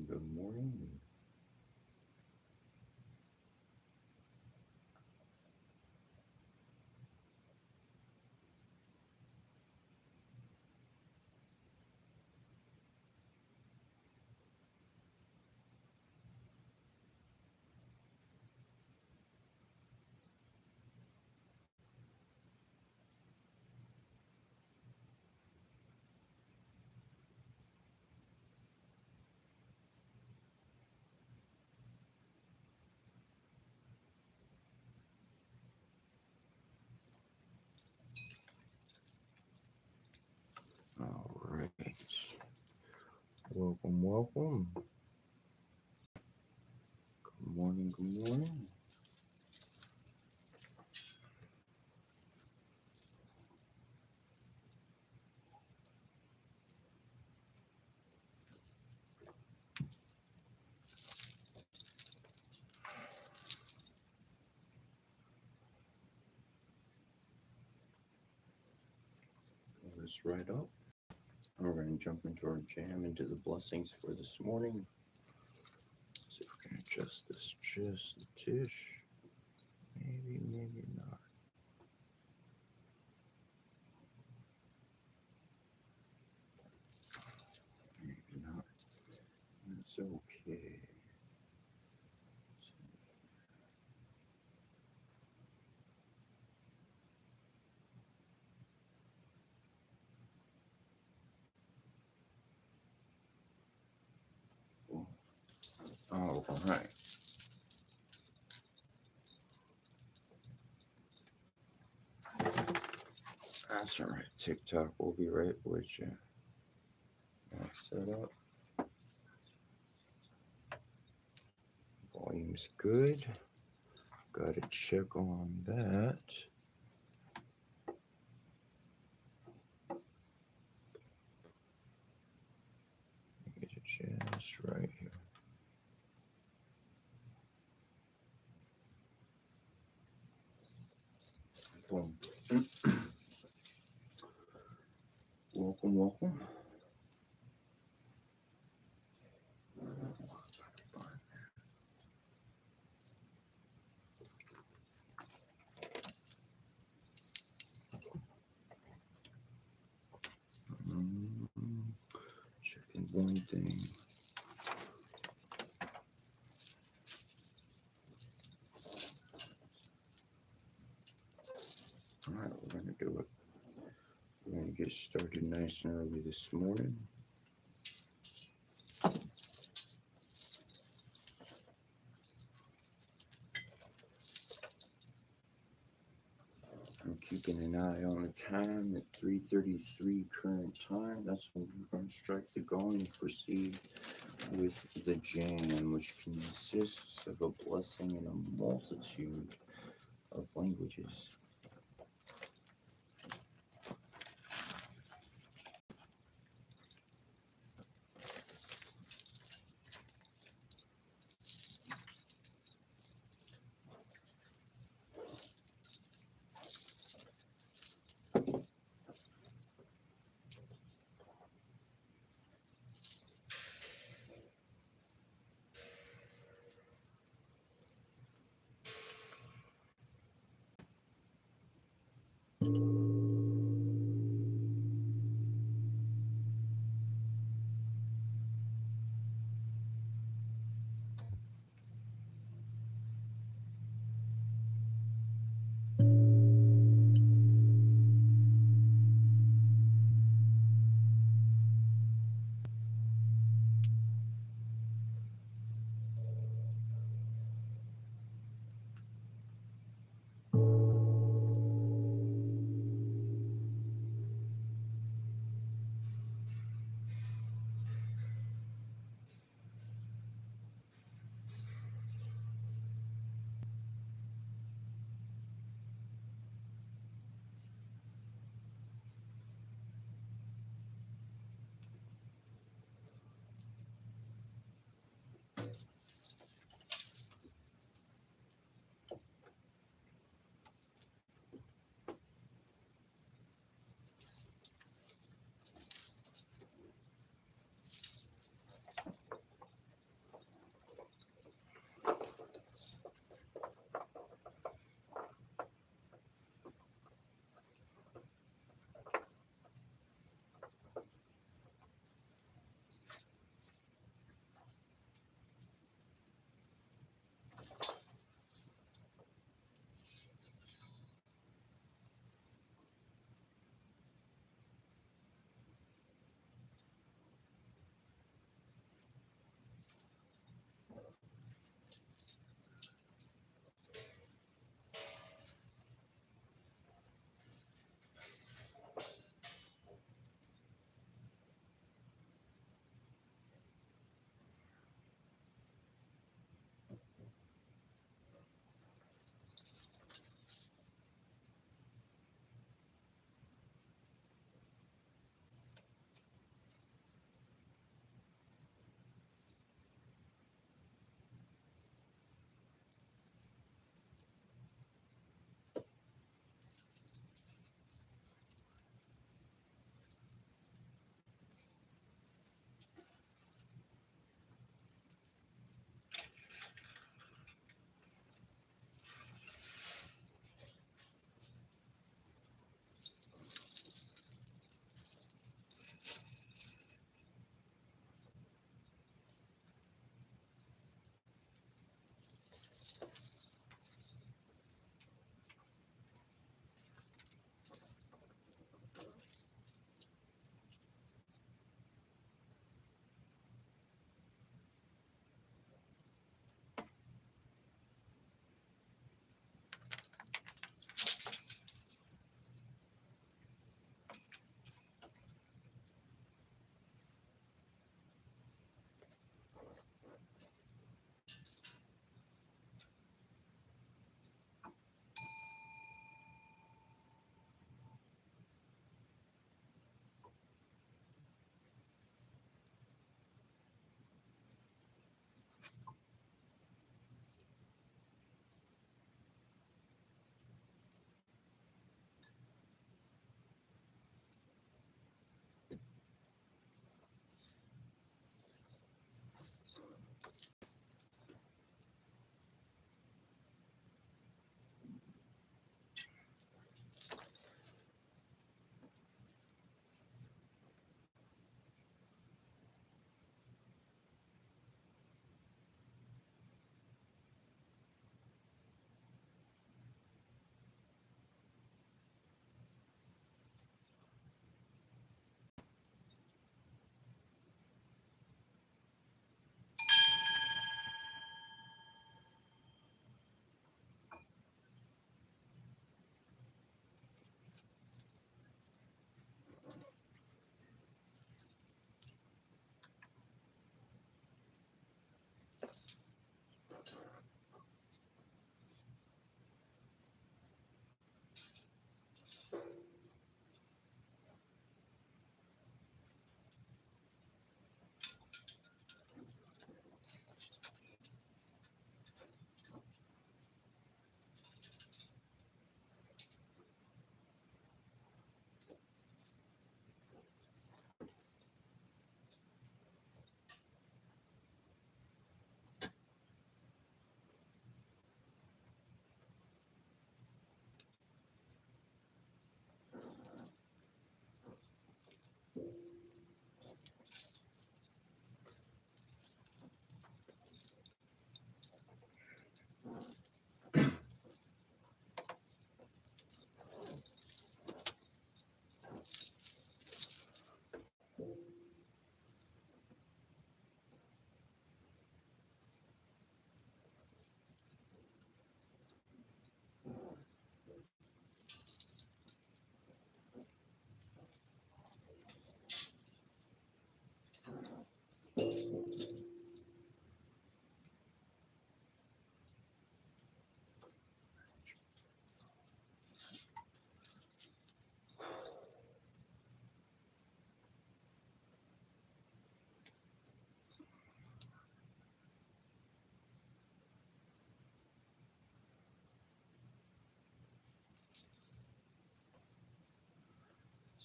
Good morning. All right. Welcome, welcome. Good morning, good morning. Let's right up. We're going to jump into our jam, into the blessings for this morning. See if we can adjust this just a tish. Maybe, maybe not. Maybe not. That's okay. Oh, all right. That's all right. TikTok will be right with you. All set up. Volume's good. Got to check on that. Get it just right here. Boom. Welcome, welcome. Checking one thing. All right, we're going to do it. We're going to get started nice and early this morning. I'm keeping an eye on the time at 3:33 current time. That's when we're going to strike the gong and proceed with the jam, which consists of a blessing in a multitude of languages.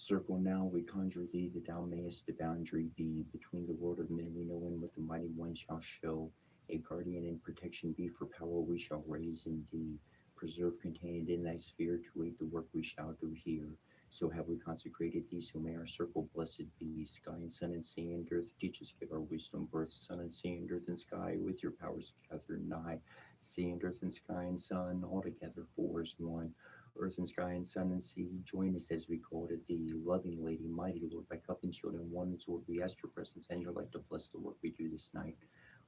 Circle now, we conjure thee that thou mayest the boundary be between the world of men we know and what the mighty one shall show. A guardian and protection be for power we shall raise in thee. Preserve contained in thy sphere to aid the work we shall do here. So have we consecrated thee, so may our circle blessed be. Sky and sun and sea and earth, teach us, give our wisdom birth. Sun and sea and earth and sky, with your powers gather nigh. Sea and earth and sky and sun, all together four as one. Earth and sky and sun and sea, join us as we call to thee, loving Lady, mighty Lord, by cup and shield and one sword, we ask your presence and your light to bless the work we do this night.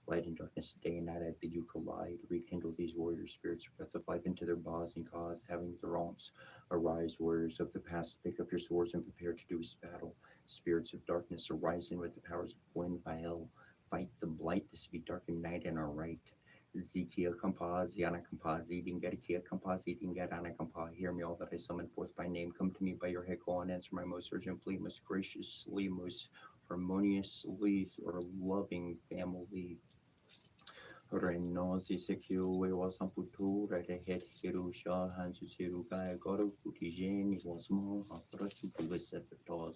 Light and darkness, day and night, I bid you collide. Rekindle these warrior spirits, breath of life into their bows and cause, having throngs. Arise, warriors of the past, pick up your swords and prepare to do this battle. Spirits of darkness, arising with the powers of wind by hell. Fight the blight, the sweet darkened night, and our right. Zikia Kampa, Ziana Kampa, Zidingadikia Kampa, Zidingadana Kampa. Hear me, all that I summon forth by name. Come to me by your heckle and answer my most urgent plea, most graciously, most harmoniously, or loving family. Renosi Sekio, was Amputu, Redehet Hirusha, Hansu Siruka, Goro Kutijani, was more, Afrasu Puliset,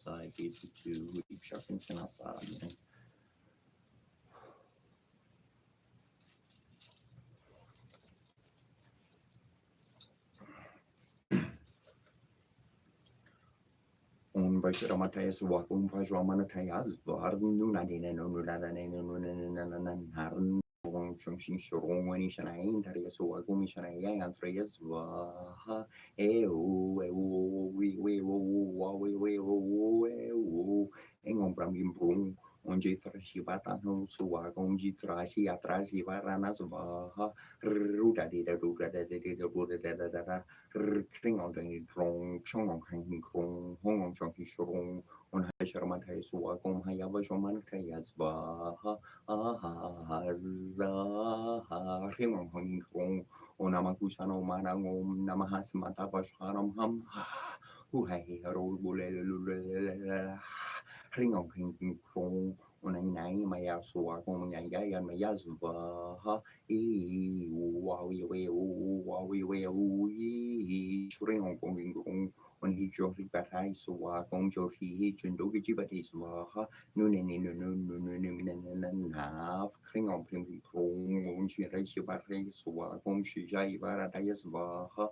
I gave you to Deep Sharpens and Asaman. Bajramatayas Wakum Pajramanatayas Varnunadina Nunadane Nunan Chungshin Shoroni Shanain Tariasua Gumishana Yang Treyasva EU we Engom Bram Brum onde trashibata no suwa onde trashi atrashi varana suva ruda de ruda de ruda da kring on the drong chong on hang krong hong on chong shorong on hai sharma thai suwa kom hai ava shoman kai asba ha za kring on hang krong on amakushano manangom namahas mata pasharam ham hu hai haro bule Hring on hring krong on a nine my ass walk on my guy and my yazva ha e wowie shring on going on he jory batai so walk on jory he chindogi jibatis ha no half hring on hring krong on she race you back so walk on she jai baratayas ha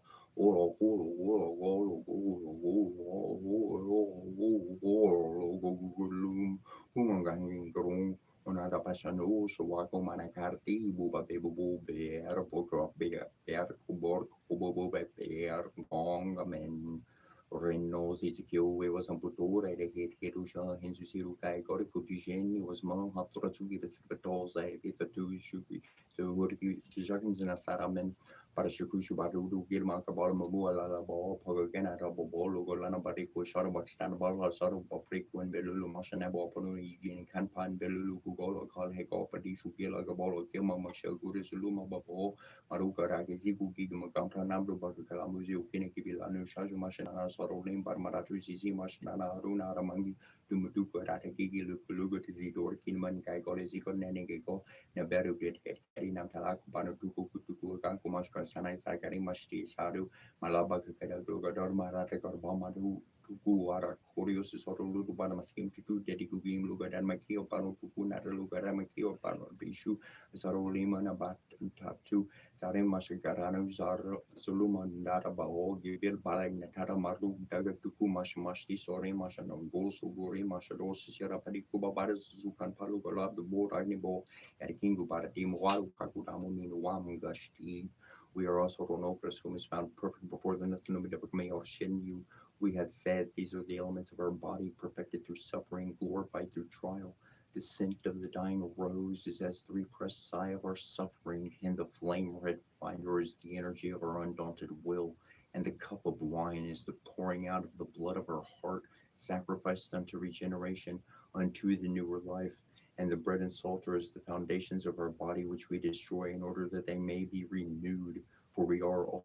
Unada pasano so wako manakarti buba bebu bear bokro bear kubor kubobo bear gong men Renos Ezekiel was amputura de Hirusha Hensusiru Kai Gori Kutigeni was Mon Hatura to give us the dolls I get the two shuki to work the Jakins in a Saramen Parashukushu Baru Girma Kabal Mabu La Ball Pogana Rabo Bolo Golana Barico Sharabat Stanbal Saru Papriku and Belulu Masanabo Ponu in Kanpan Belulu Golo Kal Heko Padishu Gila Gabolo Kilma Mashel Guris Luma Babo Maruka Ragizibu Gigama Gamta Nambu Bakalamuzi Kiniki Bilanu Shaju Mashana Sarolim Barmaratu Zizi Mashnana Aruna Ramangi Dumuduka Ratagigi Lukuluga Tizidor Kinman Kai Goliziko Nenegeko Neberu Git Karinam Talak Banutuku Kutuku Kankumashka Sanai Sakari Mashti Saru Malaba Kadaga Dormarata Gorbamadu Tukuara Curious Sorulu Banamaskim to Dedikugim Luga and Makio Pano Tuku Nataluga Ramakio Pano Bishu Sarolima Nabat Tatu Sarim Mashikarano Zar Zuluman Narabao Gil Balag Natara Maru Daga Tuku Mashmashti Sori Mashanam Bolso Gori Mashados Sierapadi Kuba Baras Zukan Paluga the board Arnibo at Kingu Baratim Wal Kakutamu Wam Gashti. We are also Ronopras, whom is found perfect before the Nathanumidabakme or Shinyu. We had said these are the elements of our body, perfected through suffering, glorified through trial. The scent of the dying rose is as the repressed sigh of our suffering, and the flame red fire is the energy of our undaunted will, and the cup of wine is the pouring out of the blood of our heart, sacrificed unto regeneration, unto the newer life. And the bread and salt are as the foundations of our body, which we destroy in order that they may be renewed. For we are all,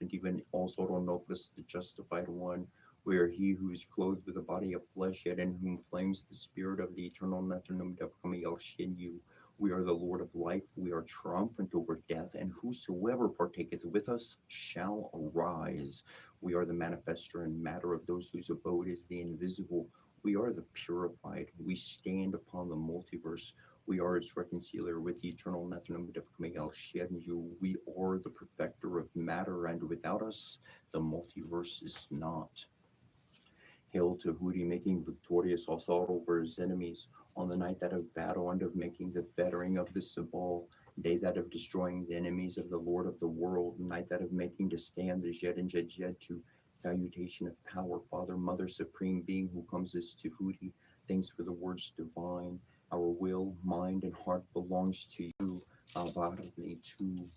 and even also Ronopus, the justified one. We are he who is clothed with a body of flesh, yet in whom flames the spirit of the eternal Nathanum Devkami Shinyu. We are the Lord of life, we are triumphant over death, and whosoever partaketh with us shall arise. We are the manifestor and matter of those whose abode is the invisible. We are the purified. We stand upon the multiverse. We are its reconciliar with the eternal Nathanum Devkami Shinyu. We are the perfecter of matter, and without us, the multiverse is not. Hail to Hooty, making victorious Assault over his enemies, on the night that of battle and of making the fettering of the Sabal, day that of destroying the enemies of the Lord of the world, night that of making to stand the Jed and Jed Jed to salutation of power, Father, Mother, Supreme Being who comes as to Hooty, thanks for the words divine. Our will, mind, and heart belongs to you, Avarni, to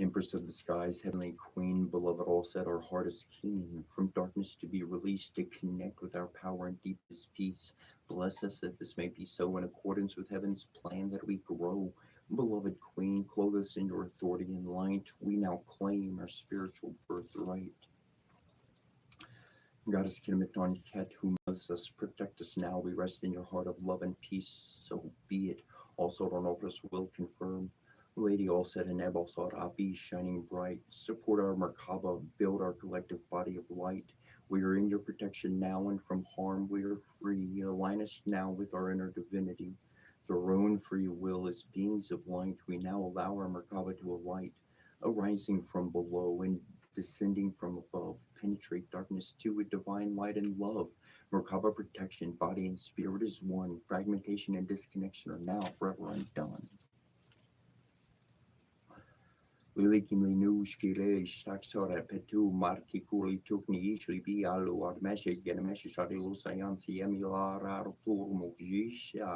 Empress of the skies, heavenly queen, beloved all said, our heart is keen, from darkness to be released, to connect with our power and deepest peace. Bless us that this may be so in accordance with heaven's plan that we grow. Beloved queen, clothe us in your authority and light. We now claim our spiritual birthright. Goddess Kinemiton Ket, who loves us, protect us now. We rest in your heart of love and peace, so be it. Also, Ronopus will confirm. Lady Allset and Ebosot Api, shining bright, support our Merkaba, build our collective body of light. We are in your protection now, and from harm we are free. Align us now with our inner divinity. Through our own free will, as beings of light, we now allow our Merkaba to alight, arising from below and descending from above, penetrate darkness too with divine light and love. Merkaba protection, body and spirit is one. Fragmentation and disconnection are now forever undone. Lilikimli nuuskile staksora petu markikuli tukni ishli alu ar message gen message adilu sayansi emilara turmukisha.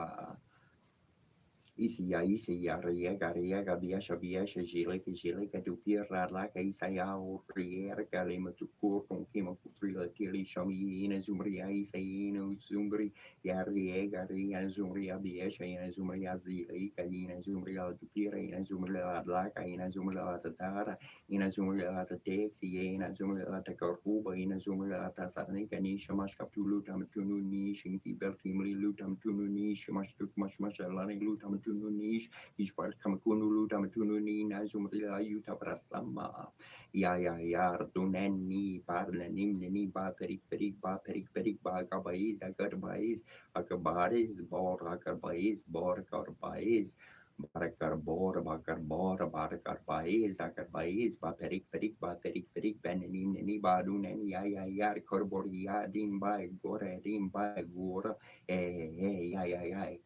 Isi riega biasha jileka dupira laka isaya riega lima tukur con kima kutrila tili shami ina zumria ina zumri ya riega ria zumria biasha ina zumria zileka ina zumria dupira ina zumria laka ina zumria tatara ina zumria tateksi ina zumria takarkuba ina zumria tasarnika ni shamash kaptulu tamtunu ni shinki bertimli lutam tunu ni shamash tuk mash alani lutam tununish ishpar kamakunu damatununi nazumrila yuta prasama ya tuneni parlenim neni ba perik ba kabaiz akabaiz bor karbaiz Barakar baiz ba perik benenin neni ba dunen ya korbor ya din ba gore din ba gora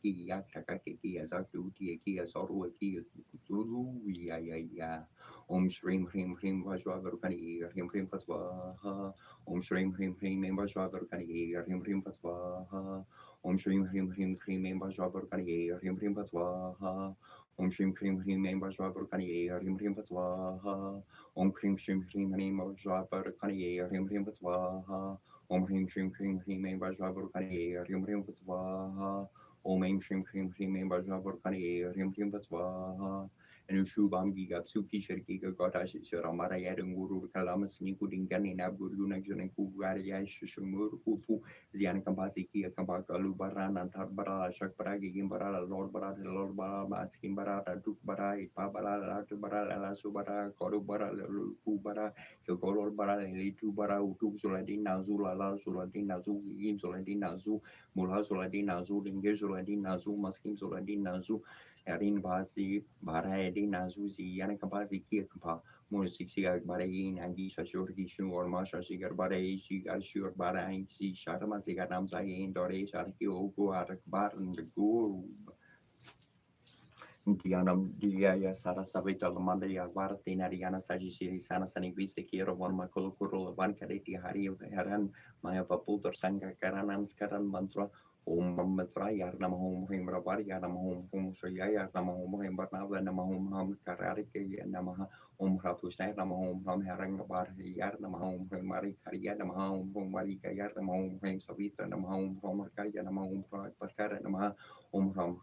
ki yak sakake ki azaktu ki azoru ki tulu ya Om Shrim Vajravarkani Hrim Patwaha Om Shrim Vajravarkani Hrim Patwaha Om Shrim Vajravarkani Hrim Patwaha Om Shrim Vajravarkani Hrim Patwaha Om Shrim Vajravarkani Hrim Patwaha Om Shrim Vajravarkani Hrim Patwaha Om Shrim Vajravarkani Hrim Patwaha and Shubam Giga Suki Shirkiga Gotash Sharamara Yadunguru Kalamas Nikudingan in Abdulunajan and Kugaria Shumur Kutu Ziana Kambasi Kia Kambaka Lubaran and Tarbara Shakbaragi Gimbara Lord Bara Maskim Barata Dukbara Pabara Latubara Subara Korubara Kubara Yogolor Bara Litu Bara Utu Zuladina Zula Zuladina Zu Yin Zuladina Zu Mula Zuladina Zu Linger Zuladina Zu Maskim Zuladina Zu Erin Basi, Baradi Nazuzi, Yanakabazi Kirkapa, Mursixi Barain, and Gisha Shurgishu or Masha Sigar Barai, Shigar Shur Barai, Si Sharma Sigaram Zain, Dore Sharki Ogu Arakbar and the Guru. Dianam Dia Sara Savita Lamanda Vartina Diana Sajishiri Sana Sani Vista Kiro one Makolokuro one Kadeti Hari Heran Maya Paputor Sanga Karanan Skaran Mantra Om Matra Yarnam Home Rabar Yanam Home Shaya Nam Home Barnava Nam Home Kararike Namaha Om Ratusna Nam Home Harangabar Yarnam Home Mari Karianam Home Marika Yarnam Home Savita Nam Home Kaya Nam Home Pascara Namaha Om Ram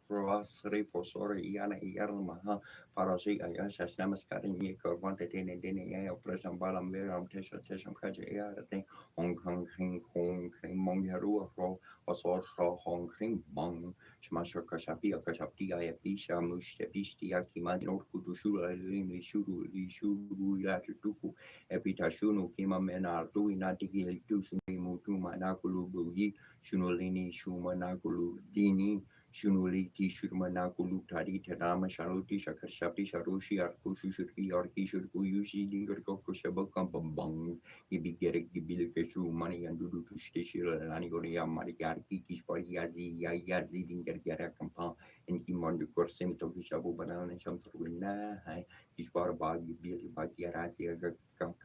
Rosary for sorry Iana Yarmaha Parasi Ayasha Namaskarin Yako wanted in a dinner of President Balam Veram Tesha Kaja thing Hong Kong King Hong King Mongaru Ro or Hong King Bong Shmasha Kashapi Kashapti Ayapisha Mush Pisti Akima Norku to Shula Limi Shuru Yatuku Epitashunu Kima Mena Duina Digi Tusu Mutuma Nakulu Buyi Shunolini Shuma Nakulu Dini Shunuliti Shurmanakulu Tari Tadama Shaluti Shakashapi Sharushi Arkushu Shurki Orki Shurku Yushi Dinger Koko Shabakam Bang Ibigerek Gibilkeshu Money and Dudu to Stishil Lanigoria Marigarki Kishpari Yazi Dinger Garakampa and Kimondu Korsim Togishabu Banana and Shamsurina Kishpar Bagi Billy Bagi Razi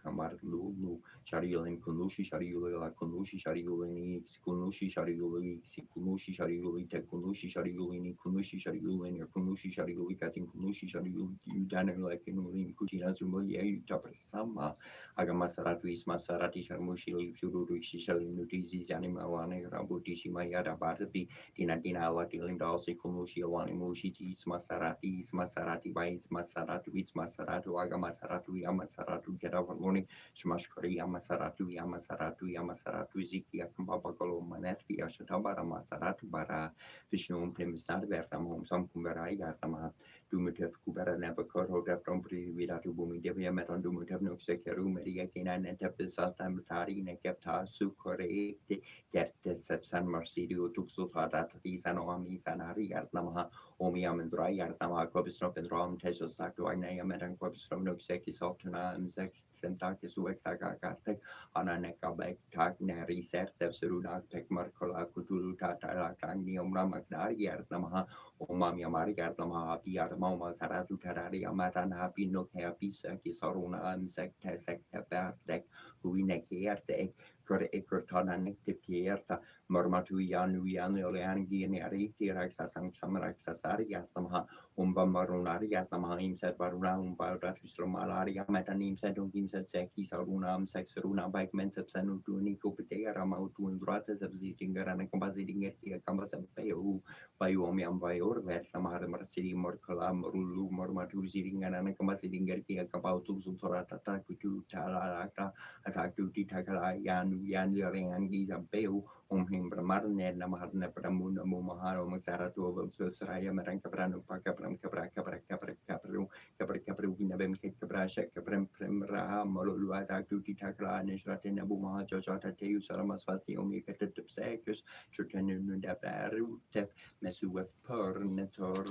Kamar Lulu Shariul and Kunushi Shariula Kunushi Shariulini Kunushi Shariuli Sikunushi Shariuli Tekunushi Shariulini Kunushi Shariulini or Kunushi Shariuli Katin Kunushi Shariuli Udana like in Kutina Zumulia Utapasama Agamasaratu Ismasarati Sharmushi Shuru Shalinutis Animalani Rabutishi Mayada Batapi Tinatina Latilinda Kunushi Alani Mushi Ismasarati by Ismasaratu Agamasaratu Yamasaratu Getavaloni Shmashkari Yamasaratu Ziki Akambabakolo Manetki Ashatabara Masaratu Bara Vishnu Primistar Vertam Home Sam Kumbara Yartama Dumetev Kubera Nebakor Daptom Pri Vidatu Bumi Devia Meton Dumetev Nuxekeru Mediakina Netepisatam Tari Nekepta Sukore Gerte Sepsan Marsidio Tuxuta Risanoami Sanari Yartama Omiamendra Yartama Kobisnop and Ram Tesha Saktu Agnaya Metan Kobisnop Nuxeki Softuna Mzex Sentakis Uexaga Gartek Ananeka Bek Tak Neri Sertev Suruna Tek Markola Kutulu Tata Kangnium Ramaknari Yartama Omami Amari Yartama Piar mama saratu tarari amaran happy no happy saki saruna sek tesek tek huinekierte ekurtana nektipierte mormatu yanu oleangi ni ariti raksa sang samaraksa sari yatamaha marunari yatamaha imset baruna umbaratu stromalari ametanim sedung imset seki sarunam seksaruna baik mensep sanutu ni kopete ramautu undrata zabzitingarana kompasidinger kia kampasapeu bayu omiam bayur ver namahar marsidi morkala morulu mormatu siringanana kompasidinger kia kapautu sultorata kutu talalaka asaktu titakala yan yang gizapeu him bermarne namaharne pramuna mumaharo maksaratu seraya merangka pranu pakapram kapru nabem kabrasha kaprem premra molulu asaktu titakala nesratena bumaha jojata teu saramasvati omi katetep sekus chutenu dabaru tep mesuwe pernetor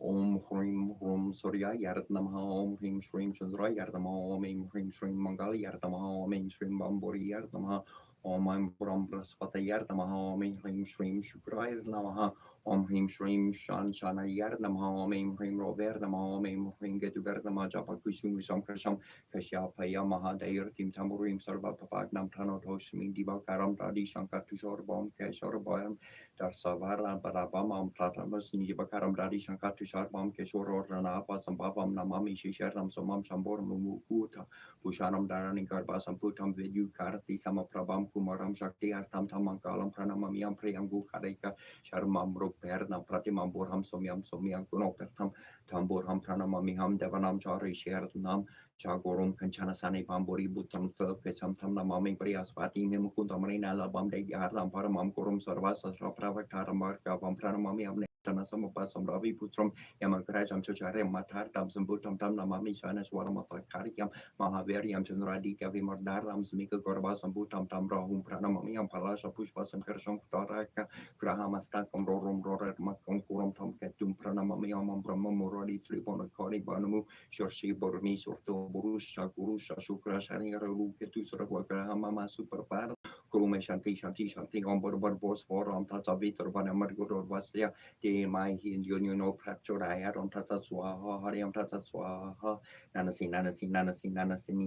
Hrim Hrum Surya Yardnamaha Om Hrim Shrim Chandra Yardamaha Om Hrim Shrim Mangali Yardamaha Om Shrim Bamburi Yardamaha Om Bram Braspata Yardamaha Om Hrim Shrim Shukra Yardamaha Om Hrim Shrim Shan Shana Yardamaha Om Hrim Roverdamaha Om Hrim Getu Verdama Japa Kusum Samkrasham Kashyapaya Mahadair Tim Tamurim Sarva Papagnam Tano Toshmi Divakaram Radi Shankar Tushor Bom Keshor Boyam Darsavara Barabam Platamas Nidibakaram Dadi Shankatu Sharbam Keshor Ranapa Sambhavam Namami Shisharam Somam Shambor Mumukuta Pushanam Darani Garbasam Putam Vidu Karati Samaprabam Kumaram Shakti Astam Tamankalam Pranamamiam Priyangu Kareka Sharmam Ruperna Pratimam Burham Somyam Kunopertam Tamburham Pranamamiham Devanam Chari Shernam Chagorum Kanchana Sani Pamburi Butam Kesam Tamna Mami Priyaspati Nimukuntamarina Labam de Yarlam Paramam Kurum Sarvasa Pravakara Marka Pampranamami Amnetana Samapasam Ravi Putram Yamakrajam Chacharem Matar Tam Sambutam Tamna Mami Shana Swarama Pakariam Mahaveriam Chandradika Vimardaram Smika Gorbasam Butam Tamra Hum Pranamami Palasha Pushpasam Kersham Taraka Grahamastakam Rorum Rorat Makum Kuram Tam Ketum Pranamami Amam Brahmamuradi Tribona Kori Banamu Shorshi Bormi Sorto Burusha Gurusha Shukra Shani Ralu Ketusra Grahama Superpar Kurume Shanti on Borbos for on Tata Vitor Banamargur Vasya de my Hindu Practura on Tatsua Hariam Tatsua Nanasi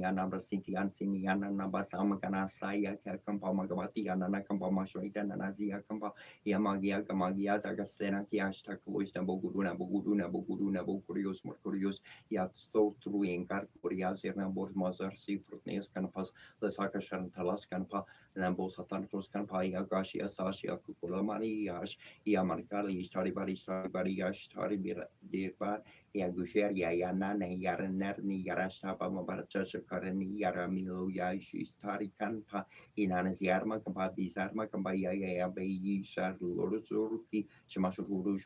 Anabra Sinti Ansiniana Nabasama Gana Saya Kampamagavati Anakamba Shoita Nanazia Kampa Yamagia Kamagia Zagastena Kiashta Kuista Boguduna Bokurios Mercurius Yat so through in Carcurias Erna Mazar Seafruitness Canpas the Sakashan Talas Canpa Lambos Athantos Canpa Yagashi Asashia Kukulamani Yash Yamarkali Staribari Yash Taribira Dirba Yagusheria Yanana Yaranerni Yarashapa Mabarcha Karani Yaramilo Yashi Starikanpa Inanas Yarma Kampa Disarma Kambaya Yabe Shar Lorosurki Shmashukuru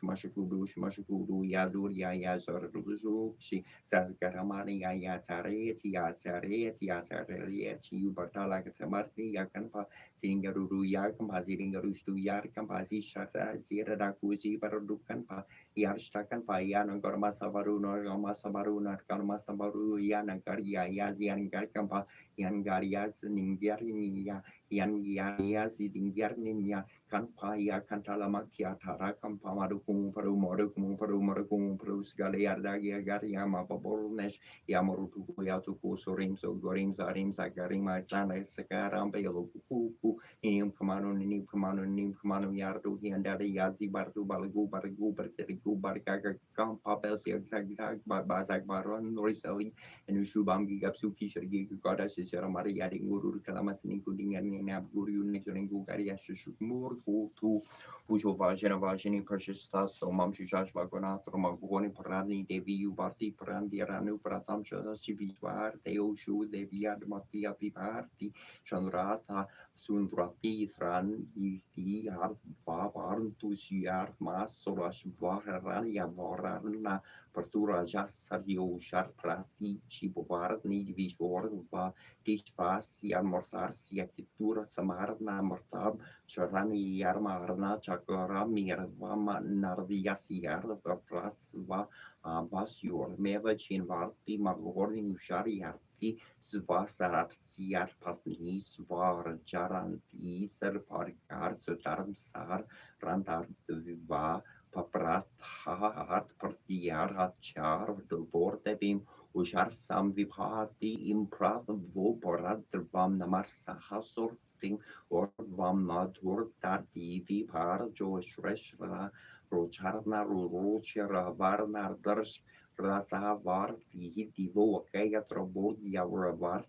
Yadur Yazor Ruzuki Sazgaramani Yatareti Ubertala Tamarti Yakampa Singaruru Yakampa Ziringarustu Yarkampa Zishata Ziradakuzi Baradukanpa Yarstakanpa Yana Gormasabaru Normasabaru Narkarmasabaru Yanagaria Yazian Garkampa Yangarias Ningyarinia Yangias Dingyarninia Kanpaya Kantalamakia Tarakam Pamarukum Parumorukum Prus Galeardagia Gariama Babornesh Yamarutu Yatuku Sorim so Gorim Zarim Zagarima Sana Sakaram Belo Kuku Nim Kamanu Yardu Hiandari Yazi Bartu Baragu Bargaga Kampa Belsi Zag Bazak Baron Noriseli and Ushubam Gigapsuki Shirgi Godash Sharamari Yading Guru Kalamasini Kudingan Nabguru Nixoning Garia Shukmur to Vajani Precious so Mam Shishash Vagona, Romagoni Parani, Devi Ubarti, Prandi Ranu, Pratam Shivishwar, Deo Shu, Deviad Matia Piparti, Chandrata, Sundrati, Thran, Ifi, Art, Babarn, Tusiar, Mas, Sorash, Varania, Varana, Pertura, Jassario, Sharprati, Chibovarni, Vishwar, Tishvasia, Mortarsia, Kitura, Samarna, Mortab, Charani Yarma Arna Chakarami Vama Narviasi Yarva Prasva Basur Mevachin Varti Magorni Ushari Arti Svasarat Siar Patni Svar Jaranti Ser Parkar Sotarm Sar Randar Viva paprathat partiarat char de vortebim ujar sam vipati imprath voporat vam namarsa hasorting or vam nadur tati vipar jo shreshra rocharna rochera varnar dars rata var divo kaya trobodia var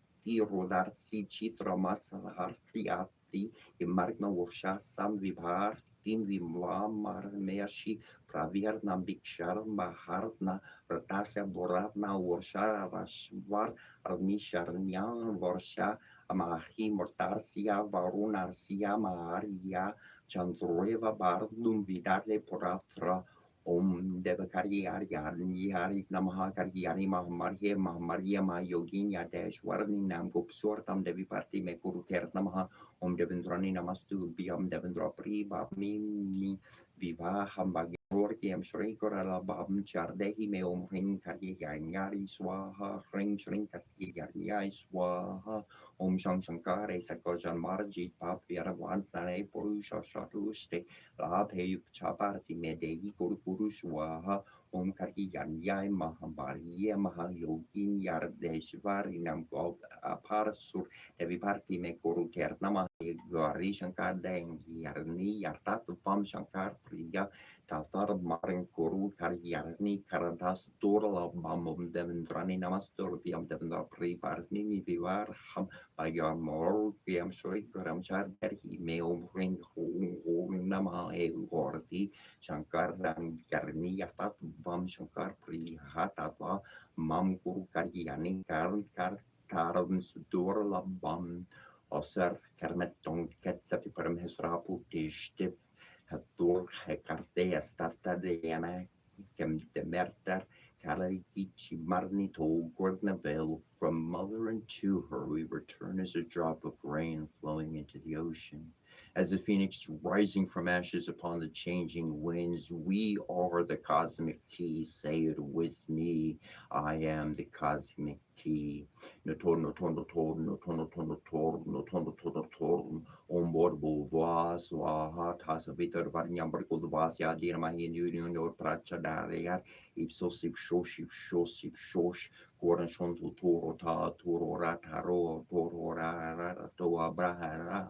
rodar citra masarti imargna worsha sam vipar tin vimar mershi pravirna bikshar maharna ratasya boratna worsha vashvar armisharnya worsha amahi mortarsia varunarsia maria chandrueva bardum vidale poratra Om Devakari Yari Namaha Karyani Mahamarya Mahamarya Mahayoginya Deshwarani Nam Gupswartam Devi Parti Mekuru Namaha Om Devendrani Namastu Biam Devendra Pri Babmi Vivaham Bhagyorki Shri Korala Babam Chardehi Me Om Ring Karyani Swaha Ring Shring Karyani Swaha Om Shankare Sakojan Marji Pap Yaravansane Purusha Shatuste Labhe Chaparti Medevi Guru Swaha Om Karyan Yai Mahabari Mahayogin Yardeshvari Nam Aparsur Devi Parti Me Guru Kernama Gari Shankar Deng Yarni Yartat Pam Shankar Priya Tatar Marin Guru Karyarni Karadas Durla Bamum Devendrani Namastur Piam Devendra Pri Parni Vivar Ham Bayar Mor Piam Suri Garam Charder He Meom Ring Nama Egorti Shankar Karni Yatat Bam Shankar Pri Hatata Mam Guru Karyani Karan Sudur Labam Oser Kermetong Ketsafi Param Hesrapu Tishtif Hatur Hekarte Starta Diana Kem Demerter Kalaikichi Marni to Gordnavel from mother and to her we return as a drop of rain flowing into the ocean. As a phoenix rising from ashes upon the changing winds, we are the cosmic key. Say it with me. I am the cosmic key. On board Bovois, Waha, Vitor Varnyamber Vasia, Dirmahin Union or Prachadaria, Ipsos Shosh, Goran Shontu Torota, Torora Taro, Torora, Toa Brahara,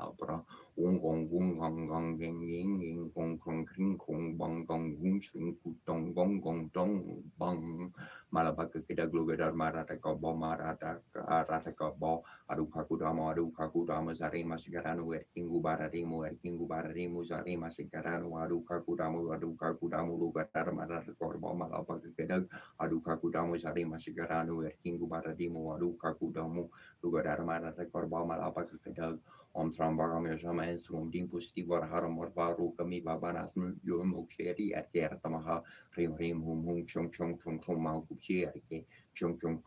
Ungong Gong Gong Ging Gong Kong Kring Kong Bong Gong Gung Shring Kutong Gong Gong Dong Bong Malabaka Kida Glugadar Marataka Bo Marataka Bo Arukakudama Zarima Sigarano Erkingu Bararimu Zarima Sigarano Arukakudamu Lugatar Marakorbo Malabaka Kida Arukakudamu Zarima Sigarano Erkingu Baradimu Arukakudamu Lugadar Marakorbo Malabaka Kida Om Trambara Measurements, Dimpusti Varharam Morvaru, Kami Babanas, Yumuksheri, at Tertamaha, Rim, Hum, Chung, Malkuchi, Chung, Rim,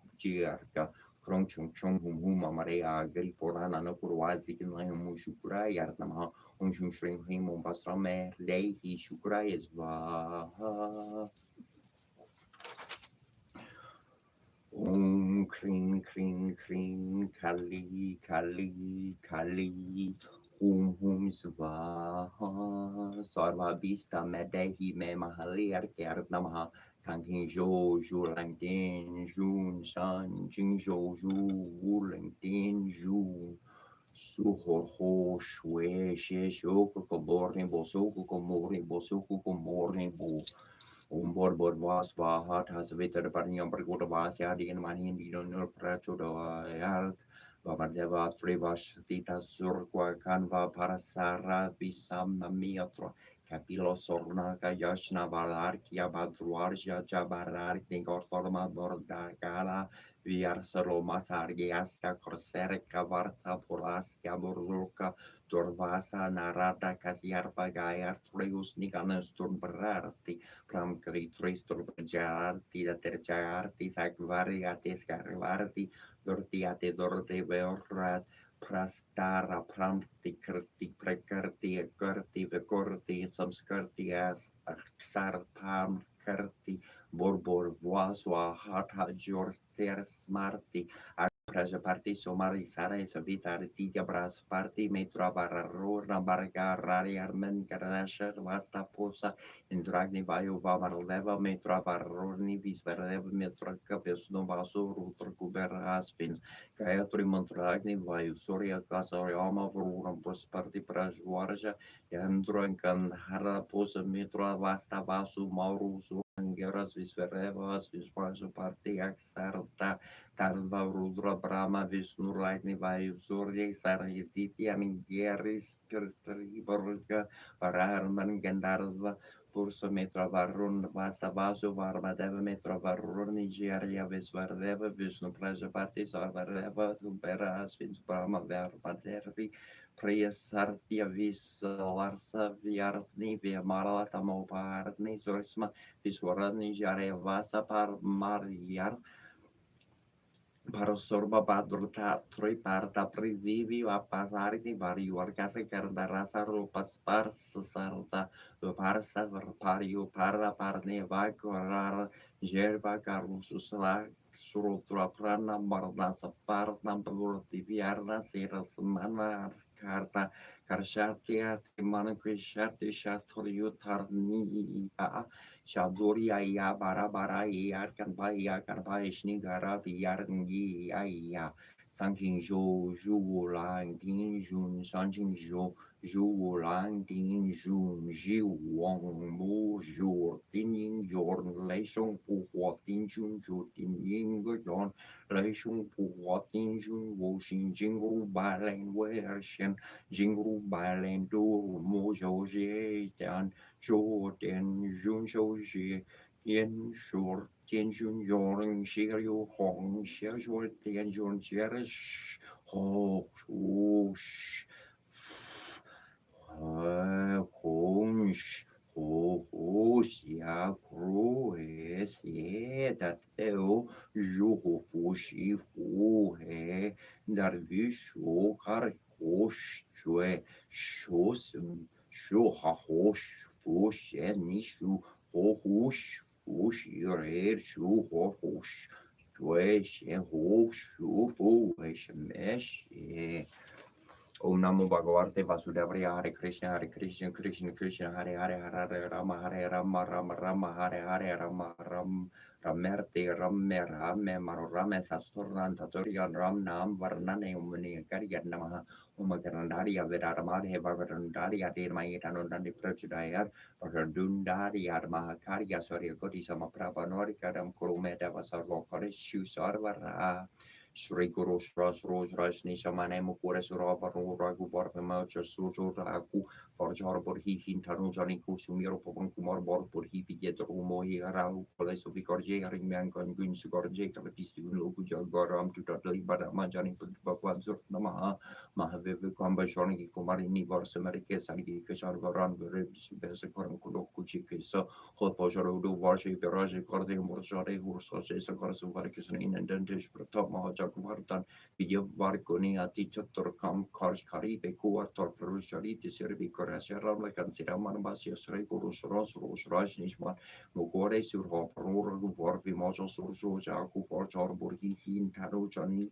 Kuchiarka, Krong Chung, Marea, Griporana, Nokurwazi, Shukura, Yartamaha. Shring him on Bastrame, Lay he Shukra is Kring, Kali, Svaha, Sarva Vista, Medehi, Me Mahali, Arkertamaha, Sanking Jo, Langtin, Jun, San, Jing Jo, Langtin, Jun. Suho shwe she shoko komorni bo soko komorni bo bor was hat has vitter parniam per goda was ya digin mani di no pracho do yart Babardeva Trivas Tita Surqua Canva Parasara Visam Miatro Capilo Sornaca Yashna Valarkia Badruarja Jabarar Ningortorma Bordagala Viarsalo Masargiasta Corsereca Varza Polastia Burluca Dorvasa Narada Casiarpa Gaia Treus Nicanus Turbrarti Pram Critristur Gerarti da Tergiarti Sagvariatis Garivarti Dortiate dorte veorat prastara pramti kirti prekarti karti vekorti samskarti as aksar pam karti borbor voaswa hatha jor ter smarti Praja parti somari sara e savita artigia bras parti metro bararona barga rari armen garasha vasta posa indragni vaio vamar leva metro bararoni visvereva metro capes no vaso rutro cuberas fins caetri montragni vaio soria casa ama vruna bras parti prajuarja andro en can hara posa metro vasta vaso mauru Geras visverevas visvajo parti axarta Tarva Rudra Brahma Vishnu Ragni Vayu Surya Sarayatiti Aningeris Kirtari Varga Vararman Gandarva Pursa Metra Varun Vastavasu Varmadeva Metra Varun Nigeria Visvardeva Vishnu Prajapati Sarvareva Subera Asvins Brahma Varmadervi Priya Sartya Visvarsa Vyartni Vyamarala Tamoparni Surisma Viswarani Jare Vasa Par Mariar Parasorba badruta troi parta privivi a pasari di vari orgase carda rasa ropas par sesarta do parsa pario parla parne va corrar gerba carususla surotra prana barna sapar nampur tiviarna sera semana karta karshatia timana krishati shatoriu tarni Shadoria ya bara bara ya kan ba ishni gara yar ngi ya sanjing jo ju lang ding jun sanjing jo ju lang ding jun ji wang mo jo tin yin yor lei shong pu huo tin jun ju tin yin ge yon lei shong pu huo tin jun wo xin jing ru ba len wei er shen jing ru ba len du mo jo jie dan 昨天用手机演说天津用些有红些说天津接的是好出是红是红下苦诶些的都如何呼吸呼嘿那必须看呼吸说什么说好呼吸 Fush and Nishu, Hohush, Fush, your head, Shu, Hohush, Dwesh, and Hosh, Fush, Mesh, Om Namo Bhagavate Vasudevaya Hare Krishna Hare Krishna Krishna Krishna Hare Hare Hare Rama Hare Rama Rama Rama Hare Hare Rama Ram Ramerte Ramme Rame Maro Rame Sasturnan Taturian Ram Nam Varnane Umani Karyan Namaha Umagarandari Vedaramade Bhagarandari Adir Mayitanundandi Prajudayar Dundari Arma Karya Sorya Koti Samaprabha Norikaram Kurumeda Vasarvo Koreshu Sarvara Shri Guru Sras Roj Rajni Shamane Mukure Surava Ragu Barbe Melcha Sujo Ragu Farjar Borhi Hintanu Jani Kusumiro Pavan Kumar Bor Borhi Piget Rumohi Rahu Koleso Vikorje Haringman Gun Sugarje Kalapisti Loku Jagaram to Tatli Badama Jani Bhagwan Sur Namaha Mahaviv Kambashani Kumarini Vars America Sagi Kashar Varan Verebis Besakoram Kudoku Chikesa Hot Pojaro Varshi Viraje Korde Morsare Ursaje Sakarsu Varkisan and Dentish Pratap Mahaja Vartan Vidya Varkoni Ati Chaturkam Karsh Kari Bekua Torperushari Serbi Korasharam like Ansiraman Basias Regurus Ros Raj Nishman Mugore Surho Rur Vorvi Mojo Surjo Jaku Porchor Burhi Hin Taro Jani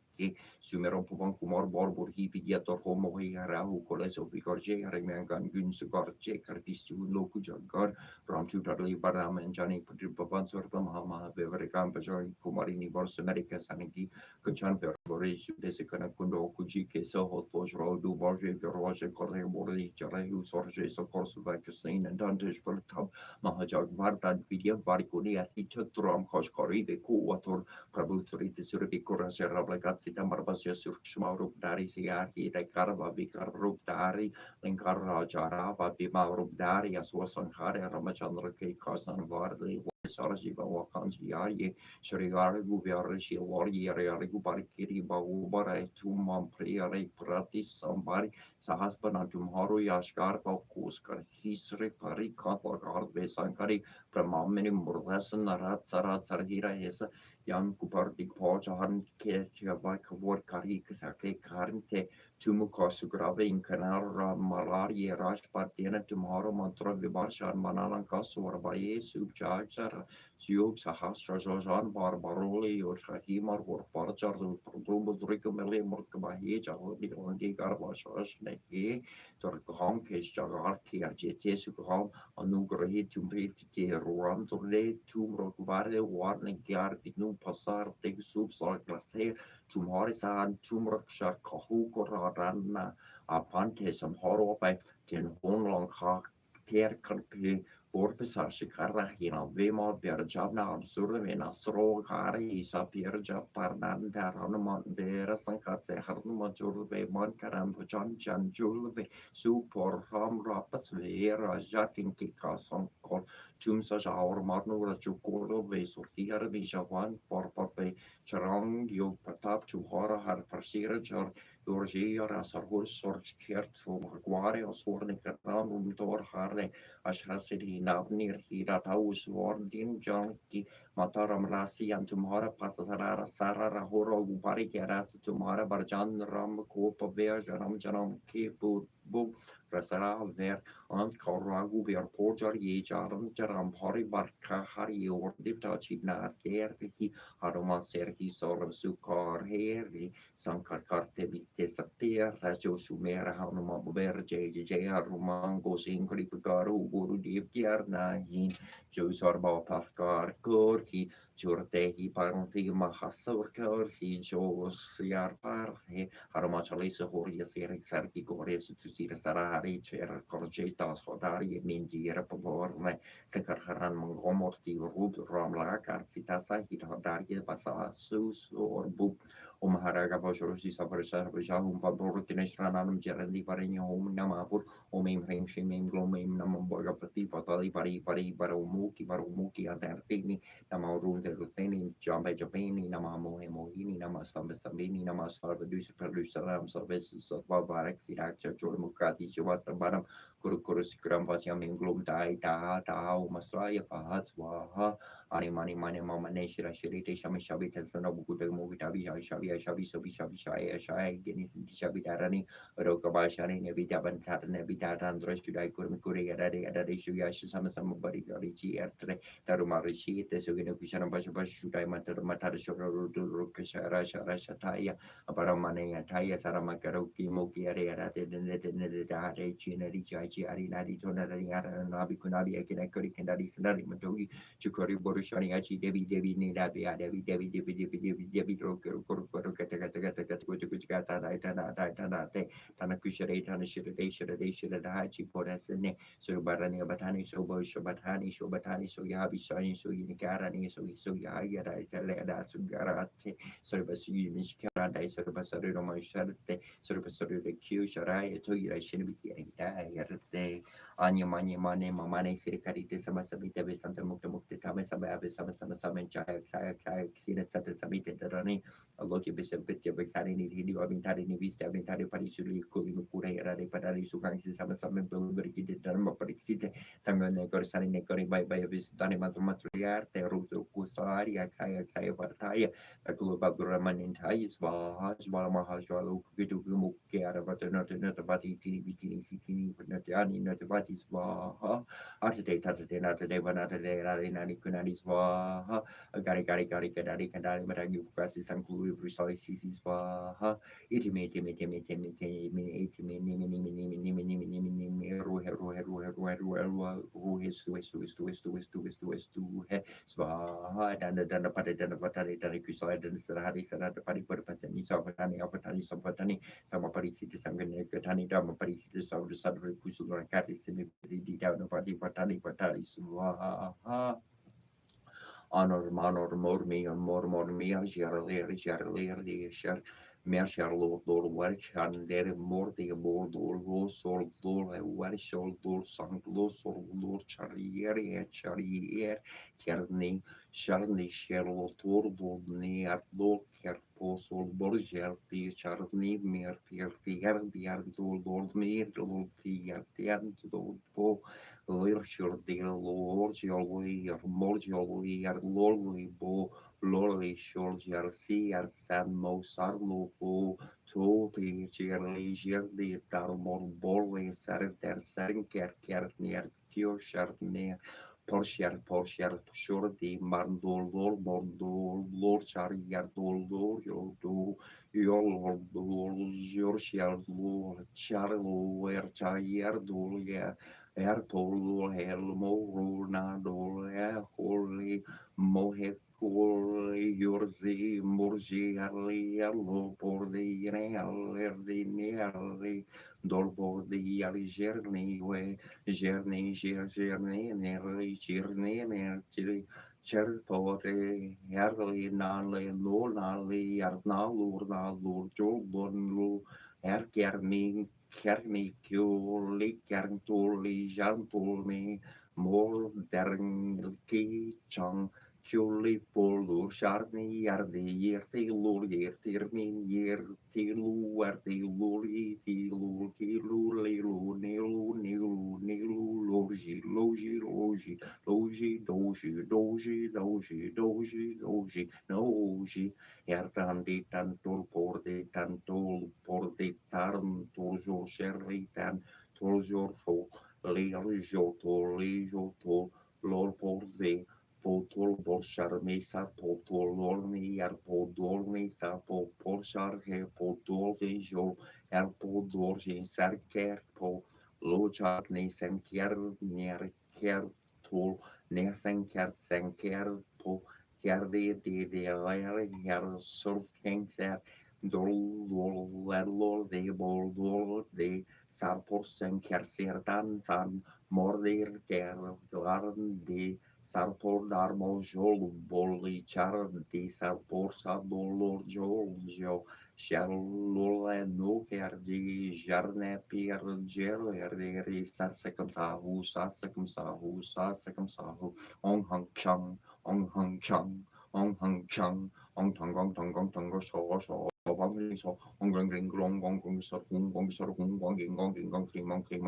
Sumero Puban Kumar Borburhi Vidyator Homo Rahu Koleso Vikorje Remangan Gun Sugarje Karpistu Loku Jagar Ramchu Dudley Baram and Johnny Pavan Surtam Hama Beverikam Pajari Kumarini Bors America Saniki Kachan Perboris Desikana Kundo Kuji Keso Hot Fosh Rodu Borje Roje Kore Borli Jarehu Sorje Sokors Vakasin and Dantes Pertam Mahajag Vardan Vidya Varikuni at Ichatram Koshkori Beku Wator Prabhu Suriti Surabikura Serablagatsi Tamarbasya Surkshmarup Dari Siarki Rekarva Vikarup Dari Linkara Jarava Bimarup Dari Aswasankare Ramachandra K. Kasan Varli Sarjiva Wakanji Shrigari Guviarishi Lori Arigu Barikiri Bagubara Tumam Priare Pratis Sambari Sahasbana Jumharu Yashkar Kuskar Hisri Pari Katlagar Vesankari Pramamini Murlesan Narat Sarat Sarhira Hesa Yan kupardi poja han ke vai kavor kari kasake karinte tumu kosu grave in kanara malaria rash partiena tomorrow mantra vibarshan manalan kasu or baye sub charger siub sahasra jojan barbaroli or himar or farjar rumbo drikamele murkabahe jahodi langi garbashash ne tor gaham kesh jagar ki arjete su gaham anugrahi tumriti ke ruam torle tumro gvare warne gyar dignu pasar teg sub sar glaser tumhari san tumrak shar kahu korarana apante sam horo by ten honlong ha ter kanpe Orpesar shikarra hina vema berjavna absurda vena sro gari isa berja parnanda ranuma bera sankatse harnuma jurve man karam jan jan julve super ram rapas vera jatin kika sonkol tumsa jaur marnura jukolo ve sortiar vi javan for pape charang yo patap chuhara har persira jar Dorje rasar hus sorts kert from guare os horne karan tor harne Ashrasiri Navnir Hirataus Wardin Janki Mataram Rasi and Tumhara Pasasara Sarara Horo Upari Keras Tumhara Barjan Ram Kopa Ver Janam Janam Kipu Bug Rasara Ver and Koragu Ver Porjar Yejaram Jaram Hori Barka Hari or Dipta Chignar Kerti Haruman Serhi Soram Sukar Heri Sankar Karte Vite Sapir Rajo Sumera Hanuma Ber J Harumango Singri Pagaru Guru Dipiar Nahin Josarba Pakar Korki Jurtehi Paranti Mahasur Korki Jos Yar Parhe Haramachalisa Horia Serik Sarki Gores to Sira Sarari Cher Korjeta Sodari Mindira Pavorne Sekarharan Mongomorti Rub Ramla Karsitasa Hitadari Basa Sus or Bub Maharaga Boshoshi Savarasha Vishahum Pabor Tineshranam Jerandi Parenya Home Namapur Omim Rim Shimim Glomim Namamboga Pati Patali Pari Barumuki Adartini Namarun Ruteni Jambe Japani Namamo Emohini Namastamestambini Namasarvadus Perlusalam Services of Babarek Sirakcha Jormukati Javastabaram Kurukurus Grambasiam Glum Dai Da Masraya Pahatswaha Ani mani mama neshira shirite shami shabi tensana bukuta mugitabi shabi shai genis shabi darani rokabashani nebita bantata nebita androsh judai kurmikuri adade shuyashi sama bari garichi ertre tarumarishi tesugino kushana basha shudai matara shura rukashara shara shataya aparamane ataya saramakaroki moki adade dade chinari chachi ari nadi tonari nabi kunabi akinakuri kendari sanari matogi Chukori Borushani Achi Devi Nida Bia Devi Roko Tanakushare Tanashira Hachi Porasene Subarani Batani Shobatani so Yabi Shani so Unikarani so Yaya Sugarate Service Mishkara Service my Sharte Service the Q Sharai Toya Shinibi Yarte Anya Mamane Sirikari Samasabita Santa Mukta Tame Sababe Sama Chaya Sina Sata Samita Rani a Loki Bishop Pitia Bexani Hidu Abintari Vista Abintari Parisuli Kurimukura Rade Padari Sukansi Sama Bulgari Dharma Parixite Samuel Negorsani Negori by Vis Danima Matriarte Ruto Kusari Axaya Partaya Akulubagraman in Thais Vahaj Valamahajwalu Vitu Mukia Vatanati Vitini Sitini Natiani Nativatis Vaha Artate Vanate Nani Kunanis Vaha Gari Kadari Matagi Pasi Sankulu Brusali Sisis Vaha Itimate Swaha Dana Pata Dana Patari Dari Kusai dan Serahari Sarata Pari Purpose Savatani Avatani Savatani Sama Parisi Sangani Katani Dama Parisi Sav Sadri Kusura Kati Simipidi down Pati Patani Swaha Honor Mormi and Mormi Jarler Shar Mershar Lord Warich and there more the board or Sol Dor Warishol Dor Sang Lord Charrier Kerni Sharni Sherlo Tordor near Lord posol borger pichar ni mer pier biar dol mer dol tiar tian dol po lirchur de lorgioli morgioli ar lorli bo lorli shorger si ar san mo sarlo po to pichar liger de tar mor borle sar der sarin ker ner tio chardner Portiar, Shorty, Mandolor, Mondolor, Chariardolor, Yodo, Yolor, Jorciardor, Charlo, Erchaiardol, Ertol, Helmo, Nadol, Holy, Mohecol, Yorzi, Morgi, Arli, Allo, Pordi, Erdi, Dolbo, the Aligerni, Journey, nearly journey, nearly Cherpore, Yarly, Nally, Lornally, Arna, Lurna, Lur, Jolbon, Erkerni, Kerni, Curly, Kernturli, Jantulmi, More, Dernki, Chang. Kjolly polur sharni yardi yerti lur yerti min yerti lu erti luri ti lu ti lu li lu nilu nilu nilu loji noji ertandi tantur por de tarm toujours sherritan toujours fo li joto lor por de Potol borshar mesa potol ni ar podol mesa porshar he potol jo ar podol sar ker po lochar ni sen ker ner ker tol ne sen ker po ker de er surf ser dol de bol de sar por sen ker ser dan san morder ker de Sartor darmo jolo bolli char di sarpor sa dolor joljo Charlotte no kerdi jarne pier gelo erderi sa ong hang chang ong tong so bang ling so ong ring glong gong sor gong ging kling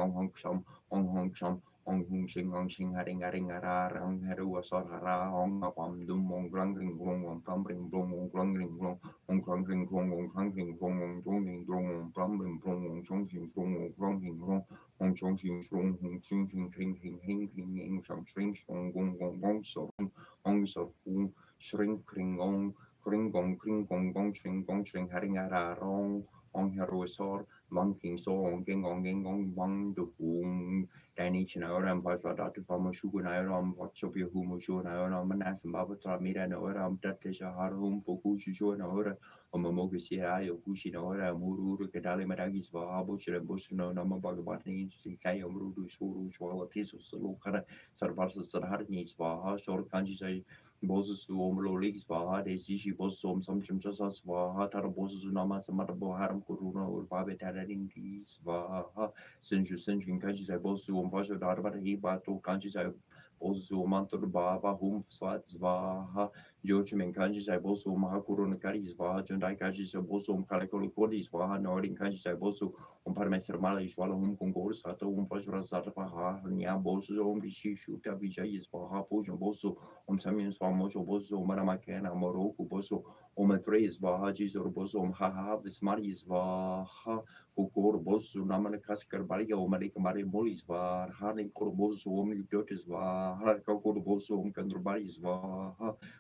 ong hang cham ong sing haring ara ong heru asor hara ong apam dum ong grang ring glong ong pam ring glong ong grang ring glong ong grang ring glong ong hang ring glong ong dong ring glong ong pam ring glong ong chong sing glong ong grang ring glong ong chong sing glong ong sing hing ing chong sing song gong so shrink gong chring haring ara ong heru asor Monkey so ong bang du Danny Chinaram Pazada to Famashukunaram, Watchopi Humushunaram, Manasam Babatra Mira Noram, Tatisha Harum, Fukushu Nora, Omomokusia, Yokushinora, Muru, Kadali Madagis, Vahabush, and Bushno, Namabagabati, Sayam Rudu, Suru, Swalatis, Sulukara, Sarvasa Sarhatnis, Vaha, Short Kanji. Bosses Omlolis Vaha, de Sishi Bosom, some Chimsas Vaha, Tarabosas Nama, Samatabo Haram Kuruna, or Babetadin, Vaha. Senju kanji sai bosu pasho darbar hi bato kanji sai bosu mantor baba hum swat svaha jochimen kanji sai bosu mahakuro nakari svaha jondai kanji sai bosu kalekoli kodi svaha norin kanji sai bosu parmeser mala ishwala kongor sato pasho sarpa ha nya bosu bishi shuta vijay svaha pujo bosu samin svamojo bosu maramakena moroku bosu metre svaha jizor bosu haha vismari svaha Kukor bosu namane kaskar bariga omarika mari molis var hanin kor bosu omi dotes va harka kor bosu kandr baris va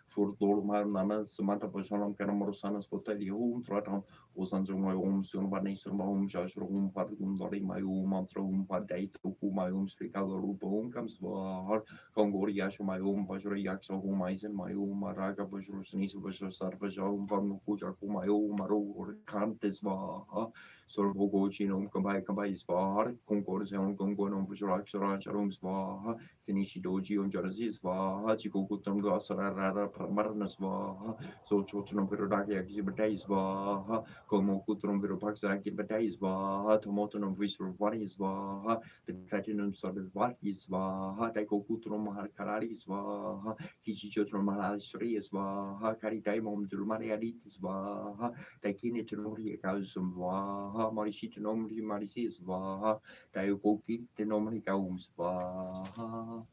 for dol mar naman semata personam kana morosanas foteli tratam osanjo mai sun bani sun mahum jashro par dori mai mantra padai to mai srikalo rupo kams va har kongor yash mai bajro yakso mai zen mai maraga bajro snis bajro sarva jau par kuja ku mai maru kantes va Solvogo Chinom Kambai Svar, Concord Sound Congon on Bushrak Sharon Svar, Sinishi Doji on Jersey Svar, Chikokutam Gasarara Pramarna Svar, so Chotanum Virodaki Exhibitai Svar, Komokutrum Viropaxaki Batai Svar, Tomotanum Visur Svar, Satinum Sodavati Svar, Taikokutrum Harkarari Svar, Kichichotrum Malasri Svar, Karitaimum Durmariadit Svar, Taikini Tenori Kausum Svar, Marishit Nomri Marisi Svar, Taikoki Tenomri Kaum Svar.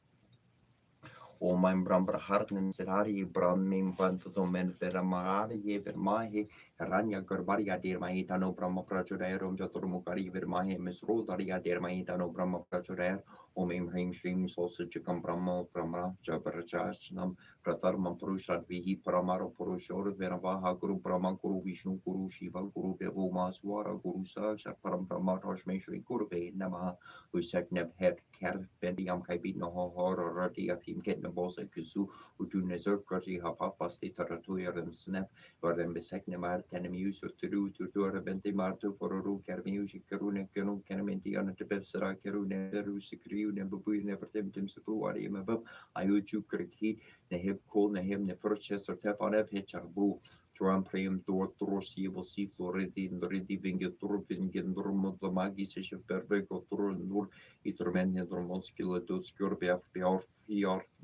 O mein bram hartnen serari bram min panto men vera mari ye ver mahe ranya garbaria der mai tano bram prachurerum jatur mukari ver mahe mesro daria der mai tano bram prachurer o min him shrim sosu chikam bram bramra jabaracham pratar man purushat vihi pramaro purushor vera vaha guru brahma guru vishnu guru shiva guru devo maswara guru sakshat param brahma toshme shri guru ve namaha Usakneb het ker bendiam kai bit no hor rati af him ket no bosa kusu utu nezer krati ha papasti taratu yarem snap varem besekne mar tenemius utru tutura benti martu fororu kermius kerune kenu kenementi ana tepsara kerune beru sikriu ne bubu ne vertemtem sepu wari me bab ayuchu kriki ne heb kol ne hem ne purchase or tap on ev hecharbu Tram preem door trosi will see floridin ridi vinge turvingen dormo the magi se pervego tur nur I tremendien dormonskile dödskör bear fjord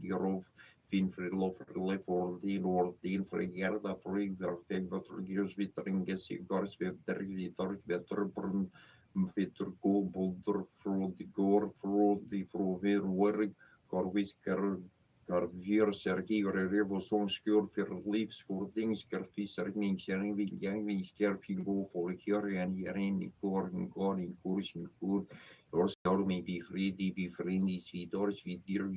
girov fin frilof lefor din för gerda frig ver tegvator girs vitringes I gors vetter vitor vetter brun vitor go bolder frod gor frod di frover worg korvisker Karvier Sergi Revo son skjur för livsskordingskar fisarningskärring viljangningskar fingo for kjörren jären I går I kursin kur Stormi bi frindi svidors vidir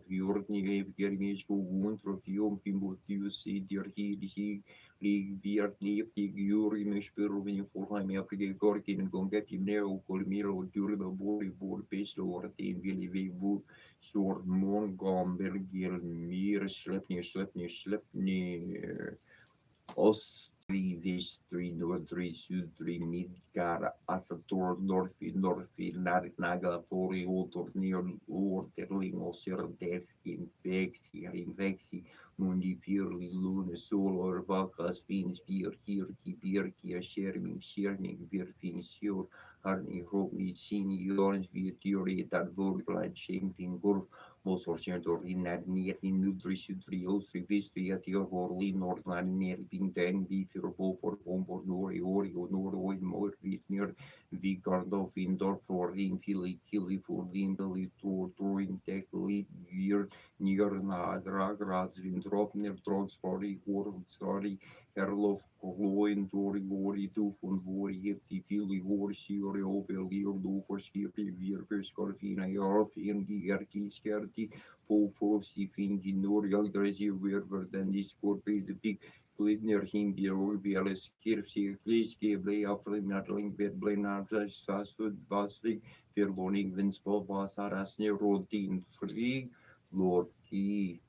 jord ni germis go wontro fium fimbotius dirhi lig biart lieptig juri mespur vin forheim aprige gorkin gonget neo colmiro durba bor peslo ortin vili vu soort Mongam, België, Mier, Slepni, Oost 3, West 3, Noord 3, Zuid 3, Midgard, Assator, Noordfield, Nagla, Porio, Torneo, Oorterling, Osserderski, Infectie, Mundi, Pirli, Lune, Sol, Vakas, Venus, Birki, Scherming, Virfin, Sjord, Harni, Robi, Sini, Jorens, Virturie, dat Woordplein, Schenking, Gorf, Mossorcento rinner neer in nutri ostri vistri at your vorli Noordland neer pinten vi for bombor noor ooit moor wit neer vi gardo vindor for in fili kili for lindeli toin tekli vier neer na dragrads windrop neer trots for I story Herlof Gloin Dori tu von Wori hebt die fili hoor sier over hier do for skirpi vier scorfina jarf in die erkieskerti vol si fin die noor jagdresi weer verden die scorpi de pik Glidner hing die oorbiele skirf si kliske blij aflimnateling bet blij naar fast food vasvig verloning winsvol was arasne rodin frig lorki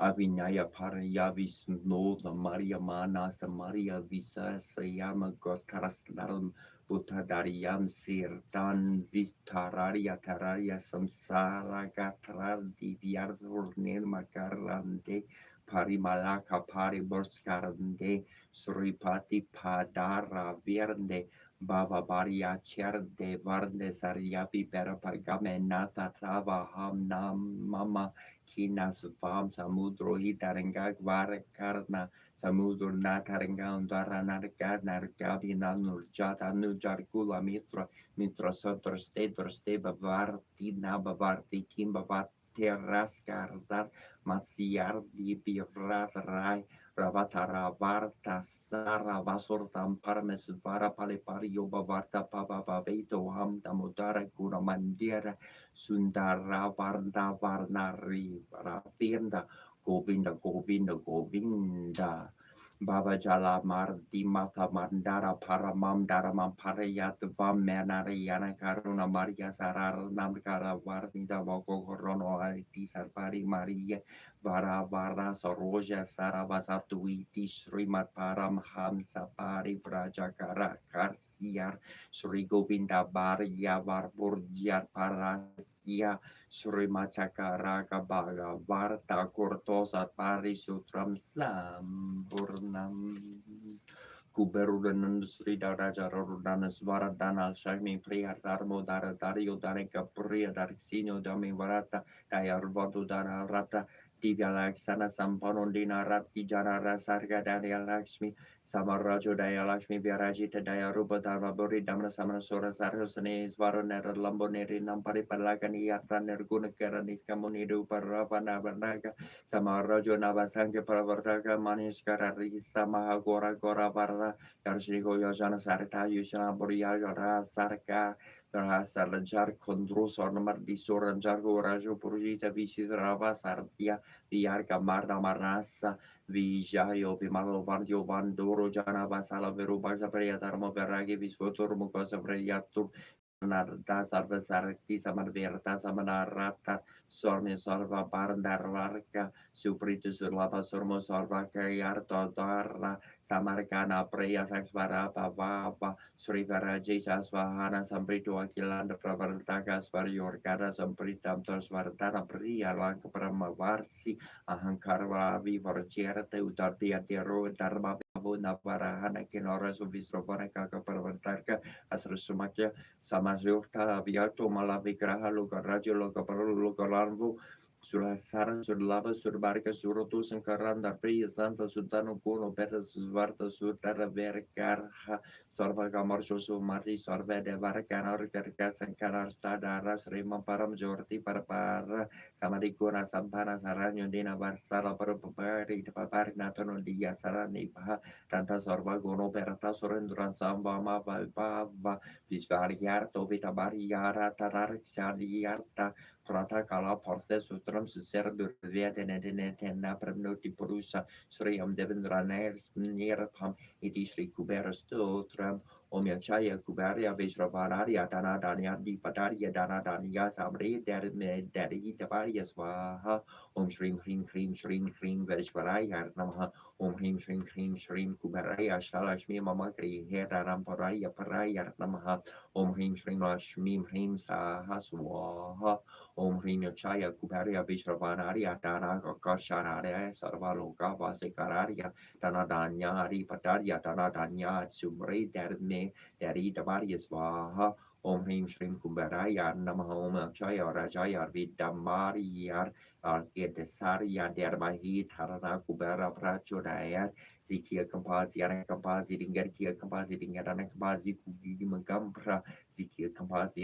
Avinaya Parayavis Noda Maria Manas Maria Visa Sayama Gotkarasnaram Butadariam Sirdan Vistararia Tararia Samsara Gatradi Viardor Nirma Garande Parimalaka Pariborskarande Suripati Padara Vierne Baba Baria Cherde Varne Sariapi Perapargame Nata Trava Ham Nam Mama Kinas Vam Samudro Hitaranga Varakarna Samudro Nataranga Undara Narga Nargabi Nanurjata Nujarkula Mitra Sotor Steba Varti Nabavarti Kimbavat Terraskardar Matsiardi Bivrat Ravatara Varta Sara Vasortam Parmes Vara Palepario Bavarta Papa Babeto Ham Damodara Gura Mandira Sundara Varda Varnari Ravinda Govinda Baba Jala Mardi Mata Mandara Paramam Daramam Parayatvam Menariana Karuna Maria Sarar Namkara Vardita Boko Corono Aliti Sarpari Maria Vara Vara Soroja Sarabasatuiti Srimat Param Hamsa Pari Prajakara Karsiar Sri Govinda Barya Varburjar Parastia Sri Machakara Kabaga Varta Kurtosa Pari Sutram Sampurnam Kuberudan Sri Daraja Rudana Svaradana Shami Priyatarmo Dara Dario Darika Priya Darixino Dami Varata Dayarvadu Dara Rata Divya Laksana Sampanondina Rati Janara Sarga Daya Lakshmi Samarajo Daya Lakshmi Vyarajita Daya Rupa Dharma Buri Damna Samana Sura Sarhusane Svaronera Lamboneri Nampari Palagani Yatra Nerguna Karanis Kamunidu Paravana Varnaga Samarajo Navasanga Paravartaka Manishkara Risa Mahagora Gora Varda Yarshiko Yojana Sarita Yushana Buria Yara Sarka Rahasa Lajar Kondrus Ornamar di Soranjargo Rajo Purjita Vishitrava Sartia Viarka Marda Marnasa Vijayo Vimalo Vandio Vandoro Jana Vasala Veru Bajaparia Dharma Veragi Visvotur Mukosa Vreyatur Narda Sarva Sarki Samarverta Samanarata Sorne Sorva Barndarvarka Supritu Surlava Surmo Sorva Kayarto Dara Samarkana Preya Saksvara Pava Sri Varaji Jasvahana Sampritu Akilanda Pravartaka Svaryorkara Sampritam Tosvartana Priya Lanka Pramavarsi Ahankarva Vivarjerta Utartia Tero Dharma Navarahana Kinora Subistrovana Kaka Pravartaka Asrasumakya Samazurta Aviato Malavigraha Lugarajo Lugaparu Lugaranvu Surasara Surlava Surbarka Surotu Sankaranda Priya Santa Sultano Kuno Beta Svarta Sutara Verkarha Sorvaga Marshosu Mari Sorve de Varkana Rikarka Sankara Stadara Srima Param Jorti Parapara Samarikuna Sampana Saranyo Dina Varsala Parapari Papari Natano Dia Sarani Paha Tanta Sorva Gono Berta Surendran Samba Mava Visvariarto Vitabariara Tarar Sadiarta Prata Kala Porte Sutram Suser Durviate Netena Premnoti Purusa Sriam Devendranair Nirpam Idishri Kubera Stotram Omyachaya Kubaria Vishravararia Dana Dania Di Padaria Dana Dania Samri Dari Tabaria Swaha Om Shrim Hrim Hrim Shrim Hrim Vishvaraya Namaha Om Hrim Shrim Hrim Shrim Kubaraya Shalashmi Mamakri Hera Ramparaya Paraya Namaha Om Hrim Shrim Lashmi Hrim Saha Swaha Om Hrim Chaya Kubaria Vishravanaria Dana Kakasharaya Sarvaloka Vasikararia Dana Danya Hari Padaria Dana Danya Sumri Derme Dari Tabaria Swaha Om Hrim Shrim Kubaraya Namaha Om Chaya Rajaya Vidamariyar Argedesaria Dermahi Tarana Kubera Prachodaya Zikia Kampasi Dingerkia Kampasi Dingerana Kampasi Kugi Magampra Zikia Kampasi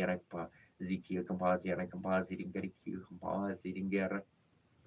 Dingeriki Kampasi Dinger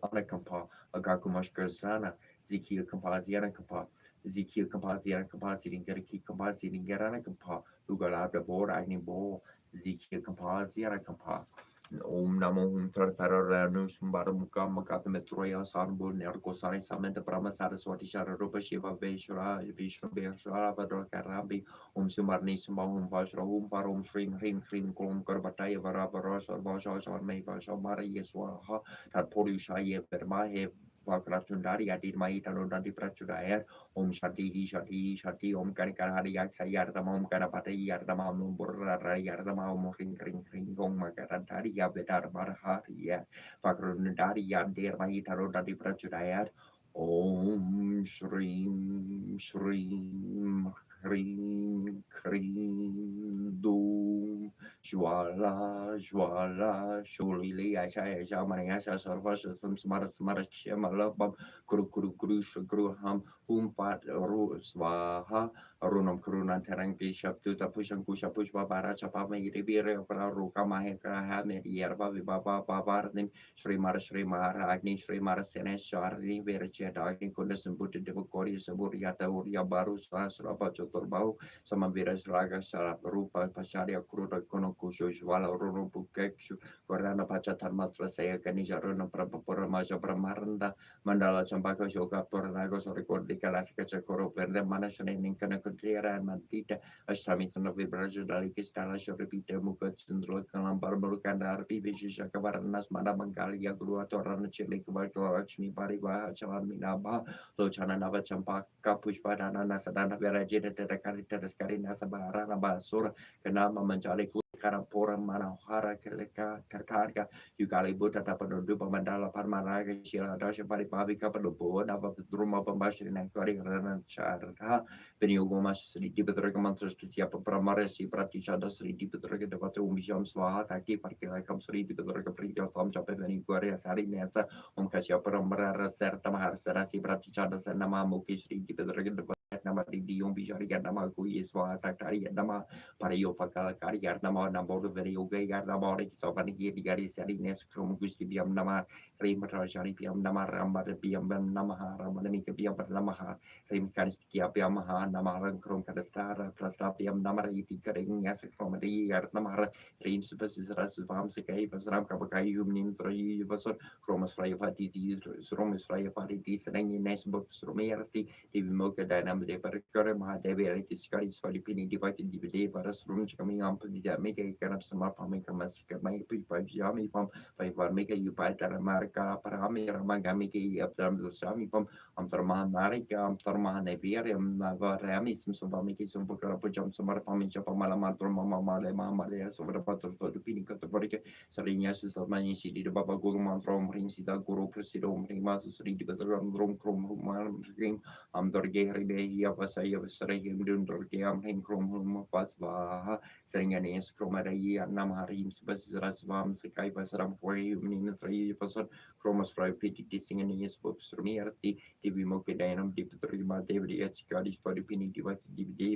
Anakampa Agakumashkarzana Zikia Kampasiana Kampa Zikia Kampasi Dingeriki Kampasi Dingerana Kampa Ugalabda Bor Agni Bo Zikia Kampasiana Kampa Om Namo Hum Tarparanus Baramukha Makatmetroya Sanbur Nerkosari Samantha Brahma Saraswati Shararupa Shiva Veshwara Vishnu Veshwara Vadrakarambi Om Sumarni Sumahum Vajra Om Parom Shrim Hrim Hrim Klom Karbataya Varavara Sarvasha Sharmai Vasha Mariya Swaha Tatpurushaya Vermahe Vakratundari Adit Maitano Nandi Prachudaya Om Shanti Shanti Shanti Om Karikari Yaksa Yardama Om Karapata Yardama Om Burra Yardama Om Ring Ring Ring Om Makarantari Yavedar Marhari Vakrundari Yandir Maitano Nandi Prachudaya Om Shrim Shrim Hrim Krim Dum Jwala Jwala Shulili Asha Asha Manasha Sarva Sam Smara Smara Shemalabam Kuru Kuru Kuru Shukru Ham Umpat Ru Swaha Arunam Kurunan Terangi Shaptuta Pushan Kusha Pushpa Bara Chapa Megiribir Ruka Mahekra Hamid Yerba Vibaba Babarnim Sri Mara Agni Sri Mara Senesh Arni Verche Dagni Kundas and Buddha Devakori Saburiata Uria Baru Sasrabacho torbau sama viras raga sara rupa pasharia kruda kono kusho jwala rono bukekshu korana pachatan matra saya kanijarona prapapura maja pramaranda mandala chambaka shoka tornago sorekordi kalasika chakoro verde mana shonenin kana kutiara mantita ashamitana vibraja dali kistala shorepita muka cendro kalam barbarukan darpi vishisha kavarnas mana manggali ya guru atorana chili kavarko lakshmi pariva chalan minaba lochana nava champaka pushpadana nasadana virajita terakari teraskari nasabara nabasura kenama mencari karena pora mana hara keleka kakarga yugali buta tapano dupa mandala parmaraga shila dasha pari pavika padopo napa druma pambashri nankari rana charha penyogo mas sri dipetrega mantras siapa pramare si pratisada sri dipetrega devata umisham swaha sakti parkela kam sri dipetrega printa tom chape veni guarya sari nesa kasya pramara serta mahar sarasi pratisada nama muki sri dipetrega nama di diom bishari nama kui swaha sakari nama para yo fakala kari yar nama nambor veri yoga yar nama ori kisopani giri gari sari nes krom gusti biam nama rim rajari biam nama rambar biam nama ramani ke biam nama rim kanis kia biam nama ram krom kadastara prasla biam nama iti kering yas krom di yar nama rim sebasis ras vam sekai pasram kabakai humnim tri vasor kromas fraya pati di sromis fraya pati di sedang nes bok sromerti di bimoka dynam de perkara mahadevi aliti sekali Filipini divided di para sebelum kami ambil tidak mereka kerana semua kami masih kami pagi pam pai var mereka yupai dalam mereka para kami ramai kami ke dalam bersama pam am termahan mereka am termahan nebiar yang navar kami semua kami semua kerana jam semua kami jumpa malam malam ya semua patut Filipini kata mereka seringnya sesuatu si di bawah guru mantra ring sida guru presiden ring masuk sering di dalam rum malam ring am dorge ribe ya pasaya sering dun dorge am ring krom pas bah seringan es kromari enam hari sebab serasam sekai pasaram koi minutri pasal kromas fry piti singan es bob sermiarti TV mo kedainam di peterima David et sekali pada pini di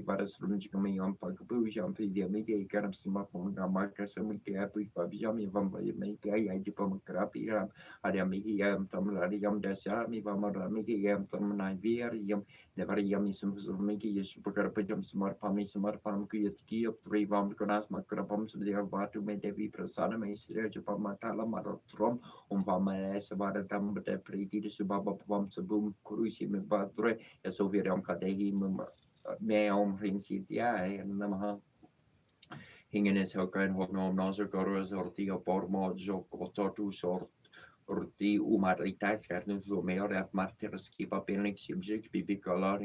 pada sebelum jika mengam pagpu jam dia media ikan semua pengamar kasam ke apa jam yang media ya di pemkerapi ada media yang tamlari yang dasar mi pamar media yang termenai biar yang never yummy some media super jam semua pami semua pam kuyatki of three vam kenas makrapam sedia batu medevi prasana mai sira japa matala marotrom umpama sebada tam bete priti di subaba pam sebum kurusi me batre ya soviram kadehi me om rim sitia nama hingen es hokan hognom naso koros ortiga pormo joko totu sort Orti umaritas karena zomeo ref martirski papelnik subject bibi color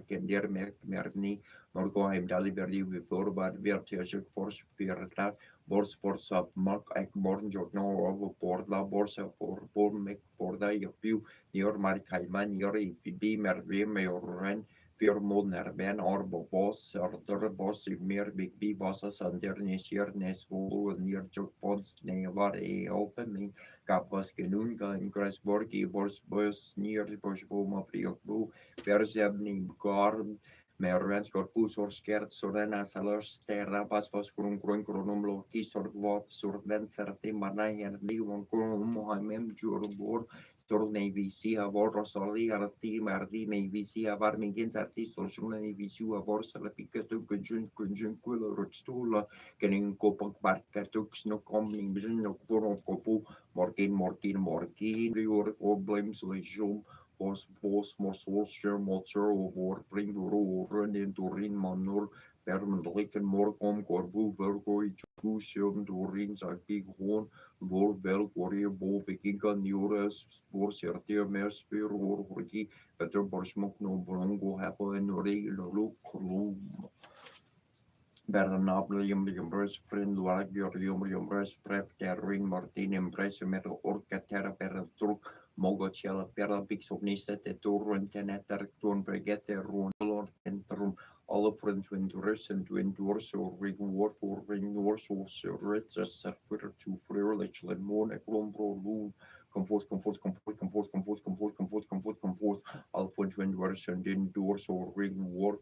kender merni morgo heim dali verdi vi forward vertiage force pirta bors force up mark ek morn jotno over porla borsa for mek porda you your markaiman your bibi merve meoren Fyr modner ben orbo boss order boss mer big b bossa sander nesir nesvol near jok pods ne var open Kapos genunga in Grasborgi Borsbos near Borsboma Priokbu Verzebni Gorm Mervens corpus or skert sorena salers terra paspas krum kronum loki sorgvop surden serti manai and livon krum mohamem jurbor Stor Navy Sea Vor Soli Arti Mardi Navy Sea Varmingin Arti Sorshuna Navy Sea Vor Salapicato Conjun Quilla Rotstula Getting Copak Barca Tux no coming vision no Copu Morkin Rior or blames Legion Vos Morsor Motor or Bring Run into Rin Manur Permanent Morcom Corbu Vergoi Chusium Durin Zaki Horn Vor vel Korea Bo Vikinga Neures Vor Sertia Merspir or Horgi Peter Borsmok no Brongo Hapo and Look Bernabla Yumbrus friend Lagor Yumbrus Prep Ring Martin Embrace Metal Orca Terra per Turk Mogocella Perla Bix Omnista Turun Teneter Turn Brigette Run Lord and Trum alle friends to endures and to endure so ring war for ring war so rich as surfer to free lechlen mon eklombro loon comfort all friends to endures and endure so ring war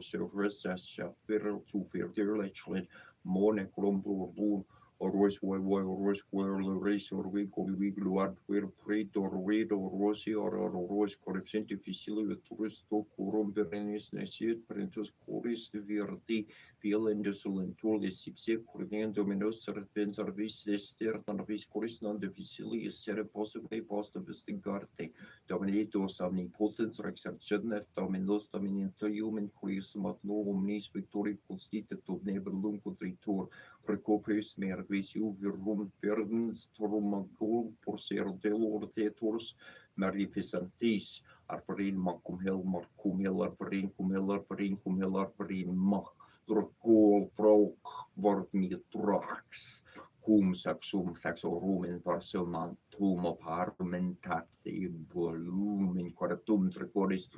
so rich as surfer to free lechlen mon eklombro loon Orwes Way, Orwes Square, Race, or Week, or Week, Luad, Where Prate, or Wade, or Rossi, or Orwes Corruption, Difficile, with Tourist, Corum, Berenis, Nasiet, Parentus, Coris, the VRT, Piel, and the Solentul, the Sipse, Cordian, Dominos, Serpens, or Vis, the Stert, and Vis Coris, non difficile, is Serra possibly post of the Garte, Dominators, omnipotence, Rexarchen, Dominos, Dominant, Human, Chris, Matno, Omnis, Victoria, Constituted, Nebel, Lunco, Tritor, Precopius, Mervisiu, Virum, Verden, Stormagol, Porcer, Delor, Tetors, Marificentis, Arparin, Macum Hill, Arparin, Cum Hill, Arparin, Mach, Dracol, Frok, Vormitrax, cum saxorum varsum tum aparmentate volumen quadratum tricoris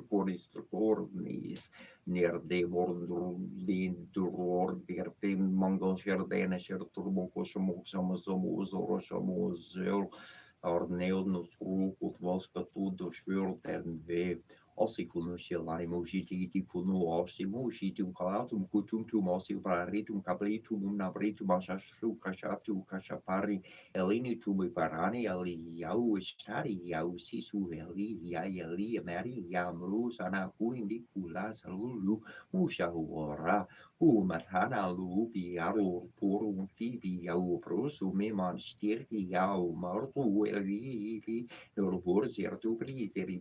near de vordrum din duror der dem mongol sherdena sherturbo kosmos zel orneo no tru ut vos patudo schwör den we Ossiculnusielari mugiti kunu osimusitum calatum cutum osi pararitum caplitum nabritum asastru cachatu cachapari elinitum parani ali yau stari yau sisu eli yali mari yamru sana kuindi kula salulu musha ora matana lupi yau porum fibi yau prosumi manstirti yau martu eli Dorpur certo priseri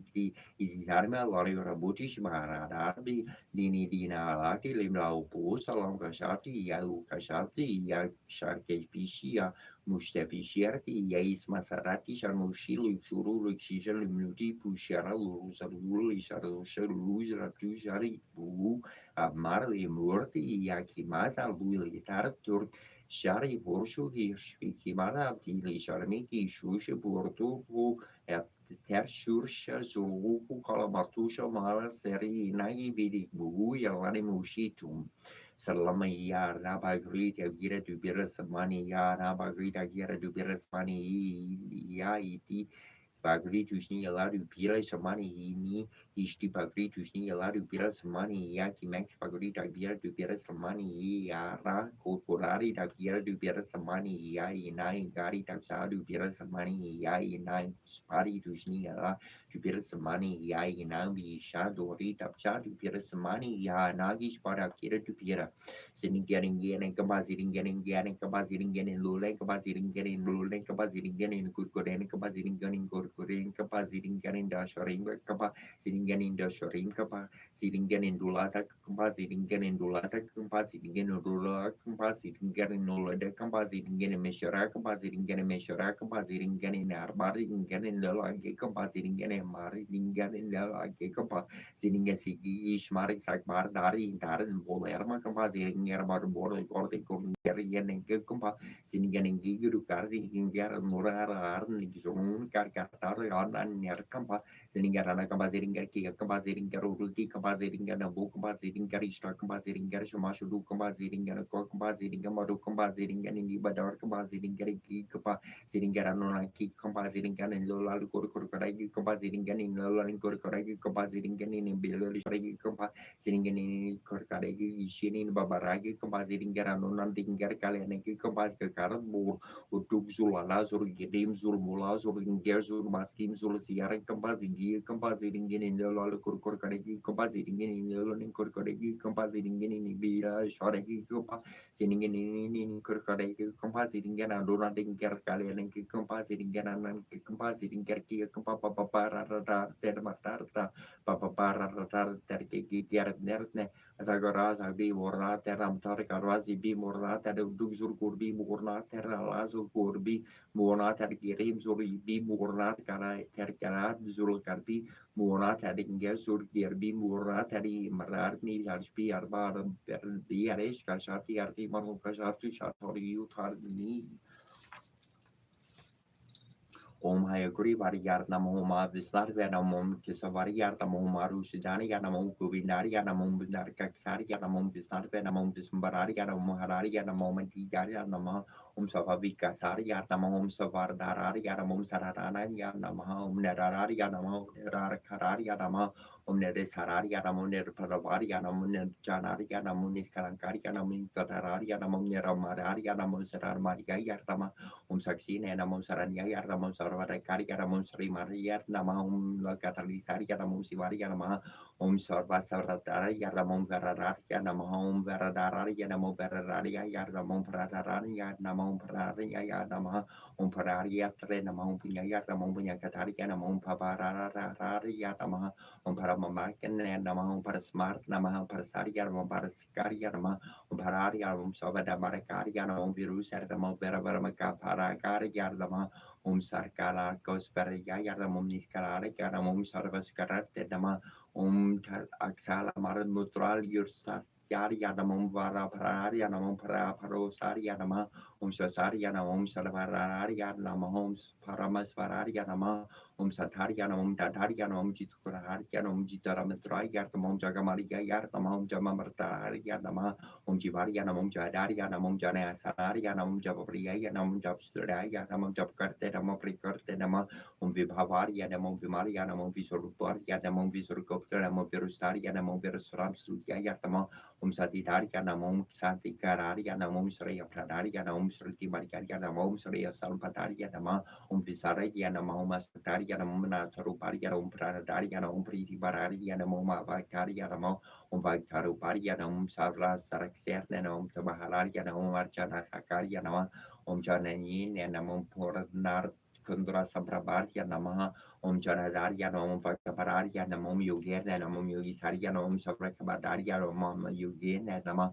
Isarma lori rabuti shmaradari dini dina laki limlau pu salam kashati yau kashati ya sharke pishia mustepishierti yais masarati sharmushilu shuru xishan limnuti pushara lurusarul isharusharul ratushari bu amar limurti yakimasa luilitar tur Shari Borshu Himara Tili Sharmiki Shusha Burtu ter Shursha Zuluku Kalamartusha Mara Seri Nagi Vidik Buhu Yalani Mushitum Salamaya Rabagrita Gira Dubira Samani Ya Rabagrita Gira Dubira Samani Ya Iti Bagritus ni alariu pira samani ini isti bagritus ni alariu pira samani yaki max bagrita pira tu pira samani yara corporari da pira tu pira samani ya inai gari ta sadu pira samani ya inai spari tu ni ala tu pira samani ya inai bi shadori ta sadu pira samani ya nagi spara kira tu pira Siningering kabaziring lule kabaziring kurkuren kabaziring dasharing kaba siringen dasharing kaba siringen dulasa kabaziringen dulasa kabaziringen dula kabaziringen nulade kabaziringen meshara kabaziringen arbaringen lage kabaziringen maringen lage kaba siningen sigi ishmarik sakbar dari darin bolerma kabaziringen Baru bordo corte con gerien en que compa sin ganin gigu cardi gingar morar arn gizomun cartar anan ner campa sin garana kabazirin garki kabazirin garulti kabazirin gana bu kabazirin garista kabazirin gar shamashu du kabazirin gana ko kabazirin gamadu kabazirin ganin di badar kabazirin garki kapa sin garano ki kabazirin ganin lola kor karagi kabazirin ganin lola kor karagi kabazirin ganin bilal shari kapa sin ganin kor karagi shinin babaragi kabazirin garano nanting gar kalian ki kabaz ke karat bur uduk zulala zur gedim zul mula zur ingger zur maskim zul siaran kabazirin ganin lola kor karagi kabazirin ganin lola kor karagi kabazirin ganin bila shari kapa sin ganin kor karagi kabazirin ganan nanting gar kalian ki kabazirin ganan ki kabazirin gar ki kapapa para ter matarta papa para ter ki tiar nerne Zagara Zabi Morna Terram Tarkarazi Bi Morna Ter Dugzur Kurbi Morna Terra Lazo Kurbi Morna Terkirim Zuri Bi Morna Kara Terkara Zul Karbi Morna Teringa Sur Gerbi Morna Teri Mararni Yarbi Arbar Bi Aresh Kashati Arti Manu Kashati Shatori Utarni Om Hayagri Variar Namoma Vislar Venamom Kisavariar Namom Arushidani Yanamom Kuvinari Yanamom Binar Kaksari Yanamom Vislar Venamom Bismarari Yanamom Harari Yanamom Tigari Yanamom Savavika Saria Namom Savardararia Namom Saranaya Namaha Neraria Namo Nera Kararia Nama Nere Sararia Namon Paravaria Namon Janaria Namunis Kalankaria Namin Tatararia Namon Nera Mararia Namon Sarar Maria Yartama Saxine Namon Sarania Yartamon Sarvaracaria Namon Sri Maria Namam La Catalisaria Namon Sivaria Nama Sarva Sarataria Ramon Verararia Namahom Veradararia Namo Verararia Yardamon Pratararia Namon Praria Nama Pararia Trenamon Pinya Ramon Pinya Cataria Namon Papararia Nama Paramamakan and Namahon Parasmart Namahan Parasaria Ramon Parascaria Nama Pararia Savada Maracaria Namon Virus Ramon Veravamaca Paracaria Nama Sarkala Cosperia Ramon Niscalare Ramon Sarvas Carate Nama Aksala Maran Mutral Yursat Yaria Namum Vara Pararia Namum Para Parosaria Nama Sasaria Namum Salavararia Namahums Paramas Vararia Nama Sataria Namum Tataria Namum Jituraria Namum Jitarametraia Namum Jagamaria Yar Namum Jamamartaria Nama Jivaria Namum Jadaria Namum Jana Sararia Namum Jabria Namum Jabstraria Namum Jabkarte Namum Prikarte Nama Vibhavaria Namum Vimaria Namum Visoruparia Namum Visurgopter Namum Virusaria Namum Virusramsutia Yatama Satidaria Namum Santi Cararia Namum Sreya Pradaria Namum Sriti Maricaria Namum Sreya Salpataria Nama Visaria Namum Sataria Namum Nataruparia Namum Pradaria Namum Priti Bararia Namum Vakaria Namum Vakaruparia Namum Savra Saraxer Namum Tamahalaria Namum Archana Sakaria Nama Jananin Namum Pornar Kundra Samprabaria Namaha Janadaria Nom Vakabararia Namum Yugir Namum Yugisaria Nom Savrakabadaria Romam Yugin Nama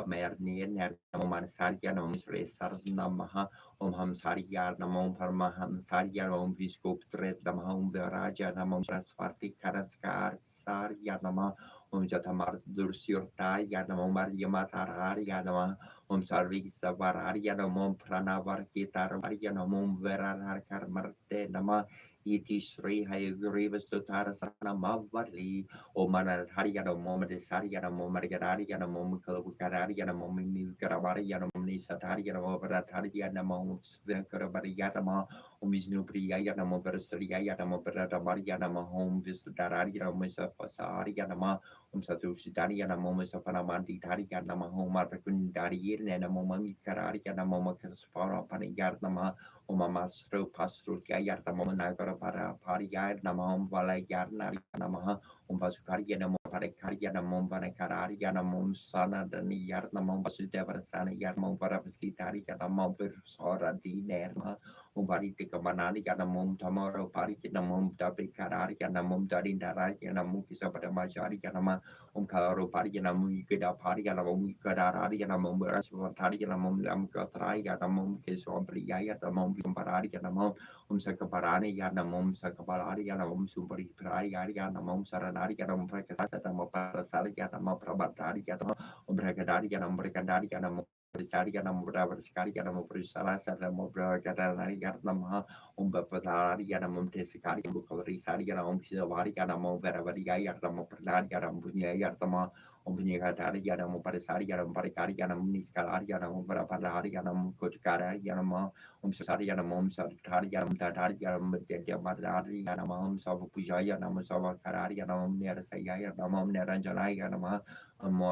Mernin Namum Ansaria Nom Sresar Namaha Hamsaria Namum Parmahamsaria Nom Viscope Tret Namahum Veraja Namum Rasfati Karaskar Saria Nama Jatamar Dursurtaria Namum Maria Matararia Nama Sarvisa Vararia Namum Pranavar Kitararia Namum Verar Karmarte Nama Iti Sri Hayagriva Sutara Sana Mavali O Manararia Namum Desaria Namum Margararia Namum Kalabukararia Namum Karavaria Namum Nisataria Namum Varataria Namum Svenkarabaria Nama Vishnu Priya Namum Versariya Namum Veratamaria Namum Vistararia Namum Safasaria Nama Satushitaria Namum Safanamanti Taria Namum Martakundari Namum Kararia Namum Kasfara Paniyar Nama Mastro Pastro Gayar Namana para Paria Namum Valayar Namaha Pasukaria Namum Parakaria Namum Panakararia Namum Sana Daniyar Namum Basudeva Sana Yarmum Parapasitaria Namum Sora Dinerma Umbariti Manani Yanamum Tamaro Pariki Namum Dabi Kararia Namum Dadindararia Namum Kisabada Majari Yanama Karo Paria Namum Gida Paria Namum Kadararia Namum Rasvataria Namum Lamkatraia Namum Kisombria Namum Pararia Namum Sakaparani Yanamum Sakapalari Yanamum Sumpari Praia Yanamum Saranari Yanam Prakasa Namum Parasari Yanamum Prabatari Yanam Brakadari Yanam Brakadari Yanam Prisaria Nam Bravaskari Yanam Prisala Sadam Brakadari Yanam Bapatari Yanam Tesikari Bukarisari Yanam Pisavari Yanam Veravaria Yanam Pranari Yanam Punya Yatama Umpinyakatari Yanam Parisari Yanam Parikari Yanam Niskalari Yanam Varapari Yanam Kotkara Yanam Sari Yanam Sartari Yanam Tatari Yanam Madari Yanam Savapuja Yanam Savakarari Yanam Nerasaya Yanam Neranjana Yanam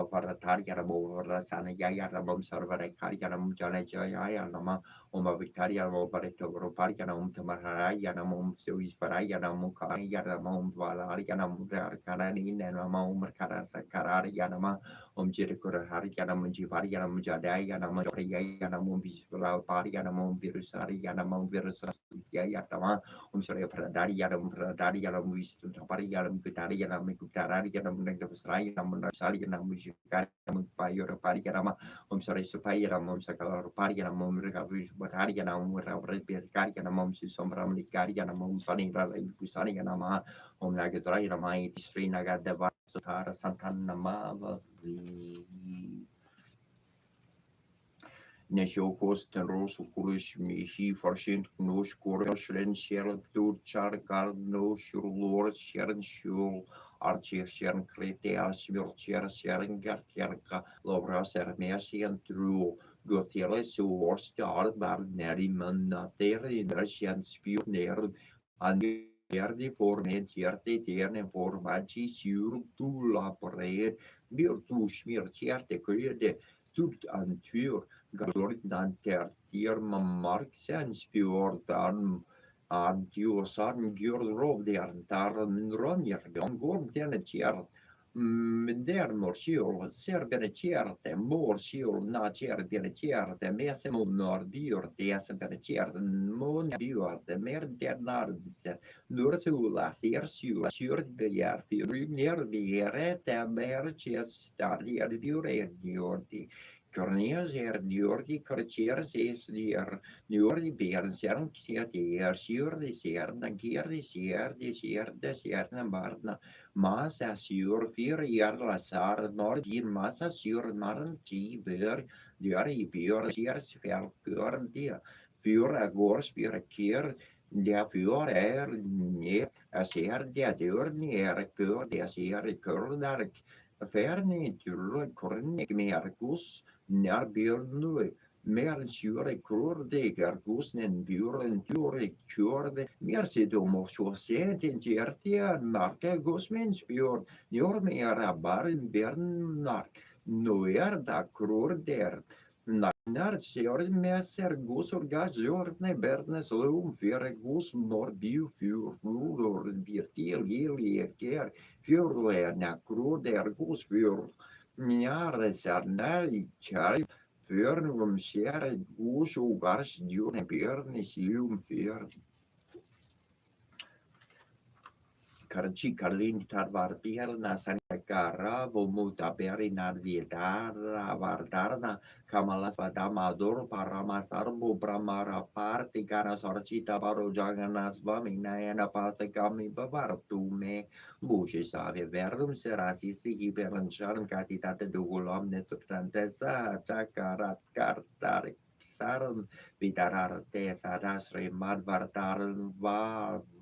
Paratari Yanam Rasana Yanam Sarvarakari Yanam Janajaya Yanam Victoria Pareto Ropari Yanam Tamahara Yanam Suisparai Yanam Kari Yanam Valari Yanam Karani Nanam Merkara Sakarari Yanama Jirikurahari Yanam Jivari Yanam Jadai Yanam Joriya Yanam Visual Pari Yanam Virusari Yanam Virus Yatama Sari Pradari Yanam Pradari Yanam Vistu Tapari Yanam Kutari Yanam Kutarari Yanam Negavasrai Yanam Narsali Yanam Vishikari Yanam Payora Pari Yanama Sari Supai Yanam Sakala Pari Yanam Regavish Batari Yanam Rabirkari Yanam Sombram Likari Yanam Sani Pusari Yanama Nagatora Yanamai Sri Nagadeva Sutara Santanama Nesho kosten rosu kurish mihi forsint nos koroslen sjern dur charkar no shurlor sjern shul archir sjern krete asmir sjern garkjarka lovra ser mesien tru Gotele Star Barneri Manateri Russian Spioner and Verdi formentierte terne formaci sur tu la prer virtu smirtierte crede tut antur galord nanter tier marxen spiortan Dios an gjord der tarn ronjer gongorm terne tier der morsiol ser benecierte morsiol nacer benecierte mesemum nor biur des benecierte mon biur de mer der nardse nurtula ser sur bier fiur biere te mer ches stadier biure diordi Corneas diordi cortiers es diordi bier sern xiatier sur de ser nagier de ser barna Massa sur 4 jaar sar nor die massa sur marn die beur die beur siers velkeur die voor agors voor keer der voor ne aser der deur ne keur der ser keur dar ferni tur kornik mer gus nar beur nu mer sure kror de gargusnen buren ture kjorde mer se domo så sent in tiertia marke gusmen spjord jor mer baren bernar noer da kror der Nar seor messer gus orgazorne bernes lum fere gus nor biu flur virtil gili ker fjurle na kror der gus fjur Njare sarnali chari Björnum ser gus og gars djurne björnis ljum Karchi Karlin Tarvar Pierna Sankara Vomuta Berina Viedara Vardarna Kamalas Vadamador Paramasarbo Bramara Parti Kana Sorchita Baro Jaganas Vaminayana Patakami Bavartume Bushe Save Verdum Serasi Sigi Berancharan Catitate Dugulam Netutrantesa Chakarat Kartar Saran Vidararte Sadasri Madvartaran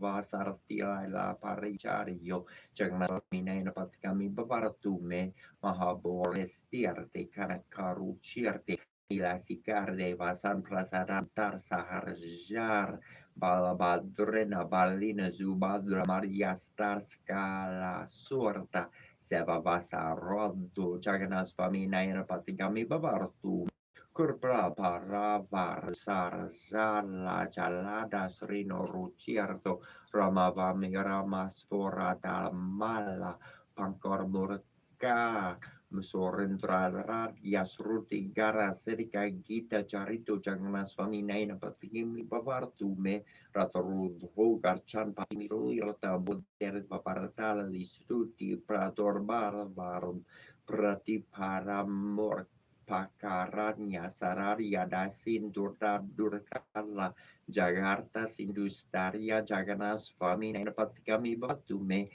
Vasartila la Parichario Jagnaminena Patkami Bavartume Mahaborestierte Kanakaru Chierte Ila Sicarde Vasan Prasadantar Saharjar Balabadrena Balina Zubadra Maria Star Scala Sorta Seva Vasa Rodo Jaganas Paminena Patikami Bavartume Curpra paravar sarzala jalada srino rucierto ramavami ramas fora dal mala pancor murca Musorentra radias ruti gara serika gita carito jangnas faminaina patigimi bavartume ratorud hogar chan patimiru irta boder paparatala listuti prator barbarum prati paramor Pakaranya Sararia Dasin Durda Dursala Jagarta Sindustaria Jaganas Famina Patikami Batume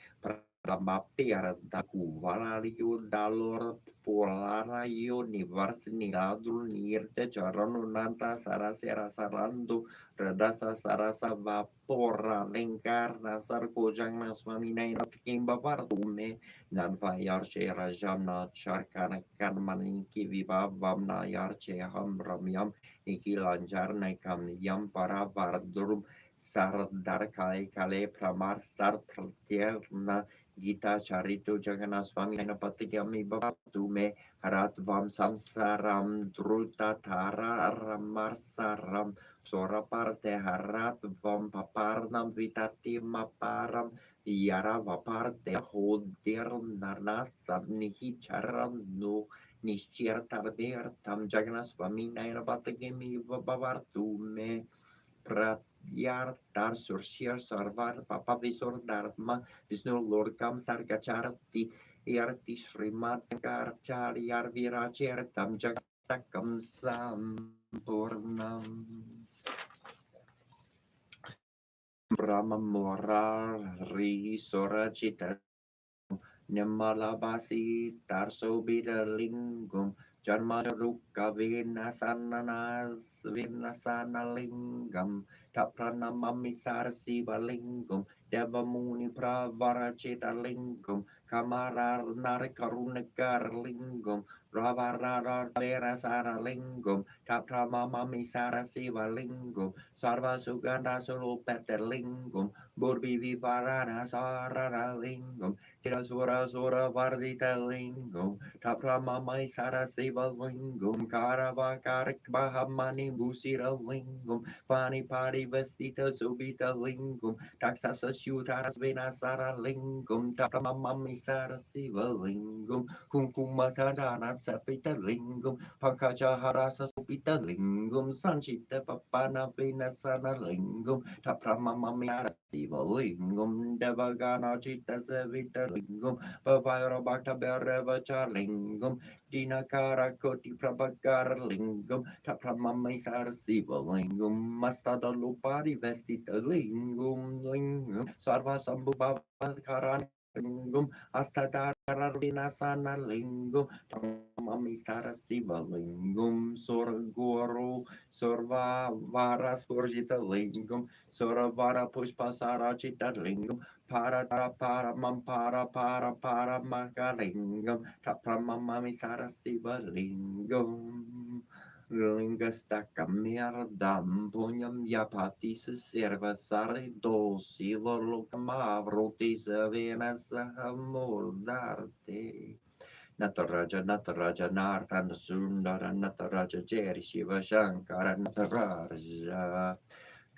Pramapir Daku Valariu Dalor Polara Univers Niladul Nirte Charonunanta Sarasera Sarando Radasa Sarasa Vapora Lenkarna Sarko Jangnas Famina Patikim Bavartume Dan yarche rajamna charkana kanmaninki viva vamna yarche ham ramyam niki lanjar naikam yam vara vardurum sardar kale pramar dar pratyerna Gita charito jaganas vamina patigami babatume harat vam samsaram druta tara ramarsaram sora parte harat vam paparnam vitati maparam Yara vaparte hoder narnatam nihi charam no nishir tarder tam jagnas vamina in batagemi bavartume pratyar tar surshir sarvar papavisor dharma visnu lorkam sargacharti yarti srimat sankarcharyar viracher tam jagasakam sampurnam Brahma morar ri soracita Nyamalabasi tarso bida lingum Janma ruka vinasana lingam Tapranamami Sarasiva Lingam, Devamuni Pravarachita Lingam, Kamarar Narikarunakar Lingam, Ravarara Vera Sara Lingam, Tapramamami Sarasiva Lingam, Sarva Suganda Solo Peter Lingam, Burbi Vivarana Sarara Lingam, Sirasura Sura Vardita Lingam, Tapramamai Sarasiva Lingam, Karavakarik Bahamani Busira Lingam, Pani Padi Vestita Zubita Lingam, Taxasa Shutaras Venasara Lingam, Tapramamami Sarasiva Lingam, Kunkuma Sadana Sapita Lingam, Pankaja Harasa Supita Lingam, Sanchita Papana Venasana Lingam, Tapramamami Sarasiva Lingam, Devagana Chita Savita Lingam, Pavara Bhakta Bereva Charlingam, Dinakara Koti Prabhakara Lingam, Tapramamai Sarasiva Lingam, Mastada Lupari Vestita Lingam, Lingam, Sarva Sambhuvakaran Lingam, Astadara Vinasana Lingam, Tapramamai Sarasiva Lingam, Sorguru, Sorva Varas Purjita Lingam, Soravara Pushpasara Chita Lingam, para makalingam, tapramamami sarasiva lingam. Lingastacamiardam punyam yapati serva sari dosi vorlokamavruti savena sahamurdarte. Nataraja Nartana Sundara Nataraja Jeri Shiva Shankara Nataraja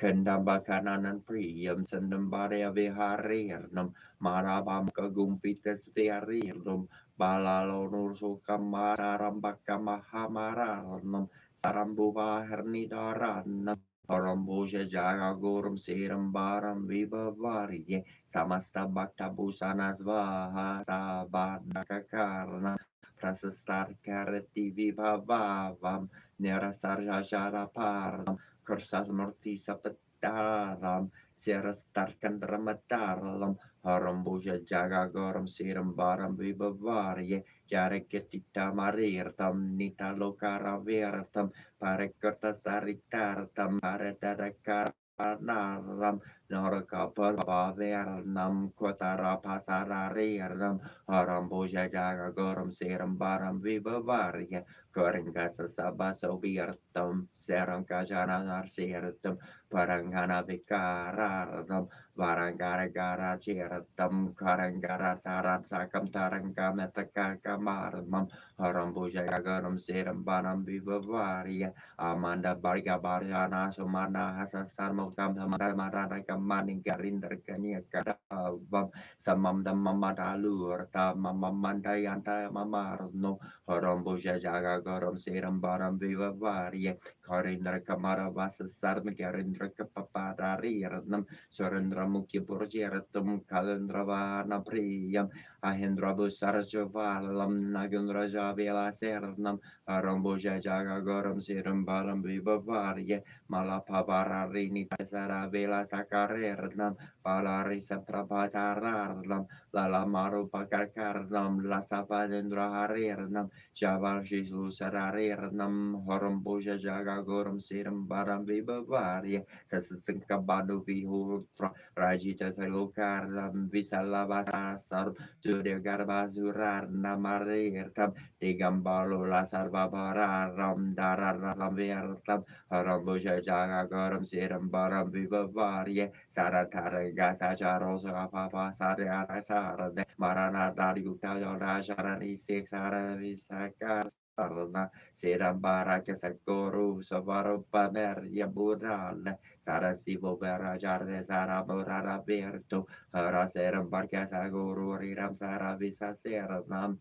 Kandambakanan Priyam Sandambarea Viharirnam Marabam Kagumpitas Viharirnam Balalo Nursukamaram Mahamararnam Sarambuva Hernidaranam Parambuja Jaga Gurum Siram Baram Vivavarye Samasta Bhakta Bhusanasvaha Sabadakakarna Prasastar Karati Vibhavavam Nerasarja Jaraparnam Kursas Murti Sapataram Sirastar Kandramataram Harambuja Jaga Goram Siram Baram Vibavarye Jaraketita Marirtam Nita Lokara Virtam Parekarta Saritartam Paretadakar Naram Noraka Parvavernam Kotara Pasararirnam Harambuja Jaga Goram Siram Baram Vibavarye Koringasa Sabaso Virtam Serangajana Narsirtam Parangana Vikararam Varangara Gara Chiratam Karangara Taran Sakam Tarangametaka Kamarmam Harambuja Garam Siram Banam Vivaria Amanda Barga Barjana Sumana Hasan Mokam Marana Kamani Garindra Kanya Kadavam Samam Damamadalu Urta Mamamanda Yanta Mamarno Harambuja Jaga Garam Siram Baram Vivaria Karindra Kamara Vasa Sarn Garindra Kapapadari Ratnam Surendra Mukhi Purjiratum Kalendravana Priyam Ahendrabu Sarjavalam Nagundra Javela Sernam Arambuja Jaga Goram Siram Baram Vivavarye Malapavararini Sara Vela Sakarernam Palarisa Prabhacharanam Lala Maru Pakarkarnam Lasavadendra Harirnam Javal Shisu Sararirnam Horambuja Jaga Goram Siram Baram Vivavarye Sasasangkabadu Vihutra Rajita Telukaram Visalavasar Surya Garbazurar Namarirtam Digambalo Lasarvabararam Dararam Virtam Harambuja Jaga Goram Siram Baram Vivavarye Saratara Gasajarosa Papa Saryara Sarade Marana Daryuta Rajarani Sixara Visakar Sarana Sirambara Kesakuru Savaro Pamer Yabural Sarasivo Berajarde Saraburara Virtu Haraseram Barkasaguru Riram Saravisa Seranam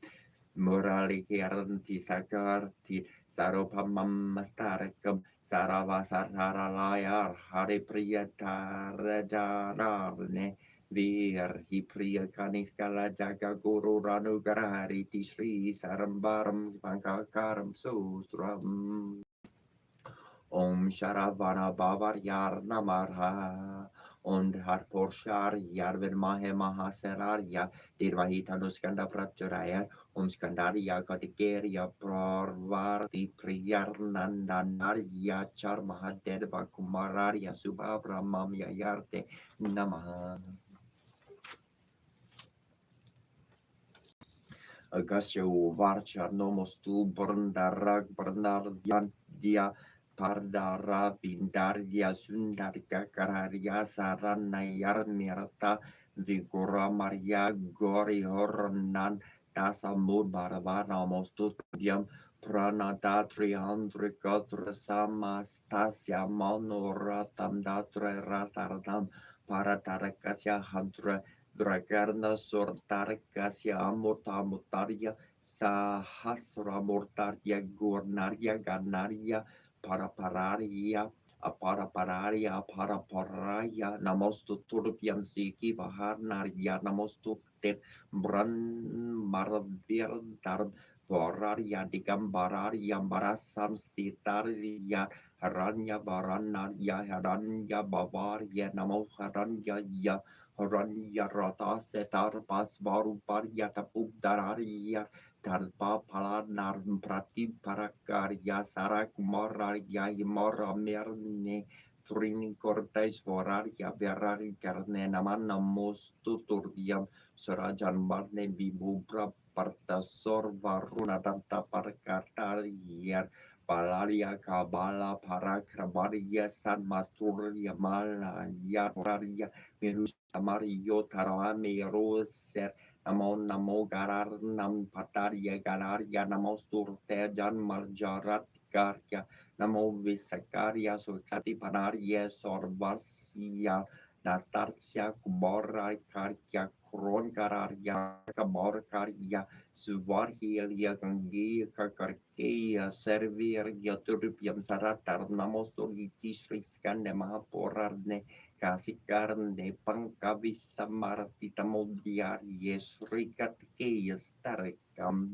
Murali Kiranti Sakarti Saropamam Mastarakam Saravasarara Layar Hari Priyatarajararne Vir Hipriya Kaniskala Jaga Guru Ranugarari Tishri Sarambaram Pankakaram Sutram Om Sharavana Bavaryar Namarha und har porshar yarver mahe mahaserarya dirvahita nuskanda prapturaya skandaria katigeria prarvarti priyarnandanarya char mahadeva kumararia subhabramamya yarte namaha. Agastya Varchar Nomostu Brandarag Brandardia Pardara Bindardia Sundarika Kararia Sarana Yarmirta Vigora Maria Gori Horonan Dasa Mudbaravana Mostudium Pranada 300 Samastasia Monoratam Datre Ratardam Paratarakasya Handra Dragarna sortarkasia amorta mortaria sahasra mortaria gornaria ganaria parapararia namostu turbiam siki baharnaria namostu ter bran marvir dar Boraria digambararia barasam stitaria haranya baranaria haranya bavaria namo haranya Rania rata setar pas baru paria tapuk dararia tarpa palanar prati parakarya sarak moraria imora merne trini cortes voraria berari carne namana mostuturiam serajan marne bibubra parta sorva runa tanta parkatariar Palaria kabala parakrabaria san maturia mala yaria Mario Tarame Roser Namo Garar Nam Pataria Gararia Namostur Tejan Marjarat Garcia Namo Visakaria Suxati Panaria Sorbasia Natarsia Kubora Karkia Kron Gararia Kabor Karia Suvarhilia Gangia Kakarkia Serviria Turbiam Saratar Namostur Tisri Skande Mahaporarne Kasih karne pangkabi samartita modiar yesrikat keyes tarekam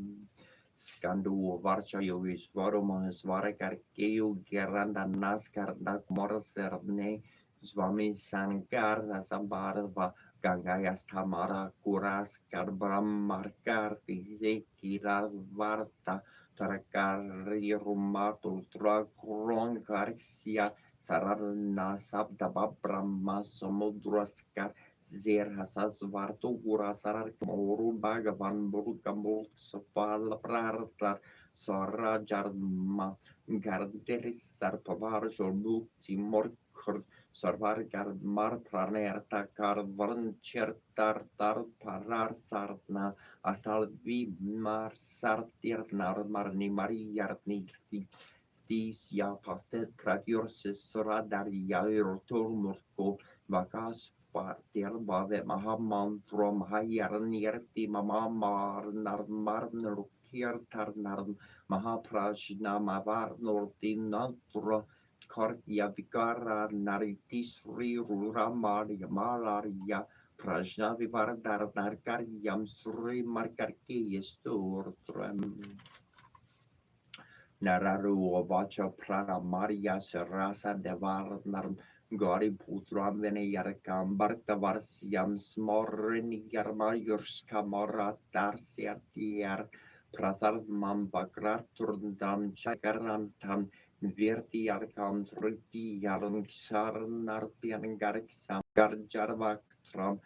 skandu varcha yogis varoma svara karkeyu geranda naskar dak morserne swami sankar sabarva gangaya stamara kuras karbram markar tise kira varta tarakari rumatul tra kuron karsia Sararna sabda Brahma Samudraskar Zer Hasas Vartu Gura Sarar Moru Bhagavan Burgamul Sapal Prartar Sora Jarma Garderis Sarpavar Jobu Timor Sarvar Garmar Pranerta Karvarn Chertar Tar Parar Sarna Asalvi Mar Sartir Narmarni Mariarni Tisia pastet pragiorsis soradaria turmurko vakas partir bave mahamam from hayar nierti mamamar narmar nurkir tarnarm mahaprajna mavar nortin nantra karya vikara naritis ri ruramaria malaria prajna vivardar narkaryam suri markarki stur Nararu Vacha Prana Maria Serasa Devar Narm Gori Putram Veneyarkam Bartavarsiam Smorini Yarmayurska Mora Darsia Tiar Prathar Mambakrat Turdam Chakarantam Virti Arkam Triti Yarn Ksar Narpian Gariksam Garjarvak Tram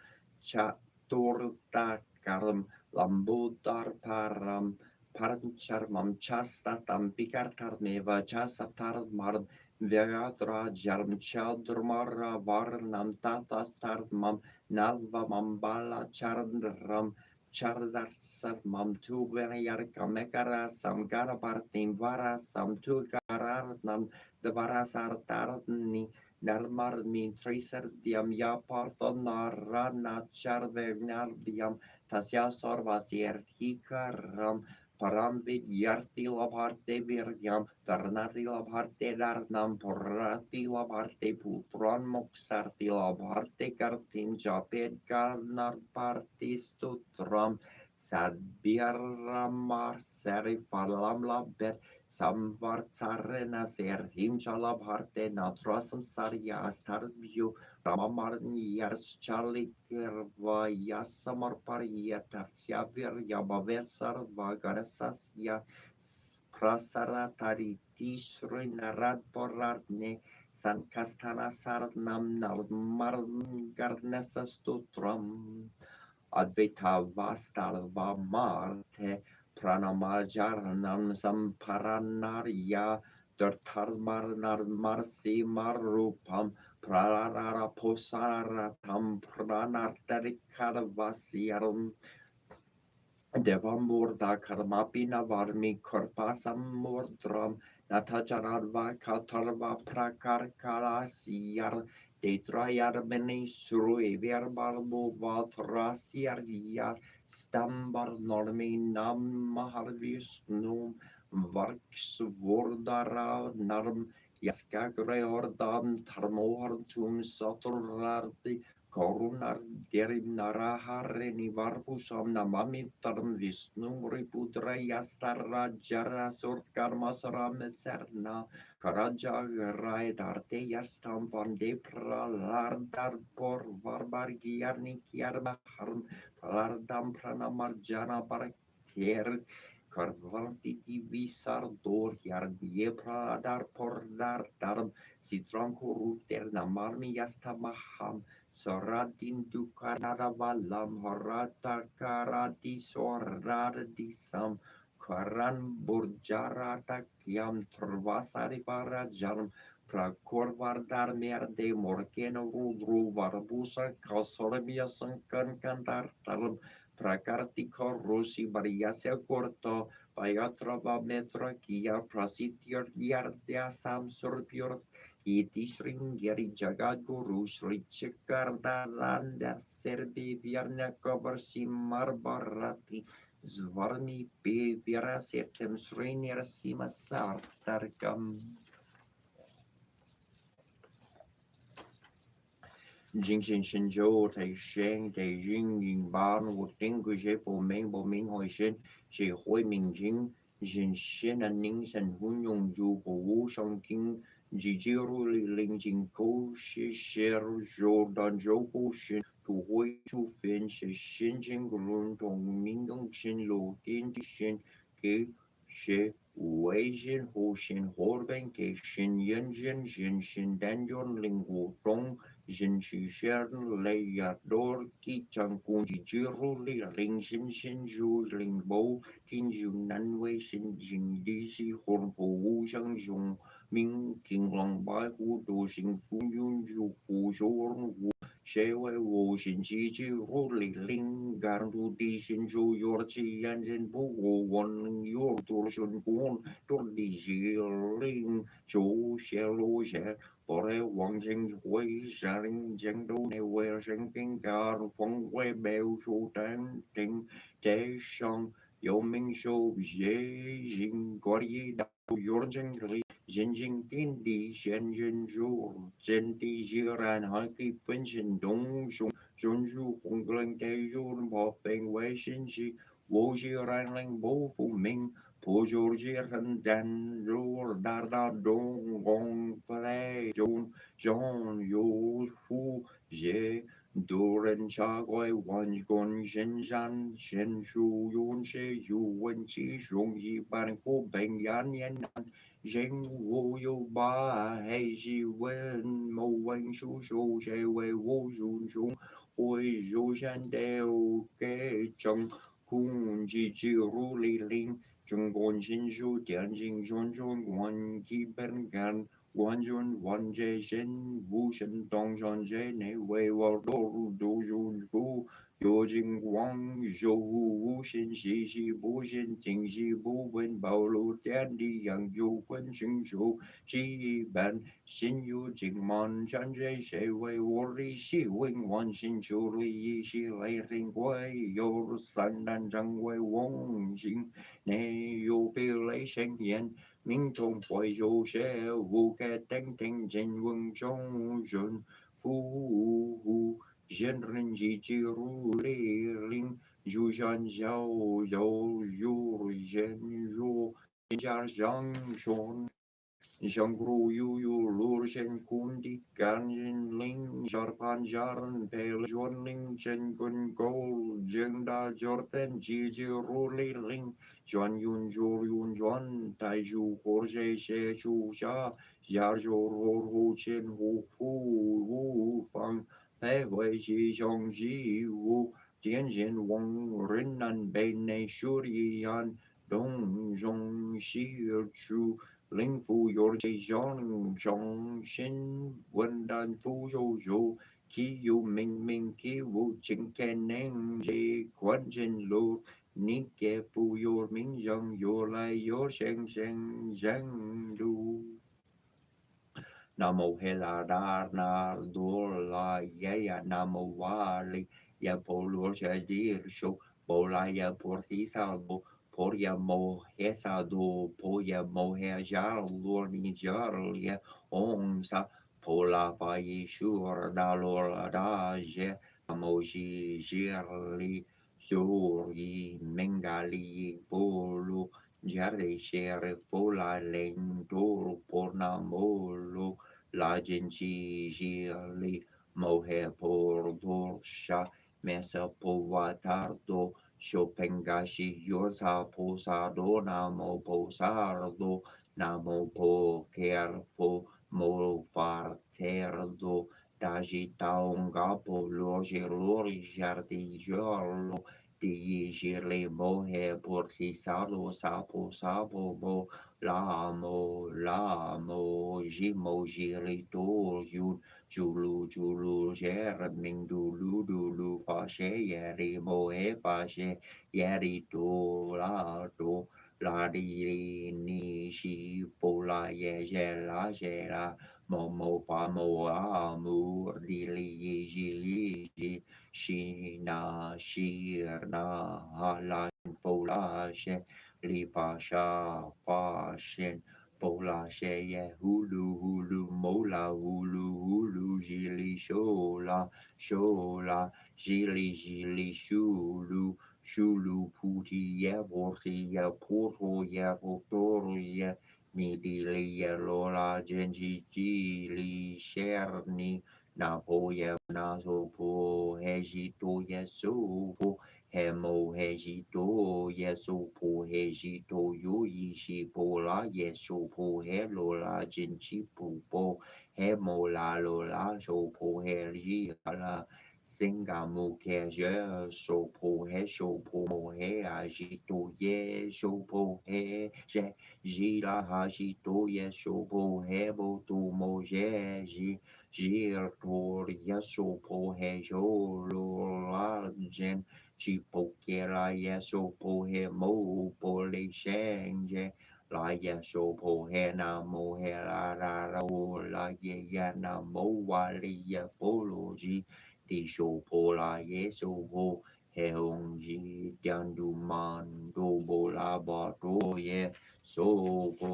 Chaturta Karam Lambutar Param Parancharam chasta tampikar tarneva chasatar mar vegadra jarm chadrmara varnam tata starmam nalva mambala charndram chardar sarmam tu venayar kamekara samgara partim vara sam tu gararnam devarasar tarni Nalmar min tracer diam ya partonara na charve nardiam tasya sorvasier hikaram Parambit yarti labharte viryam, tarnati labharte darnam, porrati labharte putran moksarti labharte kartin japet karnar parti stutram, Sadbiramar seri falam labet samvar tsarena ser himchala bharte natrasam sarya starbio ramamar niyars charlik va yasamar parya tarsavir yabavesar vagarasasya prasara tariti srinarad porarne sankastana sarnam narmar garnesa stutram Advaita Vastarva Marte Pranamajaranam Samparanarya Dartarmarnar Marsi Marupam Prarara Posaratam Pranartarikarvasyaram Devamurda Karmapina Varmi Korpasam Murdram Natajanarva Katarva Prakarkarasiyar Detrayar Meni Surui Verbarbo Vatrasiyar Stambar Normi Nam Maharvishnum Varks Vordara Narm Yaskagre Ordam Tarmohartum Saturardi Korunar derim narahareni varpusam namami taram Vishnu Ripudra Yastara Jara Surkarma Saram Serna Karaja Rai Darte Yastam van de Pralardar por Varbargiarni Kiarma Harm Pralardam Pranamarjana Barakter Karvarti Visar Dor Yardie Pradar por Dar Darm Sitranko Ruter Namarmi Yastamaham Soratin dukanara valam horata karati sorada disam karan burjarata kiam trvasari para jarm prakorvardar merde morkeno rudru varbusa kalsorbia sankan kantar tarum prakartiko rusi variasya korto payatrava metra kia prasitir yardia sam surpior Iti Sringeri Jagadguru Sri Cekardaranda Serbi Vierna Kabarsimar Barati Zvarmi P Virasetem Srinir Simasar Tarkam Jingshin Shinjo Tai Sheng Tai Jing Ying Ban Wu Ting Gu Je Po Ming Bo Ming Hoi Shin She Hui Ming Jing Jin Shin An Ning San Hun Yong Ju Po Wu Shang King Jijiru Li Ling Jing Ko Shi Sher Jo Dan Jo Po Shin Tu Hui Chu Fin Shi Shin Jing Lun Tong Ming Dong Shin Lo Tin Ti Shin Ke She Wei Jin Ho Shin Hor Ben Ke Shin Yen Jin Jin Shin Dan Yon Ling Wu Tong Jin Shi Shen Lei Ya Dor Ki Chang Kun Ji Jiru Li Ling Shin Shin Ju Ling Bo Tin Ju Nan Wei Shin Jing Di Si Hon Po Wu Shang Jung Ming King Long Bai Hu Do Xing Fu Yun Ju Hu Shou Wu She Wei Wu Shin Chi Ji Ru Li Ling Gan Du Di Shin Ju Yor Chi Yan Jin Bu Wu Wan Yor Tu Shun Kun Tu Di Ji Ling Chu She Lu She Bore Wang Jing Hui Sharing Jing Du Ne Wei Shen King Gan Feng Wei Beo Shu Tan Ting Te Shang Yo Ming Shou Ye Jing Guo Yi Dao Yor Jing Li Jin Jing Tin Di Shen Jin Zhu Zhen Di Ji Ran Hai Ki Fen Shin Dong Shung Zhun Zhu Hong Glen Te Yun Bo Feng Wei Shin Shi Wu Ji Ran Ling Bo Fu Ming Po Zhu Ji Ren Dan Zhu Da Da Dong Gong Fei Zhun Zhong Yu Fu Ye Du Ren Cha Gui Wan Gun Shen Shan Shen Shu Yun She Yu Wen Qi Shung Yi Ban Ku Beng Yan Yan Nan Zheng Wu Yu Ba Hei Ji Wen Mo Wen Shu Shu She Wei Wu Shun Shung Hui Zhu Shan Deo Ge Cheng Kun Ji Ji Ru Li Ling Zheng Guan Xin Shu Tian Jing Zhun Zhun Guan Ki Ben Gan Guan Jun Wan Jie Shen Wu Shen Dong Shan Jie Ne Wei Wo Do Ru Du Jun Fu Yo Jing Wang Zhou Wu Shen Xi Xi Bu Shen Ting Xi Bu Wen Bao Lu Tian Di Yang Yu Wen Xing Shu Ji Ben Xin Yu Jing Man Chan Jie She Wei Wo Li Xi Wing Wan Xin Chu Li Yi Xi Lei Ring Gui Yo San Dan Zhang Wei Wong Xing Ne Yu Bi Lei Sheng Yan 民众会有些无该等等人文中人服务 Gen rin ji ji ru li ling ju jan jiao yo yu gen yu jar zhang shon Zhang ru yu yu lur shen kun di gan yin ling jar pan jaran pe juan ling chen kun gol jeng da jor ten ji ji ru li ling juan yun juan tai ju hor she chu sha jar jo hor hu chen hu fu wu fang pe hui ji zhong ji wu tian jin wang rin nan bei nei shuri yan dong zhong shi chu linh phu yor jay zhong zhong xin wen dan phu zhou zhou ki yu ming ming ki wu ching ken neng jay quan jin lu ni ke phu yor ming zhong yor lai yor sheng sheng zhang du Namo hela dar na dur la ya namo wali ya polur shadir sho bola ya portisado por ya mo hesado po ya mo hejar lur ni jar ya onsa pola pa yishur da lor da je moji jirli suri mengali polu jare shere pola lentur por namolo la genci gili mohe por dorsha mesa povatardo Shopengashi yorza posado namo posardo namo po kerfo mo farterdo dagitaunga po loge lori jardi giorlo di girle mohe portisalo sapo sapo mo lamo jimo giritor yun Julu julu jer ming dulu dulu fa she yeri mo e fa she yeri do la di ni shi po la ye la mo fa mo a mu di li ji shi na shi na ha la po la she li pa sha fa shen Pola sheye hulu mola hulu jili shola jili shulu puti ye vorti ye porto ye portoro ye midili ye lola genji jili sherni napo ye naso po hejito ye so Hemo hejito yeso po hejito yu ishi po la yeso po he lo la jinchi po hemo la lo la so po he ji la singa mo ke je so po mo he ajito ye so po he je ji la hajito ye so po he bo tu mo je ji to yeso po he jo lo la jen Chipokera yeso pohe mo pole shenge la yeso pohe na mohe la la la o la ye ya na mo wali ye poloji di sho pola yeso po he onji diandu man do bola ba do ye so po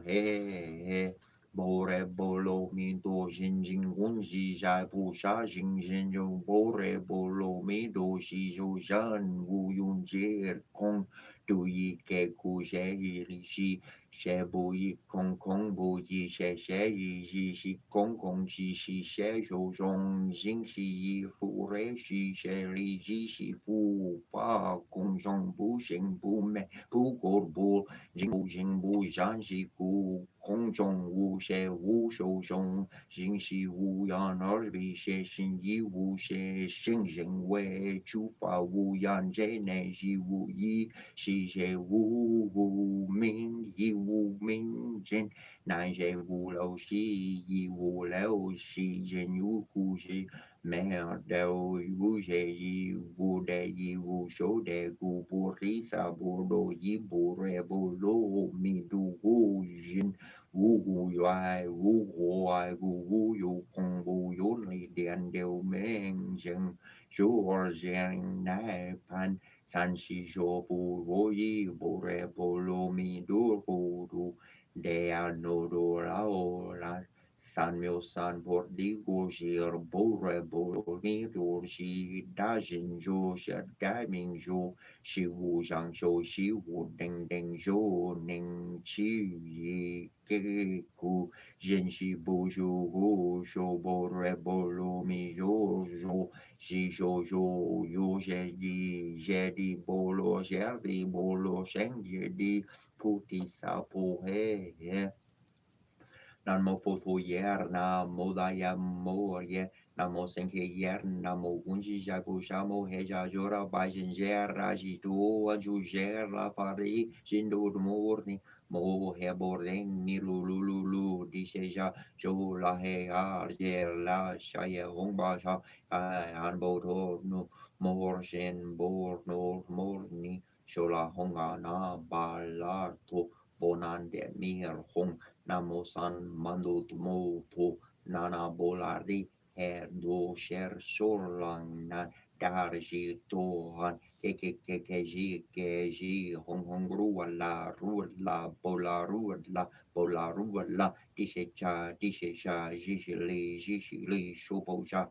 he Bore bolo mi do jin jin gun ji jai bu sha jin jin jo bore bolo mi do shi jo jan wu yun je kong du yi ke ku she yi li shi she bu yi kong bu yi she yi ji shi kong she jo zhong jing shi yi fu re shi she li ji shi fu fa kong zhong bu xing bu me bu gor bu jing bu jan shi ku 空中无些无手中，心系无样而比些心意无些心人为出发无样这内是无意，是些无名亦无名真，那些无老是亦无老是人有故事。没有的无些亦无的亦无手的古不离萨不罗亦不热不罗米度无人。Wu yuai wu huai wu yu kong wu yu li dian diu ming jing shuo jiang nai pan san shi shuo fu wu yi bu re bu lu mi du fu du de a no du lao la san myo san por di go shi er bo re bo mi do shi da jin jo shi da ming jo shi wu zhang shou shi wu ding ding zhou ning qi yi ge gu jin shi bo zhu gu shou bo re bo lu mi zhou zhou shi zhou zhou yu zhe di bo lo zhe di bo lo sheng zhe di pu ti sa pu he Namo Photo Yer, Namo Daya Moye, Namo Senke Yer, Namo Unji Jago Shamo, Heja Jora, Bajan Jer, Raji Tu, Aju Jer, La Pari, Jindo Morni, Mo Hebordeng, Milu Lulu, Disheja, Jo La He Arjer, La Shaya Hongbasha, Anboto, no more Shen, Bor, no Morni, Shola Honga, Na Balato, Bonan de Mir Hong. Namo san mando mo po nana bolari her do sher sorlang na dar ji to han ke ji hong hong ru la bola ru la dishe cha ji li sho po sha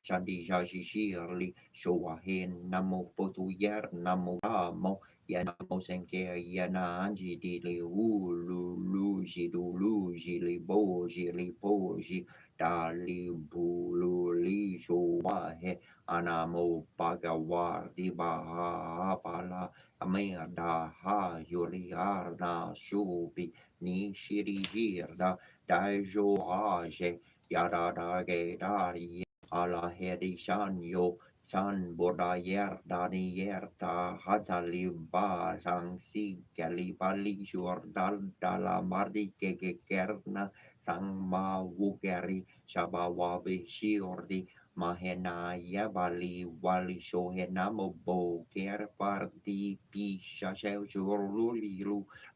shandi sha shi li sho wa hen namo fotu yer namo mo Yanamo senke yana anji di li u lu ji du lu ji li bo ji li po ji da li bu lu li shu wa he anamo bagawar di ba ha pa la ame da ha yuri ar na shu bi ni shiri jir da jo ha je yada da ge da ri ala he di shan yo San boda yer dani yer ta hatali ba sang si gali bali shur dala mardi ke kerna sang ma wugeri shaba wabi shiordi mahena ya bali wali shohena mobo ker parti pisha shel shur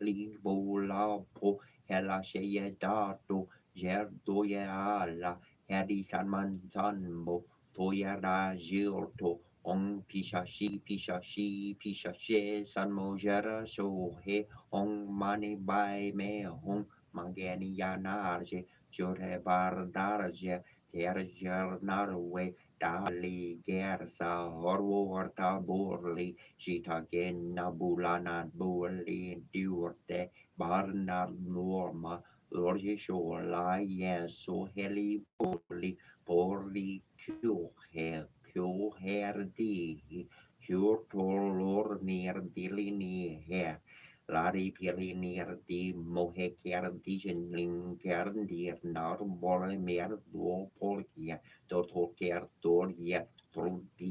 li bo la po hela sheye dato jer do ya ala hedi sanman sanbo Toyara Gilto on Pisha she San Mojera so he on mani by me hon Mangani Yanarje Jore Bardarje Terjer Narwe Dali Gersa Horwo Horta Borli Shita Gen Nabulana Burli Durte Barnard Norma Lorje Shola yes so heli Borli kyo her di kyo tolor nir dili ni he lari pili nir di mohe ker di jenling ker dir nar bole mer do polkia do to ker dor ye tol di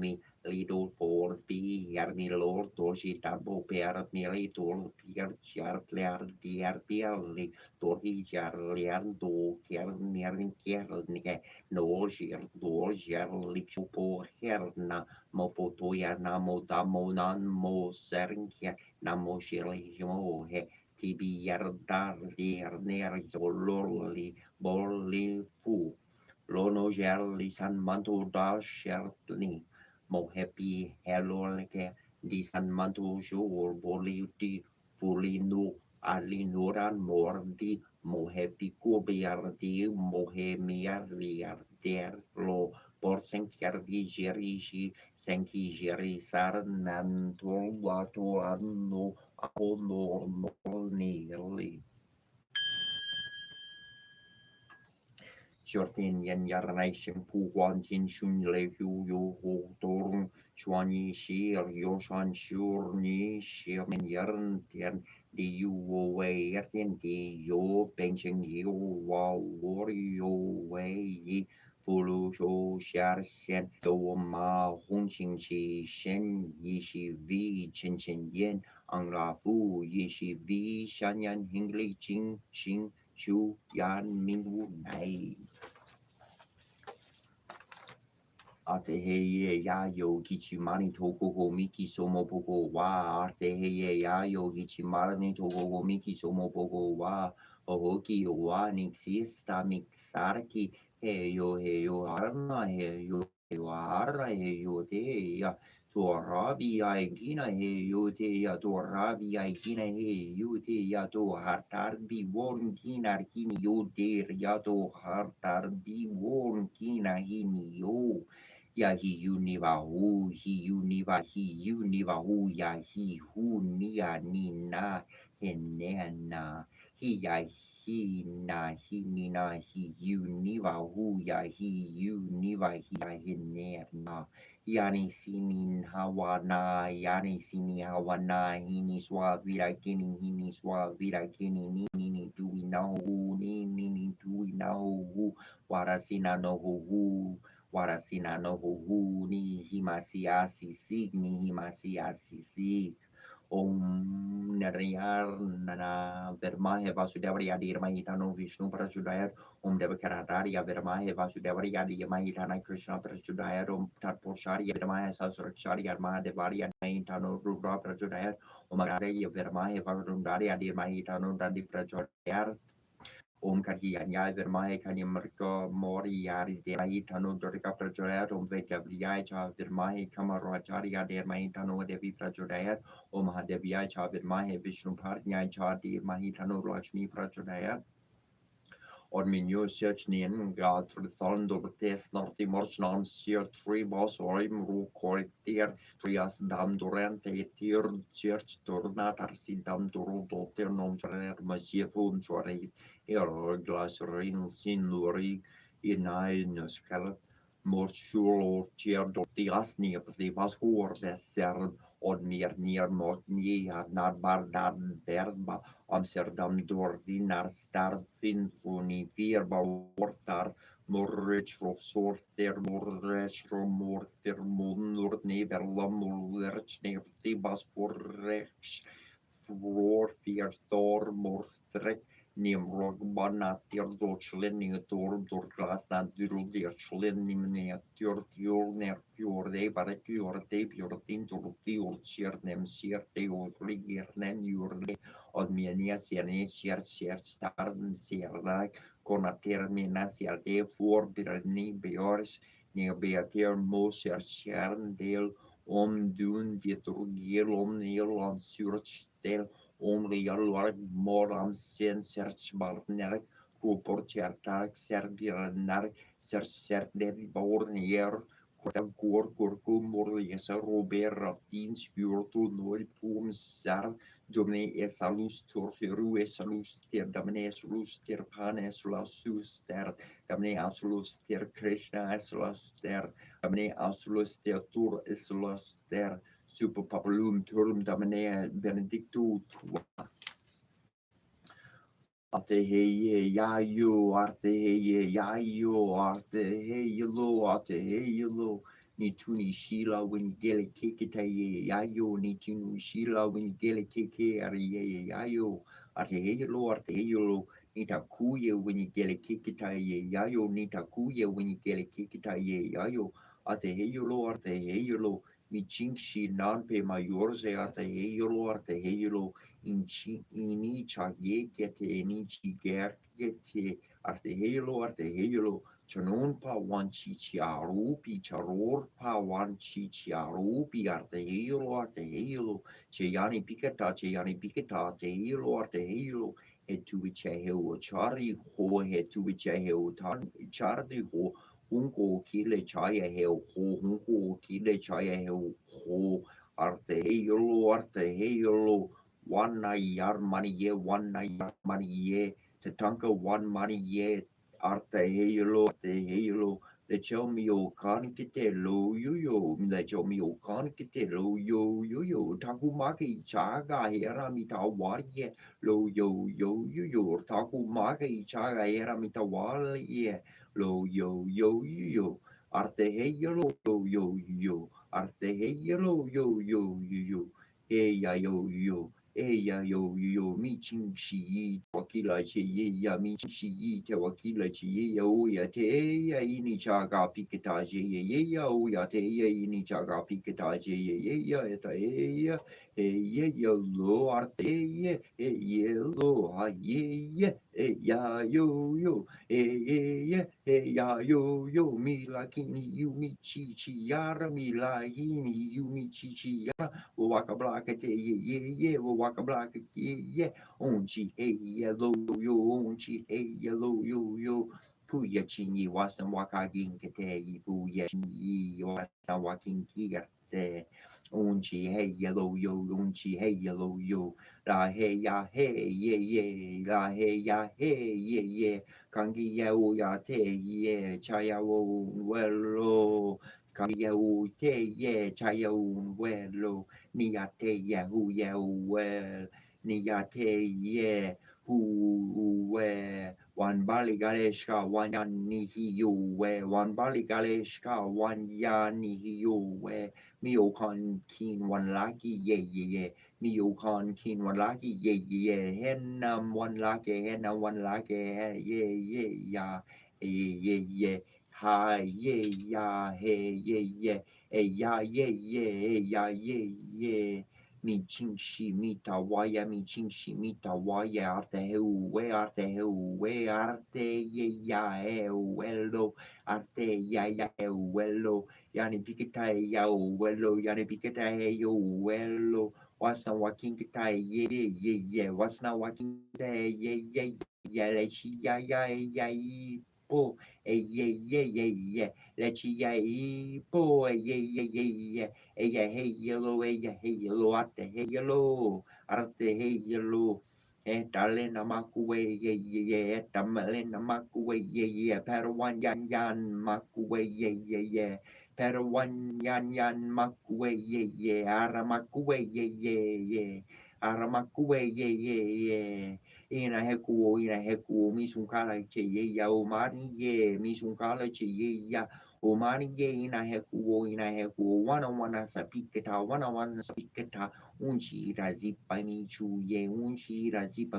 mi lido por bi er mi lor do si tabo per mi li tol pier char ler dier piali dor hi char ler do ker ner ker ni Dolger lipo herna mopotoya namo damo nan mo sernke namo shirimo he tibi yardar ner zololi boli fu lono gerli san manto da shertni mo happy helolke di san manto shor boli di fulino alinoran mordi mohe picubiardi mohe miarliarder lo por senkiardi gerigi senki geri sarnan tolvato anno honor nirli Shortin yen yarnation pu wan jin shun le hu yo ho torung shwani shir yo shan shur ni shir men yarn tien di yu wo wei yartin di yo benching yo wa war yo wei yi fulu sho shar shen do ma hong ching chi shen yi shi vi chen chen yen ang la fu yi shi vi shan yan hingli ching ching chu yan min wu nai Ate heye ya yo kichi mani toko go miki somo pogo wa ate heye ya yo kichi mani toko go miki somo pogo wa ohoki wa nixista mixarki he yo arna he yo arra he yo te ya Torabi Aigina he Yotea Torabi Aigina he Yotea to Hartarbi Won Kina Hini Yote Yato Hartarbi Won Kina Hini Yo. Ya hi univahu hi univahu ya hi hu nia nina henena hi ya hi na hi nina hi univahu ya hi univa hi ya henena yani sini hawana hini swavira kini nini dui nahu nini dui nahu warasina no hu Warasina no hu ni himasiasi sig ni himasiasi sig. Om Narayar Nana Vermahe Vasudevari Adi Mahitano Vishnu Prachudayat Om Devakaradari Vermahe Vasudevari Adi Mahitana Krishna Prachudayat Om Tatposhari Vermahe Sasurakshari Arma Devari Mahitano Rudra Prachudayat Om Agari Vermahe Varundari Adi Mahitano Dadi Prachudayat Om Kariyanya Vermahe Kanyamarka Mori Yari Demai Tano Dorika Prajoyat Om Vedavriya Cha Vermahe Kamaracharya Dermai Tano Devi Prajoyat Om Hadevya Cha Vermahe Vishnu Parnya Cha Dermai Tano Lakshmi Prajoyat Orminio Sjøtsnien ga Trithando Tesnar Timorchnan Sier Tribos Oim Rukortir Trias Dam Durante Tir Church Tornatar Sidam Duro Dotter Non Charer Masiefun Chore Glas Rin Sinuri Inai Nuskar Morchulo Tier Dotiasni the Vascor Vesser od near Mortni Nadbar Dad Berba Amsterdam door winnaar star fin univerba wortar morretro sorter morretro morter monor neberlam morretsch nebtibas forrex voor vier mortrek Nimrog banatir dorslen door glas na durslen nimneatur tior de barekur de piotin tur nem sierte urligernen jurde od mienia sier starn siernak konater mina sierte for birni beors ne beater mo sier del om dun vietur om nel on surch Only Lord Moram Sen Search Barner, Ruportiartak, Serbianar, Serder Bornier, Corcumur, Robert, Tin Spiritu, Noel Fum Sar, Domine Esalus Torru, Esalus Ter, Damne Esalus Ter Panes, Lasus Ter, Damne Asulus Ter Krishna, Esalus Ter, Damne Asulus Ter Tur, Esalus Ter, Super Papalum Turum Damane Benedictu Arte heye yayo, arte heye yayo, arte heye lo, arte heye lo. Ni tuni shila when you gele kikita ye yayo, ni tuni shila when you gele kike are ye yayo, arte heye lo. Nita kuye when you gele kikita ye yayo, nita kuye when you gele kikita ye yayo, arte heye lo. Mi chinchi non pe mayorze arte heye lo. Ini chage kete ini chiger kete arte helo chanon pa wan chichiaru pi charor pa wan chichiaru pi arte helo cheyani pikata arte helo hetu cheheo chari ho hetu cheheo tan chardi ho unko kile chaya heo ho unko kile chaya heo ho arte helo one yar money ye tatanka one money ye arte halo le chomio kan kite lo yo le chomio kan kite lo yo takumaki chaga hera mita warye lo yo takumaki chaga hera mita warye lo yo arte halo yo arte halo yo hey ya yo Eya yo mi ching shi wakila chi ya mi ching shi te wakila chi ya o ya te ya ini chaga pikita je ya o ya te ya ini chaga pikita je ya eta ya lo arte ya lo ha ye ya yo, yeah, ya yo, mi la kini you mi chi chi yara, mi la hini you mi chi chi yara, waka blaka te ye, waka blaka ye, onchi hey yellow yo, onchi hey yellow yo. Puya chini wasan wakagin kate, puya chini wasan wakin kigate. Unchi hey yellow yo, unchi hey yellow yo. La hey ya hey ye, la hey ya hey ye. Kangi ya u ya te ye, chaya wo welo. Kangi ya u te ye, chaya u welo. Ni ya te ye hu ye well. Ni ya te ye hu we. Wan bali galeshka wan ya ni hi yo we. Wan bali galeshka wan ya ni hi yo we. Mio kan kin wan laki ye. Mio kan kin wan laki ye. Hennam wan laki hennam wan laki ye ya ye. Ha ye ya he ye. Ya ye. Mi chingshi mita waya mi chingshi mita waya arte ye ya welo arte ya welo yani pikita ya welo yani pikita yo welo wasna wakin kita ye wasna wakin ye lechi ya po ye lechi ya po ye hey yellow arte hey yellow Darling, Amakuwe, yeah, Tamalin, Amakuwe, yeah, Padawan yan, Makuwe, yeah, Padawan yan, Makuwe, yeah, Aramakuwe, yeah, Aramakuwe, yeah, ina heku, misunkala, yeah, Omani, yeah, misunkala, yeah, Omani, yeah, ina heku, wana sapiketa, unchi razipa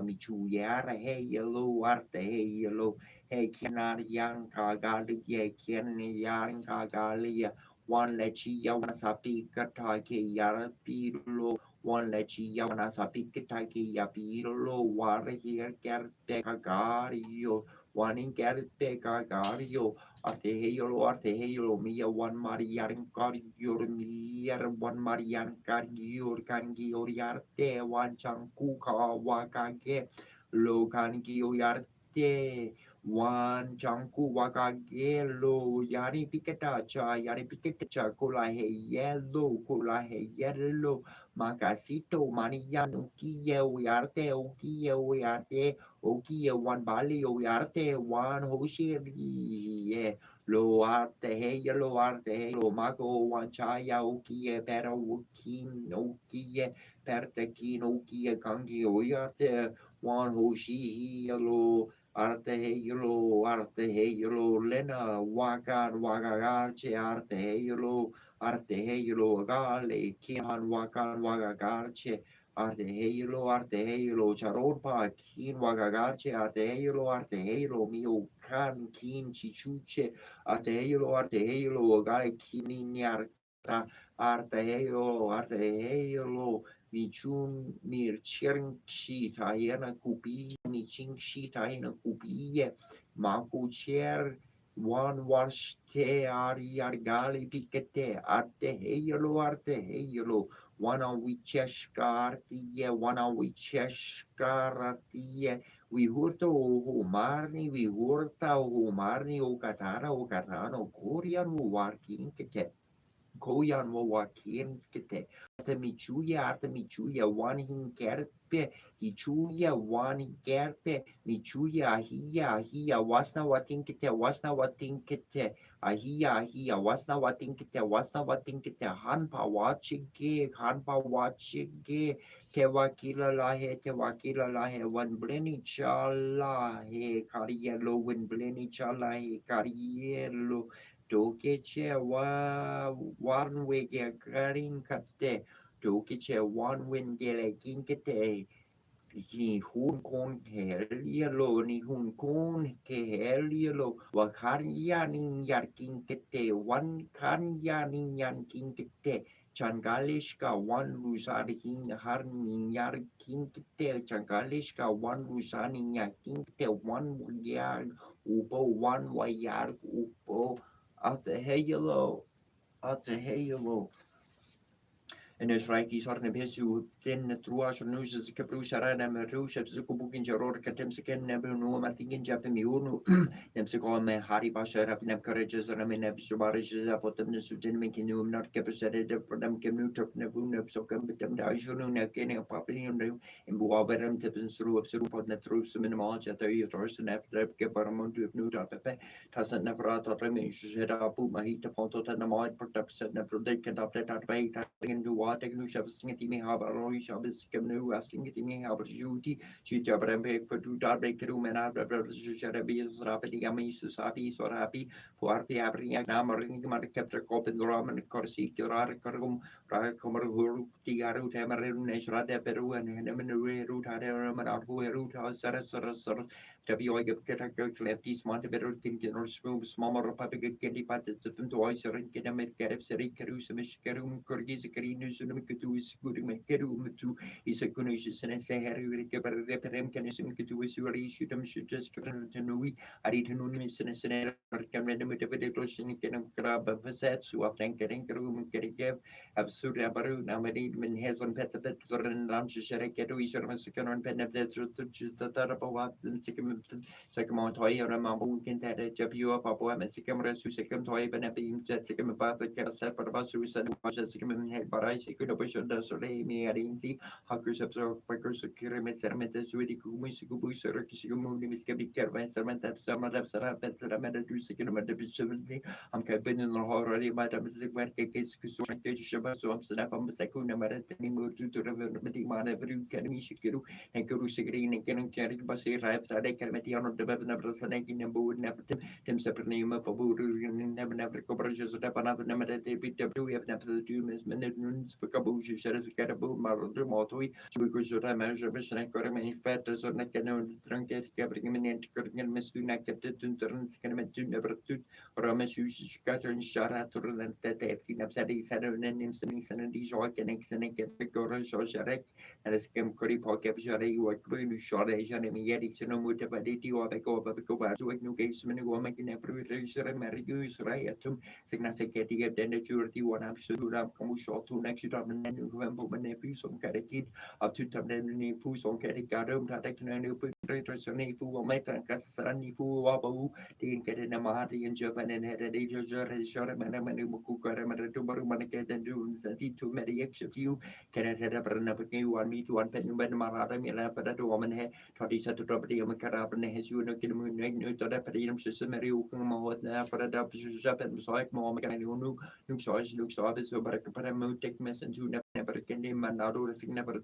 michuye ara hey yellow arte hey yellow hey kianar yang kagali ye kian yang kagali one lechi ya wana sapiketa ke yara pilo one lechi ya wana sapiketa ke ya pilo ware here kerte kagario one in kerte kagario arte heyolo mia one marian cardior mier one marian cardior kangi oriarte one chankuka wakage lo kangi oriarte one chanku wakage lo yari piketa cha kola he yellow makasito manian ukiye uyarte Okie one bali arte one hoshiri lo arte hey lo mago one chaya okie pera okin okie pertekin okie kangi oyate one hoshi lo arte hey lo lena wagagarche arte hey lo gale kian wagagarche arte heylo charopa kin wagagarche arte heylo mio kan kin chichuche arte heylo gale kininyar arte heylo michun mir chernchi tayena kupi mi chingshi tayena kupi maku cher one wash te ari pikete arte heylo wana wicheshkartie, wana wicheshkaratie, we hurta o humarni o katana o korean o warkin kete. Koyan wo wakin kete. Arte michuya, one hin kerpe, hichuya, one kerpe, michuya, ahia, wasna watin kete, ahia, wasna watin kete, hanpa wachige, te wakila lahe, one bleni chala, he, cariello, one bleni chala, he, cariello, Tokeche one wege karin kate. Tokeche one wingele kinkete. Ni hun kon helielo ni hun kon ke helielo wakaria nin yar kinkete one kanya nin yan kinkete Changalishka one Lusarikin Harnin Yarkin Te Changalishka one Lusani Yakin Te one Yard Upo one Wayar Upo at the Halo en Israiki sorne pesu den truas nus kaprusa na merusha zukubukin jaror katem seken nebu no matingin japemi unu nem se go me hari basha rap nem courageous and men have subarish apotem ne sudin mekinu not capacity de prodam kemu top nebu ne so kam bitem da junu ne ken papini no in buaberam tipen suru of suru pod net troops minimal jata yotors and after ke paramount to nu da pepe tasat never at remi sheda apu mahita ponto na mod protect set ne protect and update at bay into what nu shabsingati me haber roi shabs kemnu afsingati me haber juti chita brembe patu da breakthrough mena sharabi rapidi ami susapi sorapi puarpi abri namaring mar capture copen ramen corsi curar cargum ra comer huru tigaru tamaru nesra de peru and nemenu root had a man out who root has sara WI get a lefties Montevideo thinking or small republic getty patted to twice or get a met get seri kerusamish kerum kurgis kerinus and to is good kerum to is a kunus and say Harry reperem can assume to is your issue them should just to know I did no miss and a senator can limit a bit of can grab a set so often getting room getting give absurd abaru now I need when has one pets a bit and lunch share get we should have a second on pen of that about Second toy or a mambo can tell a jabu up a and second rest to second toy when a beam jet second about the cat separate about suicide was a second head but I could have shown the soleil me at easy hackers observe breakers of pyramid sediment as really kumus kubus or kisumu miskabi caravan sediment that some of them that's a matter to second about the visibility. I'm cabin in the already by the music where cakes kusuran shabba so I'm snap on the second number at any mood to the man every academy shikiru and Guru Sigri and Ken carry Basi Rap Sade Kermetian de Bevna Brasanaki Nambu never Tim separate name of Abu never cobrages of Tapanava Namada BW have never do Miss Minutes for Kabushi Sheriff Catabu Maru Motoi because of a measure and Cormany Petters or Nakano Drunket Gabriel and Kurgan Miss Dunakat to turn Scanemet never toot or a Messu Scatter and Sharatur and Tet Napsadi Saturn and Nimson and Dijoy and Exenek Gorage or Sharek and a scam curry pocket jare work really short Asian and yet it's no motivity or the go to education and go making every relation and marry use right at him significantly at the maturity one absolute come short to next year and then November when they push on kid up to them then push on Kadikarum that new retrosony who met and Casarani who wabu didn't get in a mahati in Japan and had a day short and Mukuka to Barumanaka and do to many except you cannot have a one me to one pen when Marada Mila pada to woman he twenty set to property of Macarab and has you no kilometer no to the Padium system Mariukama na for a dub and like more mechanical no choice looks obvious so but a paramu take message to never can name Manado never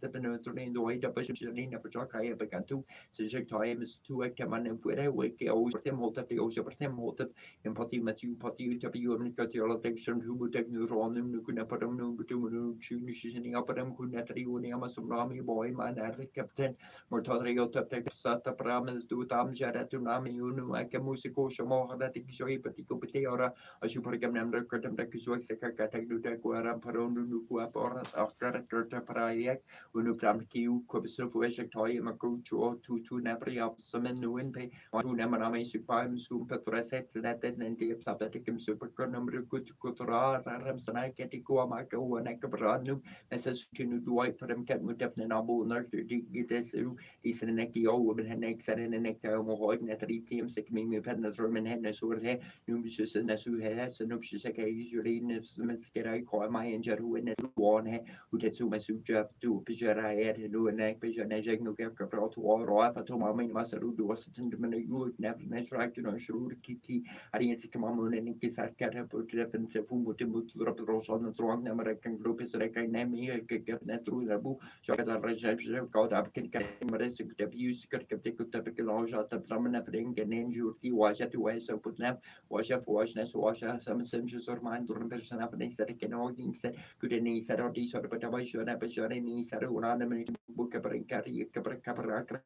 in the way the position never talk I ever can to such time is to a command and where I wake always them hold up the ocean for them hold up and potty Matthew potty to be you got your attention who would take no wrong no good up them no good to choosing up them could not reunion some Rami boy man captain Mortadrio Tap Sata Pramas do Tam Jara to Nami Unu like a musico Shamo that Kisoi Patico Peteora a super gamma curtain that Kisoi Sakatak do Taquara Parondu Nukuapora after Curta Parayak Unuplam Kiu Kubisop Weshak Toy Makucho to Napri of Summon Nuinpe or to Namaname Supam Sum Petrasets that and the Sabaticum Super Number good Kutra Ramsana Ketiko Mako and Akabranu as to do I put them cat with definite noble nurture get this decent necky old woman had neck set in a neck mohoi net team sick me pennet room and head so he numbers and as who has and ups usually if get I call my injured who in it one he who did so my suja to picture I had to do a neck picture and I no get to all or I told my main master who was a gentleman you would never natural to know sure kitty I didn't come on and kiss I cat up to definitely who would move to the rose on the throne American group is like I name me I could get that through the book so I got a reception called up can مرسك تبيوس كركب تكو تبك العجا تبرمنا فرين جنين جورتي واجا تويس وبتنام واجا فواش ناس واجا سمسم جزر ما عندهم برسنا فني سر كنوعين سر كدني سر ودي سر بتباي شو أنا بجارني سر ورانا من بوك برينكاري كبر كبر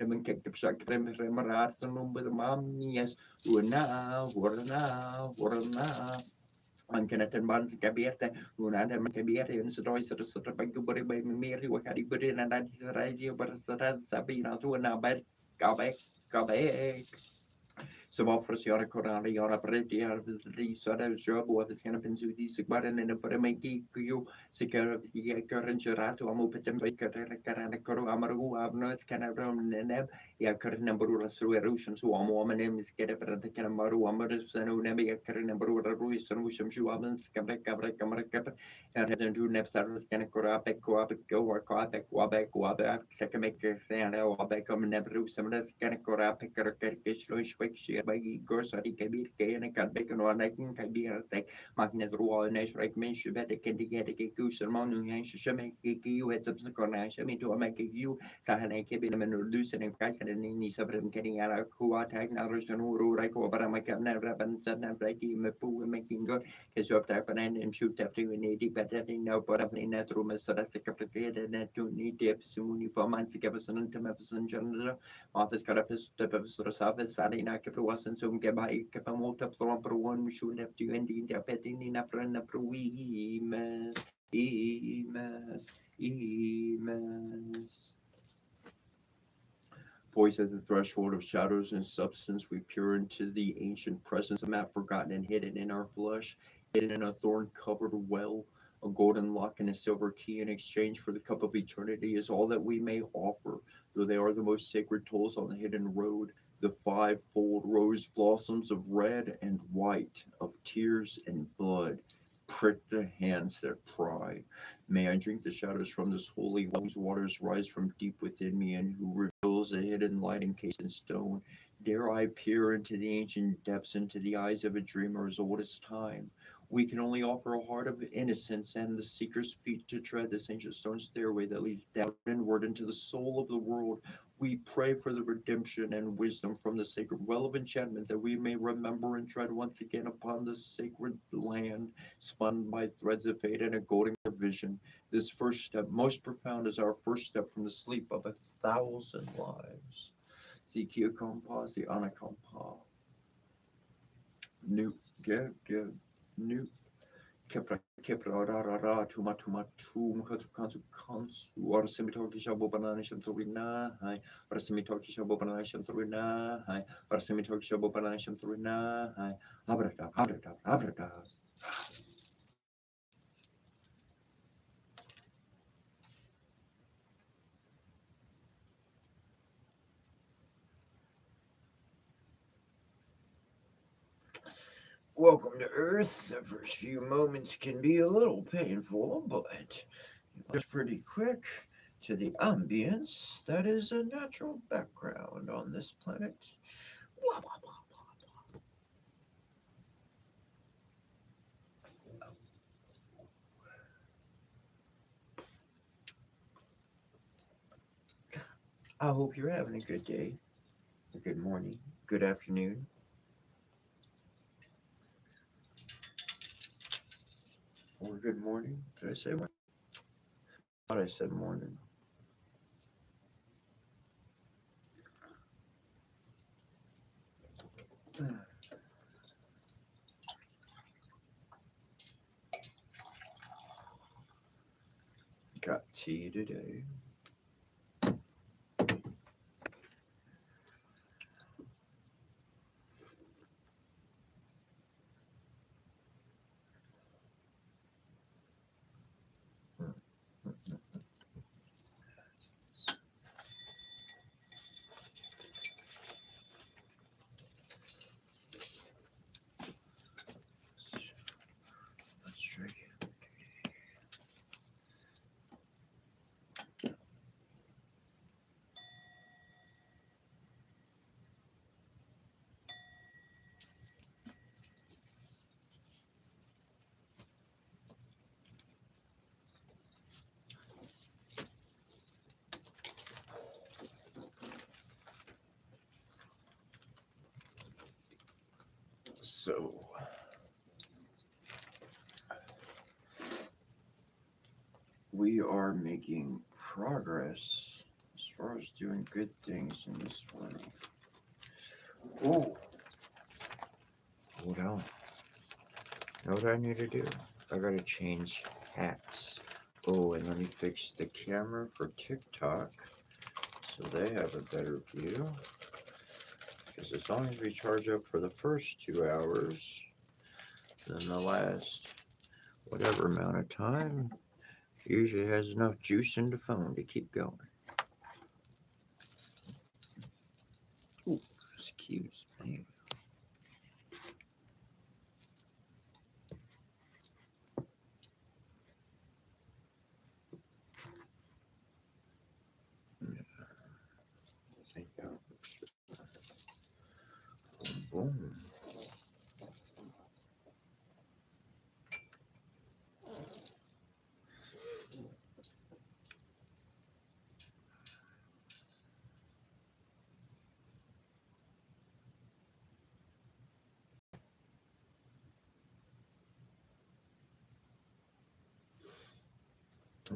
لمن كتب شكر مرات نوم بالماميس ورنا Ankeneten bands gabierte, unanda gabierte, and Stroy sort of by Mary, what had you put in, and that is a radio, but Sabina to an abed, Gabe. Som offers göra korana göra beredda visade jobb och ska finnas ut i sigbaden en för mig gick sikar jag kan köra to amo petem karana koro amaru avno skana rom neb ya karna barura sru erushan su amo amane skede per de kana maru amaru sanu neb ya karna barura ru sanu sham shu aman skabra kabra kamra kabra ya den du neb sar skana koro apek ko apek go or ko apek ko apek sekamek rena o apek kom neb ru samra skana koro apek kar kishlo shwek bagi gorsari kabir kayana kadbek no anakin kabir tek magnet ruwa nesh rek men shbete kendi gete ke kusel monu yan shame ke you heads up the corner shame to make you sahane ke bin men lusen en kaisen ni sabrem keni ala kuwa tag na rushan uru rek o bara makam na raban sadna breki me pu making go ke so tap and shoot tap to ni di better no but up in that room so that's the capacity that to need the simuni for months ke person to me person general office got up his step of sort of service Salina Capawasan so Gabai Capamolta Plumper one we should have to end in the petting in a friend of Emas. Poised at the threshold of shadows and substance, we peer into the ancient presence of map forgotten and hidden in our flesh, hidden in a thorn-covered well. A golden lock and a silver key in exchange for the cup of eternity is all that we may offer, though they are the most sacred tolls on the hidden road, the five-fold rose blossoms of red and white, of tears and blood. Prick the hands that pry. May I drink the shadows from this holy well whose waters rise from deep within me and who reveals a hidden light encased in stone. Dare I peer into the ancient depths, into the eyes of a dreamer as old as time? We can only offer a heart of innocence and the seeker's feet to tread this ancient stone stairway that leads down inward into the soul of the world. We pray for the redemption and wisdom from the sacred well of enchantment that we may remember and tread once again upon this sacred land spun by threads of fate and a golden vision. This first step, most profound, is our first step from the sleep of 1,000 lives. Zikia kompa, the anakompa. New, give, new. Kepra rara tuma tum kansu or semitoki shabo banana shamtrina hai or semitoki shabo banana shamtrina hai or semitoki shabo banana shamtrina hai abrata. Welcome to Earth. The first few moments can be a little painful, but it's pretty quick to the ambience that is a natural background on this planet. I hope you're having a good day, a good morning, good afternoon. Or good morning. Did I say morning? I thought I said morning. Got tea today. Let's try again. So, we are making progress as far as doing good things in this world. Oh, hold on. Know what I need to do? I gotta change hats. Oh, and let me fix the camera for TikTok so they have a better view. Because as long as we charge up for the first 2 hours, then the last whatever amount of time usually has enough juice in the phone to keep going. Ooh, excuse me. I think that boom, boom.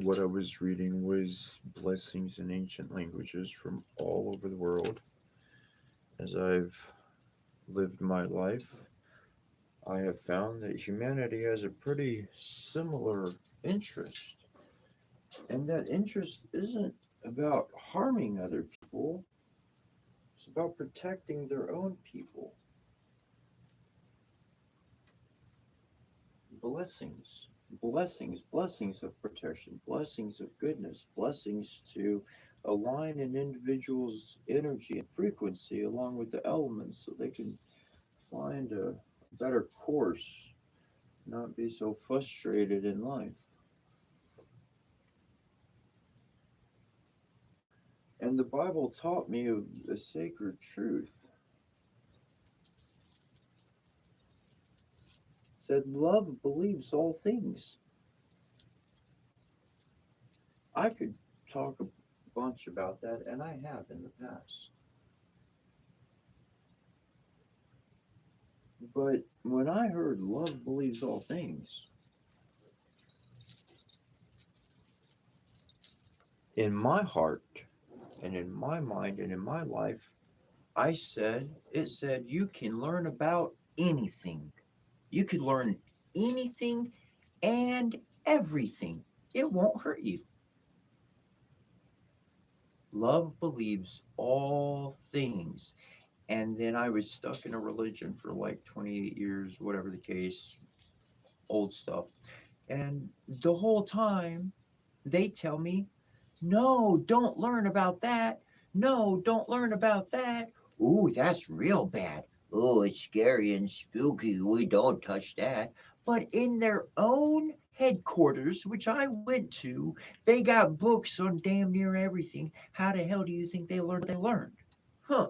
What I was reading was blessings in ancient languages from all over the world. As I've lived my life, I have found that humanity has a pretty similar interest. And that interest isn't about harming other people, it's about protecting their own people. Blessings, blessings of protection, blessings of goodness, blessings to align an individual's energy and frequency along with the elements so they can find a better course, not be so frustrated in life. And the Bible taught me of a sacred truth. It said love believes all things. I could talk a bunch about that, and I have in the past. But when I heard love believes all things, in my heart and in my mind and in my life, it said, you can learn about anything. You can learn anything and everything. It won't hurt you. Love believes all things. And then I was stuck in a religion for like 28 years, whatever the case, old stuff. And the whole time they tell me, no, don't learn about that. No, don't learn about that. Ooh, that's real bad. Oh, it's scary and spooky. We don't touch that. But in their own headquarters, which I went to, they got books on damn near everything. How the hell do you think they learned what they learned? Huh.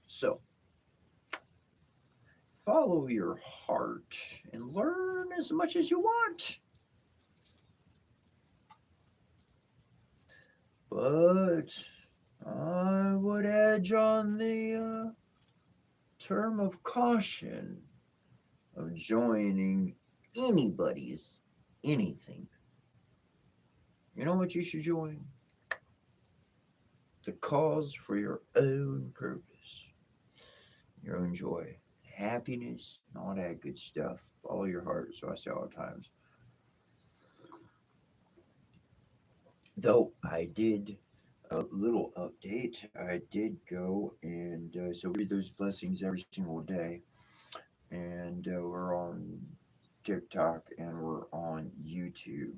So follow your heart and learn as much as you want. But I would edge on the term of caution of joining anybody's anything. You know what you should join? The cause for your own purpose, your own joy, happiness, and all that good stuff. Follow your heart, so I say all the times. Though I did a little update, I did go and so read those blessings every single day, and we're on TikTok and we're on YouTube.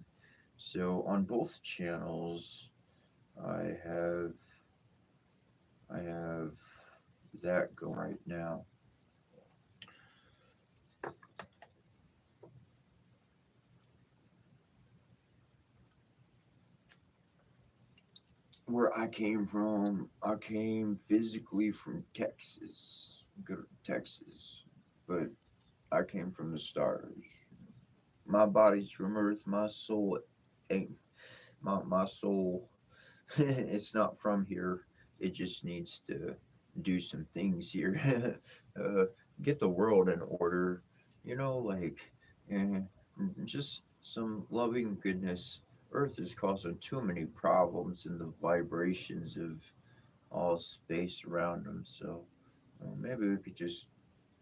So on both channels, I have I have that going right now. Where I came physically from Texas, go to Texas, but I came from the stars. My body's from Earth. My soul ain't my soul. It's not from here. It just needs to do some things here. uh, get the world in order. Like eh, just some loving goodness. Earth is causing too many problems in the vibrations of all space around them. So maybe we could just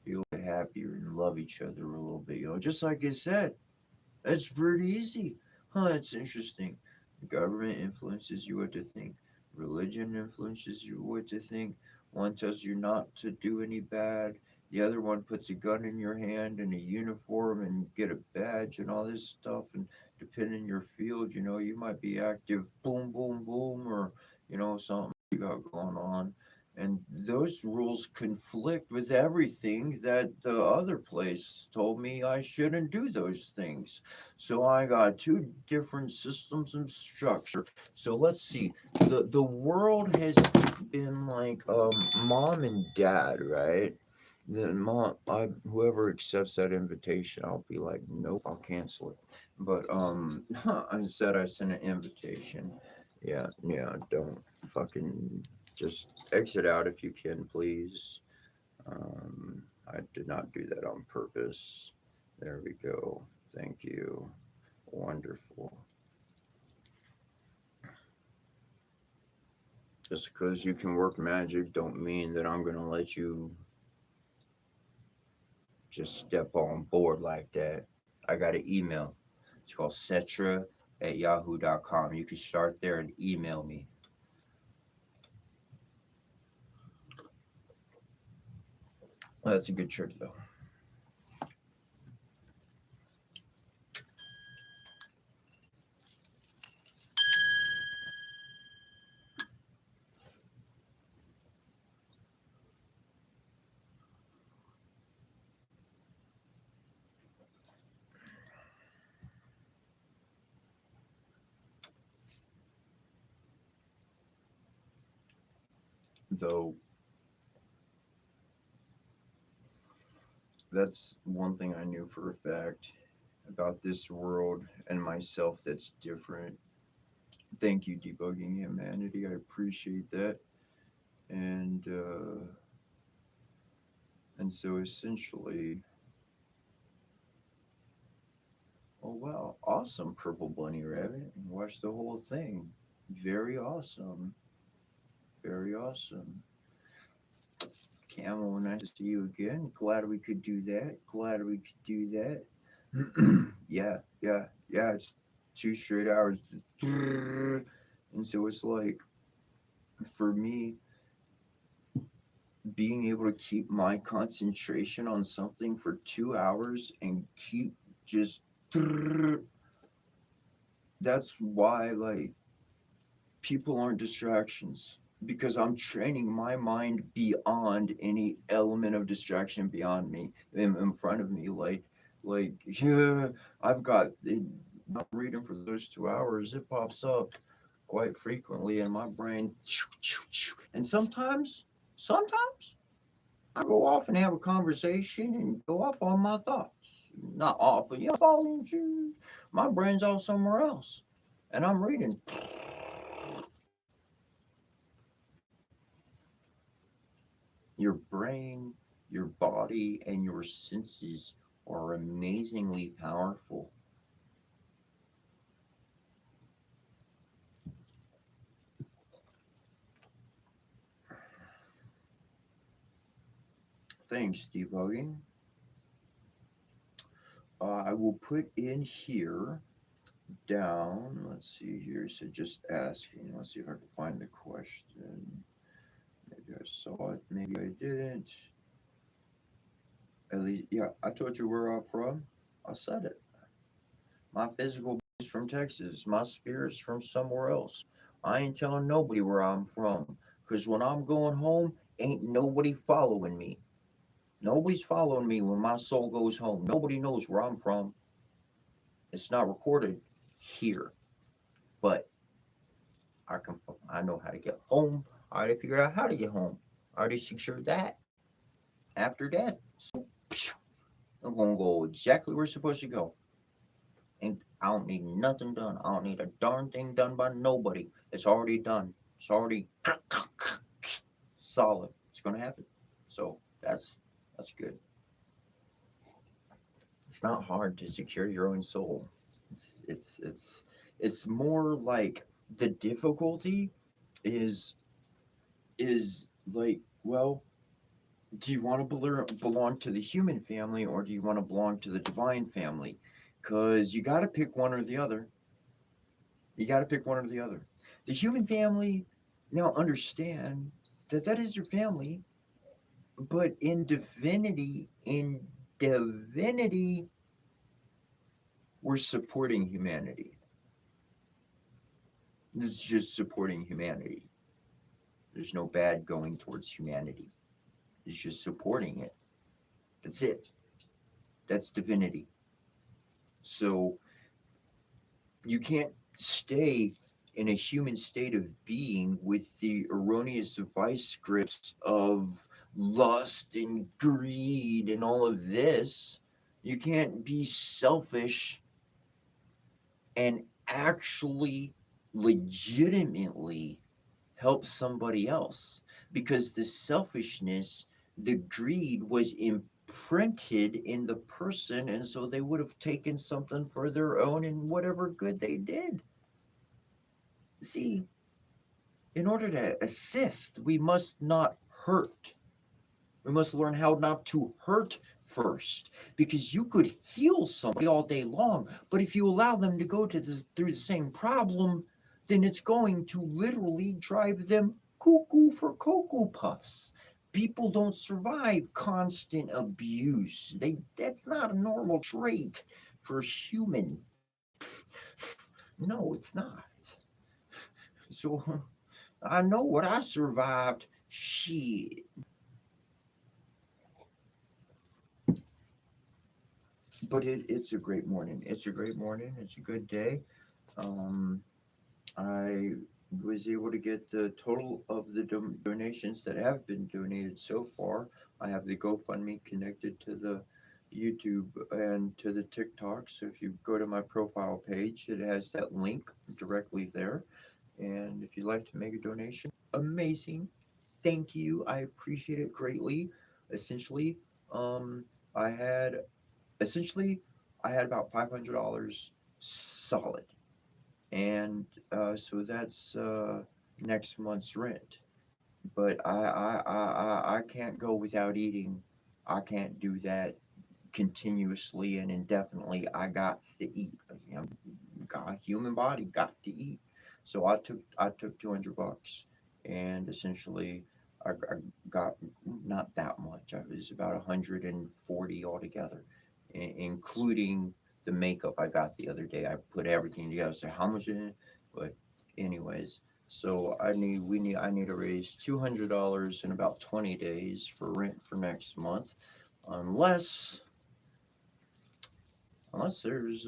feel happier and love each other a little bit. Just like I said, it's pretty easy. It's interesting. The government influences you what to think. Religion influences you what to think. One tells you not to do any bad. The other one puts a gun in your hand and a uniform and get a badge and all this stuff. And depending on your field, you might be active, boom, boom, boom, or something you got going on. And those rules conflict with everything that the other place told me I shouldn't do those things. So I got two different systems and structure. So let's see. The world has been like mom and dad, right? The mom, whoever accepts that invitation, I'll be like, nope, I'll cancel it. But I said I sent an invitation. Yeah, yeah, don't fucking just exit out if you can, please. I did not do that on purpose. There we go. Thank you. Wonderful. Just because you can work magic don't mean that I'm gonna let you just step on board like that. I got an email. It's called cetra@yahoo.com. You can start there and email me. That's a good trick though. Though that's one thing I knew for a fact about this world and myself that's different. Thank you, Debugging Humanity. I appreciate that. And so essentially, oh wow, awesome, Purple Bunny Rabbit. Watch the whole thing. Very awesome. Very awesome. Camel, nice to see you again. Glad we could do that. Glad we could do that. Yeah, yeah, yeah. It's 2 straight hours. And so it's like, for me, being able to keep my concentration on something for 2 hours and keep just, that's why, like, people aren't distractions, because I'm training my mind beyond any element of distraction beyond me, in front of me. Like, yeah, I've got it. I'm reading for those 2 hours. It pops up quite frequently in my brain, and sometimes I go off and have a conversation and go off on my thoughts. Not off, but fall into my brain's all somewhere else, and I'm reading. Your brain, your body, and your senses are amazingly powerful. Thanks, debugging. I will put in here down. Let's see here. So just asking. Let's see if I can find the question. Maybe I saw it. Maybe I didn't. At least, yeah, I told you where I'm from. I said it. My physical is from Texas. My spirit's from somewhere else. I ain't telling nobody where I'm from. Because when I'm going home, ain't nobody following me. Nobody's following me when my soul goes home. Nobody knows where I'm from. It's not recorded here. But I know how to get home. I already figured out how to get home. I already secured that. After that, so I'm gonna go exactly where it's supposed to go. And I don't need nothing done. I don't need a darn thing done by nobody. It's already done. It's already solid. It's gonna happen. So that's good. It's not hard to secure your own soul. It's more like the difficulty is is like, well, Do you want to belong to the human family or do you want to belong to the divine family? Because you got to pick one or the other. You got to pick one or the other. The human family, now understand that that is your family, but in divinity, we're supporting humanity. This is just supporting humanity. There's no bad going towards humanity. It's just supporting it. That's it. That's divinity. So you can't stay in a human state of being with the erroneous vice scripts of lust and greed and all of this. You can't be selfish and actually legitimately help somebody else because the selfishness, the greed was imprinted in the person, and so they would have taken something for their own and whatever good they did. See, in order to assist, we must not hurt. We must learn how not to hurt first because you could heal somebody all day long, but if you allow them to go through the same problem, then it's going to literally drive them cuckoo for Cocoa Puffs. People don't survive constant abuse. That's not a normal trait for a human. No, it's not. So I know what I survived. Shit. But it's a great morning. It's a great morning. It's a good day. Um, I was able to get the total of the donations that have been donated so far. I have the GoFundMe connected to the YouTube and to the TikTok. So if you go to my profile page, it has that link directly there. And if you'd like to make a donation, amazing. Thank you. I appreciate it greatly. Essentially, um, I had essentially I had about $500 solid, and so that's next month's rent. But I can't go without eating. I can't do that continuously and indefinitely. I got to eat. You know, got human body got to eat. So I took $200, and essentially I got not that much. I was about 140 altogether, including the makeup I got the other day. I put everything together. So how much in it? But anyways, so I need to raise $200 in about 20 days for rent for next month, unless there's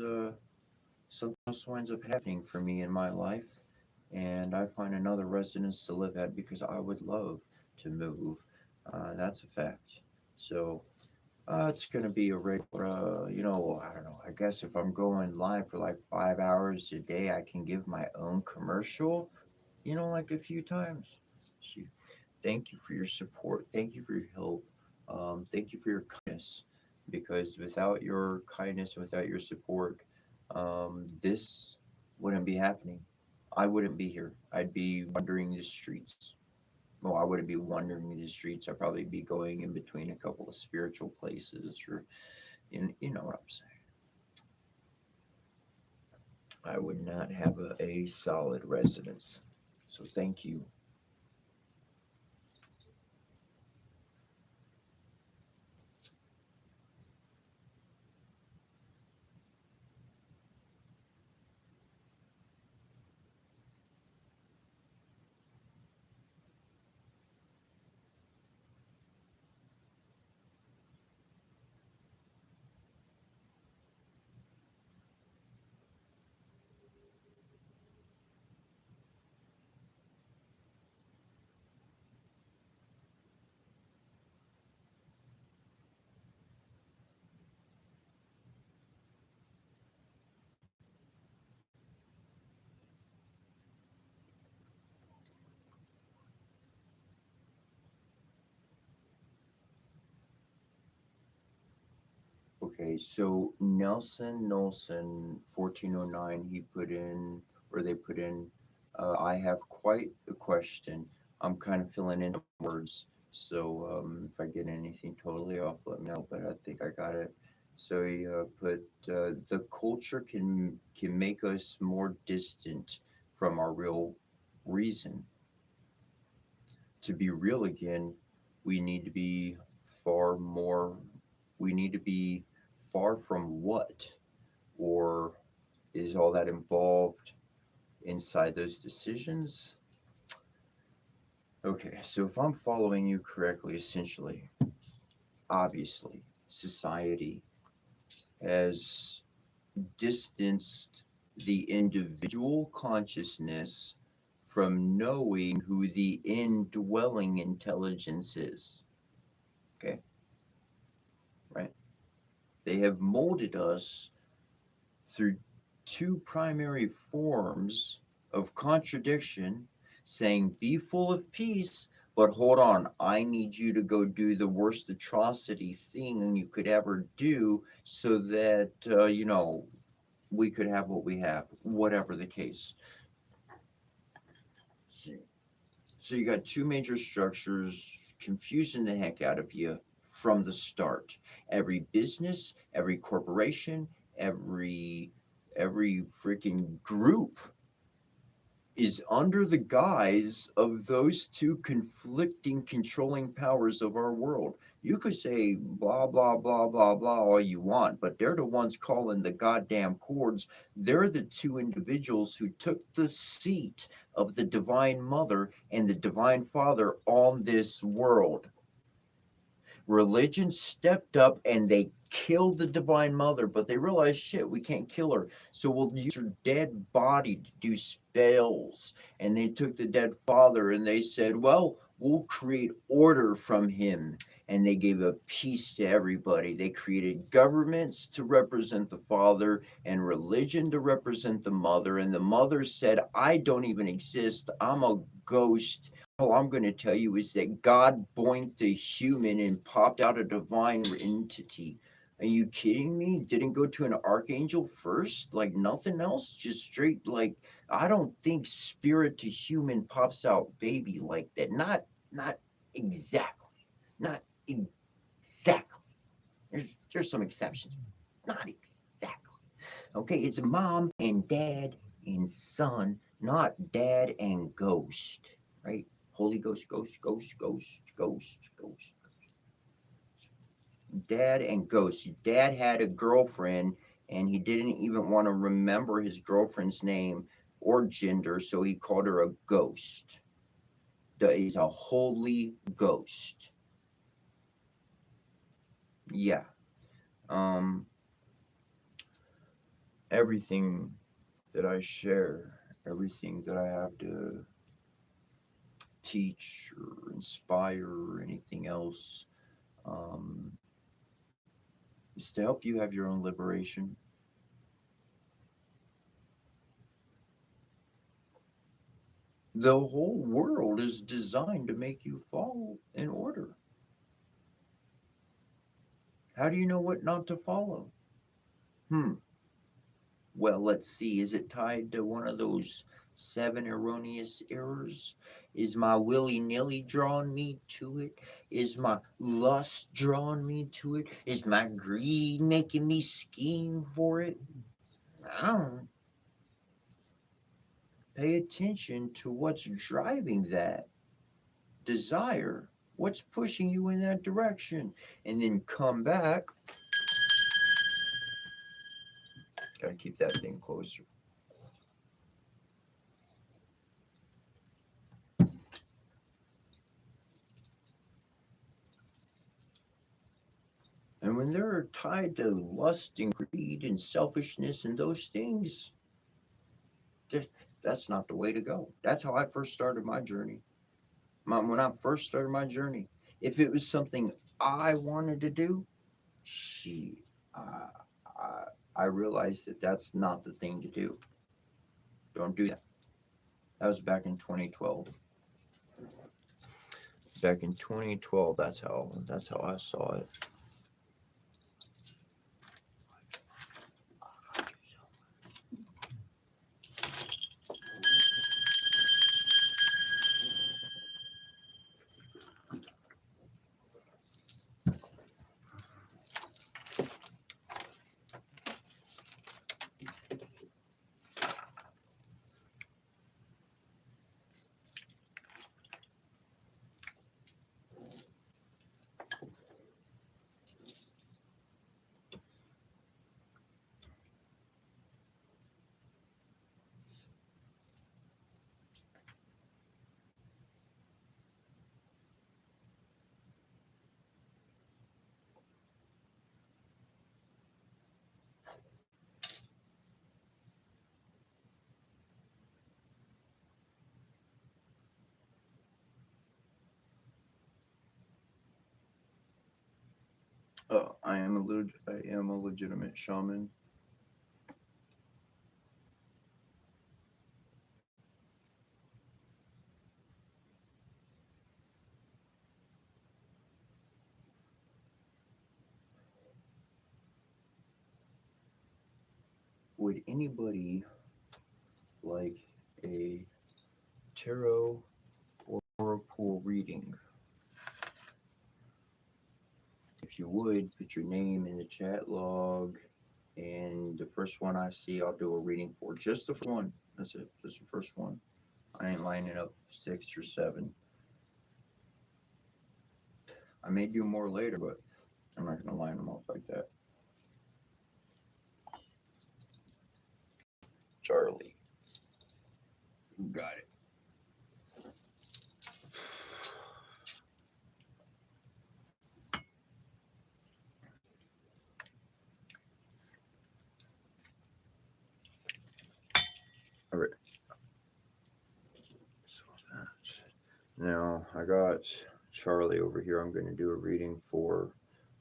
something else winds up happening for me in my life, and I find another residence to live at because I would love to move. That's a fact. So it's going to be a regular, I don't know. I guess if I'm going live for like 5 hours a day, I can give my own commercial, like a few times. So, thank you for your support. Thank you for your help. Thank you for your kindness. Because without your kindness and without your support, this wouldn't be happening. I wouldn't be here. I'd be wandering the streets. Well, I wouldn't be wandering the streets. I'd probably be going in between a couple of spiritual places, or you know what I'm saying. I would not have a solid residence. So thank you. Okay, so Nelson 1409, he put in, or they put in, I have quite a question. I'm kind of filling in words. So if I get anything totally off, let me know. But I think I got it. So he put the culture can make us more distant from our real reason. To be real again, we need to be far more. We need to be far from what, or is all that involved inside those decisions? Okay, so if I'm following you correctly, essentially, obviously, society has distanced the individual consciousness from knowing who the indwelling intelligence is. Okay, right? They have molded us through two primary forms of contradiction, saying, be full of peace, but hold on, I need you to go do the worst atrocity thing you could ever do so that, we could have what we have, whatever the case. So you got two major structures confusing the heck out of you from the start. Every business, every corporation, every freaking group is under the guise of those two conflicting controlling powers of our world. You could say blah blah blah blah blah all you want, but they're the ones calling the goddamn chords. They're the two individuals who took the seat of the divine mother and the divine father on this world. Religion stepped up and they killed the divine mother, but they realized, shit, we can't kill her, so we'll use her dead body to do spells. And they took the dead father and they said, well, we'll create order from him. And they gave a peace to everybody. They created governments to represent the father and religion to represent the mother. And the mother said, I don't even exist, I'm a ghost. All I'm going to tell you is that God boinked a human and popped out a divine entity. Are you kidding me? Didn't go to an archangel first? Like nothing else? Just straight, like, I don't think spirit to human pops out baby like that. Not exactly. Not exactly. There's some exceptions. Not exactly. Okay, it's mom and dad and son, not dad and ghost, right? Holy Ghost, ghost, ghost, ghost, ghost, ghost. Dad and ghost. Dad had a girlfriend and he didn't even want to remember his girlfriend's name or gender, so he called her a ghost. He's a holy ghost. Yeah. Um, everything that I share, everything that I have to teach or inspire or anything else, um, is to help you have your own liberation. The whole world is designed to make you follow in order. How do you know what not to follow? Hmm. Well, let's see. Is it tied to one of those 7 erroneous errors? Is my willy nilly drawing me to it? Is my lust drawing me to it? Is my greed making me scheme for it? I don't pay attention to what's driving that desire. What's pushing you in that direction? And then come back. Gotta keep that thing closer. And when they're tied to lust and greed and selfishness and those things, that's not the way to go. That's how I first started my journey. When I first started my journey, if it was something I wanted to do, uh, I, I realized that that's not the thing to do. Don't do that. That was back in 2012. Back in 2012, that's how I saw it. I am a legitimate shaman. Would anybody like a tarot or oracle reading? If you would, put your name in the chat log, and the first one I see, I'll do a reading for. Just the first one. That's it. Just the first one. I ain't lining up 6 or 7. I may do more later, but I'm not going to line them up like that. Charlie. Got it. All right. So that. Now I got Charlie over here. I'm going to do a reading for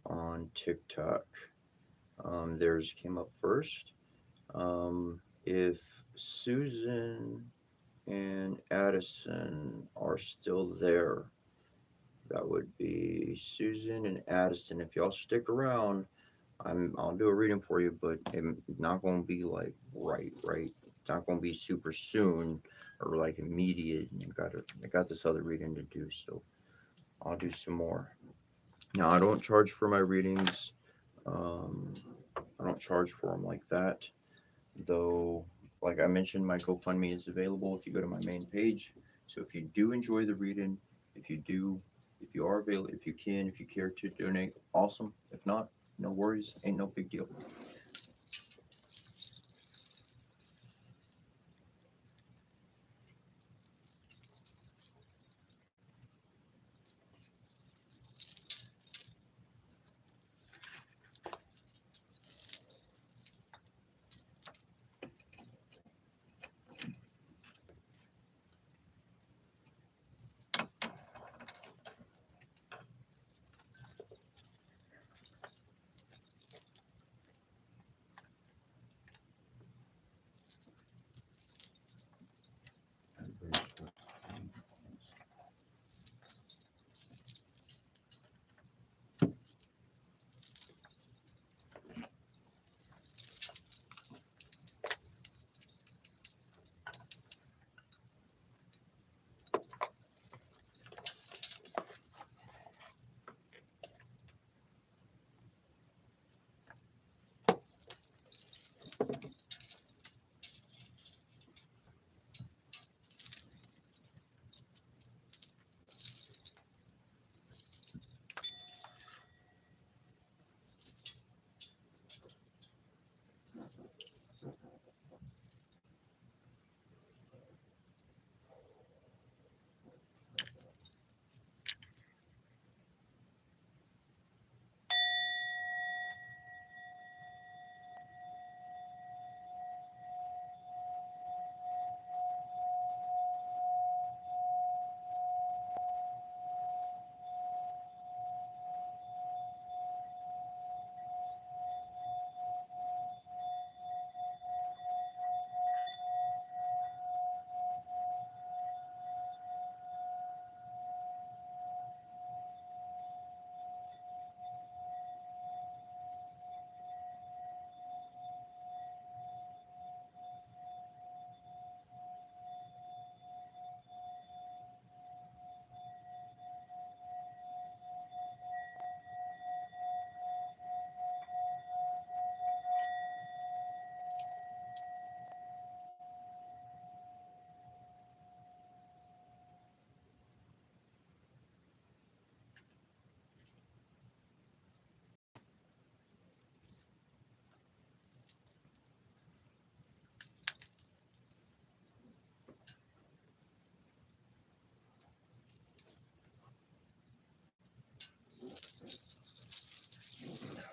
on TikTok. Theirs came up first. If Susan and Addison are still there, that would be Susan and Addison. If y'all stick around, I'll do a reading for you, but it's not gonna be like right. It's not gonna be super soon or like immediate. I got this other reading to do, so I'll do some more. Now I don't charge for my readings. I don't charge for them like that, though. Like I mentioned, my GoFundMe is available if you go to my main page. So if you do enjoy the reading, if you are available, if you care to donate, awesome. If not, no worries, ain't no big deal.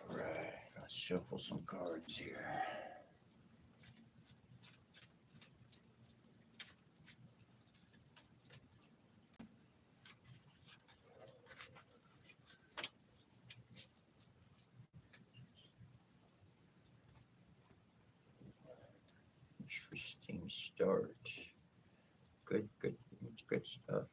All right, let's shuffle some cards here. Interesting start. Good stuff.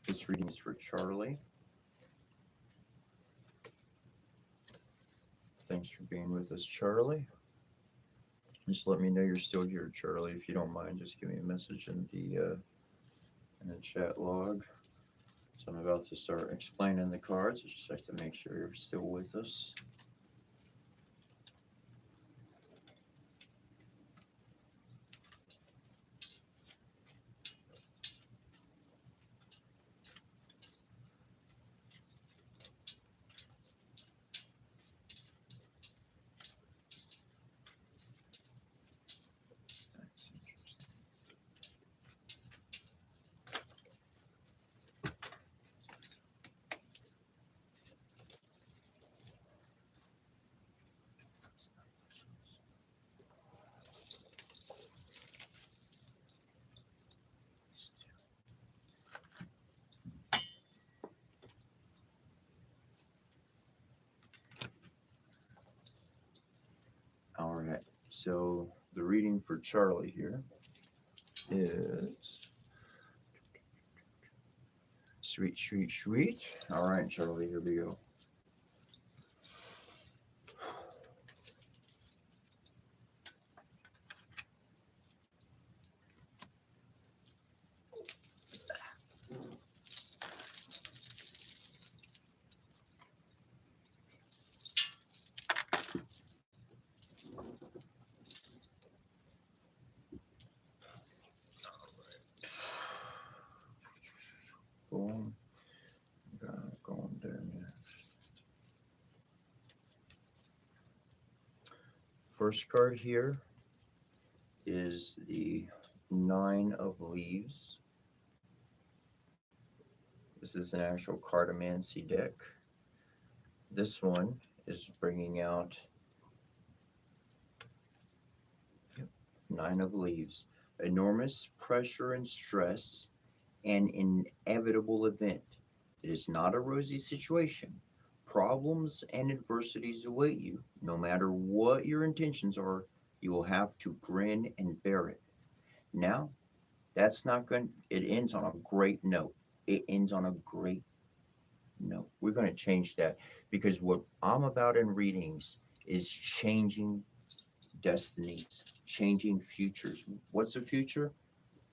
This reading is for Charlie. Thanks for being with us, Charlie. Just let me know you're still here, Charlie. If you don't mind, just give me a message in the chat log. So I'm about to start explaining the cards. I just like to make sure you're still with us. That's interesting. All right. So the reading for Charlie here is sweet, sweet, sweet. All right, Charlie, here we go. Boom. Going there next. First card here is the Nine of Leaves. This is an actual cartomancy deck. This one is bringing out Nine of Leaves. Enormous pressure and stress, an inevitable event. It is not a rosy situation. Problems and adversities await you. No matter what your intentions are, you will have to grin and bear it. Now, that's not going, it ends on a great note. It ends on a great note. We're going to change that because what I'm about in readings is changing destinies, changing futures. What's the future?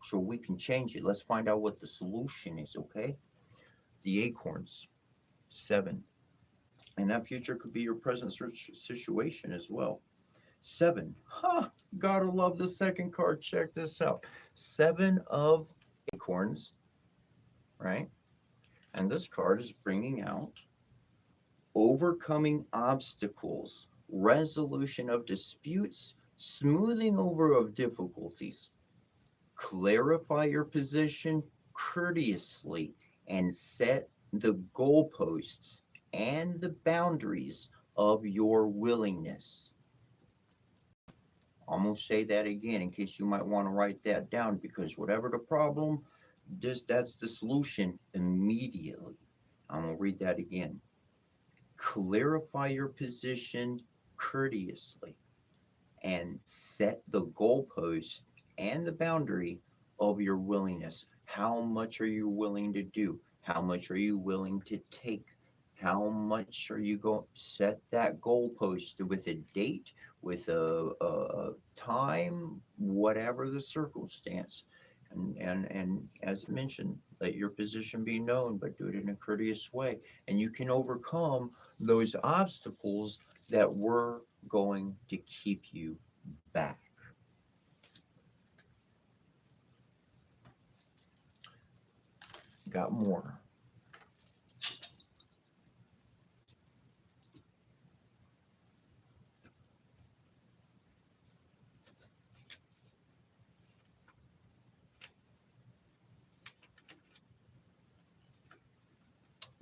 So we can change it. Let's find out what the solution is, okay? The acorns, 7. And that future could be your present situation as well. 7. Gotta love the second card. Check this out. 7 of acorns, right? And this card is bringing out overcoming obstacles, resolution of disputes, smoothing over of difficulties. Clarify your position courteously and set the goalposts and the boundaries of your willingness. I'm going to say that again in case you might want to write that down, because whatever the problem, that's the solution immediately. I'm going to read that again. Clarify your position courteously and set the goalpost and the boundary of your willingness. How much are you willing to do? How much are you willing to take? How much are you going to set that goalpost with a date, with a time, whatever the circumstance? And as mentioned, let your position be known, but do it in a courteous way. And you can overcome those obstacles that were going to keep you back. Got more.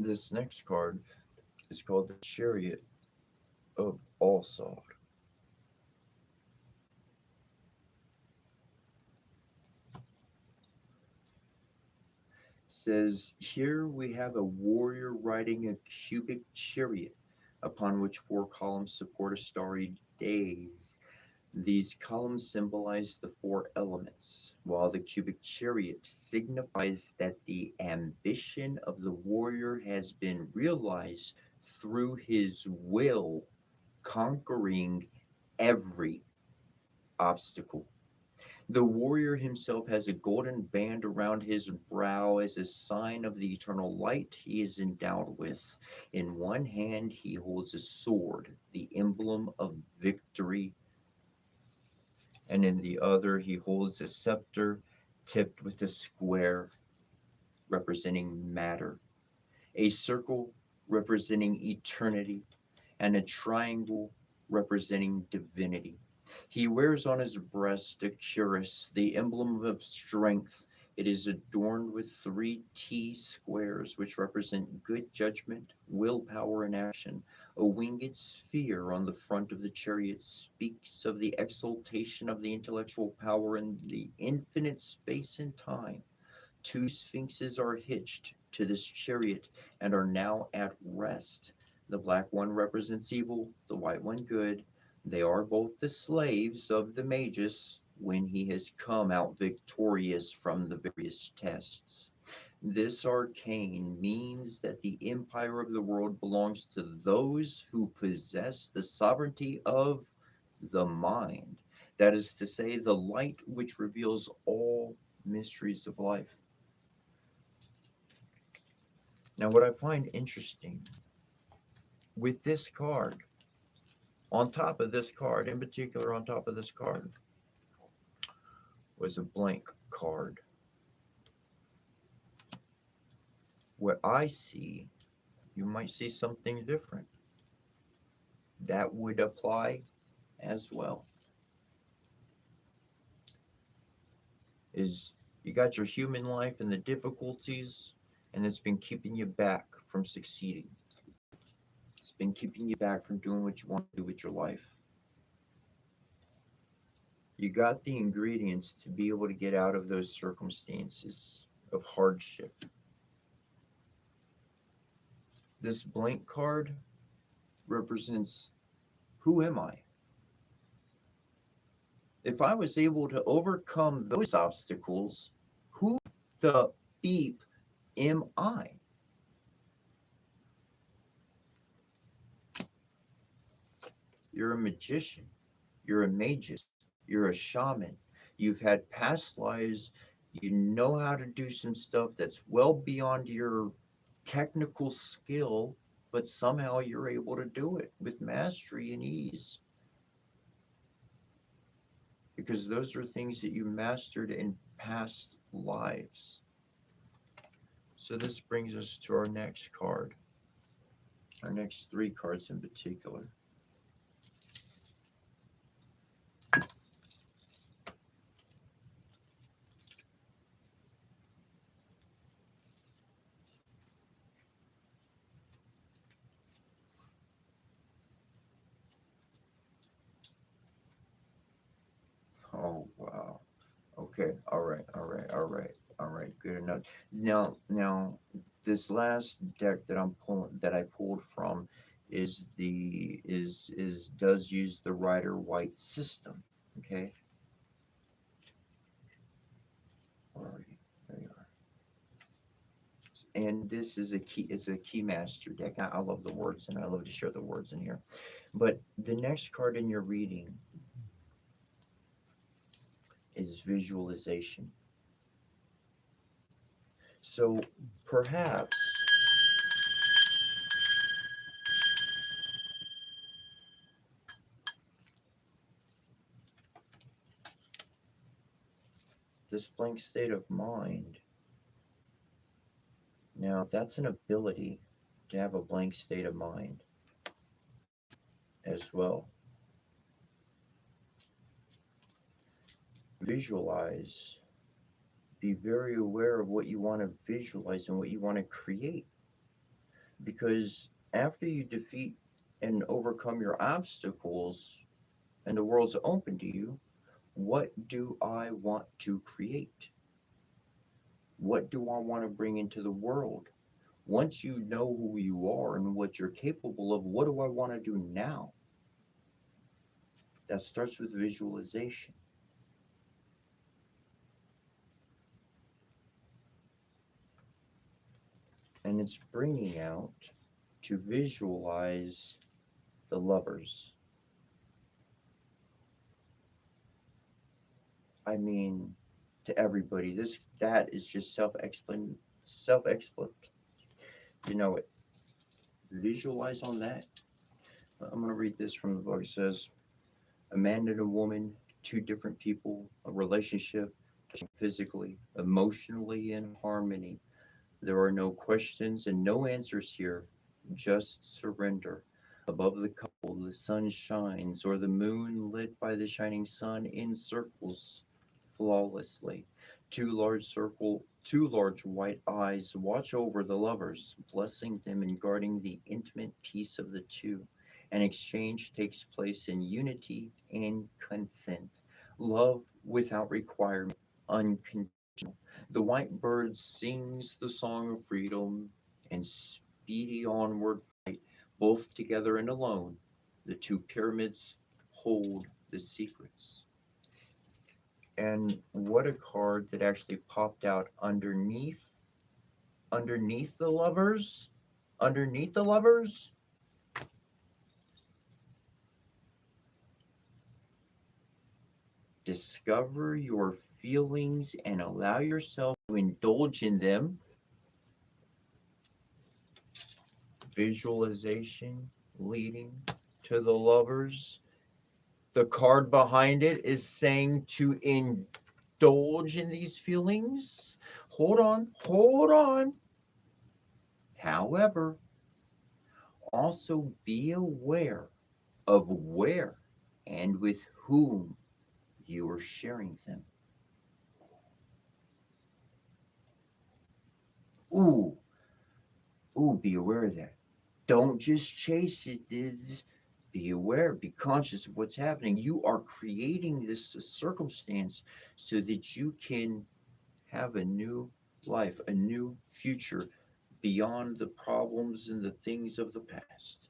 This next card It's called the Chariot of Alsar. Says here we have a warrior riding a cubic chariot upon which four columns support a starry days. These columns symbolize the four elements, while the cubic chariot signifies that the ambition of the warrior has been realized through his will conquering every obstacle. The warrior himself has a golden band around his brow as a sign of the eternal light he is endowed with. In one hand, he holds a sword, the emblem of victory, and in the other, he holds a scepter tipped with a square representing matter, a circle representing eternity, and a triangle representing divinity. He wears on his breast a cuirass, the emblem of strength. It is adorned with three T squares, which represent good judgment, willpower, and action. A winged sphere on the front of the chariot speaks of the exaltation of the intellectual power in the infinite space and time. Two sphinxes are hitched to this chariot and are now at rest. The black one represents evil, the white one good. They are both the slaves of the Magus when he has come out victorious from the various tests. This arcane means that the empire of the world belongs to those who possess the sovereignty of the mind. That is to say, the light which reveals all mysteries of life. Now, what I find interesting with this card, on top of this card, in particular, on top of this card, was a blank card. What I see, you might see something different. That would apply as well. Is you got your human life and the difficulties, and it's been keeping you back from succeeding. It's been keeping you back from doing what you want to do with your life. You got the ingredients to be able to get out of those circumstances of hardship. This blank card represents, who am I? If I was able to overcome those obstacles, who the beep am I? You're a magician. You're a magus. You're a shaman. You've had past lives. You know how to do some stuff that's well beyond your technical skill, but somehow you're able to do it with mastery and ease. Because those are things that you mastered in past lives. So this brings us to our next card, our next three cards in particular. Oh, wow. Okay. All right. All right. All right. All right. Good enough. Now, this last deck that I'm pulling, that I pulled from, is does use the Rider White system. Okay. Where are you? There you are. And this is a key. It's a key master deck. I love the words, and I love to share the words in here. But the next card in your reading is visualization. So perhaps this blank state of mind, now that's an ability to have a blank state of mind as well. Visualize. Be very aware of what you want to visualize and what you want to create. Because After you defeat and overcome your obstacles and the world's open to you, what do I want to create? What do I want to bring into the world? Once you know who you are and what you're capable of, what do I want to do now? That starts with visualization. And it's bringing out to visualize the lovers. I mean, to everybody, that is just self-explanatory. You know it. Visualize on that. I'm going to read this from the book. It says, a man and a woman, two different people, a relationship, physically, emotionally in harmony. There are no questions and no answers here, just surrender. Above the couple, the sun shines, or the moon lit by the shining sun in circles flawlessly. Two large white eyes watch over the lovers, blessing them and guarding the intimate peace of the two. An exchange takes place in unity and consent. Love without requirement, unconditional. The white bird sings the song of freedom and speedy onward flight, both together and alone. The two pyramids hold the secrets. And what a card that actually popped out underneath the lovers, underneath the lovers. Discover your feelings and allow yourself to indulge in them. Visualization leading to the lovers. The card behind it is saying to indulge in these feelings. Hold on, hold on. However, also be aware of where and with whom you are sharing them. Ooh, ooh, be aware of that. Don't just chase it. Be aware, be conscious of what's happening. You are creating this circumstance so that you can have a new life, a new future beyond the problems and the things of the past.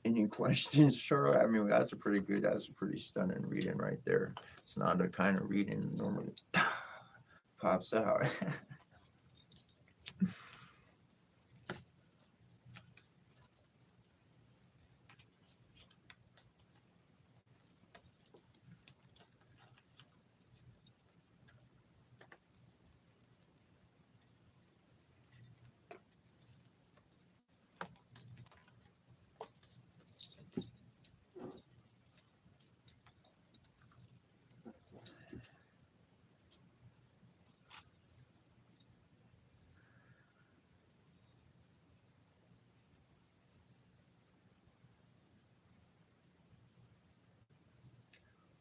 Any questions, Charlotte? I mean, that's a pretty stunning reading right there. It's not the kind of reading normally pops out.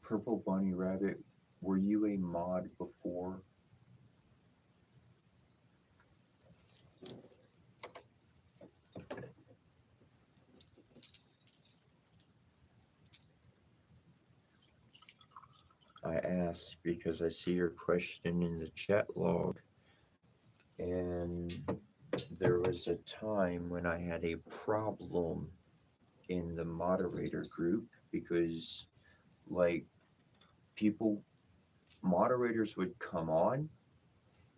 Purple Bunny Rabbit, were you a mod before? I ask because I see your question in the chat log, and there was a time when I had a problem in the moderator group because, like, people, moderators would come on,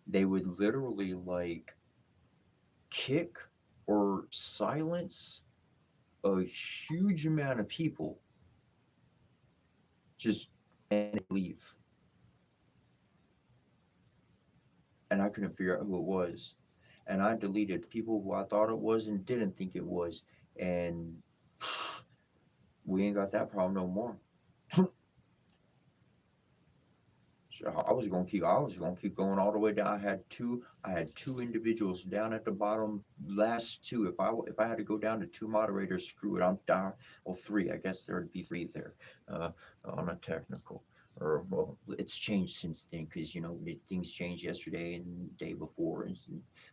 they would literally, like, kick or silence a huge amount of people just and leave. And I couldn't figure out who it was. And I deleted people who I thought it was and didn't think it was. And we ain't got that problem no more. So I was gonna keep going all the way down. I had two individuals down at the bottom, last two. If I had to go down to two moderators, screw it, I'm down. Well, three. I guess there'd be three there on a technical. or well, it's changed since then because things changed yesterday and the day before,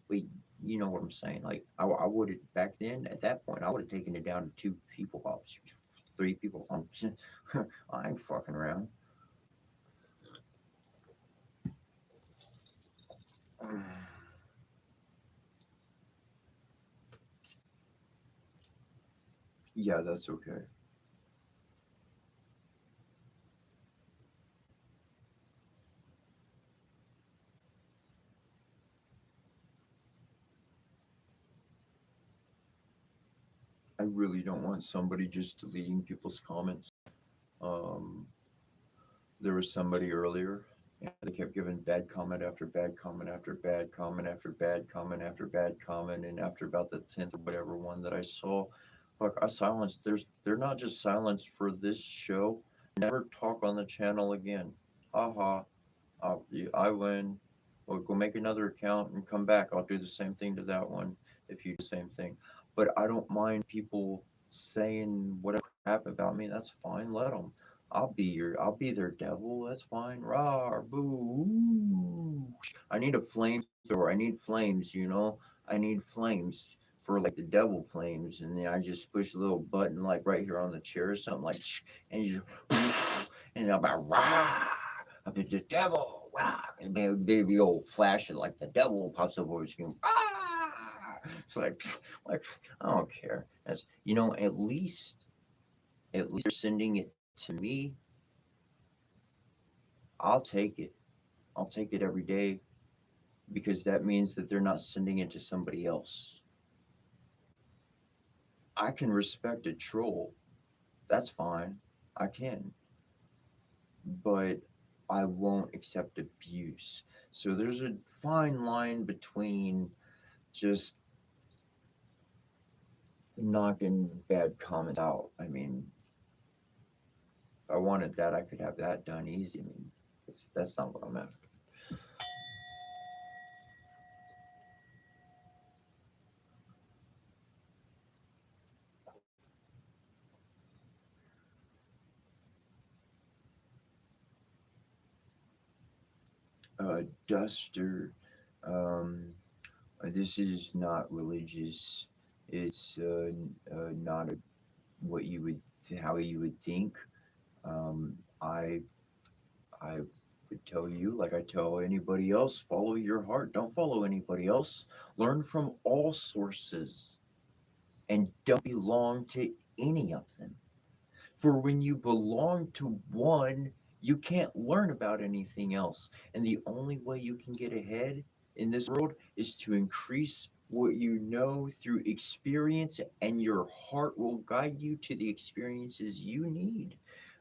but you know what I'm saying. Like I would have back then at that point I would have taken it down to two people, three people. I ain't fucking around. Yeah, that's okay. I really don't want somebody just deleting people's comments. Um, there was somebody earlier, and they kept giving bad comment after bad comment after bad comment after bad comment after bad comment, and after about the 10th or whatever one that I saw, fuck, I silenced. They're not just silenced for this show. Never talk on the channel again. Haha. I win. Well, go make another account and come back. I'll do the same thing to that one if you do the same thing. But I don't mind people saying whatever crap about me. That's fine. Let them. I'll be their devil. That's fine. Rah, boo. Ooh. I need a flamethrower. I need flames. I need flames for like the devil flames, and then I just push a little button like right here on the chair or something like, and you just, and I'm about rah. I've been the devil. Rah, and baby old flash it like the devil pops up over the screen. Ah! It's like I don't care. That's at least they're sending it to me. I'll take it. I'll take it every day because that means that they're not sending it to somebody else. I can respect a troll. That's fine. I can. But I won't accept abuse. So there's a fine line between just knocking bad comments out. I mean, if I wanted that, I could have that done easy. I mean, that's not what I'm after. Duster, um, this is not religious. It's not what you would how you would think. I I would tell you, like I tell anybody else, follow your heart. Don't follow anybody else. Learn from all sources and don't belong to any of them. For when you belong to one, you can't learn about anything else. And the only way you can get ahead in this world is to increase what you know through experience, and your heart will guide you to the experiences you need.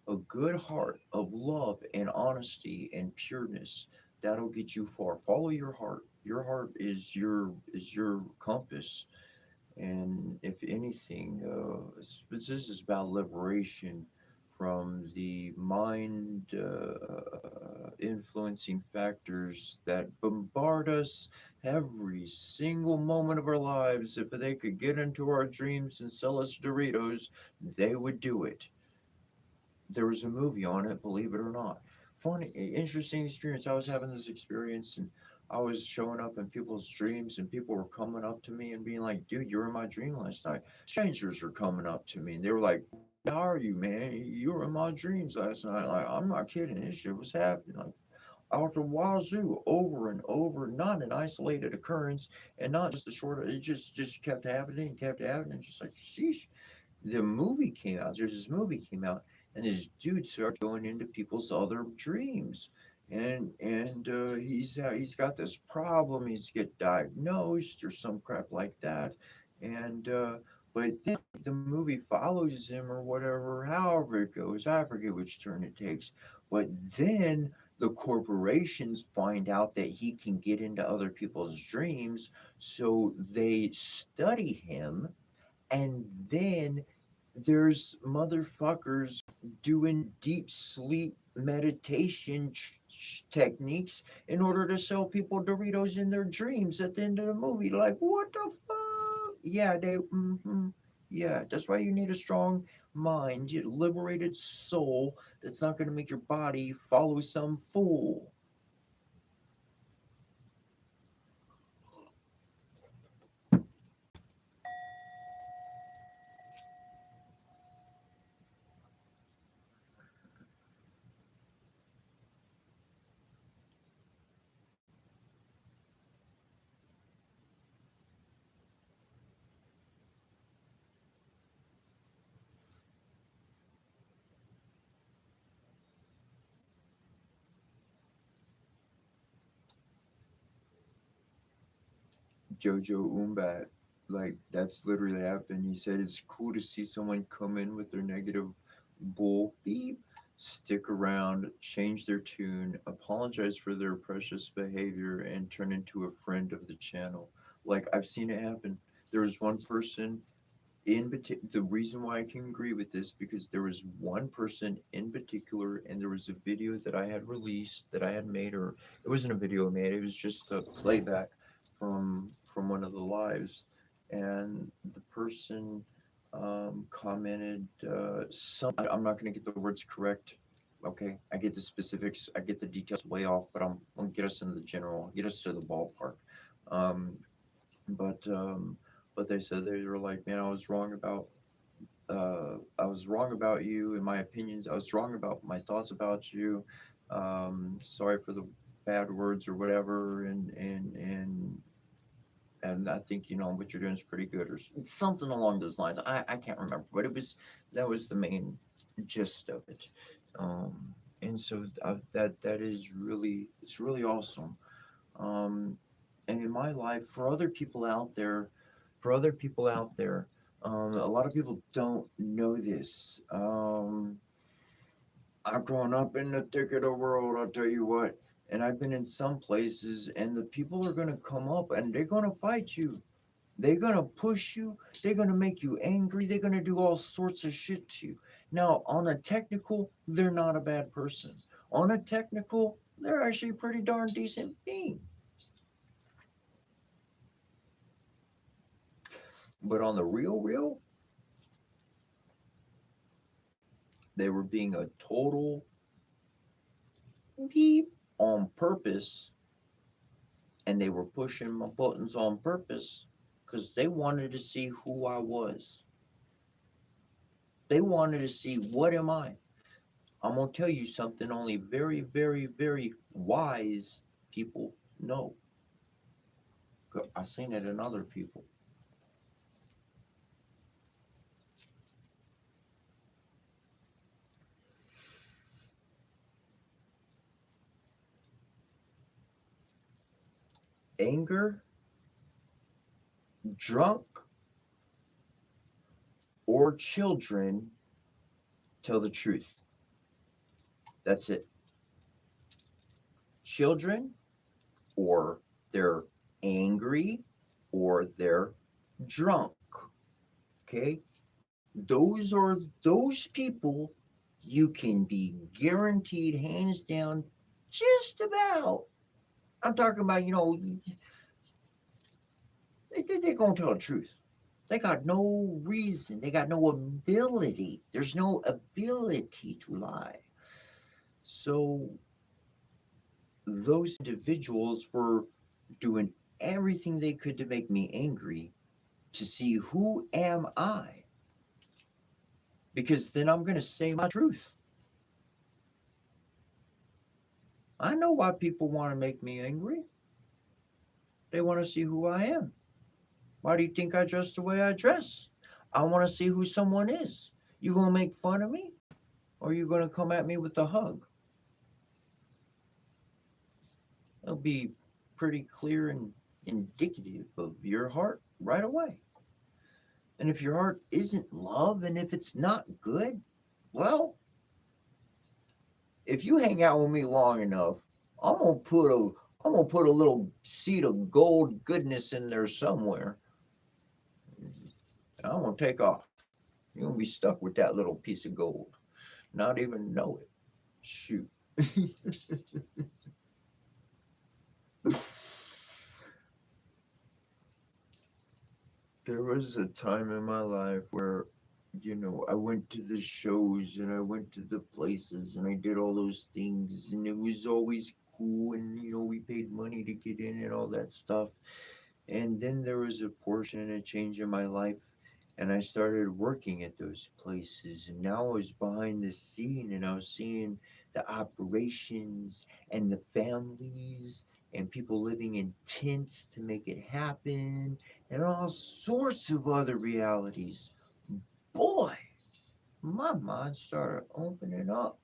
A good heart of love and honesty and pureness, that'll get you far. Follow your heart. Your heart is your compass. And if anything, this is about liberation from the mind influencing factors that bombard us every single moment of our lives. If they could get into our dreams and sell us Doritos, they would do it. There was a movie on it, believe it or not. Funny, interesting experience. I was having this experience, and I was showing up in people's dreams, and people were coming up to me and being like, "Dude, you were in my dream last night." Strangers were coming up to me, and they were like, "How are you, man? You were in my dreams last night." Like, I'm not kidding. This shit was happening. Like, out the wazoo, over and over, not an isolated occurrence, and not just a short. It just kept happening, kept happening. Just like, sheesh. The movie came out. There's this movie came out, and this dude started going into people's other dreams, and he's got this problem. He's get diagnosed or some crap like that, and but then the movie follows him or whatever, however it goes. I forget which turn it takes, but then the corporations find out that he can get into other people's dreams, so they study him, and then there's motherfuckers doing deep sleep meditation techniques in order to sell people Doritos in their dreams at the end of the movie. Like, what the fuck? Yeah, Yeah, that's why you need a strong mind, a liberated soul that's not going to make your body follow some fool. Jojo Umbat, like that's literally happened. He said it's cool to see someone come in with their negative bull beep, stick around, change their tune, apologize for their precious behavior, and turn into a friend of the channel. Like I've seen it happen. There was one person in particular. The reason why I can agree with this because there was one person in particular, and there was a video that I had released that I had made, or it wasn't a video I made. It was just a playback from one of the lives, and the person commented some. I'm not going to get the words correct. Okay, I get the specifics. I get the details way off, but I'm gonna get us in the general. Get us to the ballpark. Um, but but they said they were like, man, I was wrong about you in my opinions. I was wrong about my thoughts about you. Sorry for the bad words or whatever, and I think what you're doing is pretty good, or something along those lines. I can't remember, but that was the main gist of it. And so that is really it's really awesome. Um, and in my life, for other people out there, a lot of people don't know this. I've grown up in the thick of the world, I'll tell you what. And I've been in some places, and the people are going to come up and they're going to fight you. They're going to push you. They're going to make you angry. They're going to do all sorts of shit to you. Now, on a technical, they're not a bad person. On a technical, they're actually a pretty darn decent being. But on the real, they were being a total beep on purpose, and they were pushing my buttons on purpose because they wanted to see who I was. They wanted to see what am I. I'm gonna tell you something only very, very, very wise people know. I've seen it in other people. Anger, drunk, or children tell the truth. That's it. Children, or they're angry, or they're drunk. Okay? Those are those people you can be guaranteed hands down just about. I'm talking about, they're going to tell the truth. They got no reason. They got no ability. There's no ability to lie. So those individuals were doing everything they could to make me angry to see who am I, because then I'm going to say my truth. I know why people want to make me angry. They want to see who I am. Why do you think I dress the way I dress? I want to see who someone is. You going to make fun of me, or you going to come at me with a hug? It'll be pretty clear and indicative of your heart right away. And if your heart isn't love, and if it's not good, well, if you hang out with me long enough, I'm gonna put a I'm gonna put a little seed of gold goodness in there somewhere. And I'm gonna take off. You're gonna be stuck with that little piece of gold. Not even know it. Shoot. There was a time in my life where, I went to the shows and I went to the places and I did all those things and it was always cool and, we paid money to get in and all that stuff. And then there was a portion and a change in my life and I started working at those places and now I was behind the scene and I was seeing the operations and the families and people living in tents to make it happen and all sorts of other realities. Boy, my mind started opening up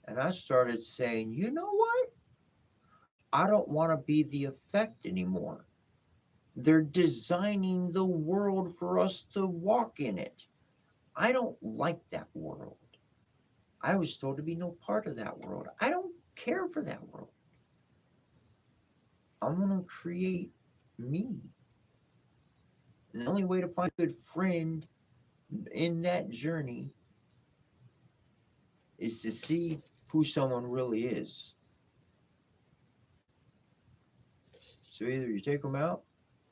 and I started saying, you know what? I don't want to be the effect anymore. They're designing the world for us to walk in it. I don't like that world. I was told to be no part of that world. I don't care for that world. I'm going to create me. And the only way to find a good friend in that journey is to see who someone really is. So either you take them out,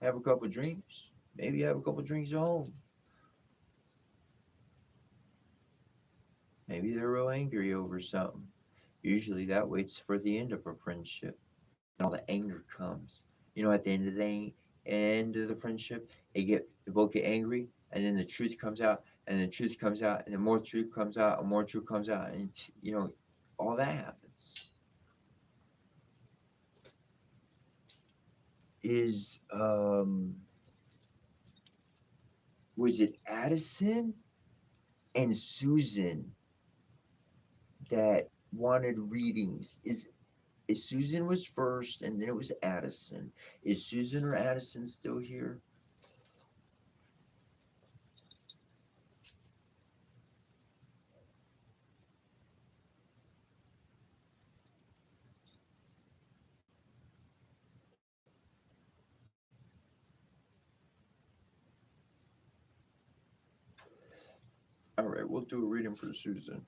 have a couple drinks, maybe have a couple drinks at home. Maybe they're real angry over something. Usually that waits for the end of a friendship. And all the anger comes. At the end of the friendship, they both get angry, and then the truth comes out, and the truth comes out, and then more truth comes out, and more truth comes out, and all that happens. Is Was it Addison and Susan that wanted readings? Is Susan was first, and then it was Addison. Is Susan or Addison still here? All right, we'll do a reading for Susan.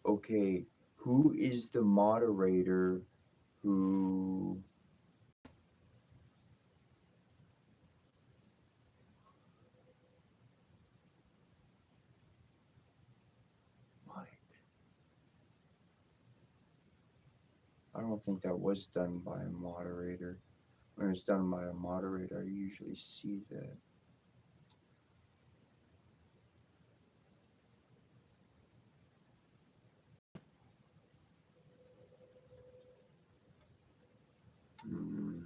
Okay, who is the moderator who? What? I don't think that was done by a moderator. When it's done by a moderator, I usually see that. Hmm.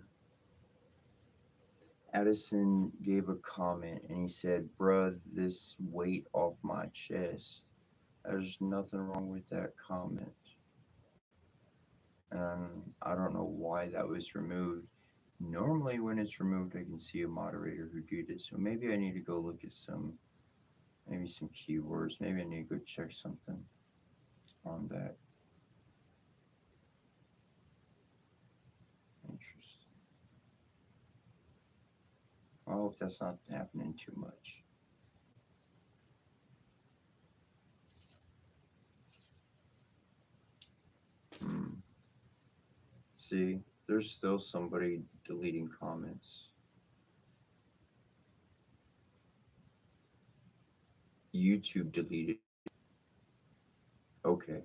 Addison gave a comment and he said, "Bruh, this weight off my chest." There's nothing wrong with that comment. And I don't know why that was removed. Normally, when it's removed, I can see a moderator who did it. So maybe I need to go look at maybe some keywords. Maybe I need to go check something on that. Interesting. I hope that's not happening too much. Hmm. See, there's still somebody deleting comments. YouTube deleted. Okay.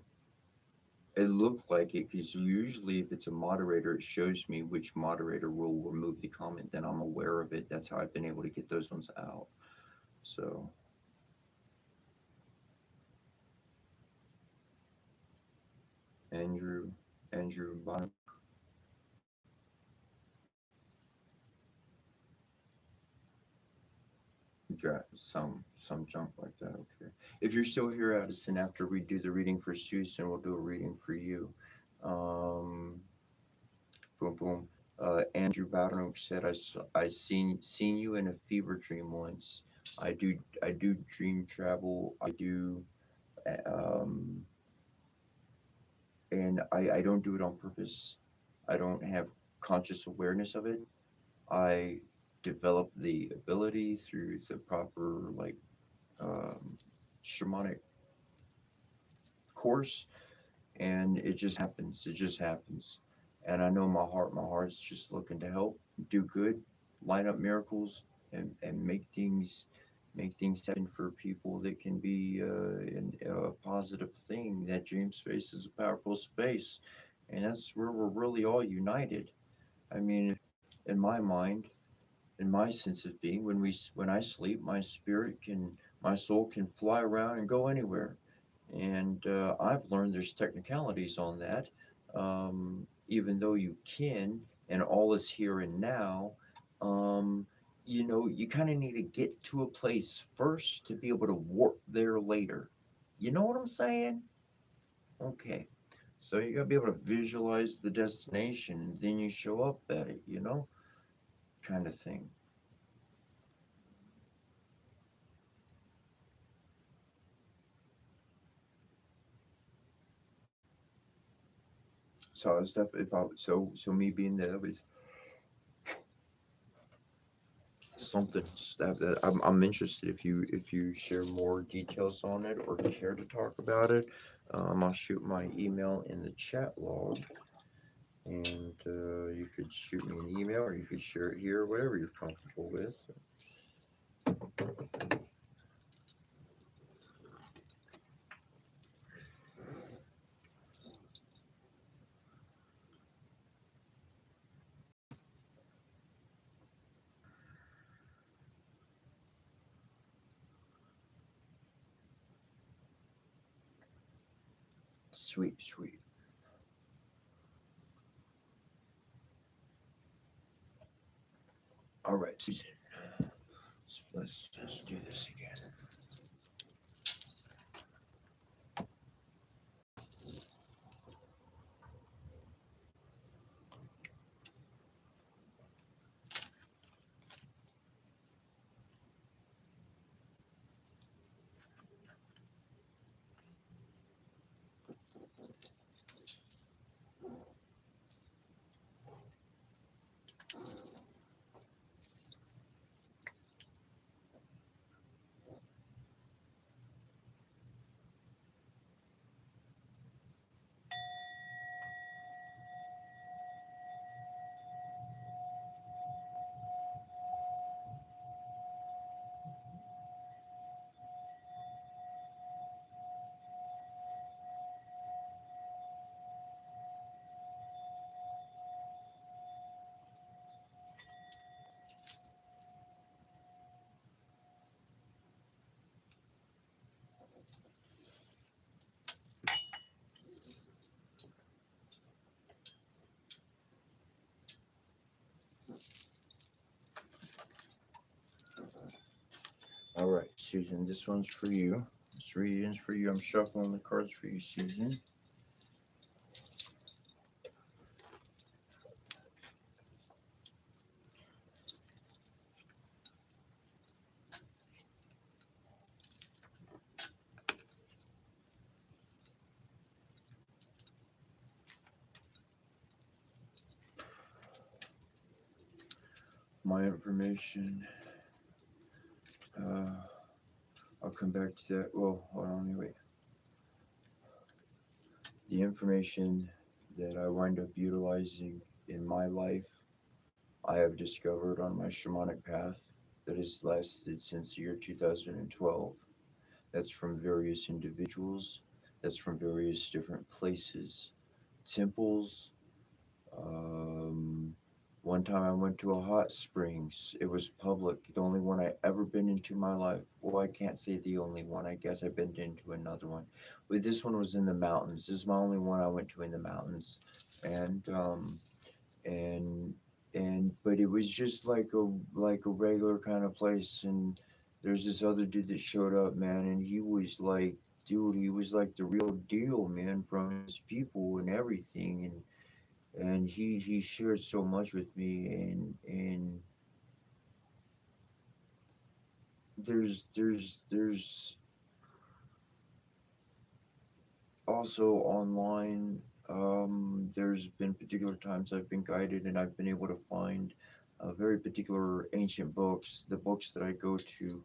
It looked like it because usually if it's a moderator, it shows me which moderator will remove the comment. Then I'm aware of it. That's how I've been able to get those ones out. So, Andrew, Andrew Bonham got some junk like that. Okay. If you're still here, Addison, after we do the reading for Susan, we'll do a reading for you. Um, Boom, boom. Andrew Bowdenhoek said, I seen you in a fever dream once. I do dream travel. I do, um, and I don't do it on purpose. I don't have conscious awareness of it. I develop the ability through the proper like um, shamanic course, and it just happens. It just happens, and I know my heart's just looking to help, do good, line up miracles, and make things happen for people that can be a positive thing. That dream space is a powerful space, and that's where we're really all united. I mean, in my mind, in my sense of being, when I sleep, my soul can fly around and go anywhere. And I've learned there's technicalities on that. Even though you can, and all is here and now, um, you kind of need to get to a place first to be able to warp there later. You know what I'm saying? Okay. So you gotta be able to visualize the destination, and then you show up at it, kind of thing. So I was definitely, if I, so me being there was something that I'm interested if you share more details on it or care to talk about it. I'll shoot my email in the chat log, and you could shoot me an email or you could share it here, whatever you're comfortable with. Sweet, sweet. All right, Susan. Let's do this again. All right, Susan. This one's for you. This reading's for you. I'm shuffling the cards for you, Susan. My information. Uh, I'll come back to that. Well, hold on, wait. The information that I wind up utilizing in my life, I have discovered on my shamanic path that has lasted since the year 2012. That's from various individuals, that's from various different places, temples. Um, One time I went to a hot springs. It was public, the only one I ever been into in my life. Well, I can't say the only one. I guess I've been into another one. But this one was in the mountains. This is my only one I went to in the mountains. And and but it was just like a regular kind of place. And there's this other dude that showed up, man, and he was like, dude, he was like the real deal, man, from his people and everything. And he shared so much with me, and there's also online. There's been particular times I've been guided and I've been able to find very particular ancient books. The books that I go to,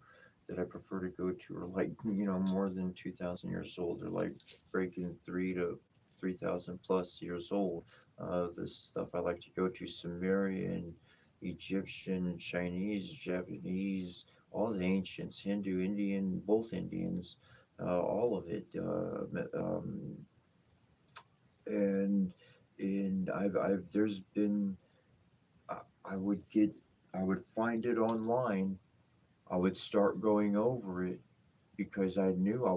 that I prefer to go to, are like, more than 2,000 years old. They're like breaking 3,000 plus years old. The stuff I like to go to: Sumerian, Egyptian, Chinese, Japanese, all the ancients, Hindu, Indian, both Indians, all of it. And I've there's been, I, I would get, I would find it online. I would start going over it because I knew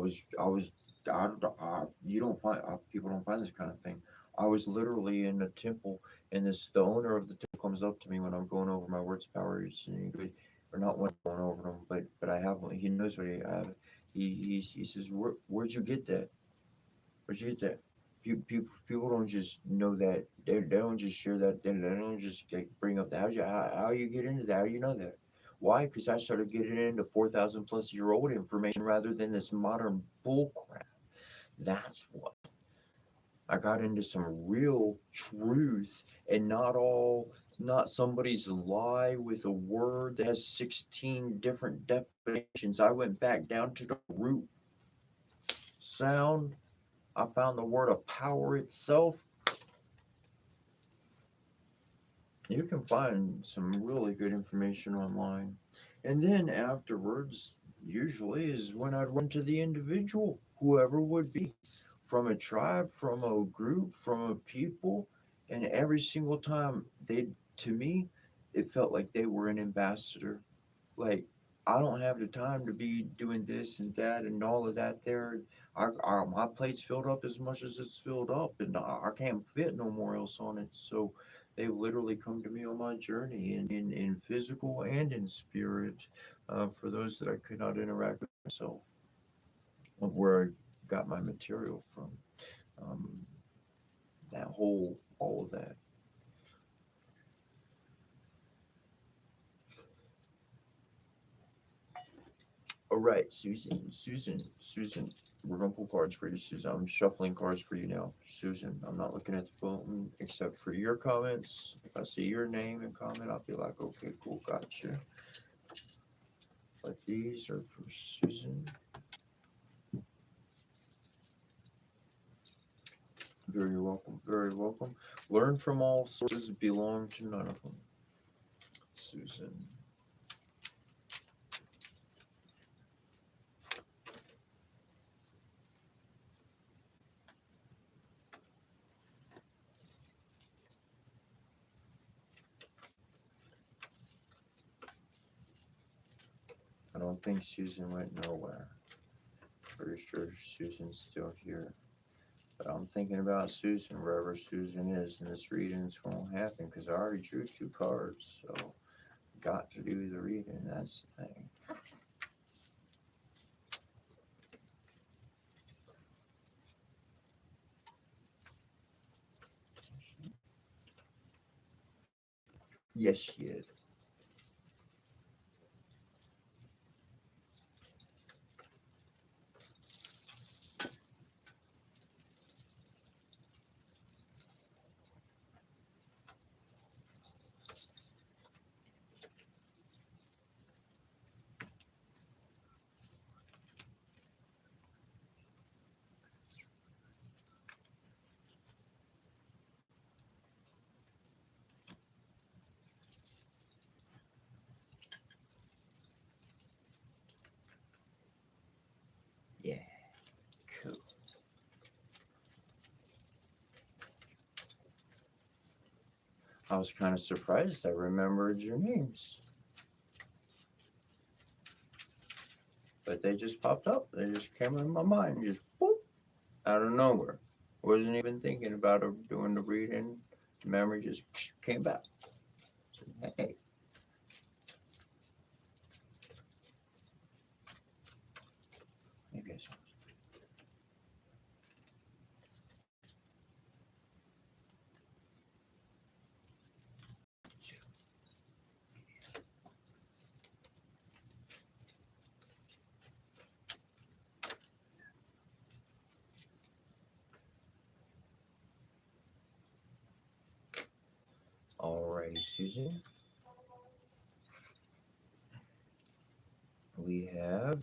you don't find, people don't find this kind of thing. I was literally in a temple, and the owner of the temple comes up to me when I'm going over my words powers, and he goes, or not when I'm going over them, but I have one. He knows what I have. He says, Where'd you get that? Where'd you get that? People don't just know that. They don't just share that. They don't just like bring up the how you get into that. How you know that? Why? Because I started getting into 4,000 plus year old information rather than this modern bull crap. That's what. I got into some real truth, and not somebody's lie with a word that has 16 different definitions. I went back down to the root sound. I found the word of power itself. You can find some really good information online. And then afterwards, usually is when I'd run to the individual, whoever would be, from a tribe, from a group, from a people. And every single time to me, it felt like they were an ambassador. Like, I don't have the time to be doing this and that and all of that there. My plate's filled up as much as it's filled up, and I can't fit no more else on it. So they literally come to me on my journey in physical and in spirit, for those that I could not interact with myself, of where I got my material from. Um, all of that. All right, Susan. We're gonna pull cards for you, Susan. I'm shuffling cards for you now, Susan. I'm not looking at the phone except for your comments. If I see your name and comment, I'll be like, okay, cool, gotcha. But these are for Susan. Very welcome, very welcome. Learn from all sources, belong to none of them. Susan. I don't think Susan went nowhere. Pretty sure Susan's still here. But I'm thinking about Susan, wherever Susan is, and this reading's won't happen because I already drew two cards. So got to do the reading. That's the thing. Yes, she is. Yeah, cool. I was kind of surprised I remembered your names, but they just popped up. They just came in my mind, just whoop, out of nowhere. Wasn't even thinking about doing the reading. Memory just came back. So, hey, maybe I saw. Susan. We have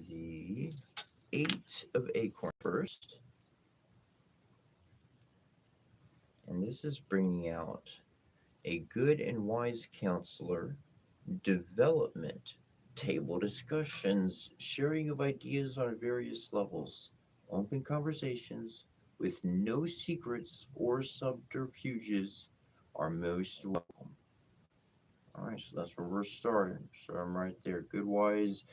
the 8 of Acorn first. And this is bringing out a good and wise counselor, development, table discussions, sharing of ideas on various levels, open conversations with no secrets or subterfuges are most welcome. All right, so that's where we're starting. So I'm right there. Good, wise,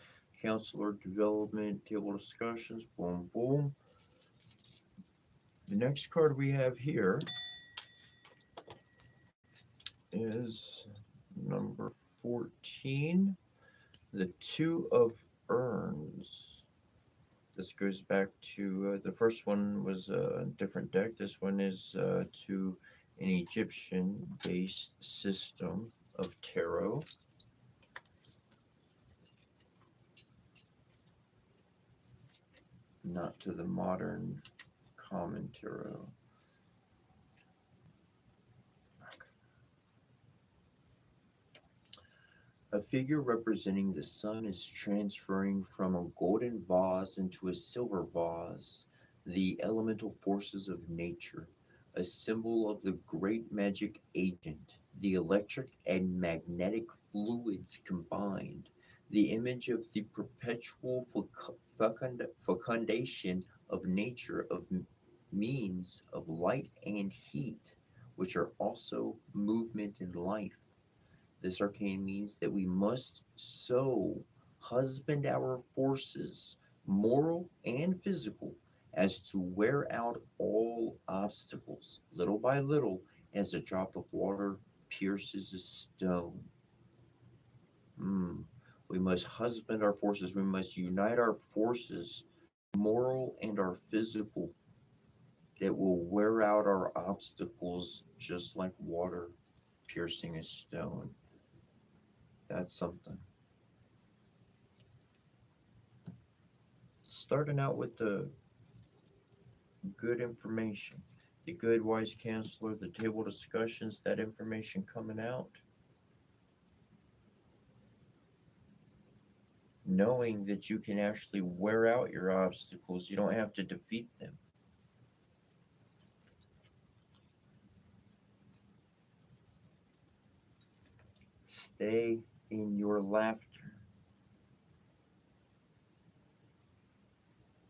counselor, development, table discussions, boom, boom. The next card we have here is number 14, the 2 of Urns. This goes back to the first one was a different deck. This one is to an Egyptian-based system of tarot. Not to the modern common tarot. A figure representing the sun is transferring from a golden vase into a silver vase, the elemental forces of nature, a symbol of the great magic agent, the electric and magnetic fluids combined, the image of the perpetual fecundation of nature of means of light and heat, which are also movement and life. This arcane means that we must so husband our forces, moral and physical, as to wear out all obstacles, little by little, as a drop of water pierces a stone. We must husband our forces. We must unite our forces, moral and our physical, that will wear out our obstacles just like water piercing a stone. That's something. Starting out with the good information, the good wise counselor, the table discussions, that information coming out. Knowing that you can actually wear out your obstacles, you don't have to defeat them. Stay in your laughter.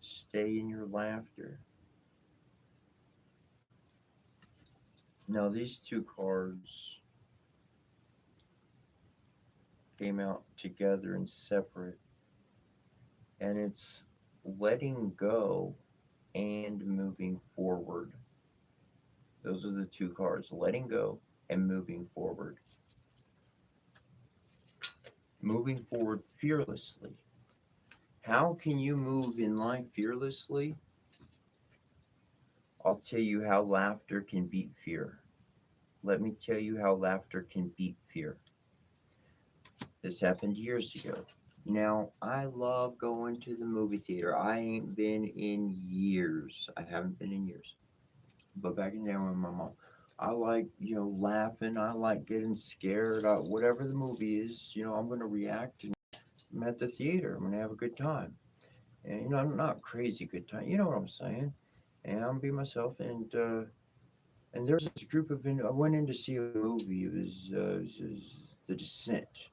Stay in your laughter. Now, these two cards came out together and separate, and it's letting go and moving forward. Those are the two cards, letting go and moving forward. Moving forward fearlessly. How can you move in life fearlessly? I'll tell you how laughter can beat fear. Let me tell you how laughter can beat fear. This happened years ago. Now, I love going to the movie theater. I ain't been in years. I haven't been in years. But back in there with my mom, I like, laughing. I like getting scared. Whatever the movie is, I'm going to react. And I'm at the theater. I'm going to have a good time. And, not crazy good time. You know what I'm saying? And I'm be myself. And there's this group of, I went in to see a movie. It was The Descent.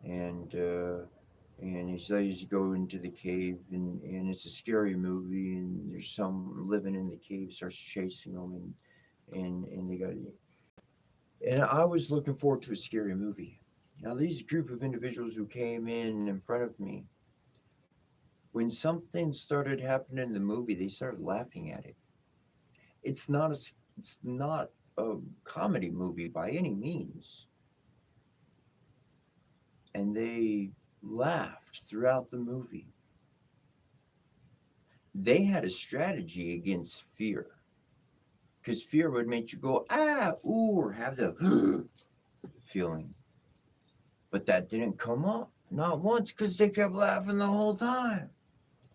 And you go into the cave, and it's a scary movie, and there's some living in the cave starts chasing them, and they got, and I was looking forward to a scary movie. Now, these group of individuals who came in front of me, when something started happening in the movie, they started laughing at it. It's not a comedy movie by any means. And they laughed throughout the movie. They had a strategy against fear, because fear would make you go, ooh, or have the feeling. But that didn't come up, not once, because they kept laughing the whole time.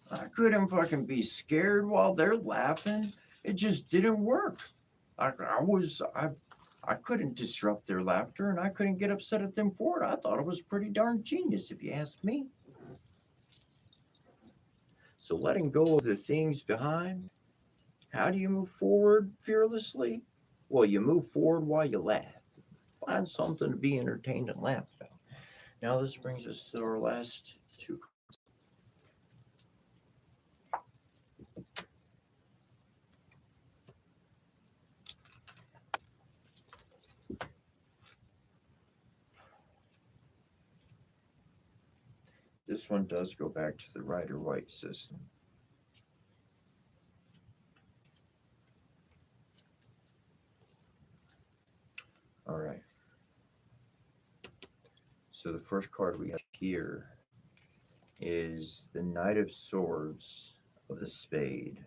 I couldn't fucking be scared while they're laughing. It just didn't work. I I couldn't disrupt their laughter, and I couldn't get upset at them for it. I thought it was pretty darn genius, if you ask me. So letting go of the things behind, how do you move forward fearlessly? Well, you move forward while you laugh. Find something to be entertained and laugh about. Now this brings us to our last two. This one does go back to the Rider-Waite system. All right. So the first card we have here is the Knight of Swords of the Spade.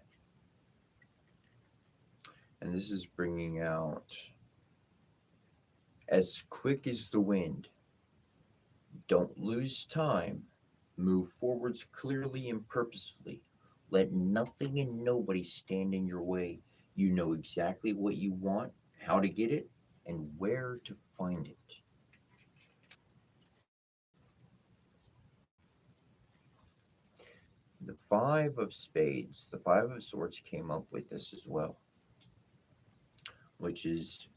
And this is bringing out, as quick as the wind, don't lose time, move forwards clearly and purposefully. Let nothing and nobody stand in your way. You know exactly what you want, how to get it, and where to find it. The Five of Spades, the Five of Swords came up with this as well, which is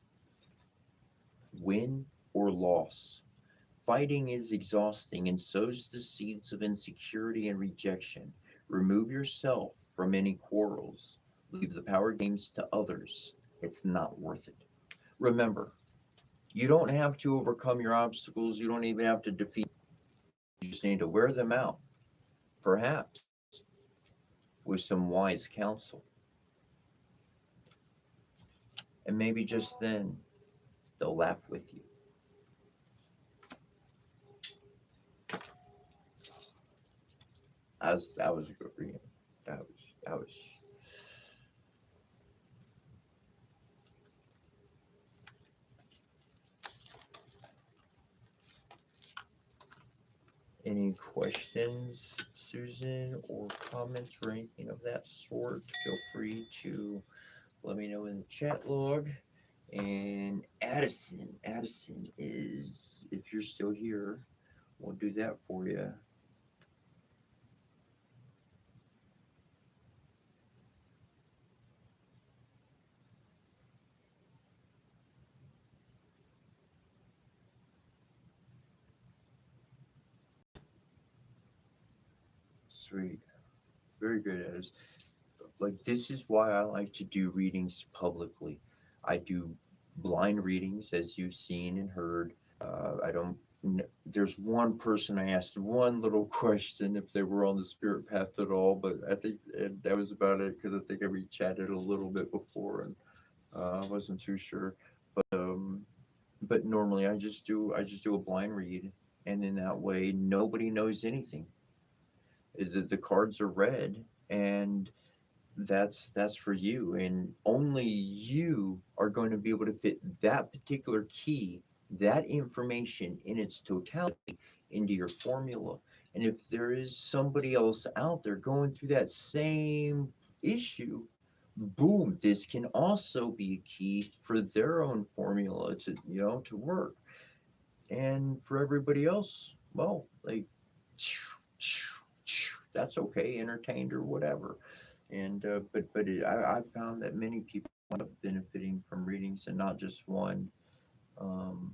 win or loss. Fighting is exhausting and sows the seeds of insecurity and rejection. Remove yourself from any quarrels. Leave the power games to others. It's not worth it. Remember, you don't have to overcome your obstacles. You don't even have to defeat. You just need to wear them out, perhaps with some wise counsel. And maybe just then they'll laugh with you. That was a good reading. That was. Any questions, Susan, or comments or anything of that sort? Feel free to let me know in the chat log. And Addison is, if you're still here, we'll do that for you. Sweet. Very good, Addison. Like, this is why I like to do readings publicly. I do blind readings, as you've seen and heard. I don't. There's one person I asked one little question if they were on the spirit path at all, but I think that was about it because I think we chatted a little bit before and I wasn't too sure. But normally I just do a blind read, and in that way nobody knows anything. The cards are read, and that's for you, and only you are going to be able to fit that particular key, that information in its totality into your formula. And if there is somebody else out there going through that same issue, boom, this can also be a key for their own formula to work. And for everybody else, well, like that's okay, entertained or whatever. And I found that many people end up benefiting from readings, and not just one. Um,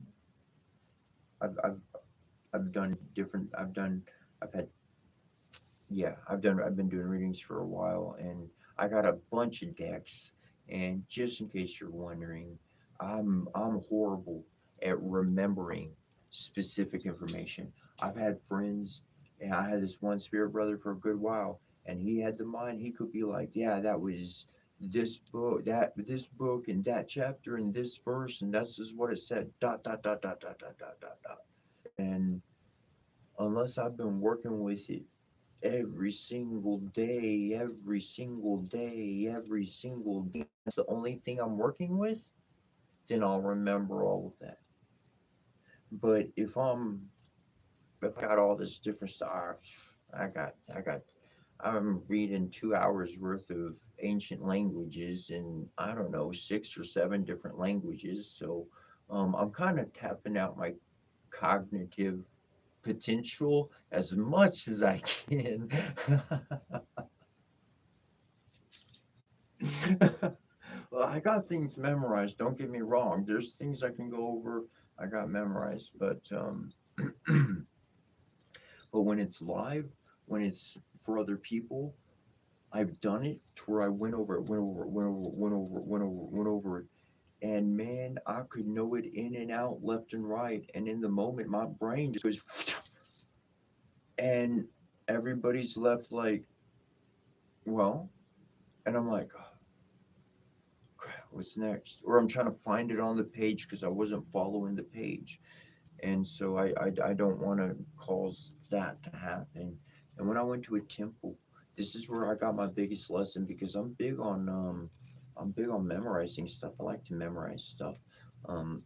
I've done different. I've had I've been doing readings for a while, and I got a bunch of decks. And just in case you're wondering, I'm horrible at remembering specific information. I've had friends, and I had this one spirit brother for a good while, and he had the mind. He could be like, yeah, that was this book and that chapter and this verse, and that's just what it said. Dot dot dot dot dot dot dot dot dot. And unless I've been working with it every single day, that's the only thing I'm working with, then I'll remember all of that. But if I got all this different stuff, I'm reading 2 hours worth of ancient languages in, I don't know, 6 or 7 different languages. So I'm kind of tapping out my cognitive potential as much as I can. Well, I got things memorized. Don't get me wrong. There's things I can go over. I got memorized, but but when it's live, when it's for other people, I've done it to where I went over it. And man, I could know it in and out, left and right. And in the moment, my brain just goes, and everybody's left like, well, and I'm like, oh, crap, what's next? Or I'm trying to find it on the page because I wasn't following the page. And so I don't want to cause that to happen. And when I went to a temple, this is where I got my biggest lesson because I'm big on memorizing stuff. I like to memorize stuff. Um,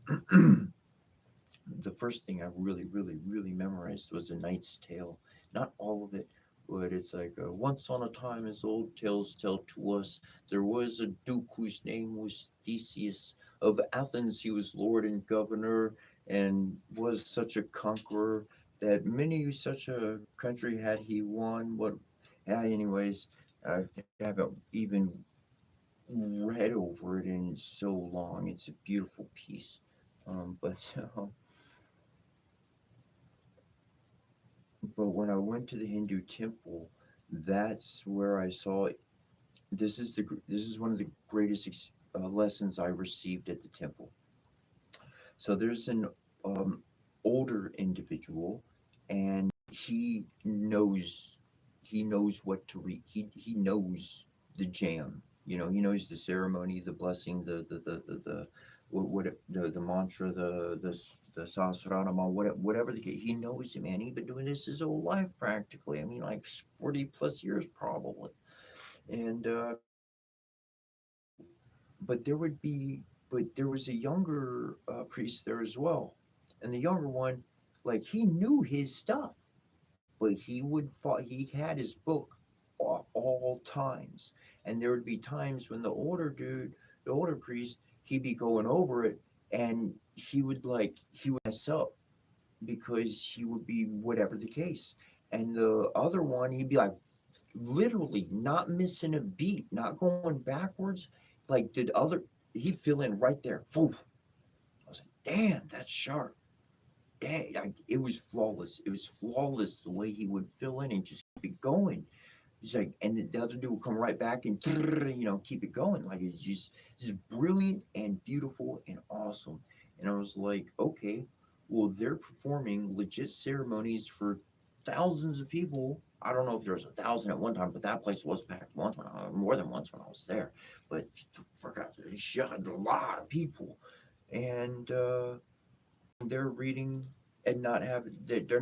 the first thing I really memorized was A Knight's Tale. Not all of it, but it's like once on a time, as old tales tell to us, there was a duke whose name was Theseus. Of Athens, he was lord and governor, and was such a conqueror that many such a country had he won. What? Yeah, anyways, I haven't even read over it in so long. It's a beautiful piece. But But when I went to the Hindu temple, that's where I saw this is one of the greatest lessons I received at the temple. So there's an um, older individual, and he knows what to read. He knows the jam. You know, he knows the ceremony, the blessing, the the mantra, the sahasranama, whatever the case. He knows it, man. He's been doing this his whole life practically. I mean, like 40 plus years probably. And but there would be but there was a younger priest there as well, and the younger one, like, he knew his stuff, but he had his book all times, and there would be times when the older priest, he'd be going over it, and he would mess up because he would be whatever the case, and the other one, he'd be like literally not missing a beat, not going backwards. Like, did other he'd fill in right there. Poof. I was like, damn, that's sharp. Dang, it was flawless. It was flawless the way he would fill in and just keep it going. He's like, and the other dude would come right back and keep it going. Like, it's brilliant and beautiful and awesome. And I was like, okay, well, they're performing legit ceremonies for thousands of people. I don't know if there was 1,000 at one time, but that place was packed once more than once when I was there. But forgot, they shot a lot of people, and they're reading and not having. They're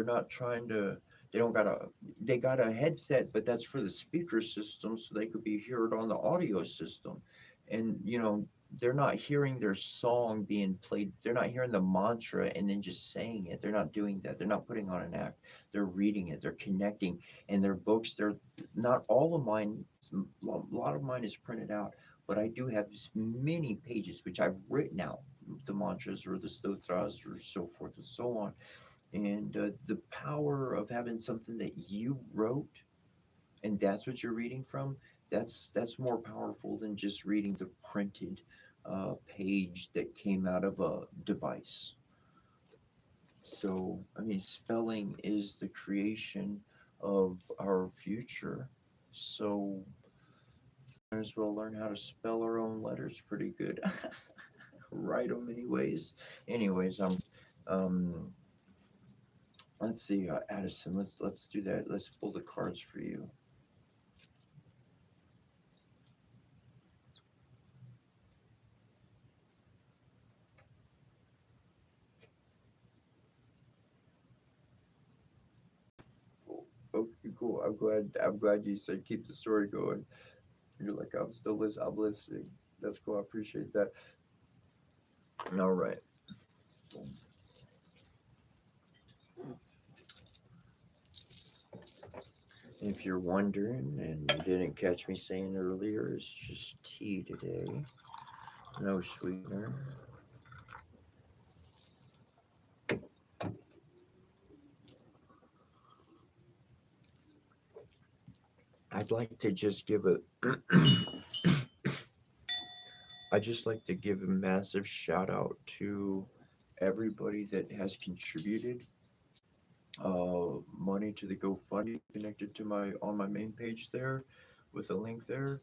not trying to. They don't got a. They got a headset, but that's for the speaker system, so they could be heard on the audio system, and they're not hearing their song being played. They're not hearing the mantra and then just saying it. They're not doing that. They're not putting on an act. They're reading it. They're connecting, and their books. They're not all of mine. A lot of mine is printed out, but I do have many pages which I've written out the mantras or the stotras or so forth and so on, and the power of having something that you wrote and that's what you're reading from, that's more powerful than just reading the printed page that came out of a device. So I mean, spelling is the creation of our future, so might as well learn how to spell our own letters pretty good. Write them anyways. Anyways, um let's see, Addison. Let's do that. Let's pull the cards for you. Okay, cool. I'm glad you said keep the story going. You're like, I'm still listening. I'm listening. That's cool. I appreciate that. All right. If you're wondering and you didn't catch me saying earlier, it's just tea today. No sweetener. I'd like to just give a I just like to give a massive shout out to everybody that has contributed money to the GoFundMe connected to my on my main page there with a link there.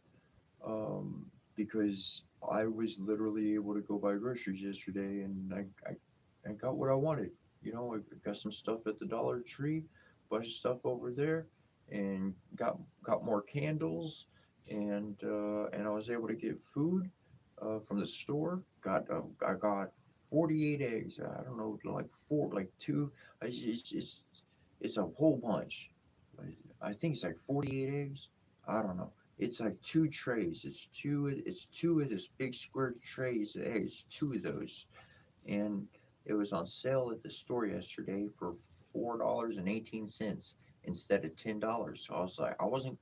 Because I was literally able to go buy groceries yesterday and I got what I wanted. You know, I got some stuff at the Dollar Tree, bunch of stuff over there, and got more candles, and I was able to get food from the store. I got 48 eggs. I don't know, like four, like two. It's a whole bunch. I think it's like 48 eggs. I don't know. It's like two trays. It's two of this big square trays of eggs, two of those. And it was on sale at the store yesterday for $4.18 instead of $10. So I was like, I went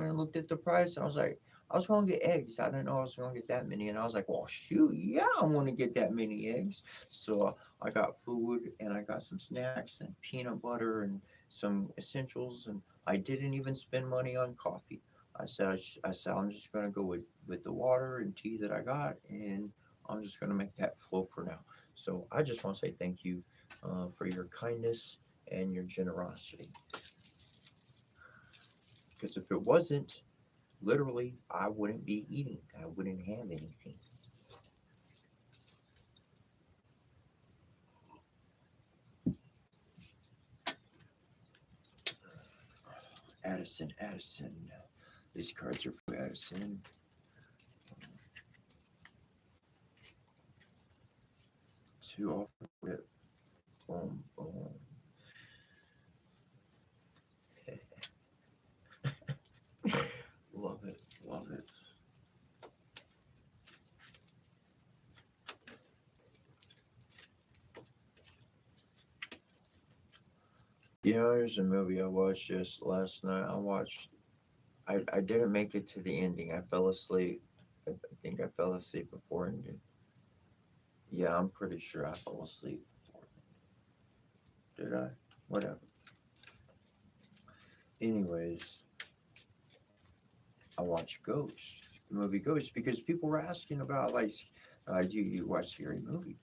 and looked at the price. And I was like, I was going to get eggs. I didn't know I was going to get that many. And I was like, well, shoot, yeah, I want to get that many eggs. So I got food and I got some snacks and peanut butter and some essentials. And I didn't even spend money on coffee. I said, I'm just going to go with the water and tea that I got. And I'm just going to make that flow for now. So I just want to say thank you for your kindness and your generosity. Because if it wasn't, literally, I wouldn't be eating. I wouldn't have anything. Addison, Addison. These cards are for Addison. Two off rip. Boom, boom. Love it, love it. You know, there's a movie I watched just last night. I didn't make it to the ending. I fell asleep. I think I fell asleep before ending. Yeah, I'm pretty sure I fell asleep before. Did I? Whatever. Anyways, I watched Ghost, the movie Ghost, because people were asking about like, do you watch scary movies?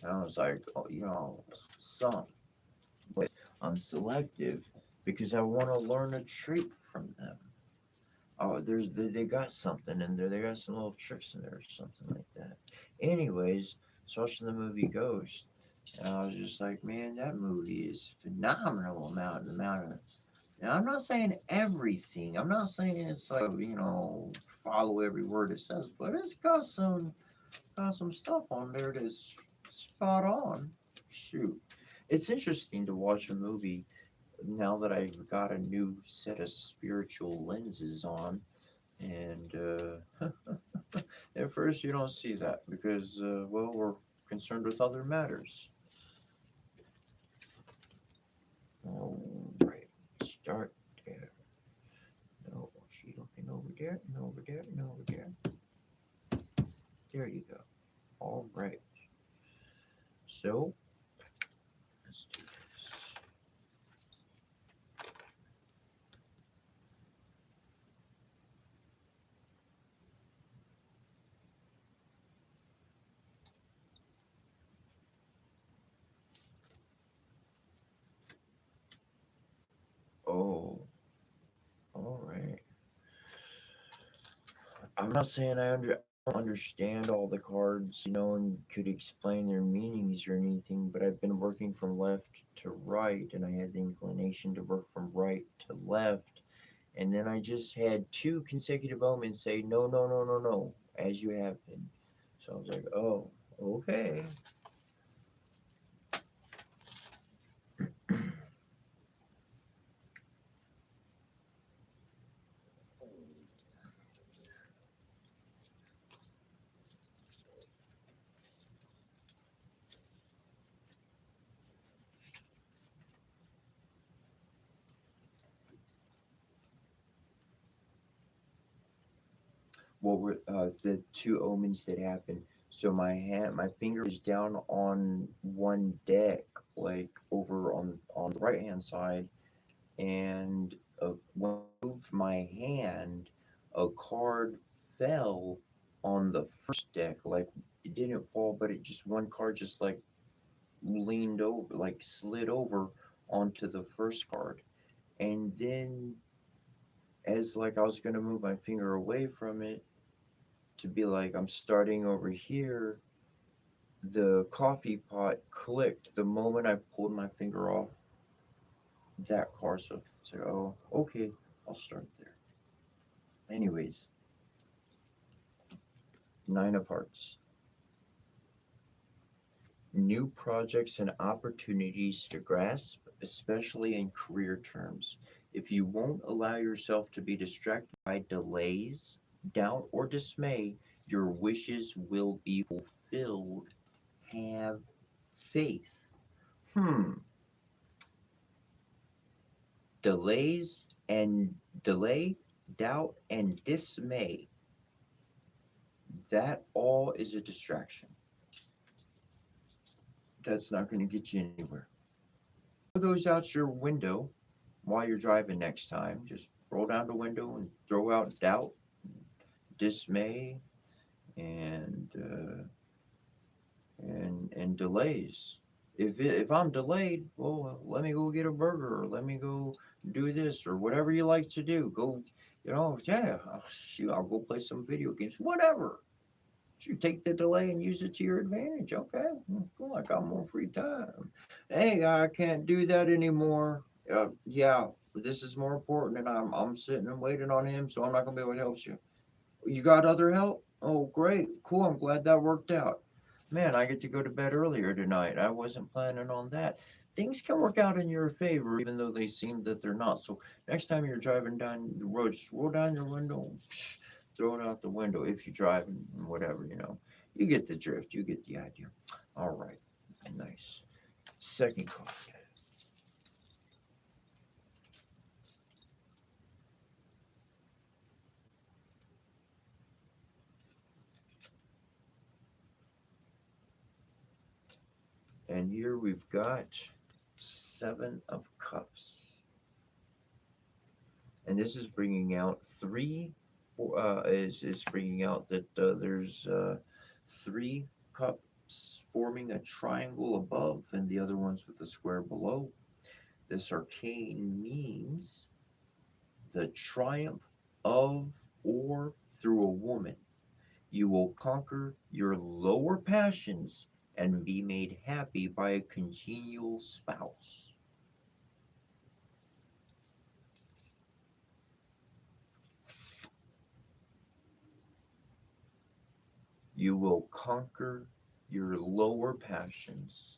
And I was like, oh, you know, some, but I'm selective because I want to learn a trick from them. Oh, they got something in there. They got some little tricks in there or something like that. Anyways, so watching the movie Ghost, and I was just like, man, that movie is phenomenal amount of. And I'm not saying everything. I'm not saying it's like follow every word it says, but it's got some stuff on there that's spot on. Shoot, it's interesting to watch a movie now that I've got a new set of spiritual lenses on and at first, you don't see that because, well, we're concerned with other matters. All right, start there. No, she looking over there, and over there, and over there. There you go. All right. So, let's do this. Oh, all right. I'm not saying I don't understand all the cards, and could explain their meanings or anything, but I've been working from left to right, and I had the inclination to work from right to left. And then I just had two consecutive omens say, no, no, no, no, no, as you have been. So I was like, oh, okay. What were the two omens that happened? So my finger was down on one deck, like over on the right hand side, and when I moved my hand, a card fell on the first deck. Like it didn't fall, but it just one card just like leaned over, like slid over onto the first card. And then as like I was gonna move my finger away from it to be like I'm starting over here, the coffee pot clicked the moment I pulled my finger off that card. So it's like, oh, okay, I'll start there. Anyways, Nine of Hearts. New projects and opportunities to grasp, especially in career terms. If you won't allow yourself to be distracted by delays, doubt, or dismay, your wishes will be fulfilled. Have faith. Hmm. Delays and delay, doubt, and dismay. That all is a distraction. That's not going to get you anywhere. Throw those out your window while you're driving next time. Just roll down the window and throw out doubt, dismay, and and delays. If I'm delayed, well, let me go get a burger, or let me go do this, or whatever you like to do. Go, yeah. Shoot, I'll go play some video games, whatever. You take the delay and use it to your advantage. Okay, cool. I got more free time. Hey, I can't do that anymore. Yeah, this is more important, and I'm sitting and waiting on him, so I'm not gonna be able to help you. You got other help? Oh, great, cool. I'm glad that worked out. Man, I get to go to bed earlier tonight. I wasn't planning on that. Things can work out in your favor, even though they seem that they're not. So next time you're driving down the road, just roll down your window, throw it out the window if you drive and whatever, You get the drift. You get the idea. All right. Nice. Second card. And here we've got Seven of Cups. And this is bringing out is bringing out that there's three cups forming a triangle above and the other ones with a square below. This arcane means the triumph of or through a woman. You will conquer your lower passions and be made happy by a congenial spouse. You will conquer your lower passions.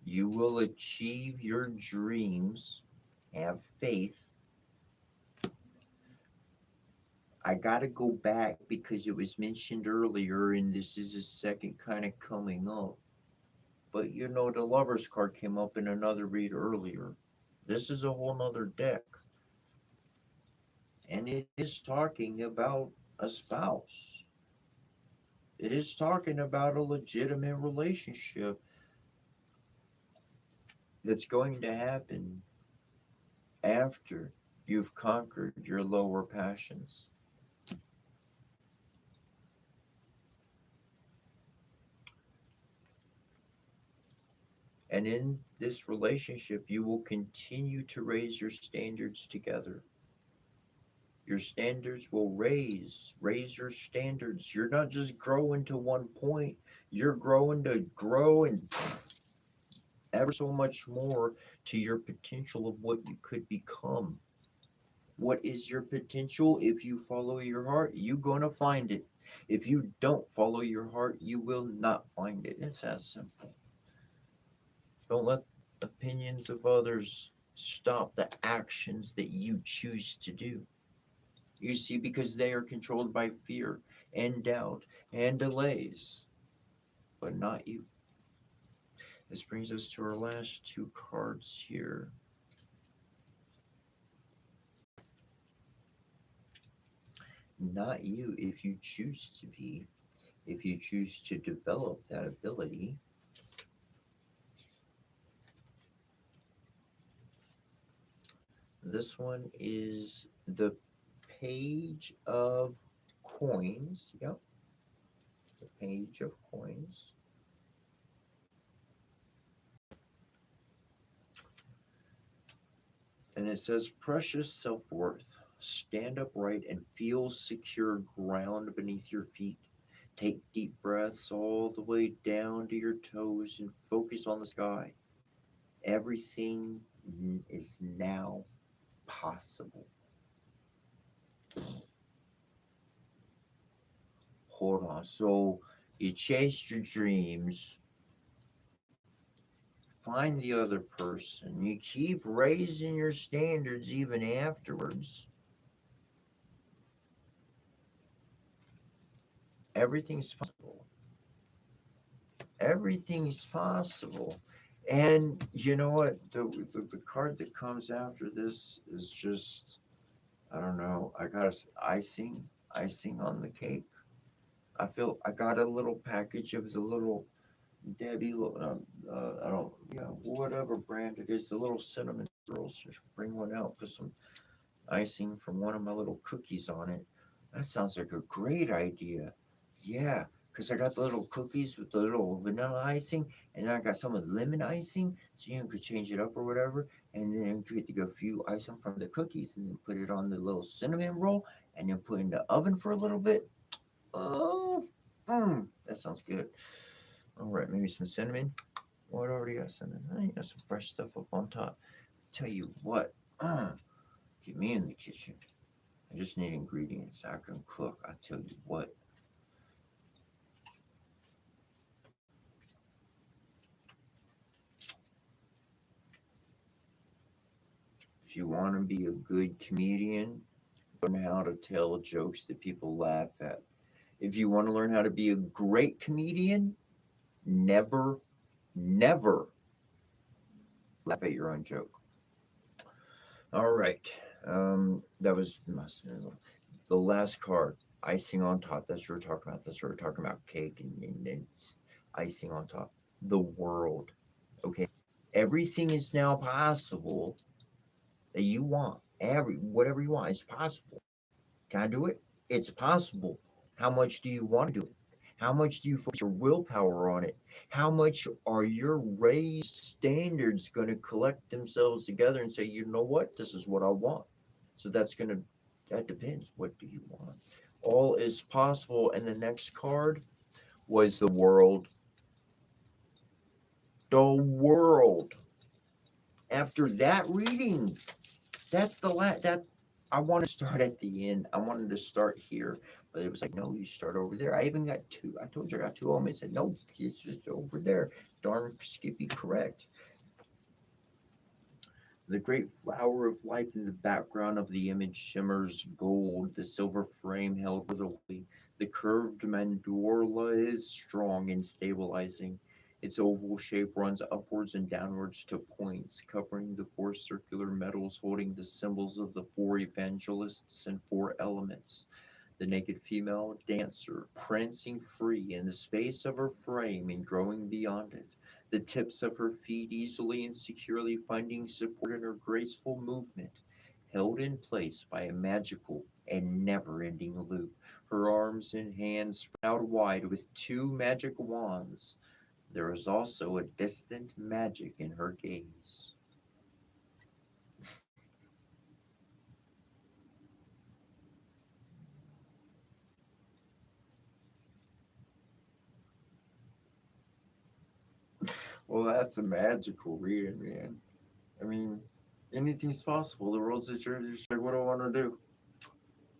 You will achieve your dreams. Have faith. I got to go back because it was mentioned earlier, and this is a second kind of coming up. But the Lover's card came up in another read earlier. This is a whole nother deck. And it is talking about a spouse. It is talking about a legitimate relationship that's going to happen after you've conquered your lower passions. And in this relationship, you will continue to raise your standards together. Your standards will raise your standards. You're not just growing to one point, you're growing to grow and ever so much more to your potential of what you could become. What is your potential? If you follow your heart, you're going to find it. If you don't follow your heart, you will not find it. It's that simple. Don't let opinions of others stop the actions that you choose to do. You see, because they are controlled by fear and doubt and delays, but not you. This brings us to our last two cards here. Not you if you choose to be, if you choose to develop that ability. This one is the page of coins. Yep, the page of coins. And it says, precious self worth. Stand upright and feel secure ground beneath your feet. Take deep breaths all the way down to your toes and focus on the sky. Everything is now possible. Hold on. So you chase your dreams, find the other person, you keep raising your standards even afterwards. Everything's possible. Everything's possible. And you know what? The card that comes after this is just, I don't know. I got icing on the cake. I feel I got a little package of the little Debbie, I don't, yeah, whatever brand it is, the little cinnamon rolls. Just bring one out, put some icing from one of my little cookies on it. That sounds like a great idea. Yeah, because I got the little cookies with the little vanilla icing, and then I got some with lemon icing, so you could change it up or whatever. And then you could get a few icing from the cookies, and then put it on the little cinnamon roll, and then put it in the oven for a little bit. Oh, that sounds good. All right, maybe some cinnamon. What already got cinnamon? I got some fresh stuff up on top. Tell you what, get me in the kitchen. I just need ingredients. I can cook. I tell you what. If you want to be a good comedian, learn how to tell jokes that people laugh at. If you want to learn how to be a great comedian, never, never laugh at your own joke. All right. That was the last card. Icing on top. That's what we're talking about. That's what we're talking about. Cake and icing on top. The world. Okay. Everything is now possible that you want. Whatever you want is possible. Can I do it? It's possible. How much do you want to do it? How much do you focus your willpower on it? How much are your raised standards going to collect themselves together and say, you know what, this is what I want? So that depends. What do you want? All is possible. And the next card was the world. The world. After that reading, that's the last. That I want to start at the end. I wanted to start here, but it was like, no, you start over there. I even got two. I told you I got two of them. It said, no, it's just over there. Darn Skippy, correct. The great flower of life in the background of the image shimmers gold. The silver frame held with a way. The curved mandorla is strong and stabilizing. Its oval shape runs upwards and downwards to points, covering the four circular metals holding the symbols of the four evangelists and four elements. The naked female dancer, prancing free in the space of her frame and growing beyond it, the tips of her feet easily and securely finding support in her graceful movement, held in place by a magical and never ending loop, her arms and hands spread out wide with two magic wands. There is also a distant magic in her gaze. Well, that's a magical reading, man. I mean, anything's possible. The world's a journey. Just like, what do I want to do?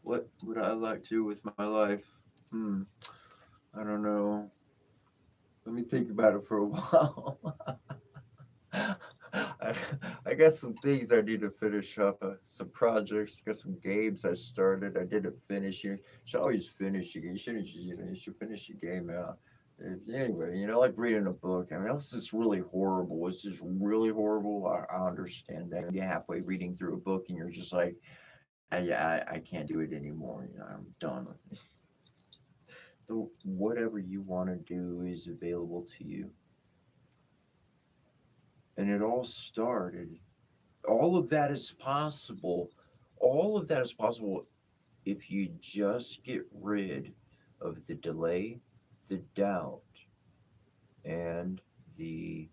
What would I like to do with my life? Hmm. I don't know. Let me think about it for a while. I, I got some things I need to finish up. Some projects. Got some games I started. I didn't finish. You should always finish your game. You shouldn't. You should finish your game out. Anyway, like reading a book. I mean, unless it's really horrible. It's just really horrible. I understand that. You're halfway reading through a book and you're just like, I can't do it anymore. I'm done with it. So whatever you want to do is available to you. And it all started. All of that is possible. All of that is possible if you just get rid of the delay, the doubt, and the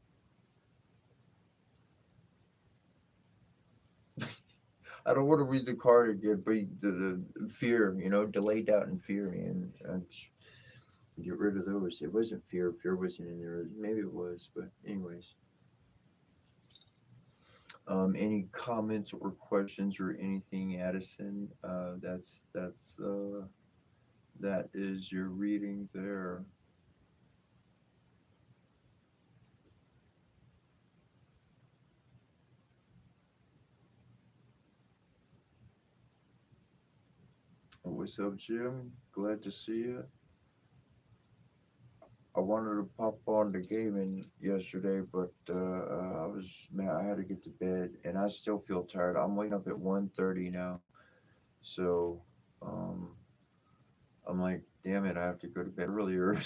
I don't want to read the card again, but the fear, delay, doubt, and fear, man. Get rid of those. It wasn't fear. Fear wasn't in there. Maybe it was, but anyways. Any comments or questions or anything, Addison? That is your reading there. What's up, Jim? Glad to see you. I wanted to pop on the gaming yesterday, but I was man, I had to get to bed, and I still feel tired. I'm waking up at 1:30 now, so um, I'm like, damn it, I have to go to bed earlier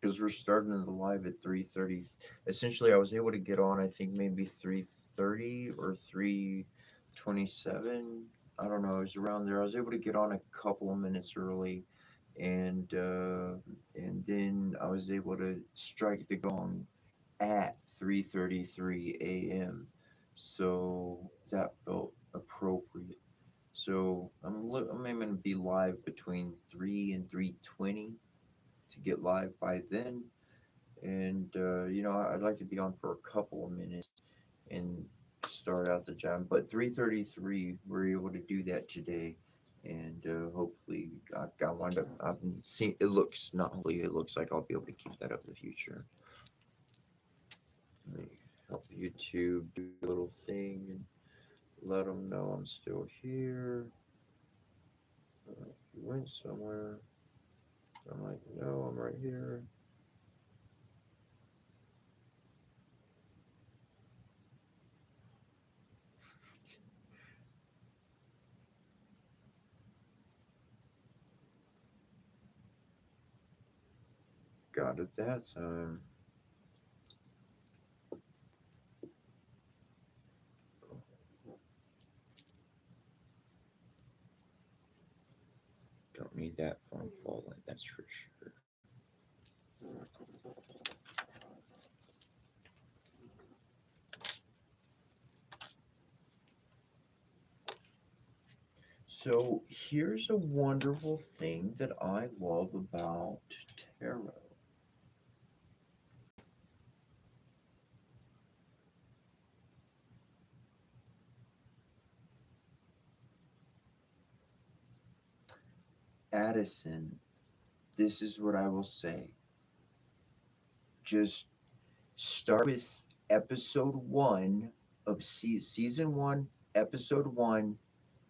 because we're starting the live at 3:30. Essentially, I was able to get on, I think maybe 3:30 or 3:27. I don't know. It was around there. I was able to get on a couple of minutes early, and then I was able to strike the gong at 3:33 a.m. So that felt appropriate. So I'm aiming to be live between 3 and 3:20 to get live by then, and I'd like to be on for a couple of minutes and start out the jam. But 3:33, we're able to do that today, and hopefully, I wind up. I've seen it looks not hopefully it looks like I'll be able to keep that up in the future. Let me help YouTube do a little thing and let them know I'm still here. You went somewhere. I'm like, no, I'm right here. Got it that time. Don't need that phone falling, that's for sure. So here's a wonderful thing that I love about tarot. Addison, this is what I will say. Just start with episode one of season one, episode one,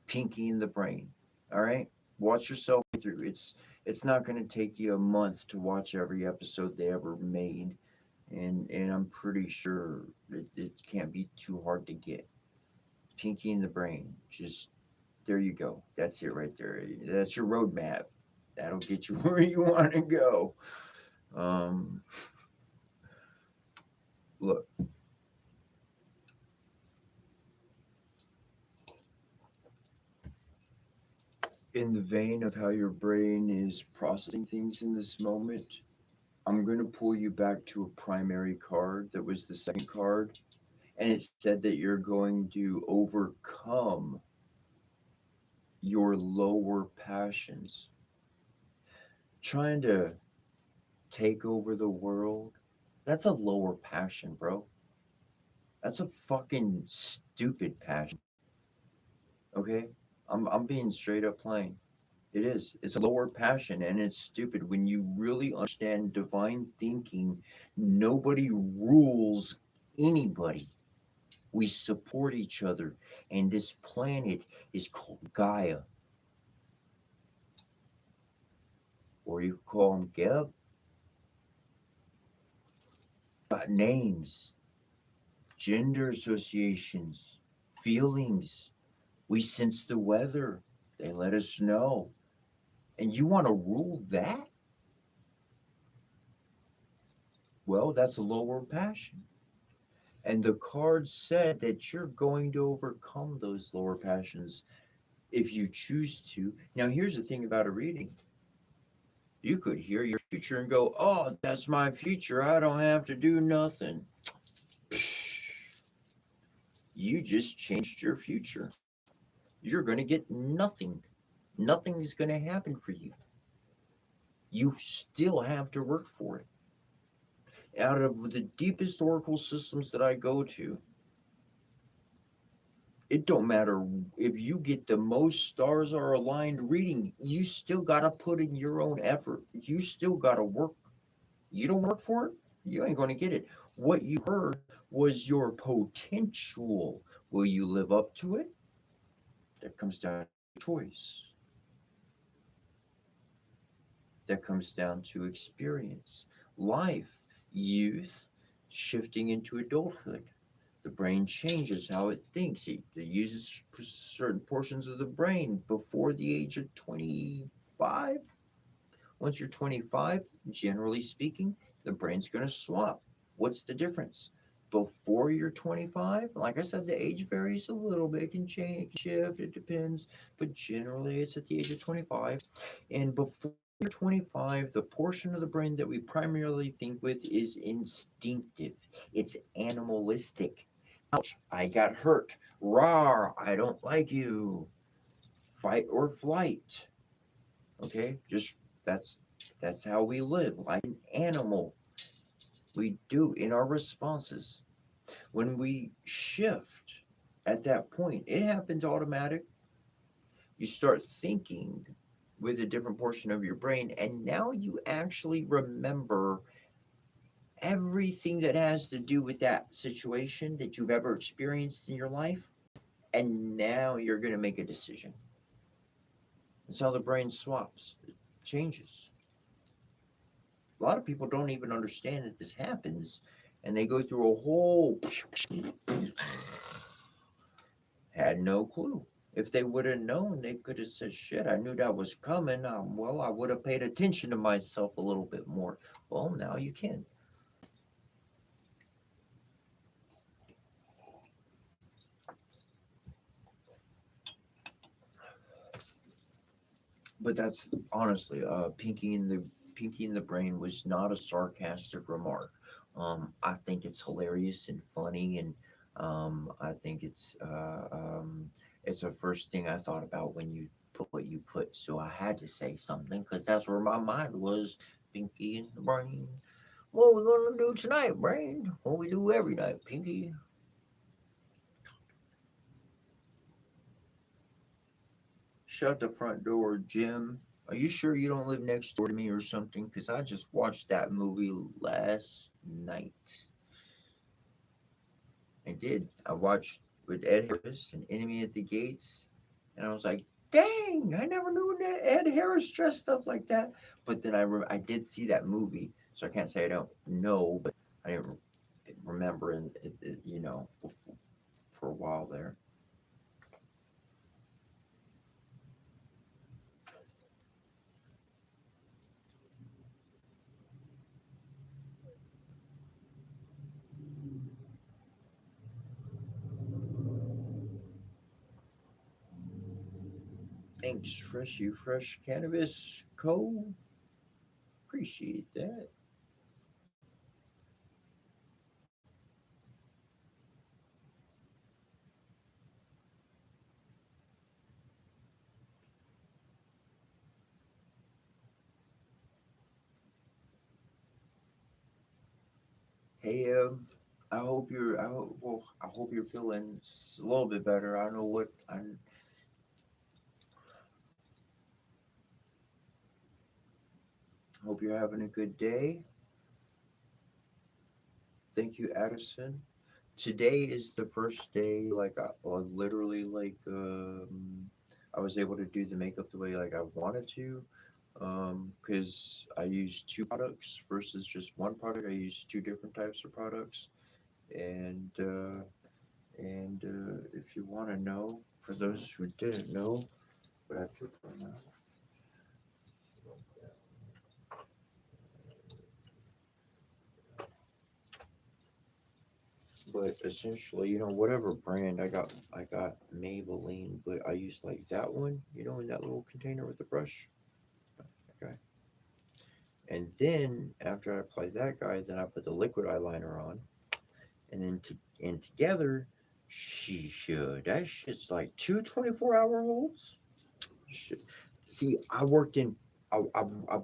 Pinky in the Brain. All right, watch yourself through. It's not going to take you a month to watch every episode they ever made, and I'm pretty sure it can't be too hard to get. Pinky in the Brain. Just there you go. That's it right there. That's your roadmap. That'll get you where you want to go. Um, Look, in the vein of how your brain is processing things in this moment, I'm going to pull you back to a primary card that was the second card, and it said that you're going to overcome your lower passions. Trying to take over the world, that's a lower passion, bro. That's a fucking stupid passion. Okay? I'm being straight up plain. It is. It's a lower passion and it's stupid. When you really understand divine thinking, nobody rules anybody. We support each other. And this planet is called Gaia. Or you call them Geb. Got names, gender associations, feelings. We sense the weather. They let us know. And you want to rule that? Well, that's a lower passion. And the card said that you're going to overcome those lower passions if you choose to. Now, here's the thing about a reading. You could hear your future and go, oh, that's my future. I don't have to do nothing. You just changed your future. You're going to get nothing. Nothing is going to happen for you. You still have to work for it. Out of the deepest oracle systems that I go to, it don't matter if you get the most stars are aligned reading, you still got to put in your own effort. You still got to work. You don't work for it, you ain't going to get it. What you heard was your potential. Will you live up to it? That comes down to choice. That comes down to experience, life, youth, shifting into adulthood. The brain changes how it thinks. It uses certain portions of the brain before the age of 25. Once you're 25, generally speaking, the brain's going to swap. What's the difference? Before you're 25, like I said, the age varies a little bit, it can change, it can shift, it depends, but generally it's at the age of 25. And before you're 25, the portion of the brain that we primarily think with is instinctive, it's animalistic. Ouch, I got hurt. Rawr, I don't like you. Fight or flight. Okay, just that's that's how we live, like an animal. We do in our responses. When we shift at that point, it happens automatic. You start thinking with a different portion of your brain, and now you actually remember everything that has to do with that situation that you've ever experienced in your life. And now you're going to make a decision. That's how the brain swaps, it changes. A lot of people don't even understand that this happens, and they go through a whole had no clue. If they would have known, they could have said, shit, I knew that was coming. Well, I would have paid attention to myself a little bit more. Well, now you can. But that's honestly, Pinky in the Brain was not a sarcastic remark. I think it's hilarious and funny, and I think it's the first thing I thought about when you put what you put. So I had to say something because that's where my mind was. Pinky in the Brain. What we gonna do tonight, Brain? What we do every night, Pinky? Shut the front door, Jim. Are you sure you don't live next door to me or something? Because I just watched that movie last night. I did. I watched with Ed Harris and Enemy at the Gates, and I was like, "Dang! I never knew that Ed Harris dressed up like that." But then I did see that movie, so I can't say I don't know, but I didn't remember, and for a while there. Thanks, Fresh Cannabis Co. Appreciate that. Hey, I hope you're feeling a little bit better. I don't know what I hope you're having a good day. Thank you, Addison. Today is the first day, like literally, like I was able to do the makeup the way like I wanted to, because I use two products versus just one product. I use two different types of products, and if you want to know, for those who didn't know, what I took from that. But essentially, you know, whatever brand I got Maybelline, but I use like that one, you know, in that little container with the brush. Okay. And then after I apply that guy, then I put the liquid eyeliner on, and then and together, she should. That shit's like two 24-hour holds. Shit. See, I've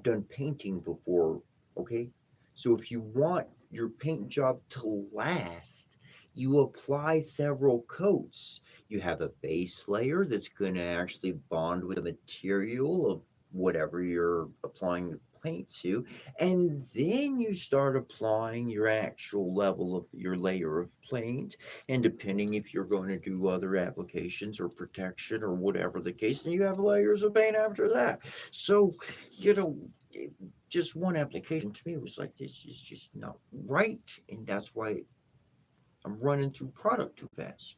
done painting before. Okay, so if you want your paint job to last, you apply several coats. You have a base layer that's going to actually bond with the material of whatever you're applying the paint to, and then you start applying your actual level of your layer of paint. And depending if you're going to do other applications or protection or whatever the case, then you have layers of paint after that. So, you know, just one application to me was like, this is just not right. And that's why I'm running through product too fast.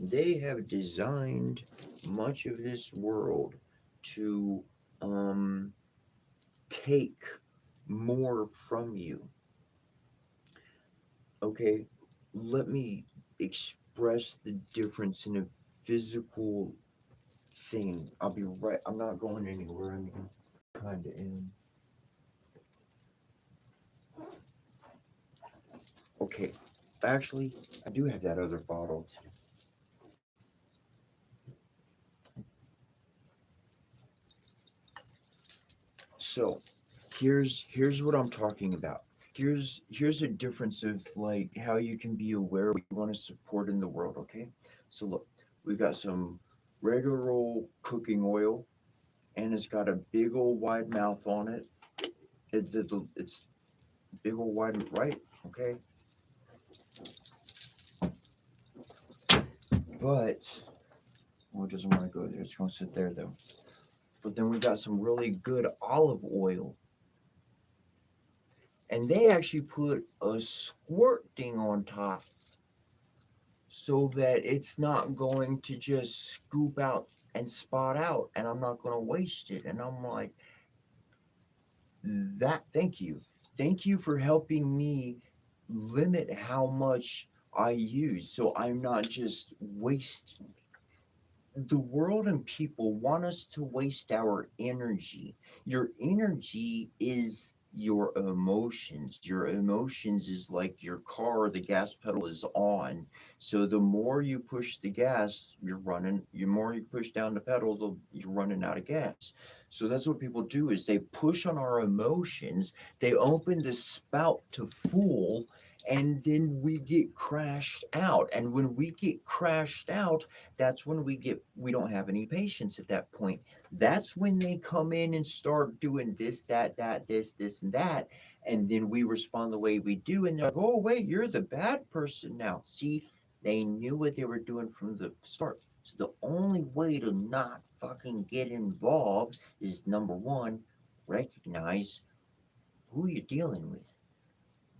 They have designed much of this world to take more from you. Okay, let me express the difference in a physical thing. I'll be right. I'm not going anywhere. I'm kind of in. Okay, actually, I do have that other bottle. So, here's what I'm talking about. Here's a difference of like how you can be aware what you want to support in the world. Okay, so look, we've got some regular old cooking oil, and it's got a big old wide mouth on it. It's big old wide, right? Okay, but well, it doesn't want to go there. It's going to sit there though. But then we got some really good olive oil, and they actually put a squirt thing on top so that it's not going to just scoop out and spot out, and I'm not going to waste it. And I'm like, that, thank you for helping me limit how much I use, so I'm not just wasting. The world and people want us to waste our energy. Your energy is your emotions. Your emotions is like your car, the gas pedal is on. So the more you push the gas, you're running, the more you push down the pedal, you're running out of gas. So that's what people do is they push on our emotions, they open the spout to full, and then we get crashed out. And when we get crashed out, that's when we don't have any patience at that point. That's when they come in and start doing this, that, this, and that. And then we respond the way we do. And they're like, oh, wait, you're the bad person now. See, they knew what they were doing from the start. So the only way to not fucking get involved is number one, recognize who you're dealing with.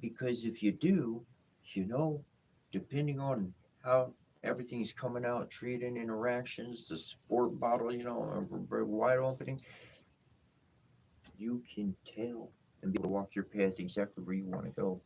Because if you do, you know, depending on how everything's coming out, treating interactions, the sport bottle, you know, a wide opening, you can tell and be able to walk your path exactly where you want to go.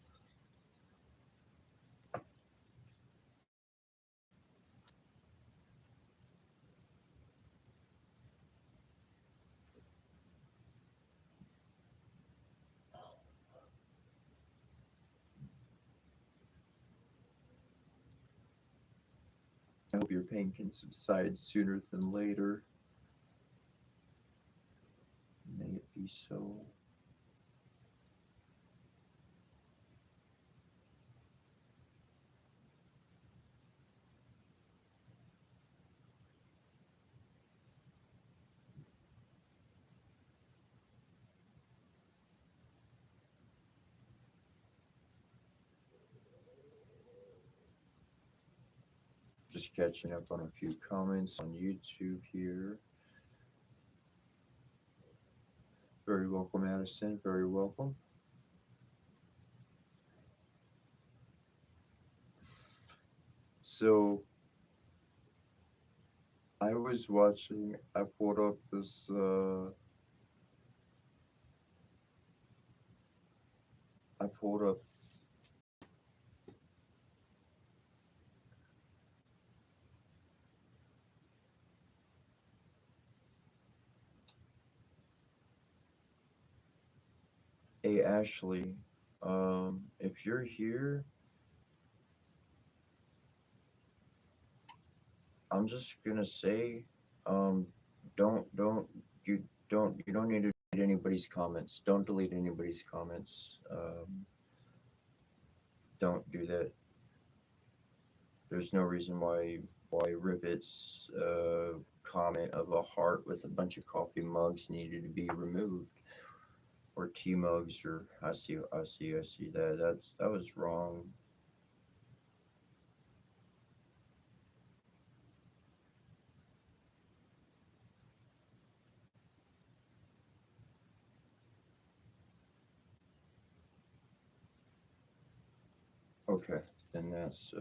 I hope your pain can subside sooner than later. May it be so. Just catching up on a few comments on YouTube here. Very welcome, Addison. Very welcome. So I was watching. I pulled up this. I pulled up. Hey Ashley, if you're here, I'm just gonna say, um, don't you don't need to delete anybody's comments. Don't delete anybody's comments. Don't do that. There's no reason why Rivet's comment of a heart with a bunch of coffee mugs needed to be removed, or tea mugs, or I see that that was wrong. Okay, then that's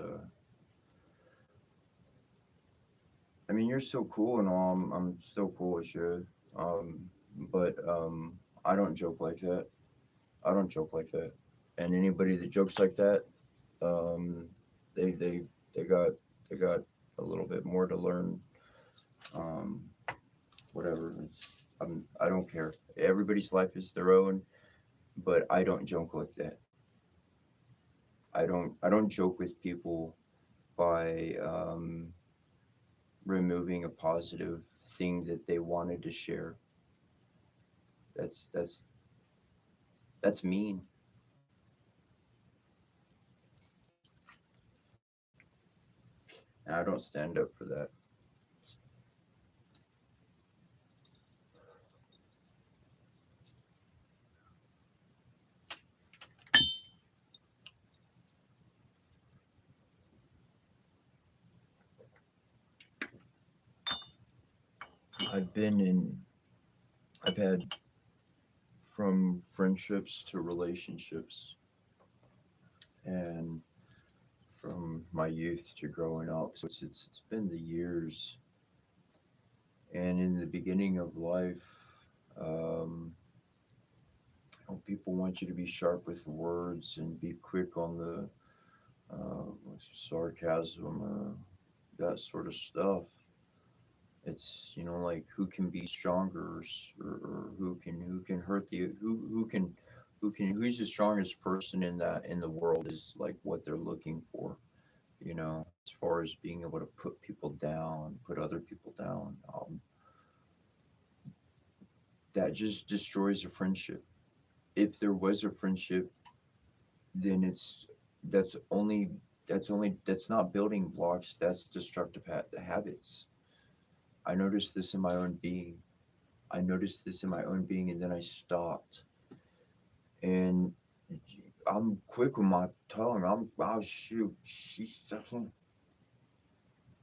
I mean, you're still cool and all. I'm still cool with you. But I don't joke like that. I don't joke like that. And anybody that jokes like that, um, they they they got they got a little bit more to learn. Um, whatever. I don't care. Everybody's life is their own. But I don't joke like that. I don't joke with people by removing a positive thing that they wanted to share. That's that's that's mean. And I don't stand up for that. I've been in, I've had from friendships to relationships, and from my youth to growing up. So it's been the years. And in the beginning of life, um, people want you to be sharp with words and be quick on the sarcasm or that sort of stuff. It's like who can be stronger, or who can hurt the who's the strongest person in the world is like what they're looking for. As far as being able to put people down, put other people down, that just destroys a friendship. If there was a friendship, then that's not building blocks. That's destructive habits. I noticed this in my own being. And then I stopped. And I'm quick with my tongue. Oh shoot, she's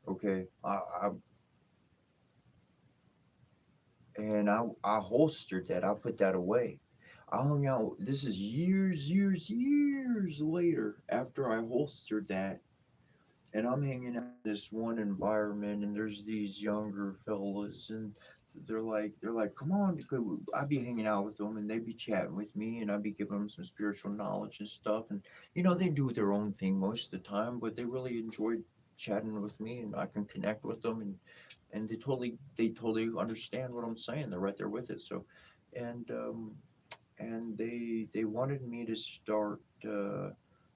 okay. I holstered that. I put that away. I hung out. This is years later after I holstered that, and I'm hanging out in this one environment, and there's these younger fellas, and they're like, come on, because I'd be hanging out with them, and they'd be chatting with me, and I'd be giving them some spiritual knowledge and stuff, and they do their own thing most of the time, but they really enjoyed chatting with me, and I can connect with them, and they totally understand what I'm saying. They're right there with it. So, and they wanted me to start.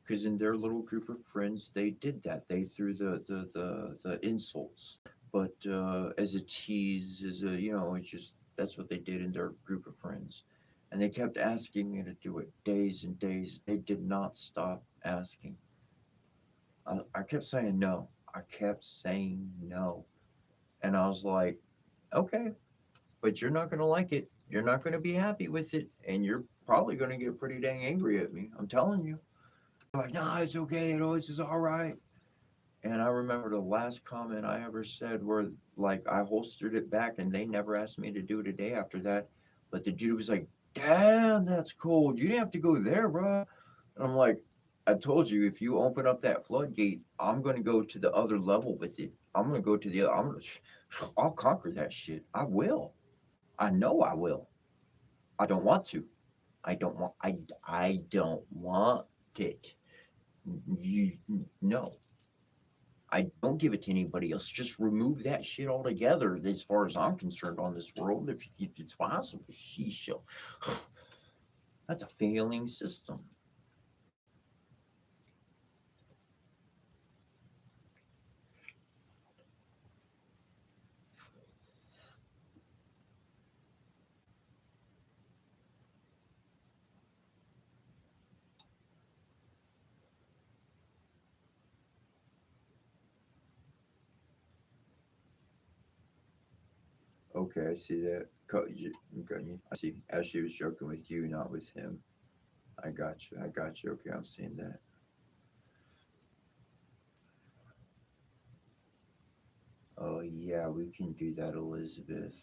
Because in their little group of friends, they did that. They threw the insults, but as a tease, as a it's just that's what they did in their group of friends, and they kept asking me to do it days and days. They did not stop asking. I kept saying no. I kept saying no, and I was like, okay, but you're not gonna like it. You're not gonna be happy with it, and you're probably gonna get pretty dang angry at me. I'm telling you. Like, no, it's okay. This is all right. And I remember the last comment I ever said where like I holstered it back and they never asked me to do it a day after that. But the dude was like, damn, that's cold. You didn't have to go there, bro. And I'm like, I told you, if you open up that floodgate, I'm going to go to the other level with it. I'm gonna go to the other. I'll conquer that shit. I will. I know I will. I don't want to. I don't want. I don't want it. You no. I don't give it to anybody else. Just remove that shit altogether. As far as I'm concerned, on this world, if it's possible, sheesh. That's a failing system. Okay, I see that. Okay, I see. Ashley was joking with you, not with him. I got you. I got you. Okay, I'm seeing that. Oh yeah, we can do that, Elizabeth.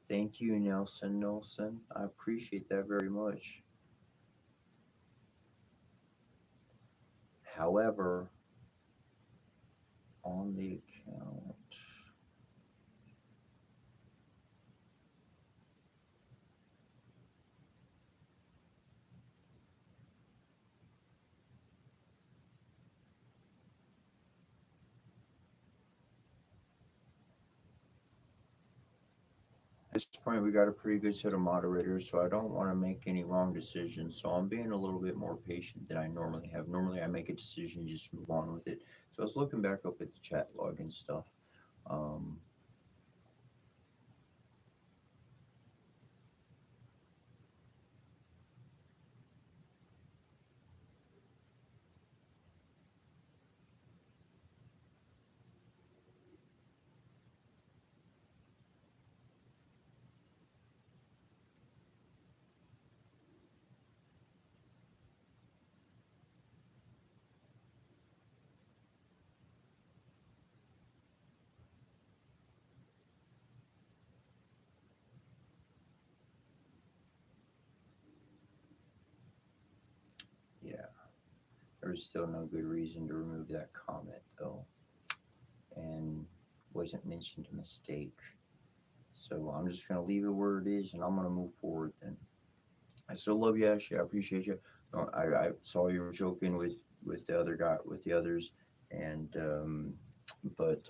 Thank you, Nelson. Nelson, I appreciate that very much. However, on the account. At this point, we got a pretty good set of moderators, so I don't want to make any wrong decisions. So I'm being a little bit more patient than I normally have. Normally, I make a decision, just move on with it. So I was looking back up at the chat log and stuff. Um, yeah, there's still no good reason to remove that comment though, and wasn't mentioned a mistake. So I'm just gonna leave it where it is, and I'm gonna move forward. Then I still love you, Ashley. I appreciate you. I saw you were joking with the other guy, with the others, and but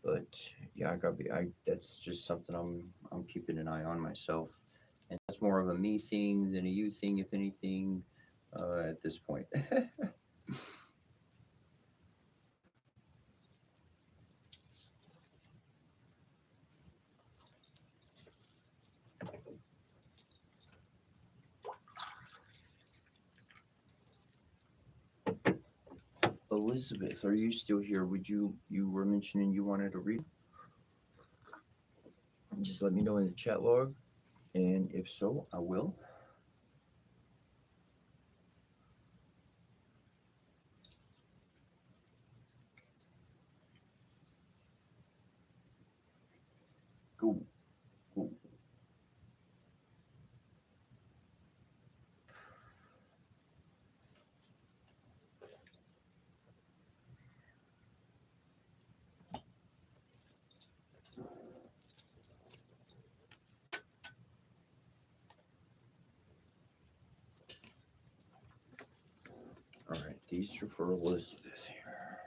but yeah, I gotta be. I That's just something I'm keeping an eye on myself, and that's more of a me thing than a you thing, if anything, at this point. Elizabeth, are you still here? You were mentioning you wanted to read? Just let me know in the chat log, and if so, I will. Go, go. All right, these are for Elizabeth here.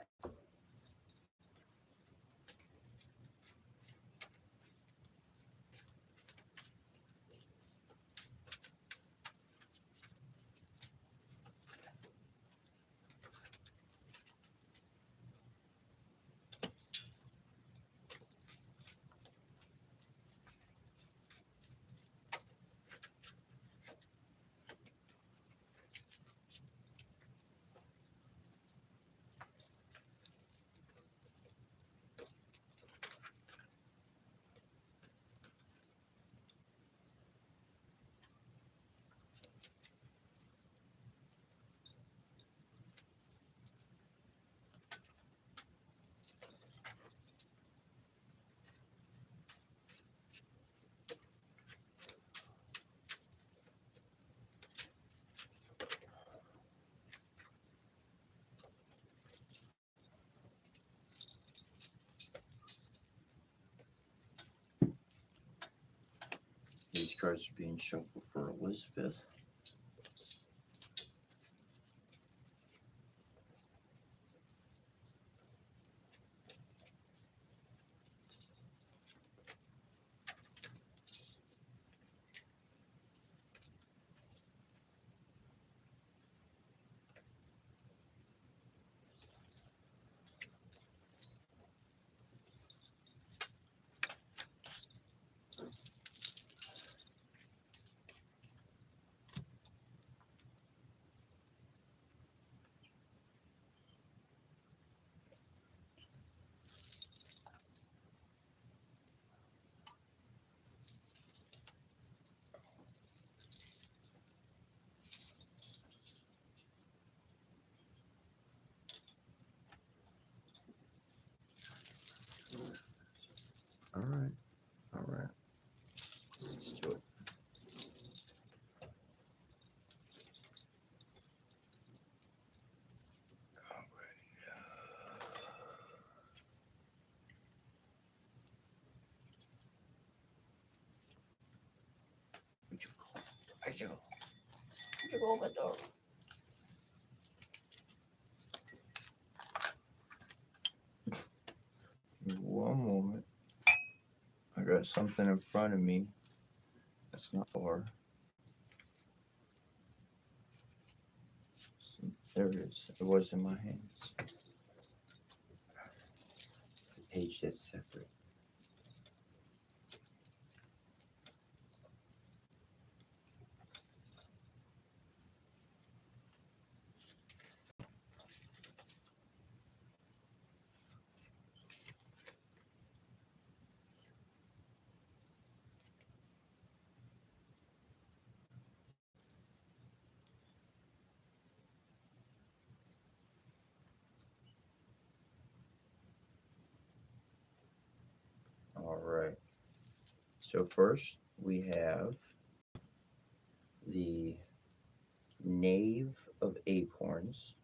cards are being shuffled for Elizabeth. All right. All right. Let's do it. Would you go? Would you go over there? One moment. I got something in front of me. That's not far. There it is. It was in my hands. It's a page that's separate. All right. So first we have the Knave of Acorns,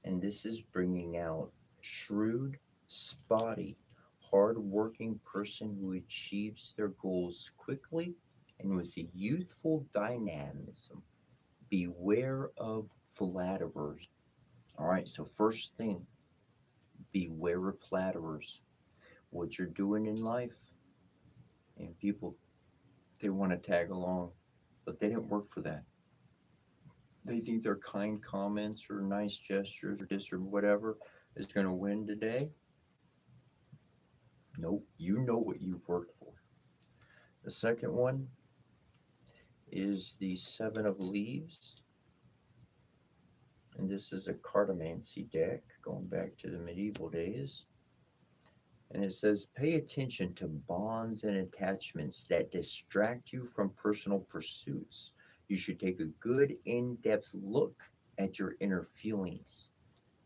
and this is bringing out shrewd, spotty, hard-working person who achieves their goals quickly and with a youthful dynamism. Beware of flatterers. All right, so first thing, beware of flatterers. What you're doing in life, and people, they want to tag along, but they didn't work for that. They think their kind comments or nice gestures or this or whatever is going to win today. Nope, you know what you've worked for. The second one is the Seven of Leaves. And this is a cartomancy deck going back to the medieval days. And it says, pay attention to bonds and attachments that distract you from personal pursuits. You should take a good in-depth look at your inner feelings.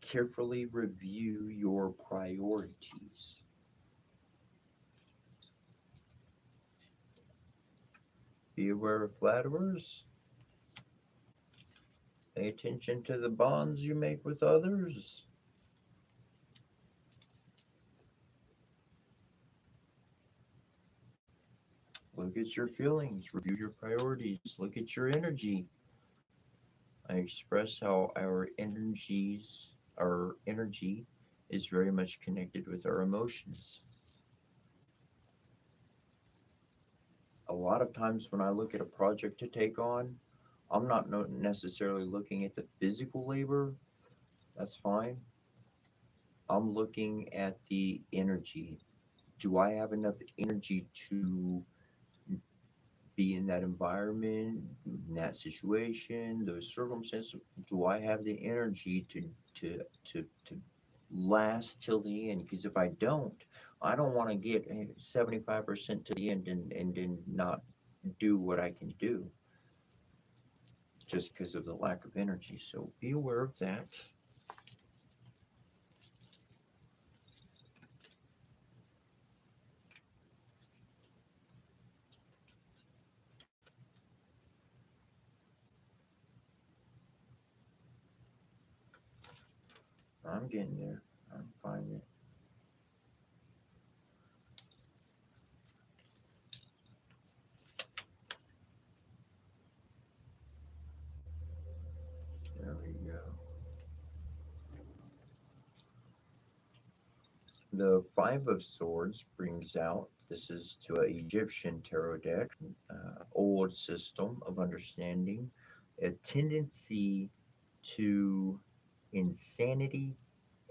Carefully review your priorities. Be aware of flatterers. Pay attention to the bonds you make with others. Look at your feelings. Review your priorities. Look at your energy. I express how our energy is very much connected with our emotions. A lot of times when I look at a project to take on, I'm not necessarily looking at the physical labor. That's fine. I'm looking at the energy. Do I have enough energy to be in that environment, in that situation, those circumstances? Do I have the energy to last till the end? Because if I don't want to get 75% to the end and then not do what I can do just because of the lack of energy. So be aware of that. I'm getting there. I'm finding it. The Five of Swords brings out, this is to an Egyptian tarot deck, old system of understanding, a tendency to insanity,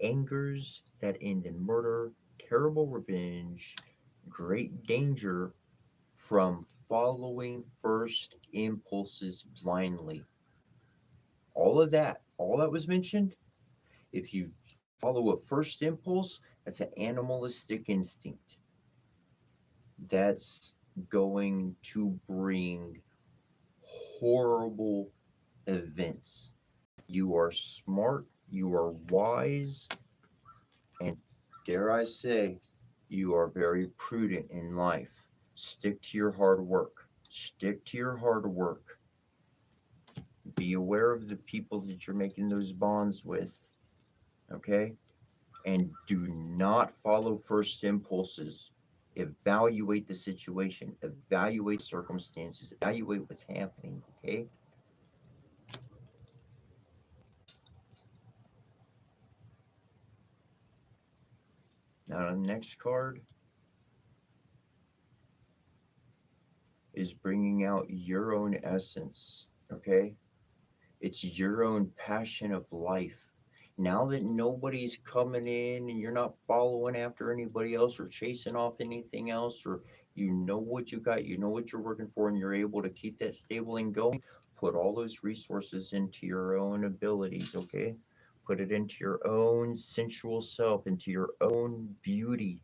angers that end in murder, terrible revenge, great danger from following first impulses blindly. All that was mentioned, if you follow a first impulse, that's an animalistic instinct. That's going to bring horrible events. You are smart, you are wise, and dare I say, you are very prudent in life. Stick to your hard work. Stick to your hard work. Be aware of the people that you're making those bonds with, okay? And do not follow first impulses. Evaluate the situation, evaluate circumstances, evaluate what's happening, okay? Now, the next card is bringing out your own essence, okay? It's your own passion of life. Now that nobody's coming in and you're not following after anybody else or chasing off anything else, or you know what you got, you know what you're working for, and you're able to keep that stable and going, put all those resources into your own abilities, okay? Put it into your own sensual self, into your own beauty.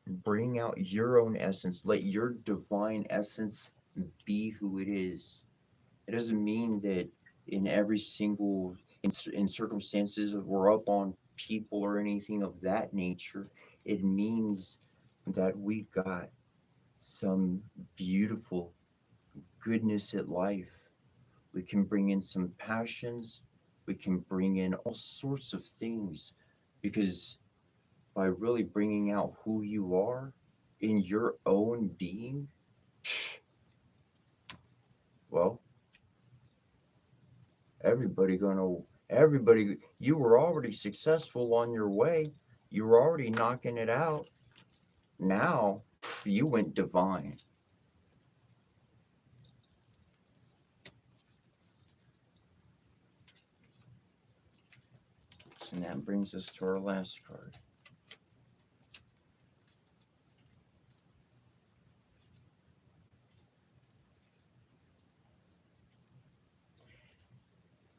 Bring out your own essence. Let your divine essence be who it is. It doesn't mean that in every single in circumstances we're up on people or anything of that nature. It means that we got some beautiful goodness at life. We can bring in some passions. We can bring in all sorts of things because by really bringing out who you are in your own being, well, everybody, you were already successful on your way. You were already knocking it out. Now you went divine. And that brings us to our last card.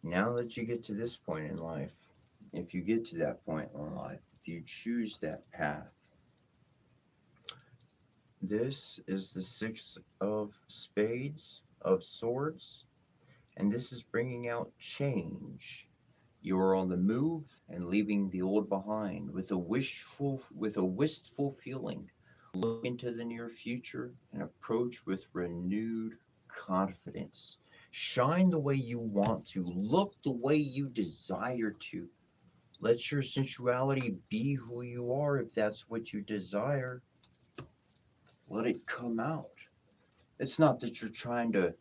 Now that you get to this point in life, if you get to that point in life, if you choose that path, this is the Six of Spades, of Swords, and this is bringing out change. You are on the move and leaving the old behind with a wistful feeling. Look into the near future and approach with renewed confidence. Shine the way you want to. Look the way you desire to. Let your sensuality be who you are if that's what you desire. Let it come out. It's not that you're trying to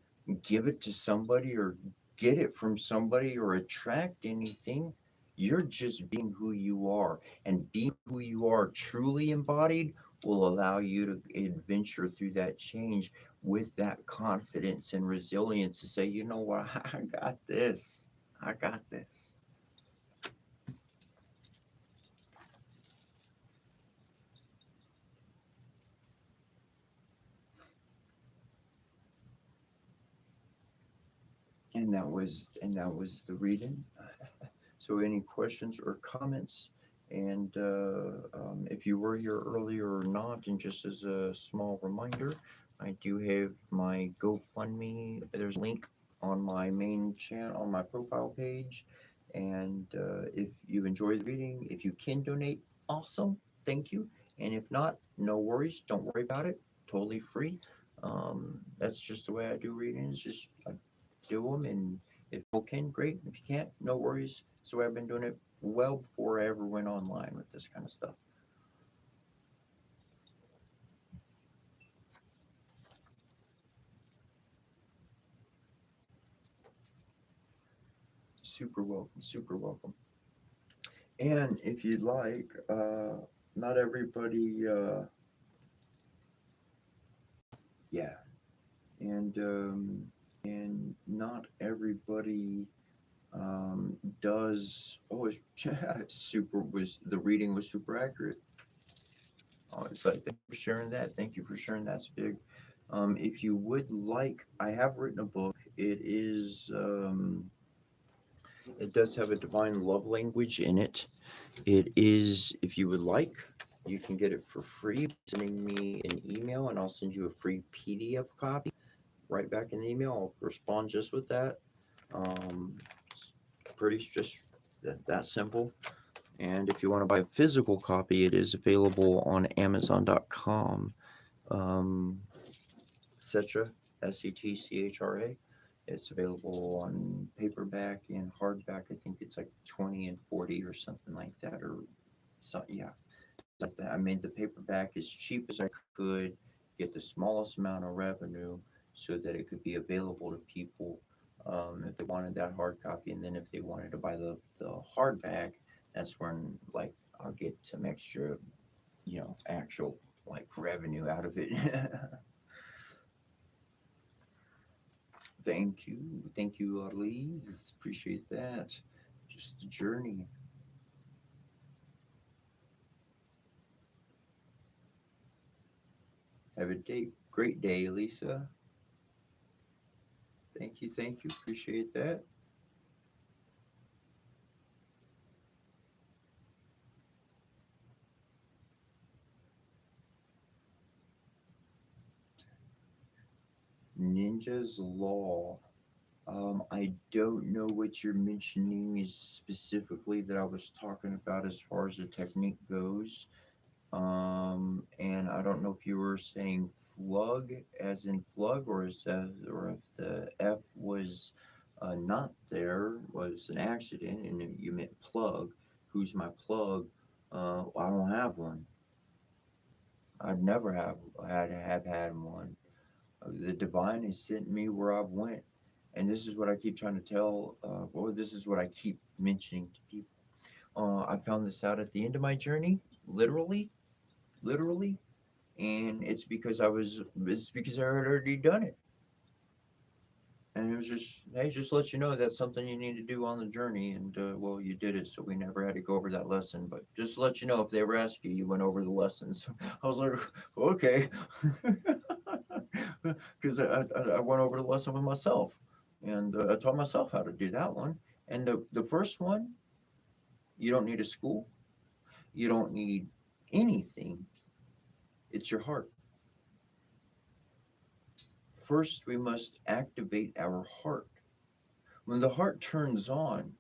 give it to somebody or get it from somebody or attract anything. You're just being who you are. And being who you are truly embodied will allow you to adventure through that change with that confidence and resilience to say, you know what, I got this. I got this. And that was the reading. So any questions or comments? And if you were here earlier or not, and just as a small reminder, I do have my GoFundMe. There's a link on my main channel, on my profile page. And if you enjoy the reading, if you can donate, awesome, thank you. And if not, no worries, don't worry about it. Totally free. That's just the way I do readings. Just I do them, and if people can, great. If you can't, no worries. So I've been doing it well before I ever went online with this kind of stuff. Super welcome, super welcome. And if you'd like, not everybody, yeah, and not everybody does. Oh, it's super. Was the reading was super accurate? Oh, but thank you for sharing that. Thank you for sharing. That's big. If you would like, I have written a book. It does have a divine love language in it. It is, if you would like, you can get it for free by sending me an email, and I'll send you a free PDF copy right back in the email. I'll respond just with that. It's pretty just that simple. And if you want to buy a physical copy, it is available on Amazon.com. Cetera, Setchra. It's available on paperback and hardback. I think it's like 20 and 40 or something like that, or so. Yeah, like that. I made the paperback as cheap as I could, get the smallest amount of revenue, so that it could be available to people if they wanted that hard copy, and then if they wanted to buy the hardback, that's when like I'll get some extra, actual like revenue out of it. Thank you, Elise. Appreciate that. Just a journey. Have a great day, Lisa. Thank you. Appreciate that. Ninja's Law. I don't know what you're mentioning is specifically that I was talking about as far as the technique goes. And I don't know if you were saying flug as in flug, or if the F was not there, was an accident, and you meant plug. Who's my plug? I don't have one. I've never have had one. The divine has sent me where I've went, and this is what I keep trying to tell. Or this is what I keep mentioning to people. I found this out at the end of my journey, literally, and it's because I had already done it, and it was just, hey, just let you know that's something you need to do on the journey, and well, you did it, so we never had to go over that lesson, but just to let you know, if they ever ask you, you went over the lessons. I was like, okay, because I went over the lesson with myself, and I taught myself how to do that one, and the first one, you don't need a school, you don't need anything, it's your heart. First, we must activate our heart. When the heart turns on,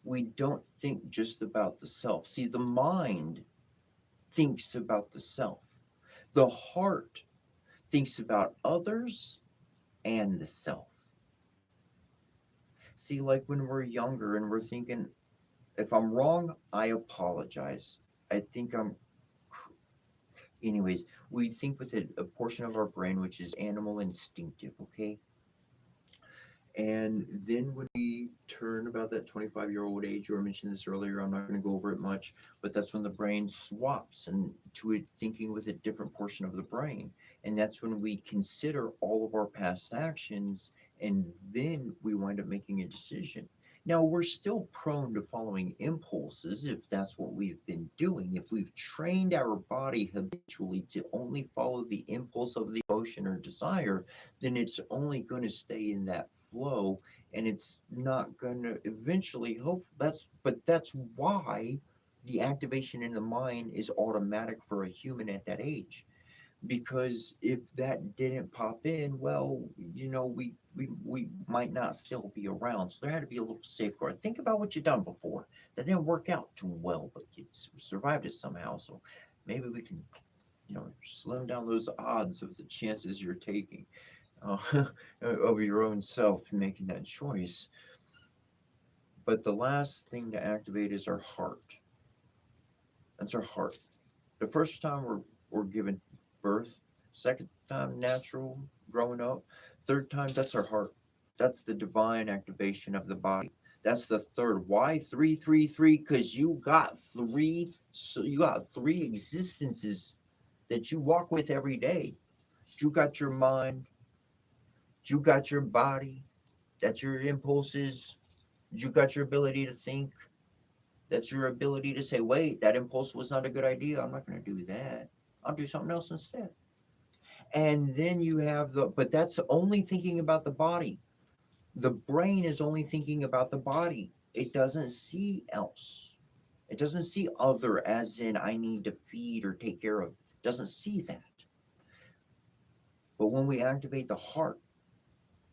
we don't think just about the self. See, the mind thinks about the self, the heart thinks about others and the self. See, like when we're younger and we're thinking, if I'm wrong, I apologize. I think I'm. Anyways, we think with a portion of our brain which is animal instinctive, okay? And then when we turn about that 25-year-old age, you were mentioning this earlier, I'm not going to go over it much, but that's when the brain swaps and to it thinking with a different portion of the brain. And that's when we consider all of our past actions, and then we wind up making a decision. Now, we're still prone to following impulses if that's what we've been doing. If we've trained our body habitually to only follow the impulse of the emotion or desire, then it's only going to stay in that flow, and it's not going to eventually hope that's why the activation in the mind is automatic for a human at that age, because if that didn't pop in, well, we might not still be around, so there had to be a little safeguard. Think about what you've done before that didn't work out too well, but you survived it somehow, so maybe we can slim down those odds of the chances you're taking uh, of your own self making that choice. But the last thing to activate is our heart. That's our heart. The first time we're given birth, second time natural growing up, third time that's our heart. That's the divine activation of the body. That's the third. Why 333? Because you got three. So you got three existences that you walk with every day. You got your mind. You got your body. That's your impulses. You got your ability to think. That's your ability to say, wait, that impulse was not a good idea. I'm not going to do that. I'll do something else instead. And then you have but that's only thinking about the body. The brain is only thinking about the body. It doesn't see else. It doesn't see other as in I need to feed or take care of. It doesn't see that. But when we activate the heart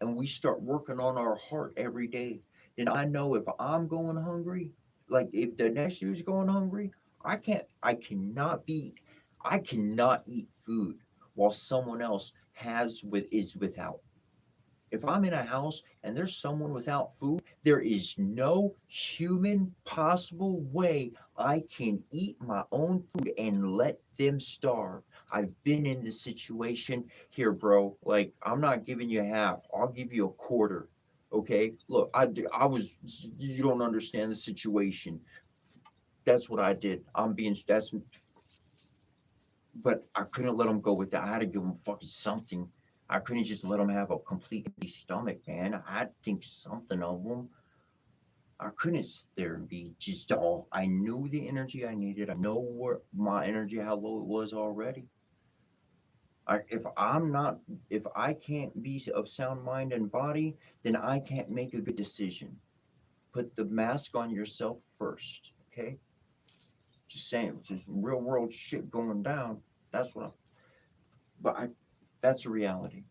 and we start working on our heart every day, then I know if I'm going hungry, like if the next dude's going hungry, I cannot eat food while someone else is without. If I'm in a house and there's someone without food, there is no human possible way I can eat my own food and let them starve. I've been in this situation here, bro. Like, I'm not giving you half, I'll give you a quarter. Okay? Look, you don't understand the situation. That's what I did. But I couldn't let them go with that. I had to give them fucking something. I couldn't just let them have a complete empty stomach, man. I had to think something of them. I couldn't sit there and be just all. I knew the energy I needed. I know where my energy, how low it was already. I, if I'm not, if I can't be of sound mind and body, then I can't make a good decision. Put the mask on yourself first, okay? Just saying, just real world shit going down. That's what I'm. But I, that's a reality.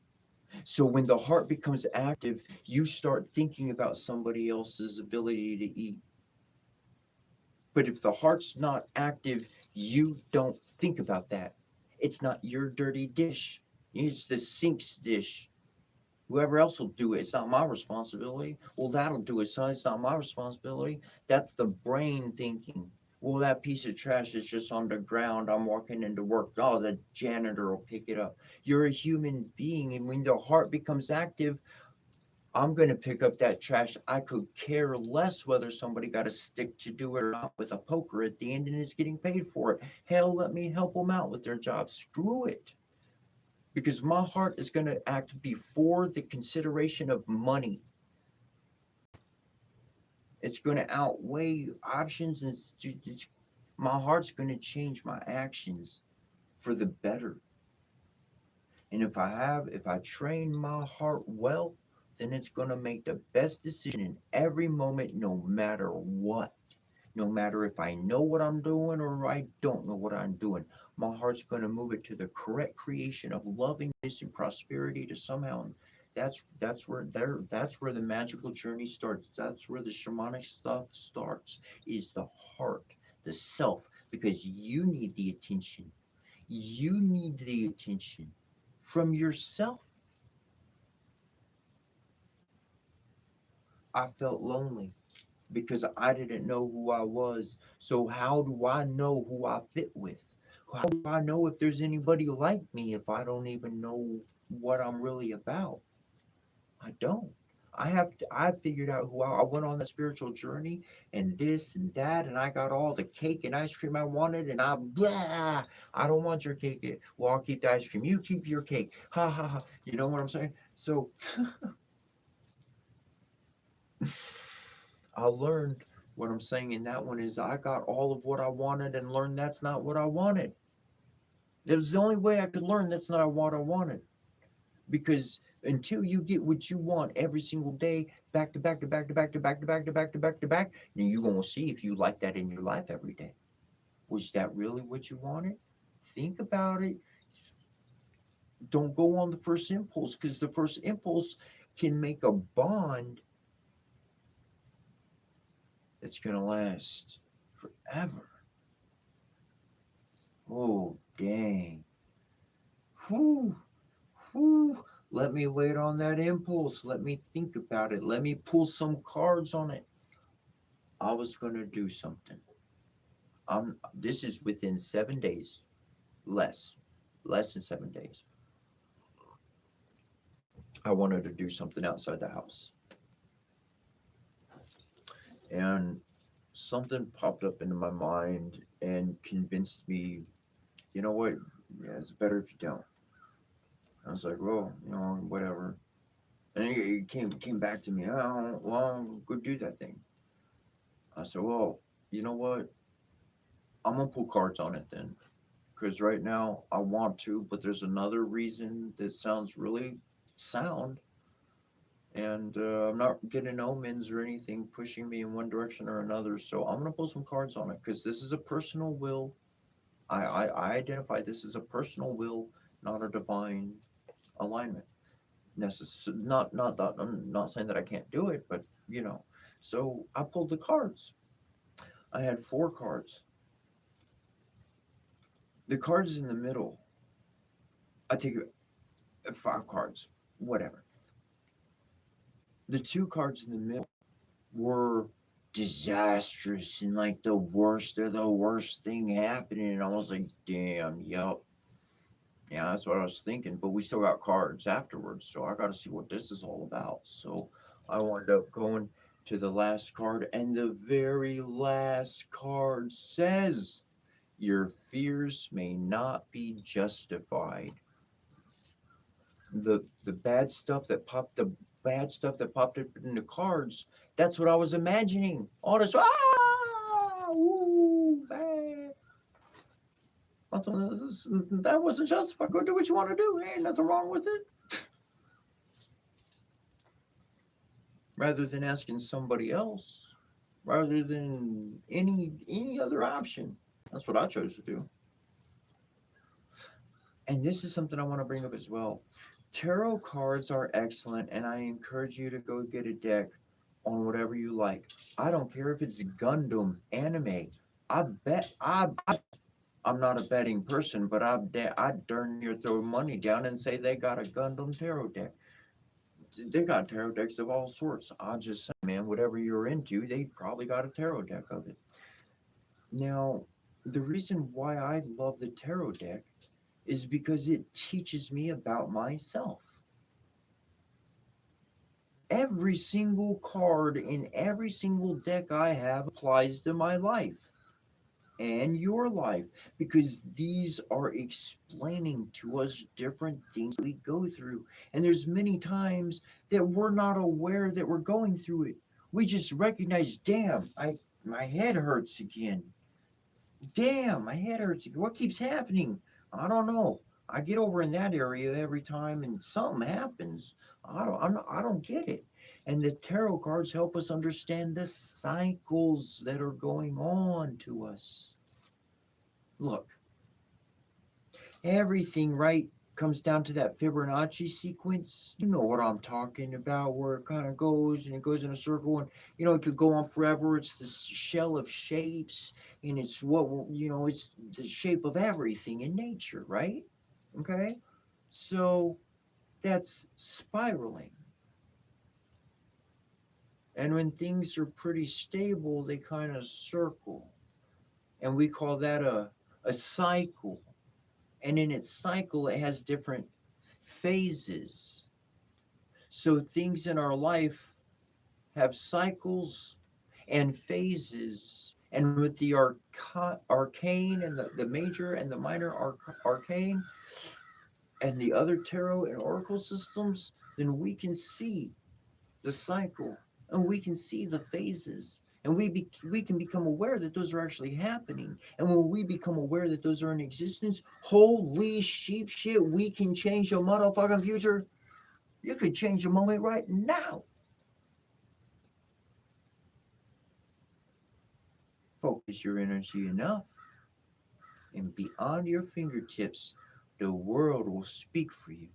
So when the heart becomes active, you start thinking about somebody else's ability to eat. But if the heart's not active, you don't think about that. It's not your dirty dish. It's the sink's dish. Whoever else will do it. It's not my responsibility. Well, that'll do it, son. It's not my responsibility. That's the brain thinking. Well, that piece of trash is just on the ground. I'm walking into work. Oh, the janitor will pick it up. You're a human being, and when the heart becomes active, I'm going to pick up that trash. I could care less whether somebody got a stick to do it or not with a poker at the end and is getting paid for it. Hell, let me help them out with their job. Screw it. Because my heart is going to act before the consideration of money. It's going to outweigh options, and my heart's going to change my actions for the better. And if I train my heart well, then it's going to make the best decision in every moment, no matter what. No matter if I know what I'm doing or I don't know what I'm doing, my heart's going to move it to the correct creation of lovingness and prosperity to somehow. That's where the magical journey starts. That's where the shamanic stuff starts. Is the heart, the self, because you need the attention. You need the attention from yourself. I felt lonely because I didn't know who I was. So how do I know who I fit with? How do I know if there's anybody like me if I don't even know what I'm really about? I don't. I figured out I went on that spiritual journey and this and that and I got all the cake and ice cream I wanted and I don't want your cake. Well, I'll keep the ice cream. You keep your cake. Ha ha ha. You know what I'm saying? So I learned what I'm saying in that one is I got all of what I wanted and learned that's not what I wanted. That was the only way I could learn that's not what I wanted. Because until you get what you want every single day, back to back to back to back to back to back to back to back to back, then you're gonna see if you like that in your life every day. Was that really what you wanted? Think about it. Don't go on the first impulse because the first impulse can make a bond that's gonna last forever. Oh dang. Whew. Whew. Let me wait on that impulse. Let me think about it. Let me pull some cards on it. I was going to do something. This is within 7 days. Less. Less than 7 days. I wanted to do something outside the house. And something popped up into my mind and convinced me, you know what? Yeah, it's better if you don't. I was like, well, whatever. And it came back to me. Oh, well, go do that thing. I said, well, you know what? I'm gonna pull cards on it then, because right now I want to, but there's another reason that sounds really sound, and I'm not getting omens or anything pushing me in one direction or another. So I'm gonna pull some cards on it because this is a personal will. I identify this as a personal will, not a divine alignment. Not that I'm not saying that I can't do it, but you know. So I pulled the cards. I had four cards. The cards in the middle, I take five cards, whatever. The two cards in the middle were disastrous and like the worst of the worst thing happening. And I was like, damn, yep. Yeah, that's what I was thinking. But we still got cards afterwards, so I got to see what this is all about. So I wound up going to the last card, and the very last card says, your fears may not be justified. The bad stuff that popped up in the cards, that's what I was imagining. All this ooh, bad. That wasn't justified. Go do what you want to do. Ain't nothing wrong with it. Rather than asking somebody else, rather than any other option. That's what I chose to do. And this is something I want to bring up as well. Tarot cards are excellent, and I encourage you to go get a deck on whatever you like. I don't care if it's Gundam, anime. I bet I'm not a betting person, but I darn near throw money down and say they got a Gundam tarot deck. They got tarot decks of all sorts. I just say, man, whatever you're into, they probably got a tarot deck of it. Now, the reason why I love the tarot deck is because it teaches me about myself. Every single card in every single deck I have applies to my life and your life because these are explaining to us different things we go through. And there's many times that we're not aware that we're going through it. We just recognize, damn, my head hurts again. Damn, my head hurts again. What keeps happening? I don't know. I get over in that area every time and something happens. I don't get it. And the tarot cards help us understand the cycles that are going on to us. Look, everything right comes down to that Fibonacci sequence. You know what I'm talking about, where it kind of goes and it goes in a circle, and it could go on forever. It's the shell of shapes, and it's it's the shape of everything in nature, right? Okay, so that's spiraling, and when things are pretty stable, they kind of circle, and we call that a cycle. And in its cycle, it has different phases. So things in our life have cycles and phases. And with the arcane and the major and the minor arcane and the other tarot and oracle systems, then we can see the cycle and we can see the phases. And we can become aware that those are actually happening. And when we become aware that those are in existence, holy sheep shit, we can change your motherfucking future. You could change the moment right now. Focus your energy enough, and beyond your fingertips, the world will speak for you.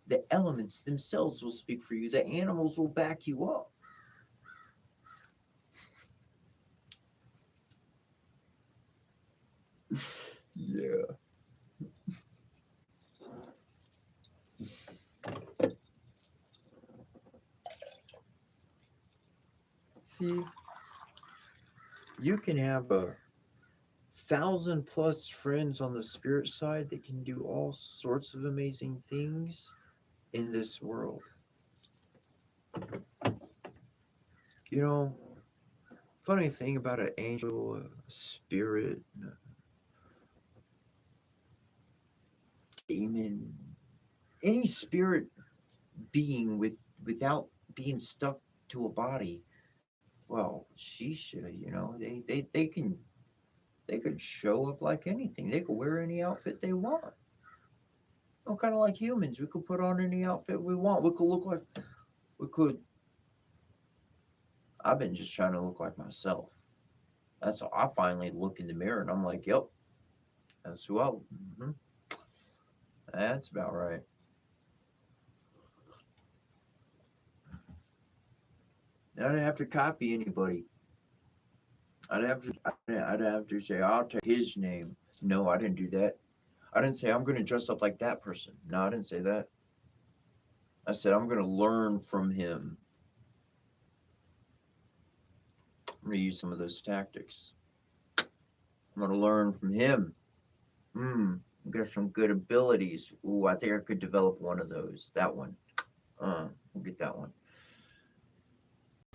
The elements themselves will speak for you. The animals will back you up. Yeah. See, you can have 1,000+ friends on the spirit side that can do all sorts of amazing things in this world. You know, Funny thing about an angel, spirit, demon, any spirit being without being stuck to a body. Well, shisha, they could show up like anything. They could wear any outfit they want. Well, kind of like humans, we could put on any outfit we want. We could look like we could. I've been just trying to look like myself. That's all. I finally look in the mirror and I'm like, yep, that's who I. Mm-hmm, that's about right. I didn't have to copy anybody. I'd have to say I'll take his name. No, I didn't do that. I didn't say I'm going to dress up like that person. No, I didn't say that. I said I'm going to learn from him. I'm going to use some of those tactics. I'm going to learn from him. Got some good abilities. Ooh, I think I could develop one of those. That one. We'll get that one.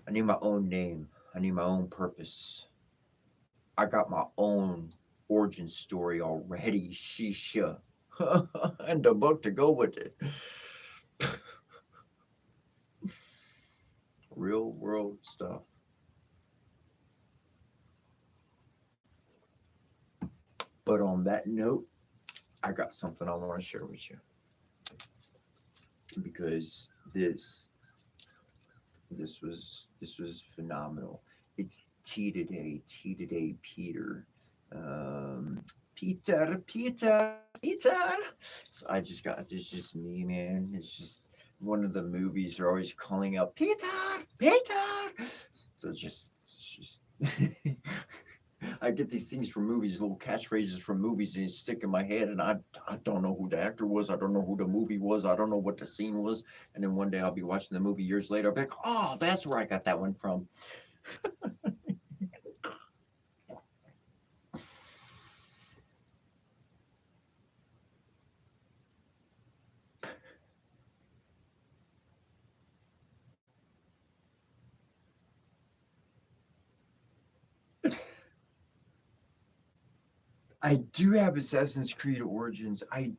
I need my own name. I need my own purpose. I got my own origin story already. Shisha. And the book to go with it. Real world stuff. But on that note, I got something I want to share with you because this was phenomenal. It's T today, Peter. Peter. So I just got it's just me, man. It's just one of the movies are always calling out Peter. So it's just I get these things from movies, little catchphrases from movies, and they stick in my head, and I don't know who the actor was, I don't know who the movie was, I don't know what the scene was, and then one day I'll be watching the movie years later, I'll be like, oh, that's where I got that one from. I do have Assassin's Creed Origins. I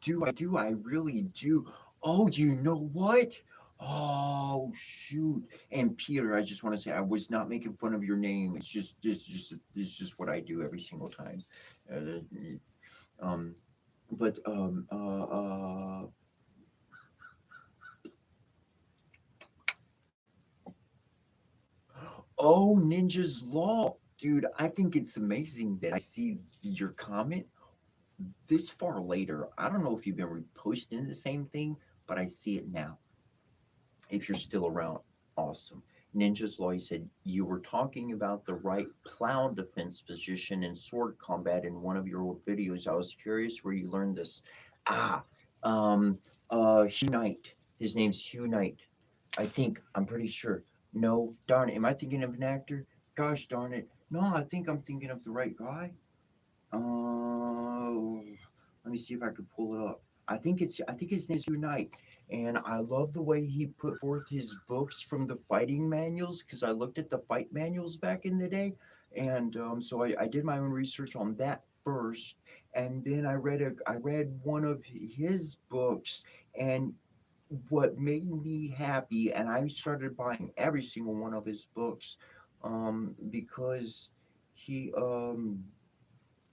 really do. Oh, you know what? Oh shoot! And Peter, I just want to say I was not making fun of your name. It's just what I do every single time. Uh, um, but oh, Ninja's Law, dude. I think it's amazing that I see your comment this far later. I don't know if you've been reposting the same thing, but I see it now. If you're still around, awesome. Ninja's Law, he said, you were talking about the right plow defense position in sword combat in one of your old videos. I was curious where you learned this. Ah, Hugh Knight. His name's Hugh Knight. I'm pretty sure. No, darn it. Am I thinking of an actor? Gosh darn it. No, I think I'm thinking of the right guy. Uh, Let me see if I can pull it up. I think his name's Unite, and I love the way he put forth his books from the fighting manuals because I looked at the fight manuals back in the day, and so I did my own research on that first, and then I read one of his books, and what made me happy, and I started buying every single one of his books, because he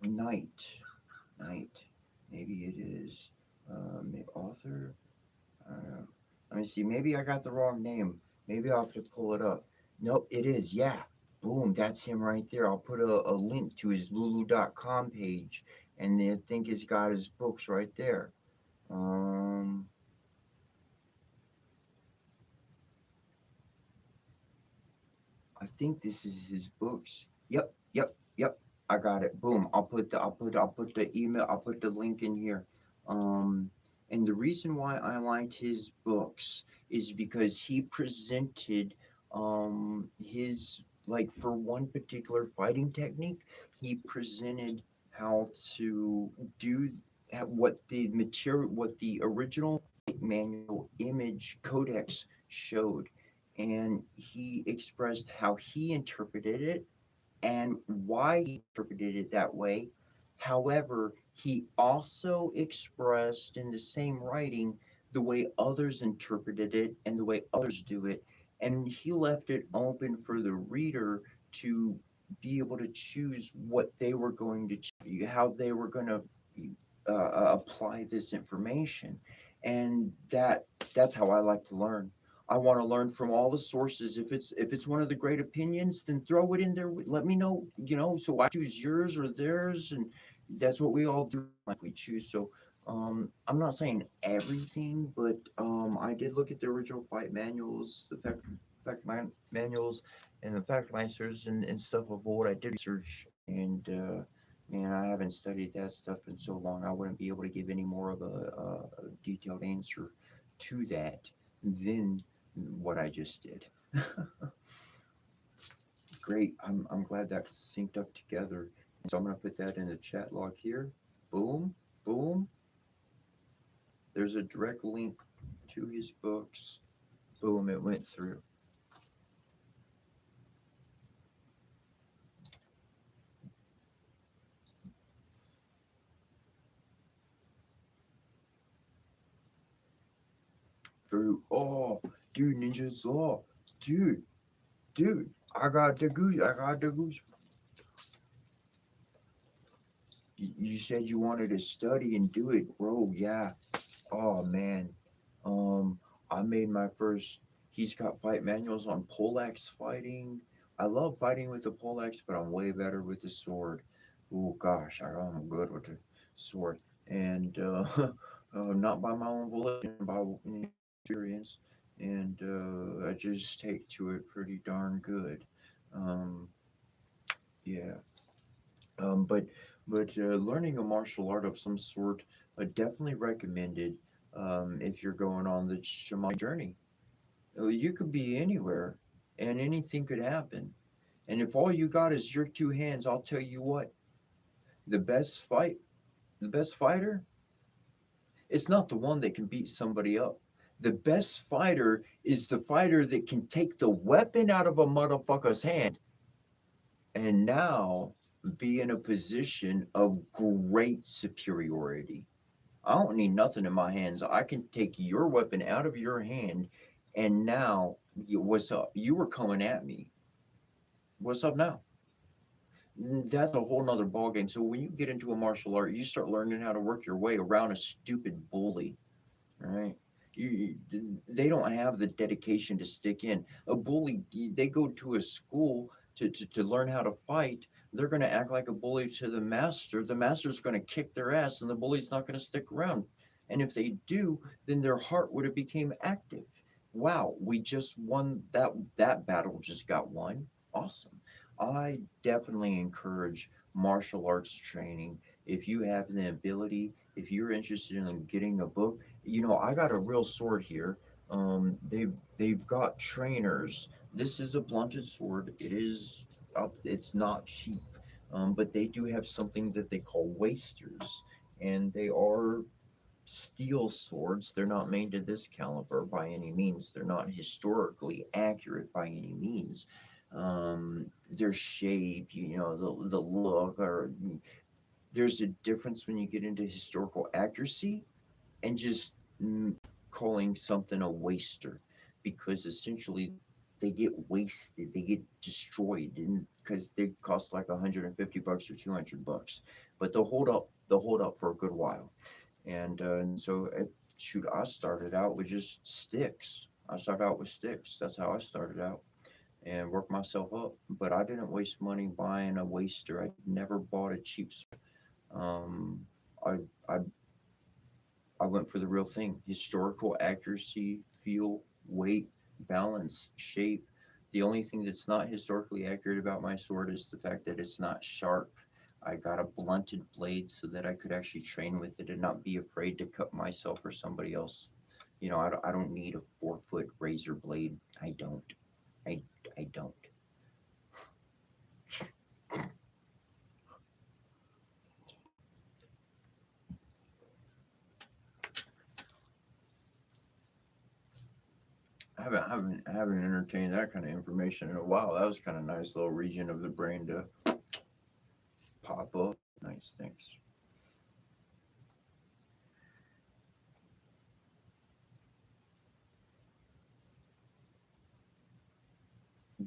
Knight. Knight. Maybe it is author. Uh, Let me see. Maybe I got the wrong name. Maybe I'll have to pull it up. Nope, it is. Yeah. Boom. That's him right there. I'll put a link to his lulu.com page, and I think it's got his books right there. Um, I think this is his books. Yep. I got it. Boom. I'll put the email. I'll put the link in here. Um, and the reason why I liked his books is because he presented his, like, for one particular fighting technique, he presented how to do what the material, what the original manual image codex showed, and he expressed how he interpreted it, and why he interpreted it that way. However, he also expressed in the same writing the way others interpreted it and the way others do it. And he left it open for the reader to be able to choose what they were going to, how they were going to apply this information. And that's how I like to learn. I want to learn from all the sources. If it's one of the great opinions, then throw it in there. Let me know, so I choose yours or theirs, and that's what we all do. Like we choose. So I'm not saying everything, but I did look at the original fight manuals, the manuals, and the fact masters and stuff of old. I did research, and man, I haven't studied that stuff in so long. I wouldn't be able to give any more of a detailed answer to that than what I just did. Great. I'm glad that synced up together. So I'm going to put that in the chat log here. Boom, boom. There's a direct link to his books. Boom, it went through. Through. Oh, dude, Ninja's Law. Dude, dude, I got the goose. I got the goose. You said you wanted to study and do it, bro. Yeah. Oh man. Um, I made my first. He's got fight manuals on poleaxe fighting. I love fighting with the poleaxe, but I'm way better with the sword. Oh gosh, I'm good with the sword, and not by my own volition, by experience, and I just take to it pretty darn good. Um, yeah. But learning a martial art of some sort, definitely recommended if you're going on the shamanic journey. You could be anywhere, and anything could happen. And if all you got is your two hands, I'll tell you what: the best fight, the best fighter, it's not the one that can beat somebody up. The best fighter is the fighter that can take the weapon out of a motherfucker's hand and now be in a position of great superiority. I don't need nothing in my hands. I can take your weapon out of your hand, and now, what's up? You were coming at me. What's up now? That's a whole nother ballgame. So when you get into a martial art, you start learning how to work your way around a stupid bully, right? They don't have the dedication to stick in. A bully, they go to a school to learn how to fight. They're going to act like a bully to the master. The master's going to kick their ass, and the bully's not going to stick around. And if they do, then their heart would have became active. Wow, we just won that battle. Just got won. Awesome. I definitely encourage martial arts training. If you have the ability, if you're interested in getting a book, I got a real sword here. They've got trainers. This is a blunted sword. It is up. It's not cheap, but they do have something that they call wasters, and they are steel swords. They're not made to this caliber by any means. They're not historically accurate by any means. Their shape, the look, or there's a difference when you get into historical accuracy and just calling something a waster, because essentially they get wasted, they get destroyed, and because they cost like $150 or $200, but they'll hold up for a good while. And so shoot, I started out with just sticks. I started out with sticks. That's how I started out and worked myself up. But I didn't waste money buying a waster. I never bought a cheap. Um, I I I went for the real thing: historical accuracy, feel, weight, balance, shape. The only thing that's not historically accurate about my sword is the fact that it's not sharp. I got a blunted blade so that I could actually train with it and not be afraid to cut myself or somebody else. I don't need a 4 foot razor blade. I don't. I, I don't. I haven't entertained that kind of information in a while. That was kind of nice little region of the brain to pop up. Nice, thanks.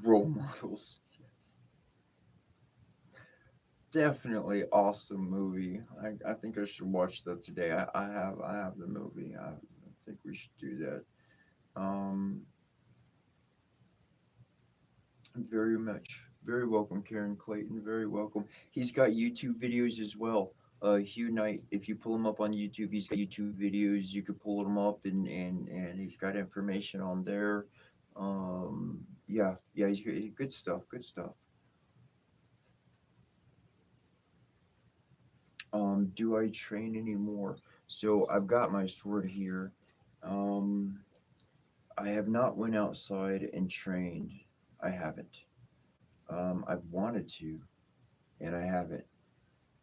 Role models. Yes. Definitely awesome movie. I think I should watch that today. I have the movie. I think we should do that. Um, very much. Very welcome, Karen Clayton. Very welcome. He's got YouTube videos as well. Hugh Knight, if you pull him up on YouTube, he's got YouTube videos. You could pull him up and he's got information on there. Yeah, he's good stuff. Good stuff. Do I train anymore? So I've got my sword here. Um, I have not went outside and trained. I haven't. I've wanted to, and I haven't.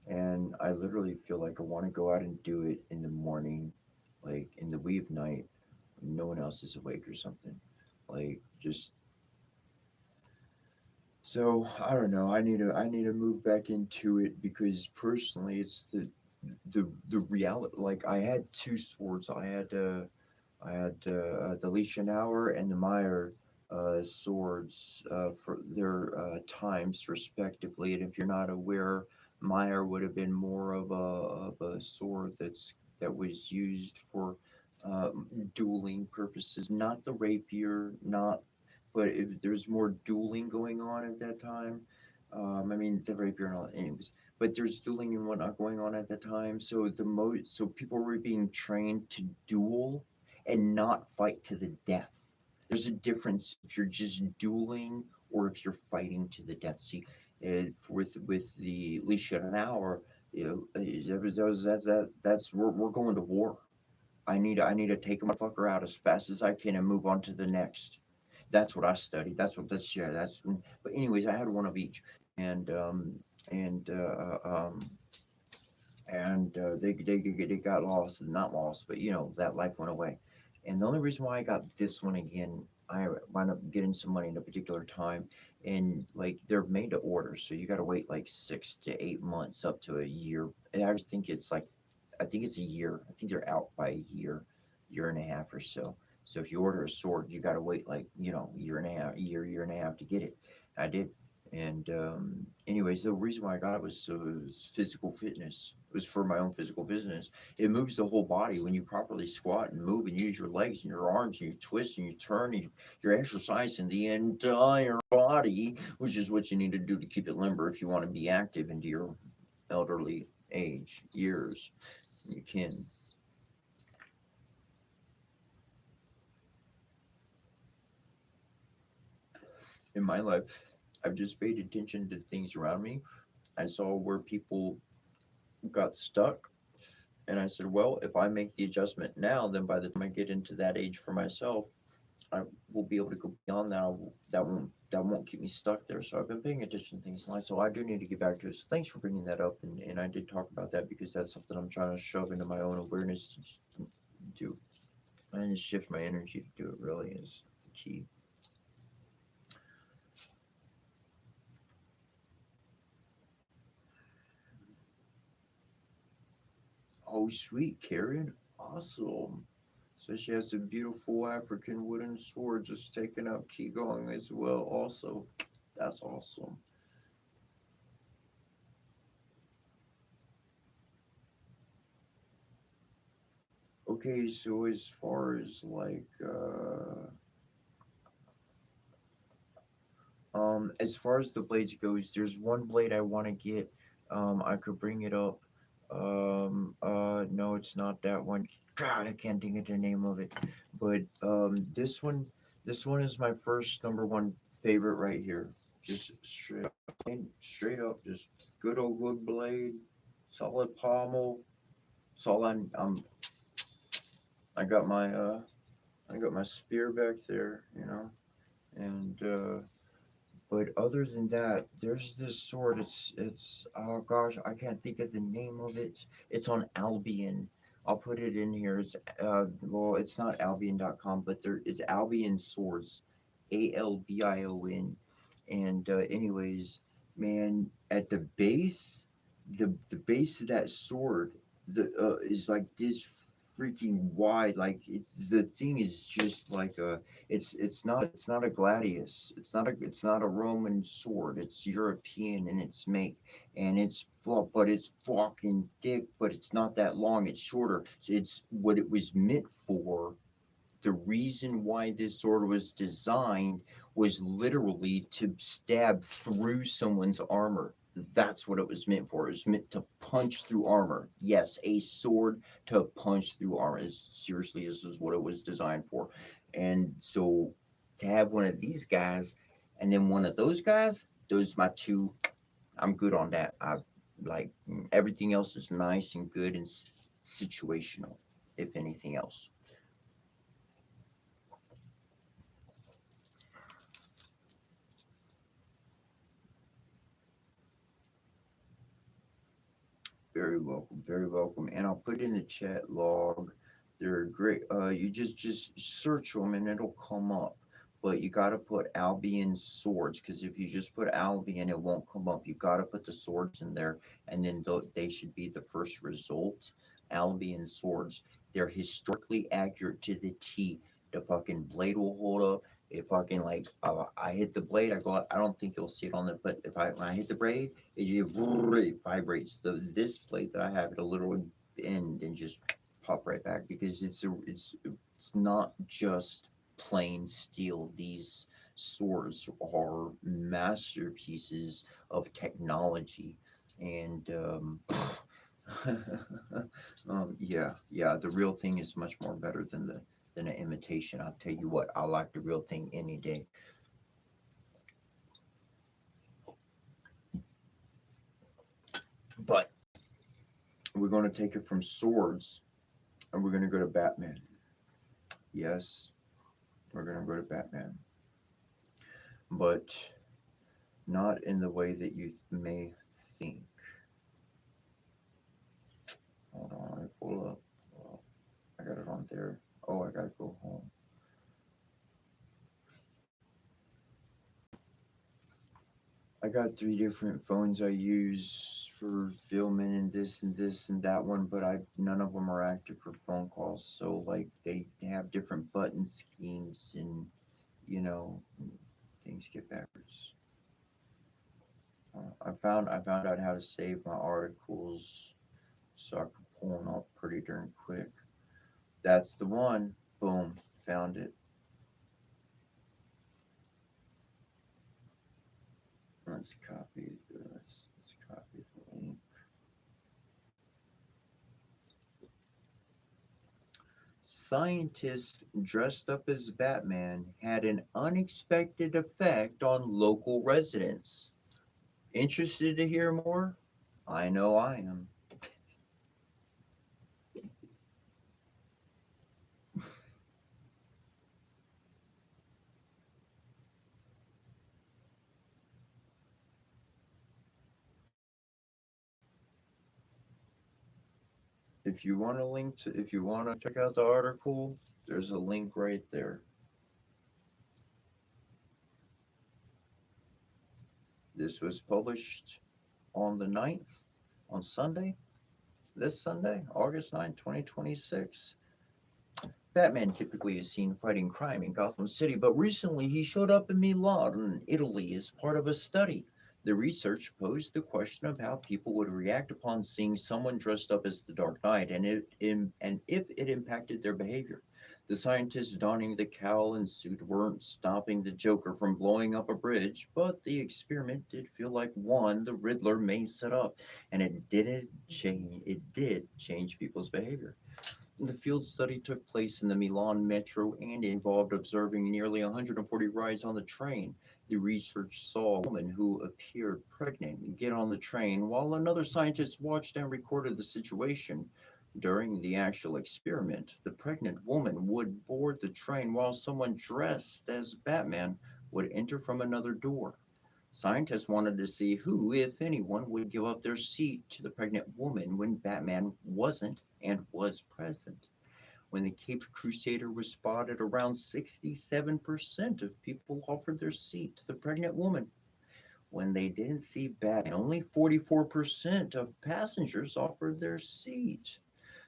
And I literally feel like I want to go out and do it in the morning, like in the wee of night, when no one else is awake or something. Like just so I don't know. I need to move back into it because personally, it's the reality. Like I had two swords. I had the Leichenauer and the Meyer swords for their times respectively. And if you're not aware, Meyer would have been more of a sword that was used for dueling purposes, not the rapier, not but there's more dueling going on at that time. I mean, the rapier and all, anyways. But there's dueling and whatnot going on at that time. So people were being trained to duel and not fight to the death. There's a difference if you're just dueling or if you're fighting to the death. See, with the Licia an hour, that's we're going to war. I need to take a motherfucker out as fast as I can and move on to the next. That's what I studied. That's yeah. But anyways, I had one of each, and and uh, um, they got lost, not lost, but that life went away. And the only reason why I got this one again, I wound up getting some money in a particular time, and like they're made to order, so you got to wait like 6 to 8 months, up to a year. And I just think it's like, I think it's a year. I think they're out by a year and a half or so. So if you order a sword, you got to wait like year and a half, year and a half to get it. I did. And anyways, the reason why I got it was physical fitness. It was for my own physical business. It moves the whole body when you properly squat and move and use your legs and your arms and you twist and you turn and you're exercising the entire body, which is what you need to do to keep it limber if you want to be active into your elderly age years. You can. In my life, I've just paid attention to things around me. I saw where people got stuck. And I said, well, if I make the adjustment now, then by the time I get into that age for myself, I will be able to go beyond that. That won't keep me stuck there. So I've been paying attention to things in life. So I do need to get back to it. So thanks for bringing that up. And I did talk about that because that's something I'm trying to shove into my own awareness to do. And just shift my energy to do it really is the key. Oh, sweet, Karen. Awesome. So she has a beautiful African wooden sword just taking out Qigong as well, also. That's awesome. Okay, so as far as like as far as the blades goes, there's one blade I want to get. I could bring it up. No, it's not that one. God, I can't think of the name of it. But this one is my first number one favorite right here. Just straight up, just good old wood blade, solid pommel. That's all I got my spear back there, and but other than that, there's this sword. It's oh gosh, I can't think of the name of it. It's on Albion. I'll put it in here. It's well, it's not Albion.com, but there is Albion Swords, Albion. And anyways, man, at the base, the base of that sword, the is like this freaking wide. Like the thing is just like a. It's not a gladius. It's not a Roman sword. It's European in its make, and it's full, but it's fucking thick. But it's not that long. It's shorter. So it's what it was meant for. The reason why this sword was designed was literally to stab through someone's armor. That's what it was meant for. It was meant to punch through armor. Yes, a sword to punch through armor. Seriously, this is what it was designed for. And so to have one of these guys and then one of those guys, those are my two. I'm good on that. I like everything else is nice and good and situational, if anything else. Very welcome, very welcome. And I'll put in the chat log. They're great. You just search them and it'll come up. But you got to put Albion swords because if you just put Albion, it won't come up. You got to put the swords in there, and then they should be the first result. Albion swords. They're historically accurate to the T. The fucking blade will hold up. If fucking like I hit the blade, I go. I don't think you'll see it on there, but if I when I hit the blade, it vibrates. This plate that I have, it'll literally bend and just pop right back because it's not just plain steel. These swords are masterpieces of technology, and yeah, the real thing is much more better than an imitation. I'll tell you what, I like the real thing any day. But we're going to take it from swords and we're going to go to Batman. Yes, we're going to go to Batman. But not in the way that you may think. Hold on, I pull up. Oh, I got it on there. Oh, I got to go home. I got three different phones I use for filming and this and that one, but I none of them are active for phone calls. So like they have different button schemes and you know things get backwards. I found out how to save my articles so I could pull them up pretty darn quick. That's the one. Boom, found it. Let's copy this. Let's copy the link. Scientists dressed up as Batman had an unexpected effect on local residents. Interested to hear more? I know I am. If you want to check out the article, there's a link right there. This was published on the 9th, on Sunday, this Sunday, August 9th, 2026. Batman typically is seen fighting crime in Gotham City, but recently he showed up in Milan, Italy, as part of a study. The research posed the question of how people would react upon seeing someone dressed up as the Dark Knight and if it impacted their behavior. The scientists donning the cowl and suit weren't stopping the Joker from blowing up a bridge, but the experiment did feel like one the Riddler may set up, and it did change people's behavior. The field study took place in the Milan metro and involved observing nearly 140 rides on the train. The research saw a woman who appeared pregnant get on the train while another scientist watched and recorded the situation. During the actual experiment, the pregnant woman would board the train while someone dressed as Batman would enter from another door. Scientists wanted to see who, if anyone, would give up their seat to the pregnant woman when Batman wasn't and was present. When the Caped Crusader was spotted, around 67% of people offered their seat to the pregnant woman. When they didn't see Batman, only 44% of passengers offered their seat.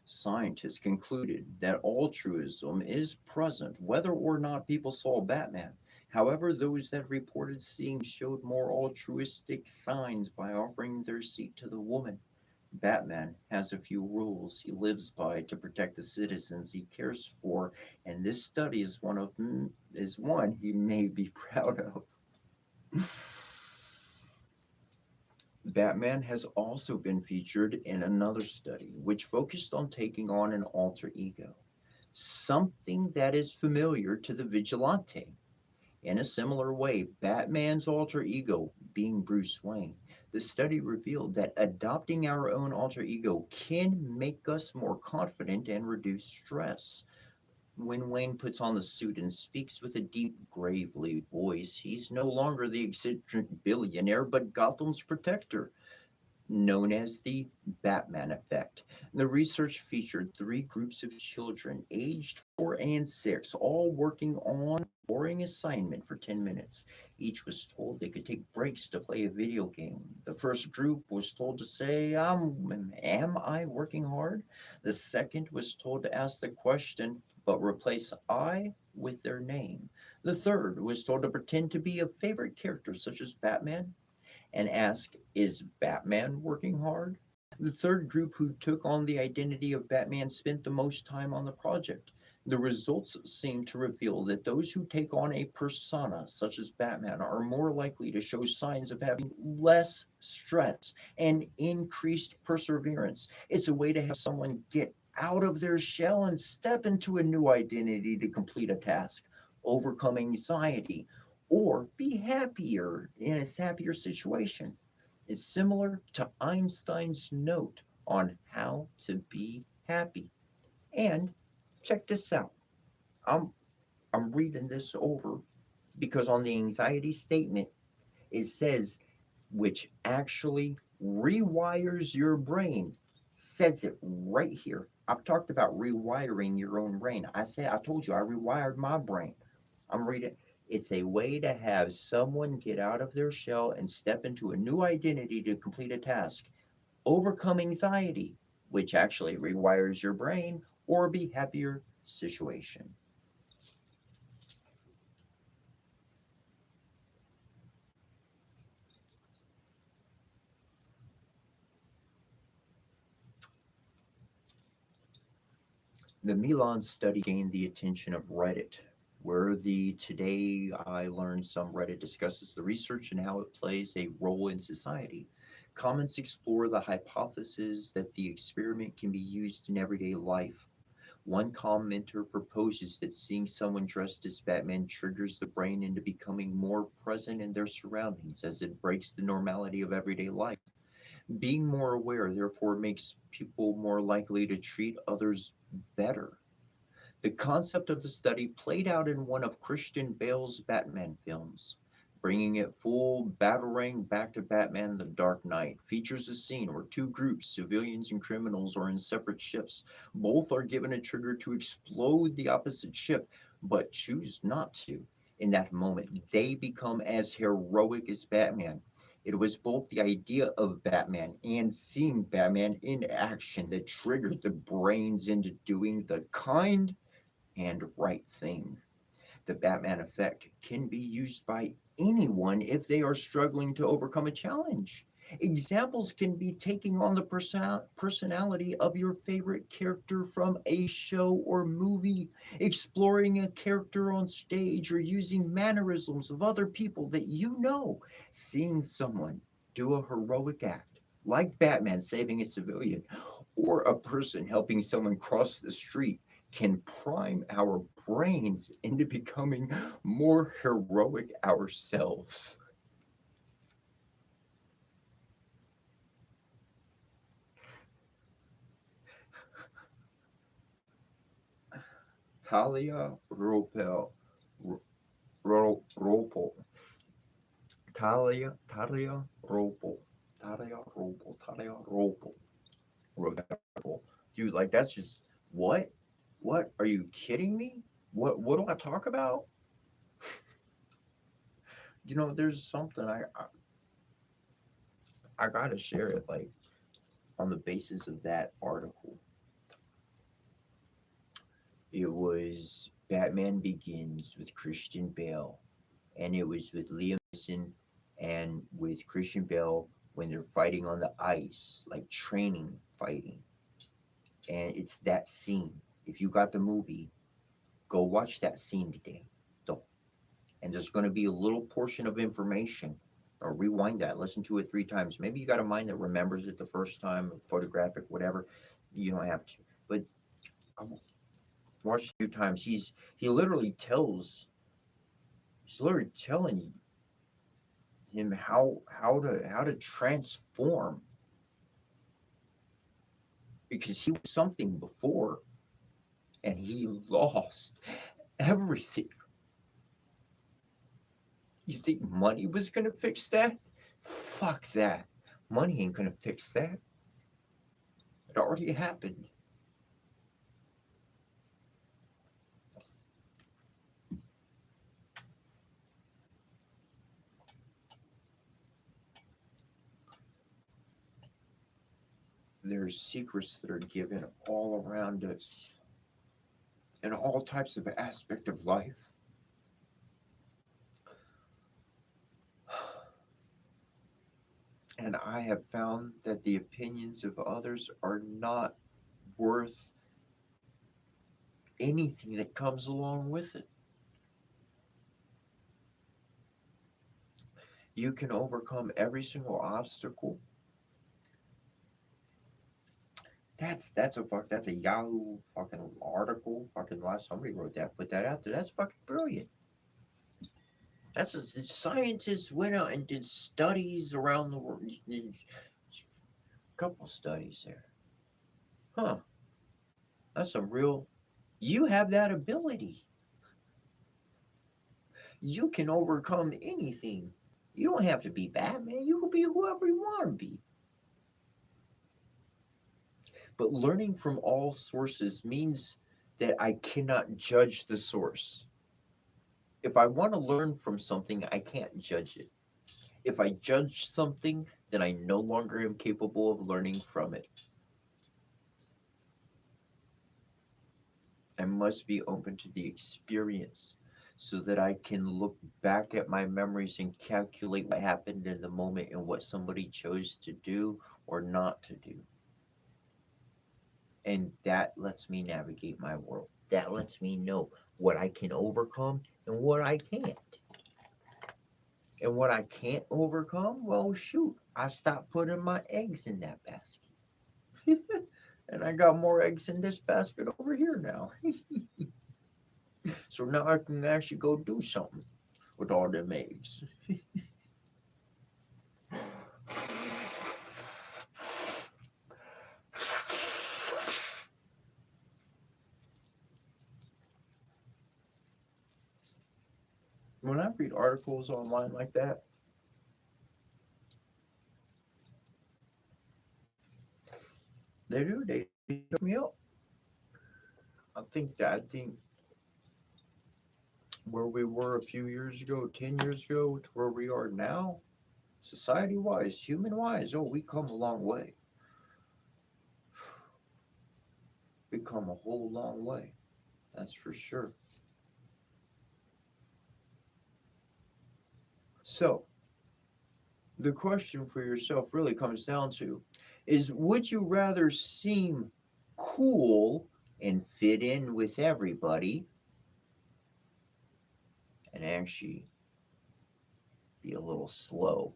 Scientists concluded that altruism is present whether or not people saw Batman. However, those that reported seeing showed more altruistic signs by offering their seat to the woman. Batman has a few rules he lives by to protect the citizens he cares for, and this study is one he may be proud of. Batman has also been featured in another study which focused on taking on an alter ego, something that is familiar to the vigilante. In a similar way, Batman's alter ego being Bruce Wayne, the study revealed that adopting our own alter ego can make us more confident and reduce stress. When Wayne puts on the suit and speaks with a deep, gravely voice, he's no longer the eccentric billionaire, but Gotham's protector, known as the Batman effect. The research featured three groups of children aged 4 and 6, all working on a boring assignment for 10 minutes. Each was told they could take breaks to play a video game. The first group was told to say, am I working hard? The second was told to ask the question, but replace I with their name. The third was told to pretend to be a favorite character, such as Batman, and ask, is Batman working hard? The third group, who took on the identity of Batman, spent the most time on the project. The results seem to reveal that those who take on a persona such as Batman are more likely to show signs of having less stress and increased perseverance. It's a way to have someone get out of their shell and step into a new identity to complete a task, overcome anxiety, or be happier in a happier situation. It's similar to Einstein's note on how to be happy. And check this out. I'm I'm reading this over because on the anxiety statement it says which actually rewires your brain. Says it right here. I've talked about rewiring your own brain. I told you I rewired my brain. I'm reading. It's a way to have someone get out of their shell and step into a new identity to complete a task, overcome anxiety, which actually rewires your brain, or be happier situation. The Milan study gained the attention of Reddit, where the Today I Learned Some Reddit discusses the research and how it plays a role in society. Comments explore the hypothesis that the experiment can be used in everyday life. One commenter proposes that seeing someone dressed as Batman triggers the brain into becoming more present in their surroundings as it breaks the normality of everyday life. Being more aware, therefore, makes people more likely to treat others better. The concept of the study played out in one of Christian Bale's Batman films. Bringing it full batarang back to Batman the Dark Knight features a scene where two groups, civilians and criminals, are in separate ships. Both are given a trigger to explode the opposite ship, but choose not to. In that moment, they become as heroic as Batman. It was both the idea of Batman and seeing Batman in action that triggered the brains into doing the kind and right thing. The Batman effect can be used by anyone if they are struggling to overcome a challenge. Examples can be taking on the personality of your favorite character from a show or movie, exploring a character on stage, or using mannerisms of other people that you know. Seeing someone do a heroic act, like Batman saving a civilian, or a person helping someone cross the street, can prime our brains into becoming more heroic ourselves. Talia Ropel, Ropel Talia Ropo. Talia Ropo. Talia Ropo. Wrote that article. Dude, like that's just what? What? Are you kidding me? What do I talk about? There's something I gotta share it like on the basis of that article. It was Batman Begins with Christian Bale, and it was with Liam Neeson and with Christian Bale when they're fighting on the ice, like training fighting. And it's that scene. If you got the movie, go watch that scene today. Don't. And there's going to be a little portion of information. Or rewind that, listen to it 3 times. Maybe you got a mind that remembers it the first time, photographic, whatever. You don't have to. But watch it 2 times. He's literally telling him how to transform, because he was something before and he lost everything. You think money was gonna fix that? Fuck that. Money ain't gonna fix that. It already happened. There's secrets that are given all around us in all types of aspect of life. And I have found that the opinions of others are not worth anything that comes along with it. You can overcome every single obstacle. That's a Yahoo fucking article. Fucking last somebody wrote that, put that out there. That's fucking brilliant. Scientists went out and did studies around the world. A couple studies there. Huh. That's a real. You have that ability. You can overcome anything. You don't have to be Batman. You can be whoever you want to be. But learning from all sources means that I cannot judge the source. If I want to learn from something, I can't judge it. If I judge something, then I no longer am capable of learning from it. I must be open to the experience so that I can look back at my memories and calculate what happened in the moment and what somebody chose to do or not to do. And that lets me navigate my world. That lets me know what I can overcome and what I can't. And what I can't overcome, well, shoot, I stopped putting my eggs in that basket. And I got more eggs in this basket over here now. So now I can actually go do something with all them eggs. When I read articles online like that, they hook me up. I think where we were a few years ago, 10 years ago, to where we are now, society wise, human wise, oh, we come a long way. We come a whole long way. That's for sure. So, the question for yourself really comes down to is, would you rather seem cool and fit in with everybody and actually be a little slow?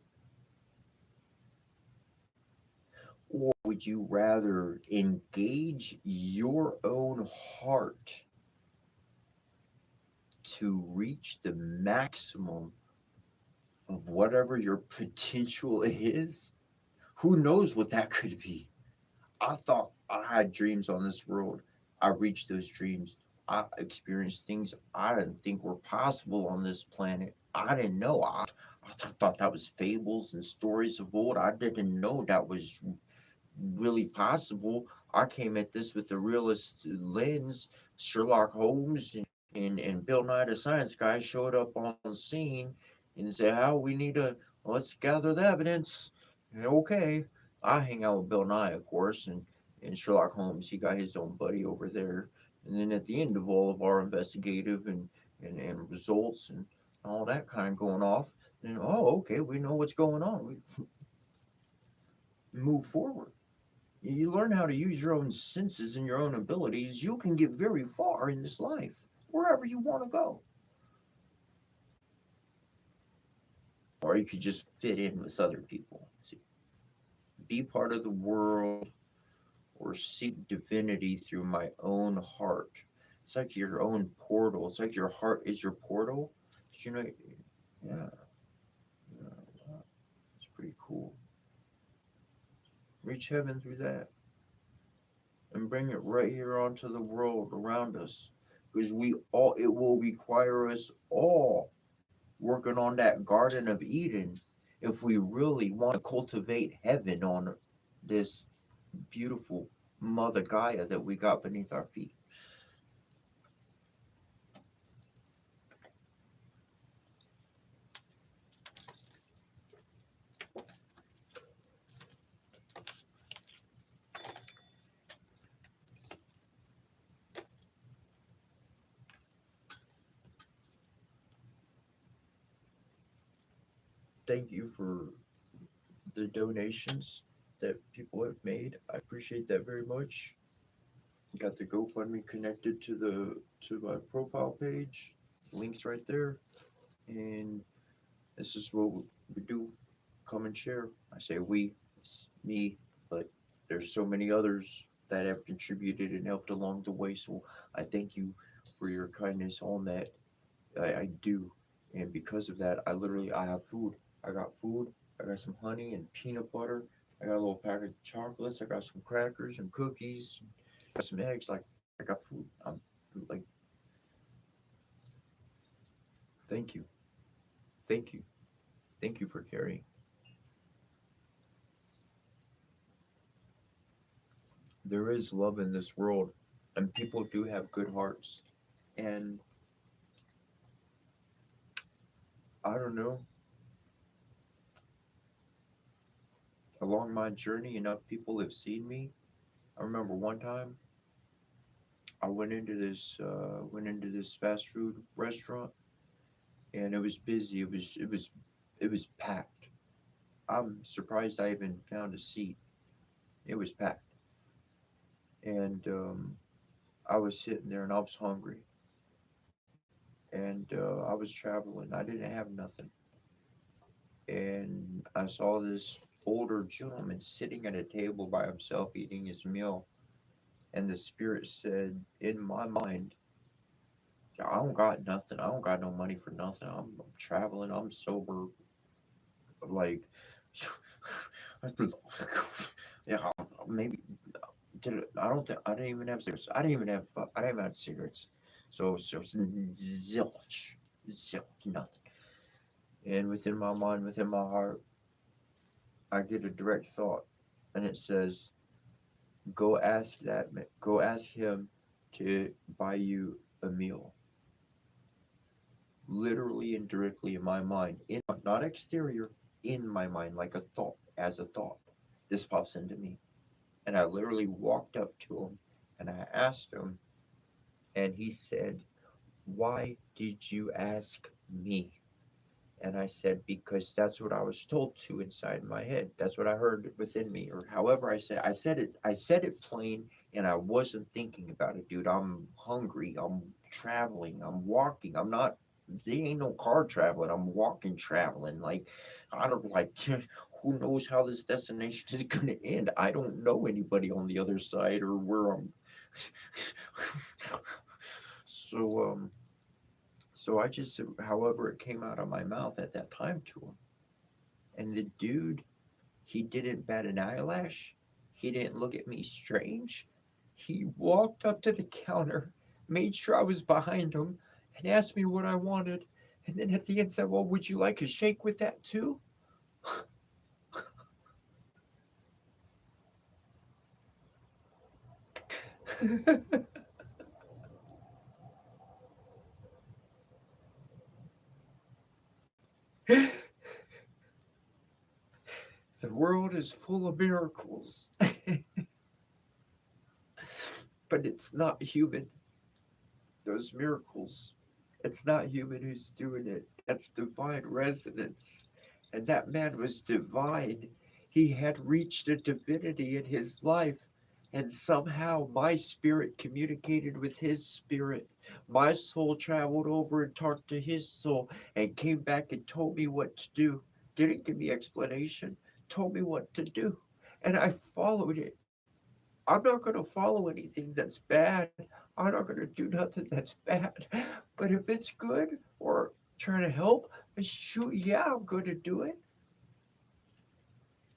Or would you rather engage your own heart to reach the maximum of whatever your potential is? Who knows what that could be? I thought I had dreams on this world. I reached those dreams. I experienced things I didn't think were possible on this planet. I didn't know. thought that was fables and stories of old. I didn't know that was really possible. I came at this with a realist lens. Sherlock Holmes and Bill Nye the Science Guy showed up on the scene and said, "How we need to let's gather the evidence." And okay, I hang out with Bill Nye, of course, and Sherlock Holmes. He got his own buddy over there. And then at the end of all of our investigative and results and all that kind of going off, then okay, we know what's going on. We move forward. You learn how to use your own senses and your own abilities, you can get very far in this life, wherever you want to go. Or you could just fit in with other people. See, be part of the world or seek divinity through my own heart. It's like your own portal. It's like your heart is your portal. Did you know? Yeah, yeah, it's pretty cool. Reach heaven through that and bring it right here onto the world around us. Because it will require us all working on that Garden of Eden if we really want to cultivate heaven on this beautiful Mother Gaia that we got beneath our feet. Thank you for the donations that people have made. I appreciate that very much. Got the GoFundMe connected to my profile page. Links right there. And this is what we do. Come and share. I say we, it's me, but there's so many others that have contributed and helped along the way. So I thank you for your kindness on that. I do. And because of that, I have food. I got food. I got some honey and peanut butter. I got a little packet of chocolates. I got some crackers and cookies. I got some eggs. Like I got food. I'm like, thank you, thank you, thank you for carrying. There is love in this world, and people do have good hearts. And I don't know, along my journey, enough people have seen me. I remember one time I went into this fast food restaurant, and it was busy. It was packed. I'm surprised I even found a seat. It was packed, and I was sitting there and I was hungry, and I was traveling. I didn't have nothing, and I saw this older gentleman sitting at a table by himself eating his meal, and the spirit said in my mind, "Yeah, I don't got nothing. I don't got no money for nothing. I'm traveling. I'm sober. Like, yeah, maybe I don't think I didn't even have cigarettes. I didn't even have cigarettes. So zilch, zilch, nothing. And within my mind, within my heart, I get a direct thought, and it says, go ask him to buy you a meal." Literally and directly in my mind, not exterior, in my mind, like a thought, as a thought. This pops into me, and I literally walked up to him, and I asked him, and he said, "Why did you ask me?" And I said, "Because that's what I was told to inside my head. That's what I heard within me." Or however I said it plain, and I wasn't thinking about it, dude. I'm hungry. I'm traveling. I'm walking. I'm not there ain't no car traveling. I'm walking traveling. Like I don't like who knows how this destination is gonna end. I don't know anybody on the other side or where I'm so so I just, however it came out of my mouth at that time to him. And the dude, he didn't bat an eyelash. He didn't look at me strange. He walked up to the counter, made sure I was behind him, and asked me what I wanted. And then at the end said, well, would you like a shake with that too? The world is full of miracles, but it's not human. Those miracles, it's not human who's doing it. That's divine resonance. And that man was divine. He had reached a divinity in his life. And somehow my spirit communicated with his spirit. My soul traveled over and talked to his soul and came back and told me what to do. Didn't give me explanation, told me what to do. And I followed it. I'm not going to follow anything that's bad. I'm not going to do nothing that's bad. But if it's good or trying to help, shoot, yeah, I'm going to do it.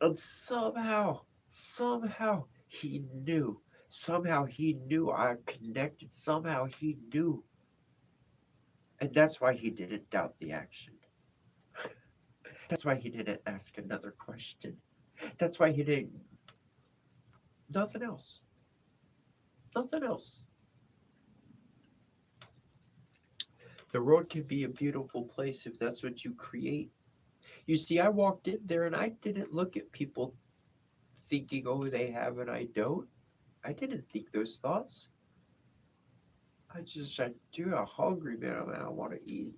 And somehow he knew. Somehow he knew I connected. Somehow he knew. And that's why he didn't doubt the action. That's why he didn't ask another question. That's why he didn't. Nothing else. Nothing else. The road can be a beautiful place if that's what you create. You see, I walked in there and I didn't look at people thinking, oh, they have and I don't. I didn't think those thoughts. I do. I'm hungry, man. I want to eat.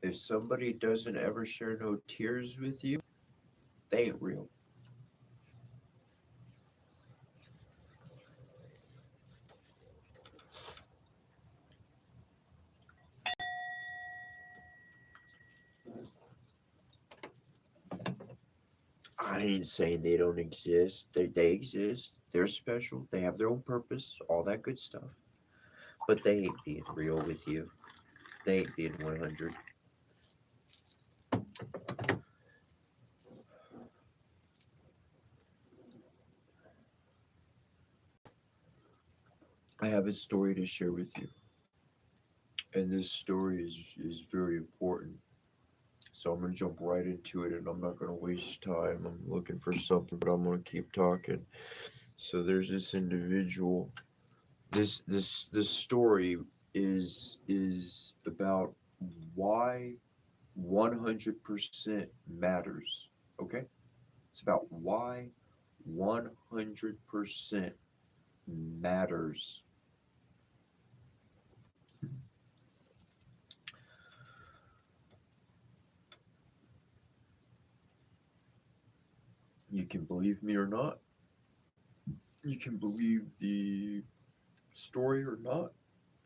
If somebody doesn't ever share no tears with you, they ain't real. I ain't saying they don't exist. They exist. They're special. They have their own purpose, all that good stuff. But they ain't being real with you. They ain't being 100. I have a story to share with you. And this story is very important. So I'm going to jump right into it and I'm not going to waste time. I'm looking for something, but I'm going to keep talking. So there's this individual. This story is about why 100% matters. Okay? It's about why 100% matters. You can believe me or not. You can believe the story or not.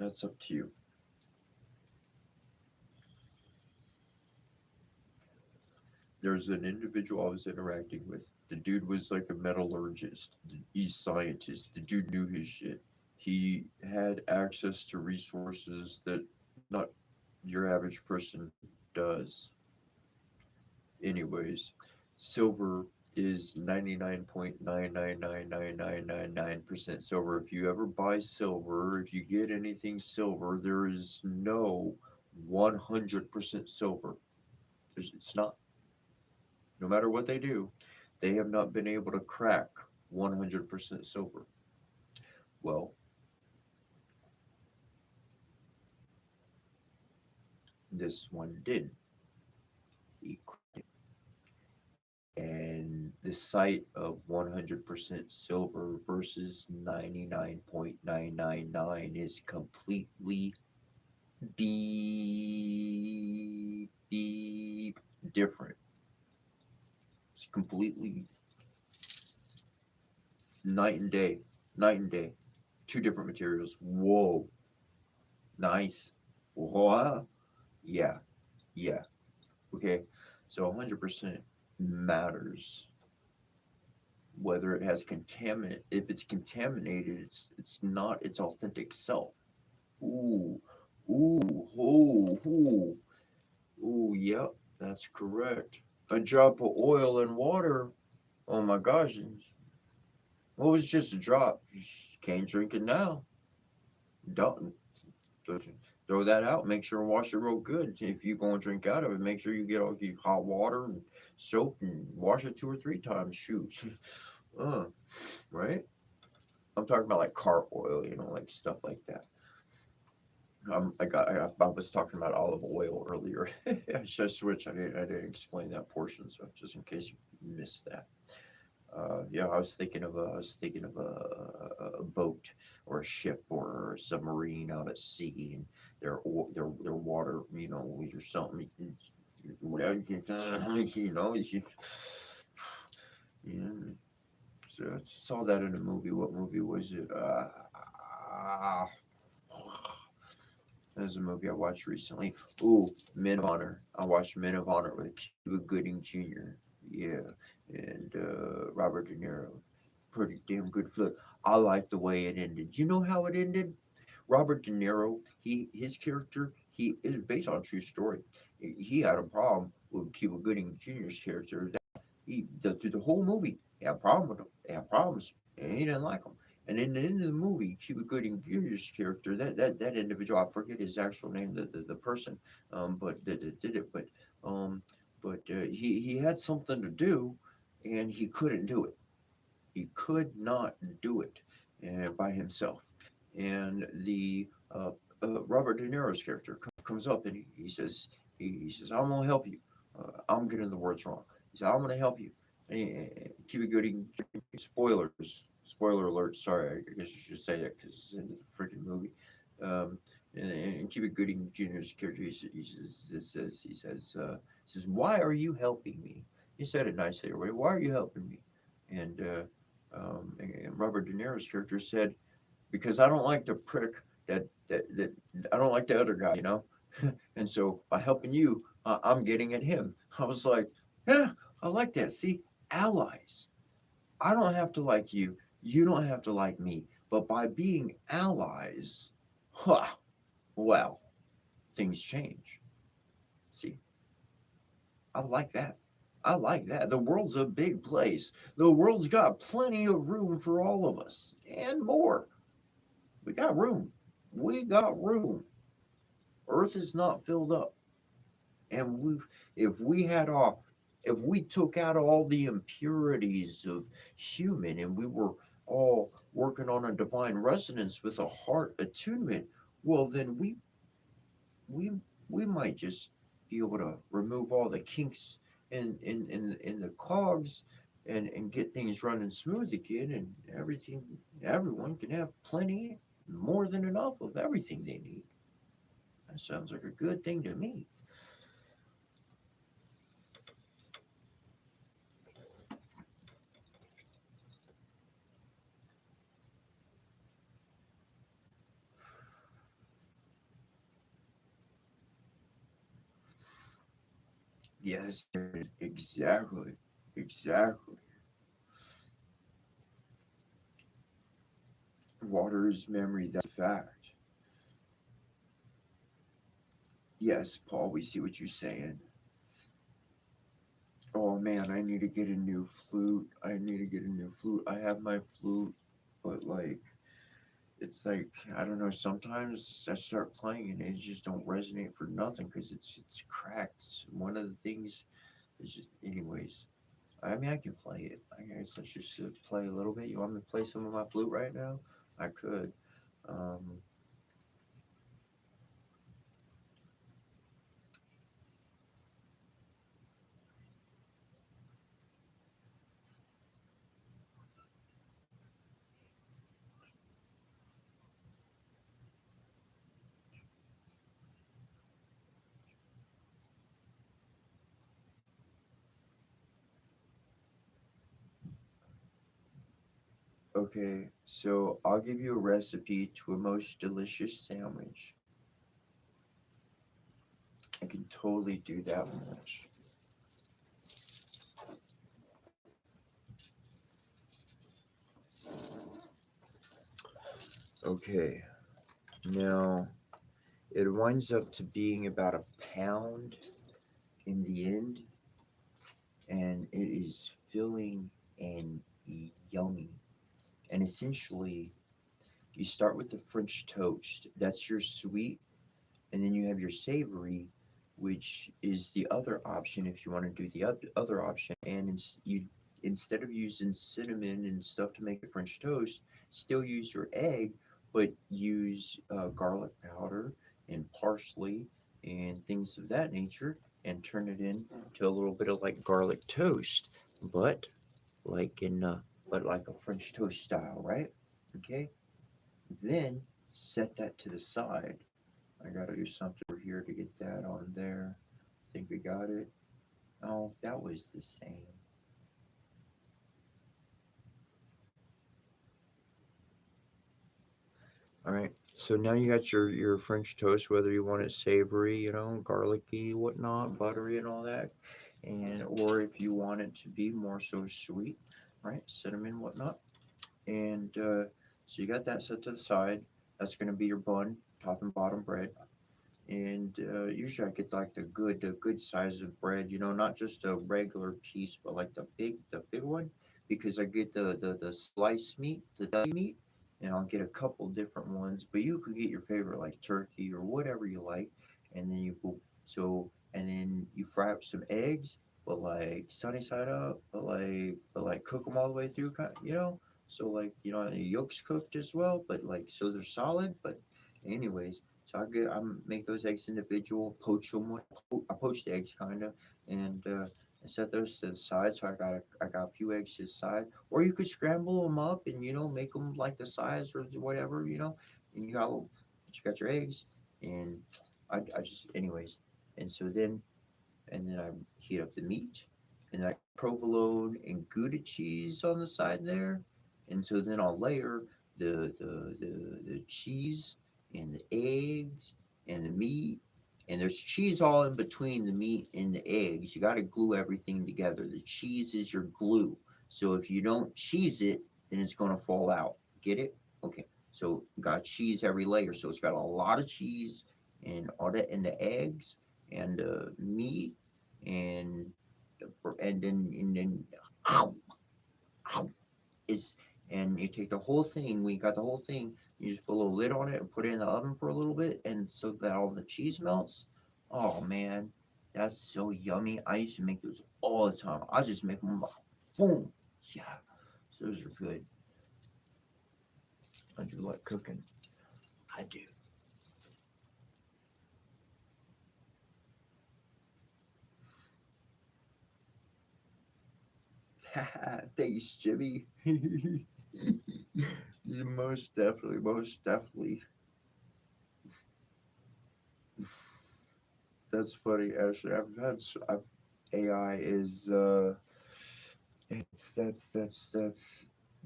That's up to you. There's an individual I was interacting with. The dude was like a metallurgist. He's scientist. The dude knew his shit. He had access to resources that not your average person does. Anyways, silver is 99.9999999% silver. If you ever buy silver, if you get anything silver, there is no 100% silver. It's not. No matter what they do, they have not been able to crack 100% silver. Well, this one did. He cracked it. And the sight of 100% silver versus 99.999 is completely beep different. It's completely night and day, night and day. Two different materials. Whoa, nice. What? Yeah, yeah. Okay, so 100% matters whether it has contaminant. If it's contaminated, it's not its authentic self. Ooh, ooh, ooh, ooh, ooh. Yep, that's correct. A drop of oil and water. Oh my gosh, what was just a drop? You can't drink it now. Don't throw that out. Make sure and wash it real good. If you go and drink out of it, make sure you get all your hot water and soap and wash it 2 or 3 times. Shoot, right? I'm talking about like car oil, like stuff like that. I was talking about olive oil earlier. I should switch. I didn't explain that portion, so just in case you missed that. Yeah, I was thinking of a boat or a ship or a submarine out at sea, and their water, or something. Whatever, yeah. So I saw that in a movie. What movie was it? There's a movie I watched recently. Ooh, Men of Honor. I watched Men of Honor with Cuba Gooding Jr. Yeah, and Robert De Niro. Pretty damn good flick. I like the way it ended. You know how it ended? Robert De Niro, his character, he it is based on a true story. He had a problem with Cuba Gooding Jr.'s character. Through the whole movie, he had a problem with him. They had problems, and he didn't like him. And in the end of the movie, Cuba Gooding Jr.'s character, that individual, I forget his actual name, the person, but that did it, um, he had something to do, and he couldn't do it. He could not do it by himself. And the Robert De Niro's character comes up and he says, I'm gonna help you. I'm getting the words wrong. He said, I'm gonna help you. And Cuba Gooding, spoiler alert. Sorry, I guess you should say that because it's in the freaking movie. Um, and Cuba Gooding Jr.'s character, he says, why are you helping me? He said it nicely. Why are you helping me? And and Robert De Niro's character said, because I don't like the prick that I don't like the other guy, and so by helping you, I'm getting at him. I was like, yeah, I like that. See, allies. I don't have to like you. You don't have to like me. But by being allies, huh, well, things change. See, I like that. I like that. The world's a big place. The world's got plenty of room for all of us and more. We got room. We got room. Earth is not filled up. And if we had all, if we took out all the impurities of human and we were all working on a divine resonance with a heart attunement, well, then we we might just be able to remove all the kinks in the clogs and get things running smooth again, and everyone can have plenty, more than enough of everything they need. That sounds like a good thing to me. Yes, exactly, exactly. Water is memory. That's a fact. Yes, Paul, we see what you're saying. Oh man, I need to get a new flute. I need to get a new flute. I have my flute, but like it's like I don't know. Sometimes I start playing and it just don't resonate for nothing because it's cracked. One of the things is just, anyways. I mean, I can play it. I guess I should play a little bit. You want me to play some of my flute right now? I could. Um, Okay, so I'll give you a recipe to a most delicious sandwich. I can totally do that much. Okay, now it winds up to being about a pound in the end, and it is filling and yummy. And essentially, you start with the French toast. That's your sweet, and then you have your savory, which is the other option if you want to do the other option. And you instead of using cinnamon and stuff to make the French toast, still use your egg, but use garlic powder and parsley and things of that nature, and turn it into a little bit of like garlic toast, but like in but like a French toast style, right? Okay. Then set that to the side. I gotta do something over here to get that on there. Think we got it. Oh, that was the same. All right. So now you got your French toast, whether you want it savory, garlicky, whatnot, buttery, and all that, and or if you want it to be more so sweet, right? Cinnamon, whatnot, and so you got that set to the side. That's gonna be your bun, top and bottom bread. And usually I get like the good size of bread, not just a regular piece, but like the big one, because I get the sliced meat, the deli meat, and I'll get a couple different ones. But you could get your favorite like turkey or whatever you like, and then and then you fry up some eggs, but like sunny side up, but like cook them all the way through, So like the yolks cooked as well, but like so they're solid. But anyways. So I make those eggs individual, poach them. I poach the eggs kind of, and set those to the side. So I got a few eggs to the side, or you could scramble them up and make them like the size or whatever. And you got your eggs, and I just anyways, and so then I heat up the meat, and I provolone and Gouda cheese on the side there, and so then I'll layer the cheese and the eggs and the meat, and there's cheese all in between the meat and the eggs. You got to glue everything together. The cheese is your glue, so if you don't cheese it, then it's going to fall out. Get it? Okay. So got cheese every layer, so it's got a lot of cheese and all that, and the eggs and meat and and then ow, ow, is and you take the whole thing. We got the whole thing. You just put a little lid on it and put it in the oven for a little bit, and so that all the cheese melts. Oh man, that's so yummy. I used to make those all the time. I just make them, boom, yeah. So those are good. I do like cooking. I do. Thanks, Jimmy. You most definitely, most definitely. That's funny, Ashley. I've AI is it's that's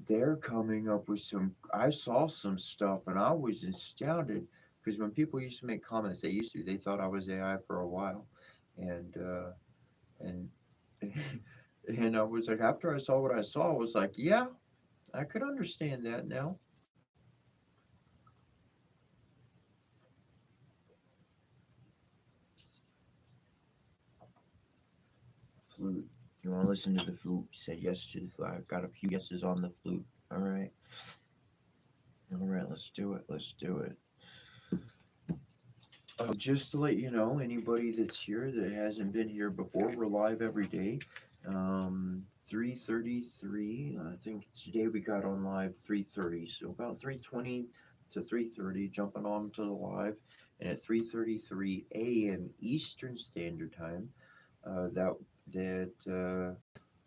they're coming up with some. I saw some stuff and I was astounded because when people used to make comments, they thought I was AI for a while, and and and I was like, after I saw what I saw, I was like, yeah, I could understand that now. Flute. You want to listen to the flute? You said yes to the flute. I got a few yeses on the flute. All right. All right, let's do it. Let's do it. Just to let you know, anybody that's here that hasn't been here before, we're live every day. 3:33. I think today we got on live 3:30, so about 3:20 to 3:30, jumping on to the live, and at 3:33 a.m. Eastern Standard Time, that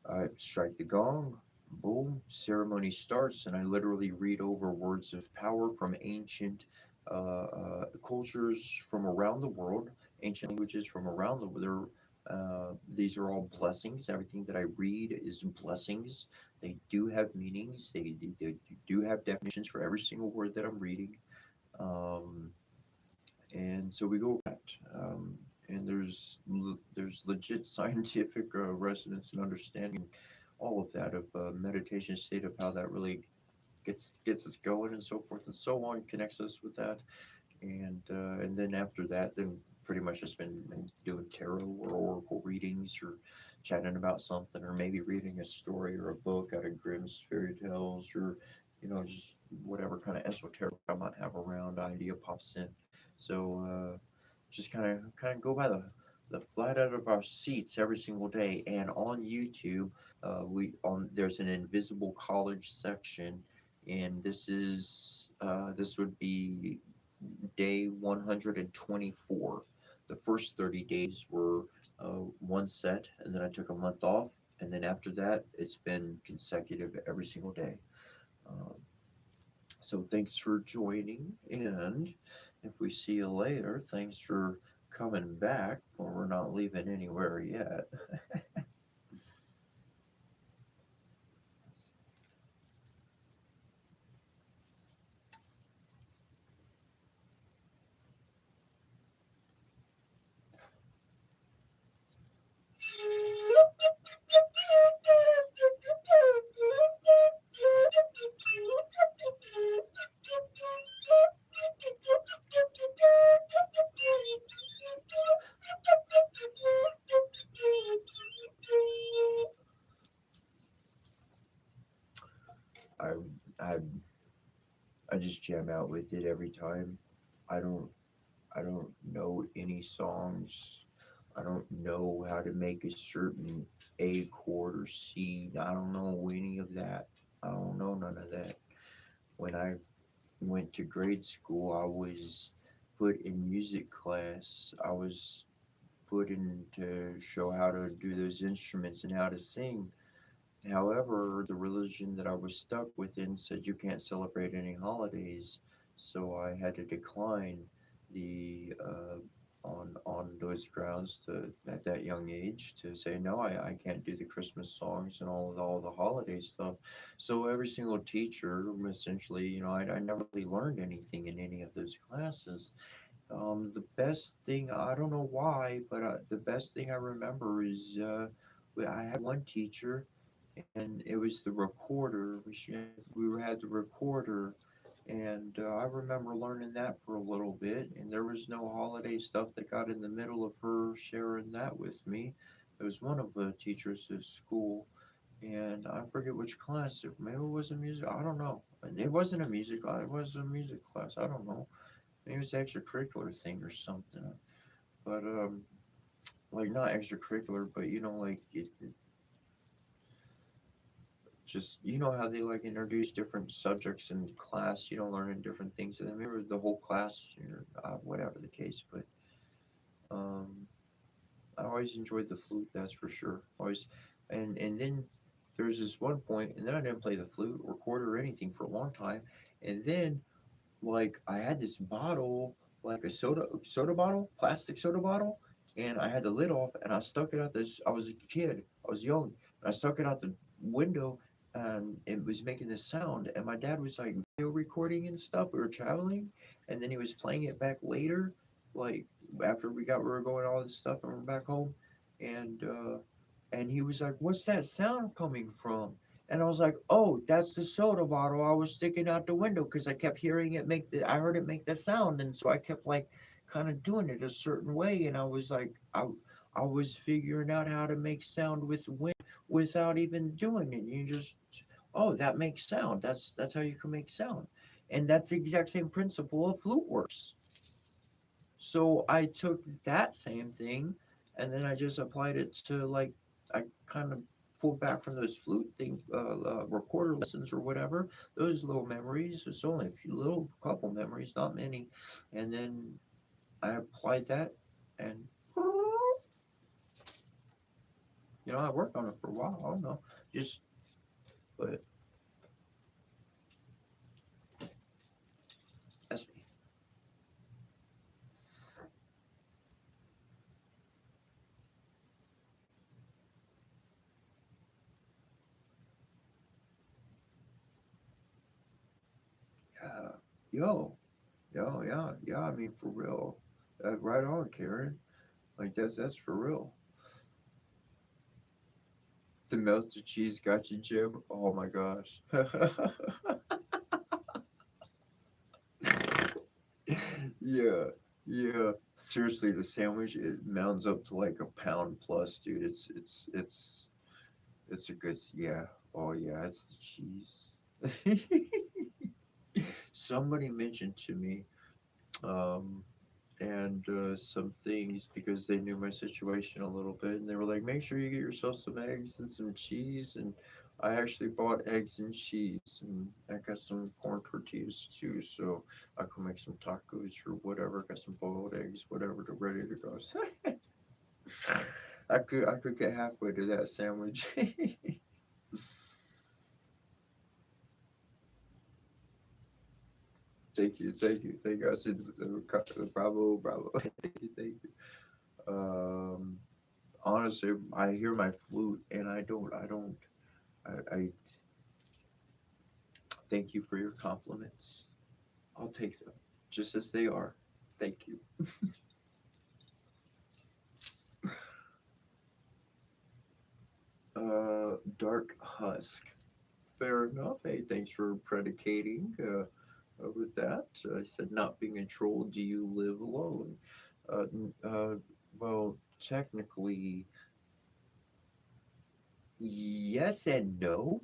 I strike the gong, boom, ceremony starts, and I literally read over words of power from ancient cultures from around the world, ancient languages from around the world. These are all blessings. Everything that I read is blessings They do have meanings. They do have definitions for every single word that I'm reading. Um, and so we go with that. And there's legit scientific resonance and understanding all of that of meditation state of how that really gets us going and so forth and so on, connects us with that. And then after that, then pretty much just been doing tarot or oracle readings or chatting about something, or maybe reading a story or a book out of Grimm's fairy tales, or just whatever kind of esoteric I might have around idea pops in. So just kind of go by the flat out of our seats every single day. And on YouTube, we on there's an invisible college section, and this would be day 124. The first 30 days were one set, and then I took a month off. And then after that, it's been consecutive every single day. Um, so thanks for joining. And if we see you later, thanks for coming back. Well, we're not leaving anywhere yet. I, I, I just jam out with it every time. I don't I don't know any songs. I don't know how to make a certain A chord or C. I don't know any of that. I don't know none of that. When I went to grade school, I was put in music class. I was put in to show how to do those instruments and how to sing. However, the religion that I was stuck within said you can't celebrate any holidays, so I had to decline the on those grounds to at that young age to say no, I can't do the Christmas songs and all the holiday stuff. So every single teacher essentially, I never really learned anything in any of those classes. The best thing, I don't know why, but the best thing I remember is I had one teacher, and it was the recorder. We had the recorder, and I remember learning that for a little bit. And there was no holiday stuff that got in the middle of her sharing that with me. It was one of the teachers at school, and I forget which class. Maybe it was a music. I don't know. It wasn't a music class. It was a music class. I don't know. Maybe it was an extracurricular thing or something. But like not extracurricular, but like it just how they like introduce different subjects in class, learning different things. And maybe the whole class, whatever the case. But um, I always enjoyed the flute. That's for sure. Always, and then there's this one point, and then I didn't play the flute or recorder or anything for a long time, and then like I had this bottle, like a soda bottle, plastic soda bottle, and I had the lid off, and I stuck it out this. I was a kid, I was young, and I stuck it out the window, and it was making this sound. And my dad was like video recording and stuff. We were traveling, and then he was playing it back later, like after we were going all this stuff, and we're back home, and and he was like, "What's that sound coming from?" And I was like, "Oh, that's the soda bottle I was sticking out the window because I kept hearing it I heard it make the sound, and so I kept like kind of doing it a certain way, and I was like, I was figuring out how to make sound with wind without even doing it. You just, oh, that makes sound. That's how you can make sound, and that's the exact same principle of flute works. So I took that same thing, and then I just applied it to like I kind of pulled back from those flute thing, recorder lessons or whatever. Those little memories. It's only a few little couple memories, not many. And then I applied that, and I worked on it for a while. I don't know, just but that's me. Yeah. Yo. Yo, yeah. I mean, for real. Right on, Karen. Like that's for real. The melted cheese got you, Jim. Oh my gosh. Yeah, yeah. Seriously, the sandwich it mounts up to like a pound plus, dude. It's a good yeah. Oh yeah, it's the cheese. Somebody mentioned to me, um, and some things because they knew my situation a little bit, and they were like, "Make sure you get yourself some eggs and some cheese." And I actually bought eggs and cheese, and I got some corn tortillas too, so I could make some tacos or whatever. Got some boiled eggs, whatever, to ready to go. I could get halfway to that sandwich. Thank you. I said, bravo, bravo. Thank you. Um, Honestly, I hear my flute and I thank you for your compliments. I'll take them just as they are. Thank you. Dark Husk. Fair enough. Hey, thanks for predicating with that. I said, not being a troll, do you live alone? Well, technically, yes and no.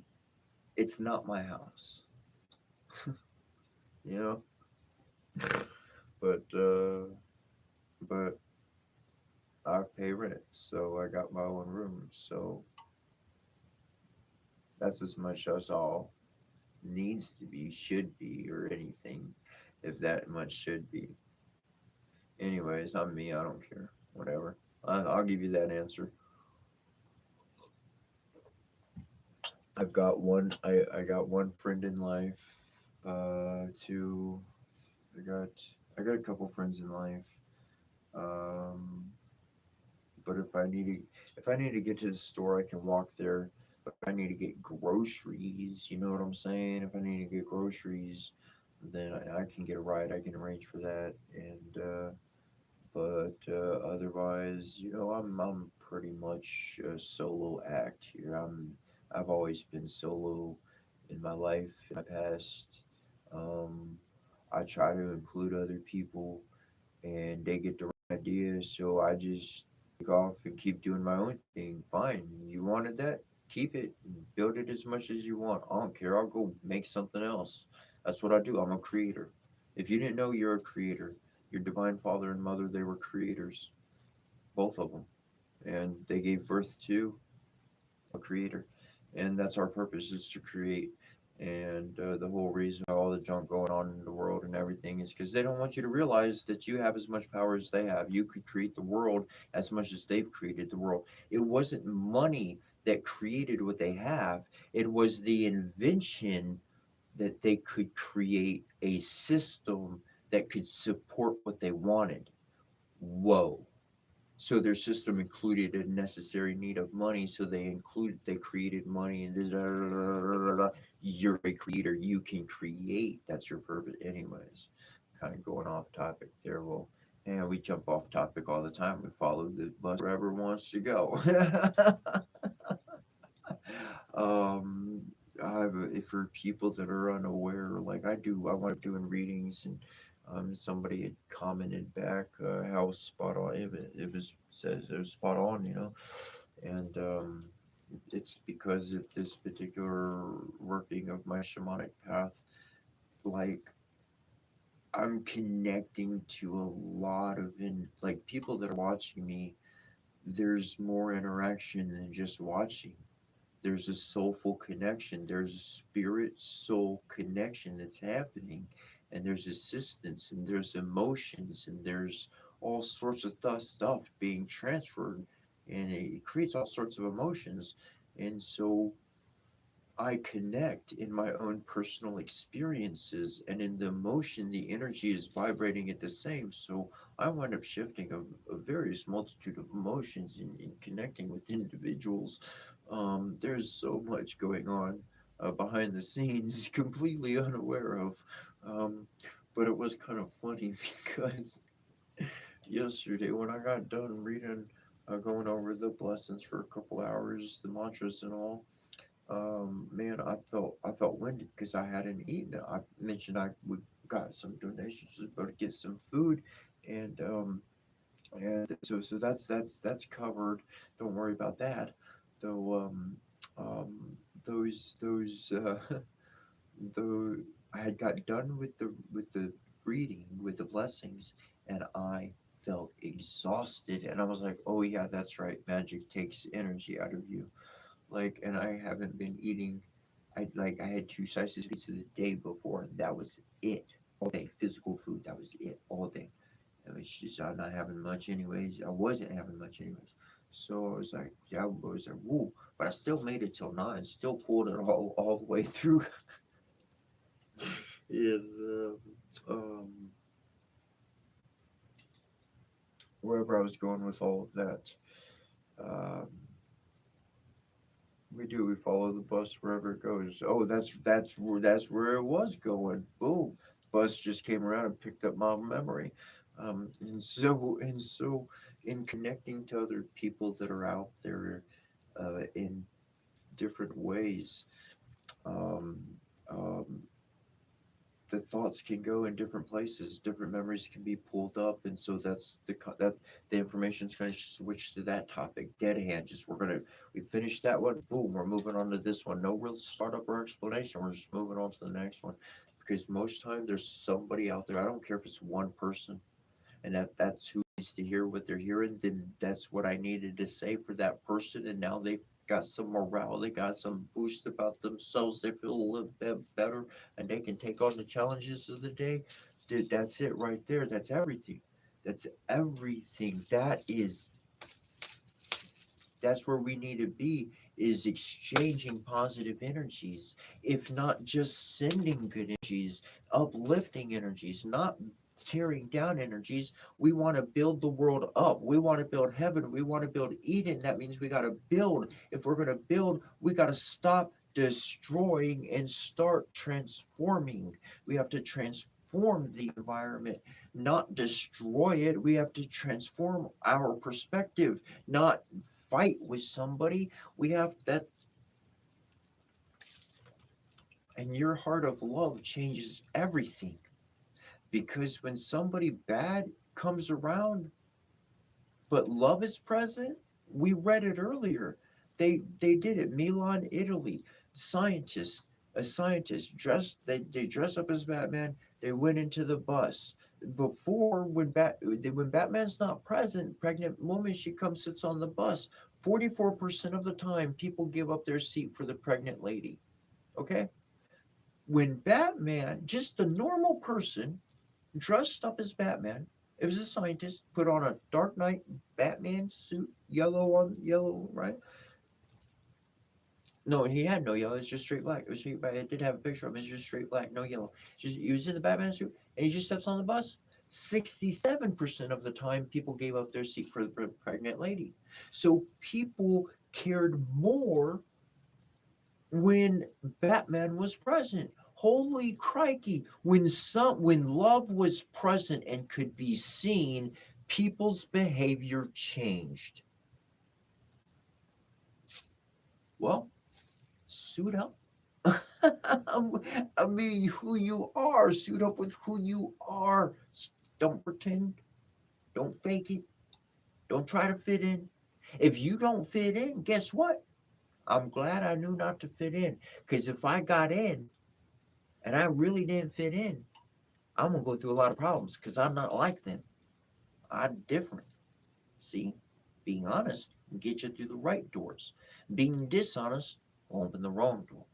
It's not my house, you know. But but I pay rent, so I got my own room. So that's as much as all needs to be, should be, or anything, if that much should be. Anyways, I'm me. I don't care. Whatever. I'll give you that answer. I got one friend in life. Two. I got. I got a couple friends in life. Um, but if I need to get to the store, I can walk there. If I need to get groceries, you know what I'm saying? If I need to get groceries, then I can get a ride. I can arrange for that. And but otherwise, I'm pretty much a solo act here. I've always been solo in my life, in my past. Um, I try to include other people, and they get the right ideas. So I just take off and keep doing my own thing. Fine, you wanted that, keep it, build it as much as you want. I don't care. I'll go make something else. That's what I do. I'm a creator. If you didn't know, you're a creator. Your divine father and mother, they were creators, both of them, and they gave birth to a creator, and that's our purpose, is to create. And the whole reason all the junk going on in the world and everything is because they don't want you to realize that you have as much power as they have. You could create the world as much as they've created the world. It wasn't money that created what they have, it was the invention that they could create a system that could support what they wanted. Whoa. So their system included a necessary need of money, so they created money, and you're a creator, you can create, that's your purpose. Anyways, kind of going off topic there. Well, and we jump off topic all the time. We follow the bus wherever wants to go. um if for people that are unaware, like I want to doing readings, and somebody had commented back how spot on it was, says it was spot on, and it's because of this particular working of my shamanic path. Like, I'm connecting to a lot of like people that are watching me. There's more interaction than just watching. There's a soulful connection, there's a spirit soul connection that's happening, and there's assistance, and there's emotions, and there's all sorts of stuff being transferred, and it creates all sorts of emotions. And so I connect in my own personal experiences, and in the emotion, the energy is vibrating at the same. So I wind up shifting a various multitude of emotions in connecting with individuals. There's so much going on behind the scenes, completely unaware of. Um, but it was kind of funny because yesterday when I got done reading, going over the blessings for a couple hours, the mantras and all, man, I felt winded because I hadn't eaten. I mentioned I would got some donations to go to get some food, and so that's covered. Don't worry about that. Though um, those though I had got done with the reading with the blessings, and I felt exhausted, and I was like, oh yeah, that's right, magic takes energy out of you. Like, and I haven't been eating. I had two slices of pizza the day before, and that was it all day. Physical food, that was it all day. It was just I'm not having much anyways. I wasn't having much anyways. So I was like, yeah, I was like, woo. But I still made it till 9. Still pulled it all the way through. And wherever I was going with all of that, um, we follow the bus wherever it goes. Oh, that's where it was going. Boom, bus just came around and picked up my memory. And so in connecting to other people that are out there in different ways, um, um, the thoughts can go in different places. Different memories can be pulled up, and so that the information's going to switch to that topic. Dead hand. Just we finished that one. Boom, we're moving on to this one. No real startup or explanation. We're just moving on to the next one, because most time there's somebody out there. I don't care if it's one person, and that's who needs to hear what they're hearing. Then that's what I needed to say for that person, and now they've got some morale, they got some boost about themselves, they feel a little bit better, and they can take on the challenges of the day. Dude, that's it right there. That's everything. That's everything. That's where we need to be, is exchanging positive energies, if not just sending good energies, uplifting energies, not tearing down energies. We want to build the world up. We want to build heaven. We want to build Eden. That means we got to build. If we're going to build, we got to stop destroying and start transforming. We have to transform the environment, not destroy it. We have to transform our perspective, not fight with somebody. We have that, and your heart of love changes everything. Because when somebody bad comes around, but love is present, we read it earlier. They did it. Milan, Italy, scientists, a scientist they dress up as Batman. They went into the bus. Before, when Batman's not present, pregnant woman, she comes, sits on the bus. 44% of the time, people give up their seat for the pregnant lady. Okay, when Batman, just a normal person, dressed up as Batman. It was a scientist, put on a Dark Knight Batman suit, yellow on yellow, right? No, he had no yellow. It's just straight black. It was straight black. It did have a picture of him. It's just straight black, no yellow. Just he was in the Batman suit, and he just steps on the bus. 67% of the time, people gave up their seat for the pregnant lady. So people cared more when Batman was present. Holy crikey! When love was present and could be seen, people's behavior changed. Well, suit up. I mean, who you are. Suit up with who you are. Don't pretend. Don't fake it. Don't try to fit in. If you don't fit in, guess what? I'm glad I knew not to fit in. Because if I got in and I really didn't fit in, I'm gonna go through a lot of problems because I'm not like them. I'm different. See, being honest will get you through the right doors. Being dishonest will open the wrong doors.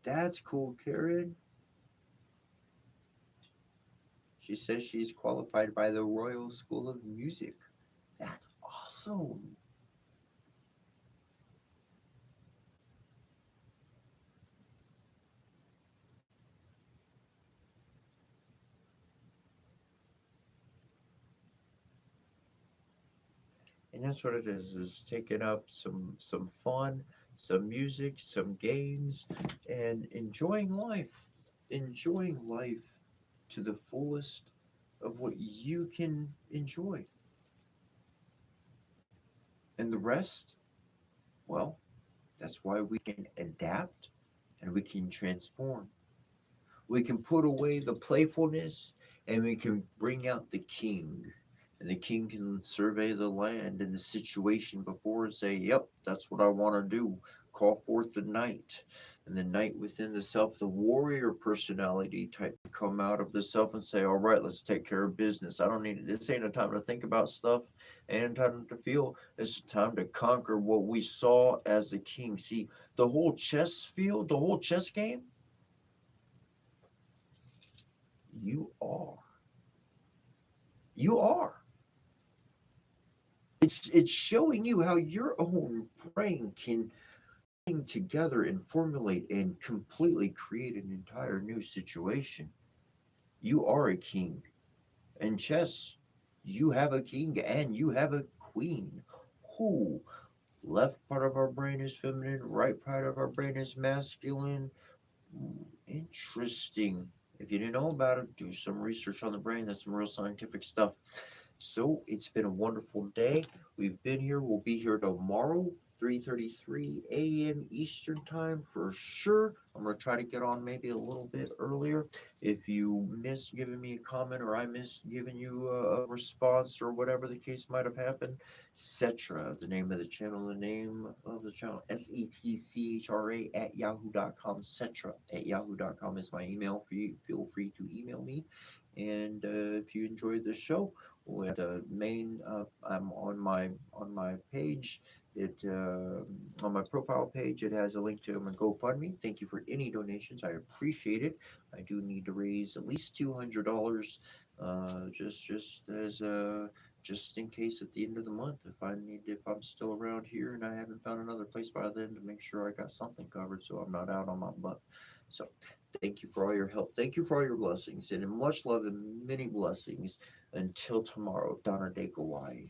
That's cool, Karen. She says she's qualified by the Royal School of Music. That's awesome. And that's what it is taking up some fun, some music, some games, and enjoying life to the fullest of what you can enjoy. And the rest, well, that's why we can adapt and we can transform. We can put away the playfulness and we can bring out the king. And the king can survey the land and the situation before and say, yep, that's what I want to do. Call forth the knight. And the knight within the self, the warrior personality type, come out of the self and say, all right, let's take care of business. I don't need it. This ain't a time to think about stuff. Ain't a time to feel. It's a time to conquer what we saw as a king. See, the whole chess field, the whole chess game, you are. You are. It's showing you how your own brain can bring together and formulate and completely create an entire new situation. You are a king. In chess, you have a king and you have a queen. Who left part of our brain is feminine, right part of our brain is masculine. Interesting. If you didn't know about it, do some research on the brain. That's some real scientific stuff. So it's been a wonderful day. We've been here. We'll be here tomorrow, 3:33 a.m. Eastern time for sure. I'm gonna try to get on maybe a little bit earlier. If you miss giving me a comment or I miss giving you a response or whatever the case might have happened, Cetra, the name of the channel, SETCHRA at yahoo.com. Cetra at yahoo.com is my email for you. Feel free to email me. And if you enjoyed the show, with the main I'm on my page, it on my profile page, it has a link to my GoFundMe. Thank you for any donations, I appreciate it. I do need to raise at least $200, just as just in case at the end of the month, if I'm still around here and I haven't found another place by then, to make sure I got something covered so I'm not out on my butt. So thank you for all your help, thank you for all your blessings, and much love and many blessings until tomorrow. Donna De Gawai.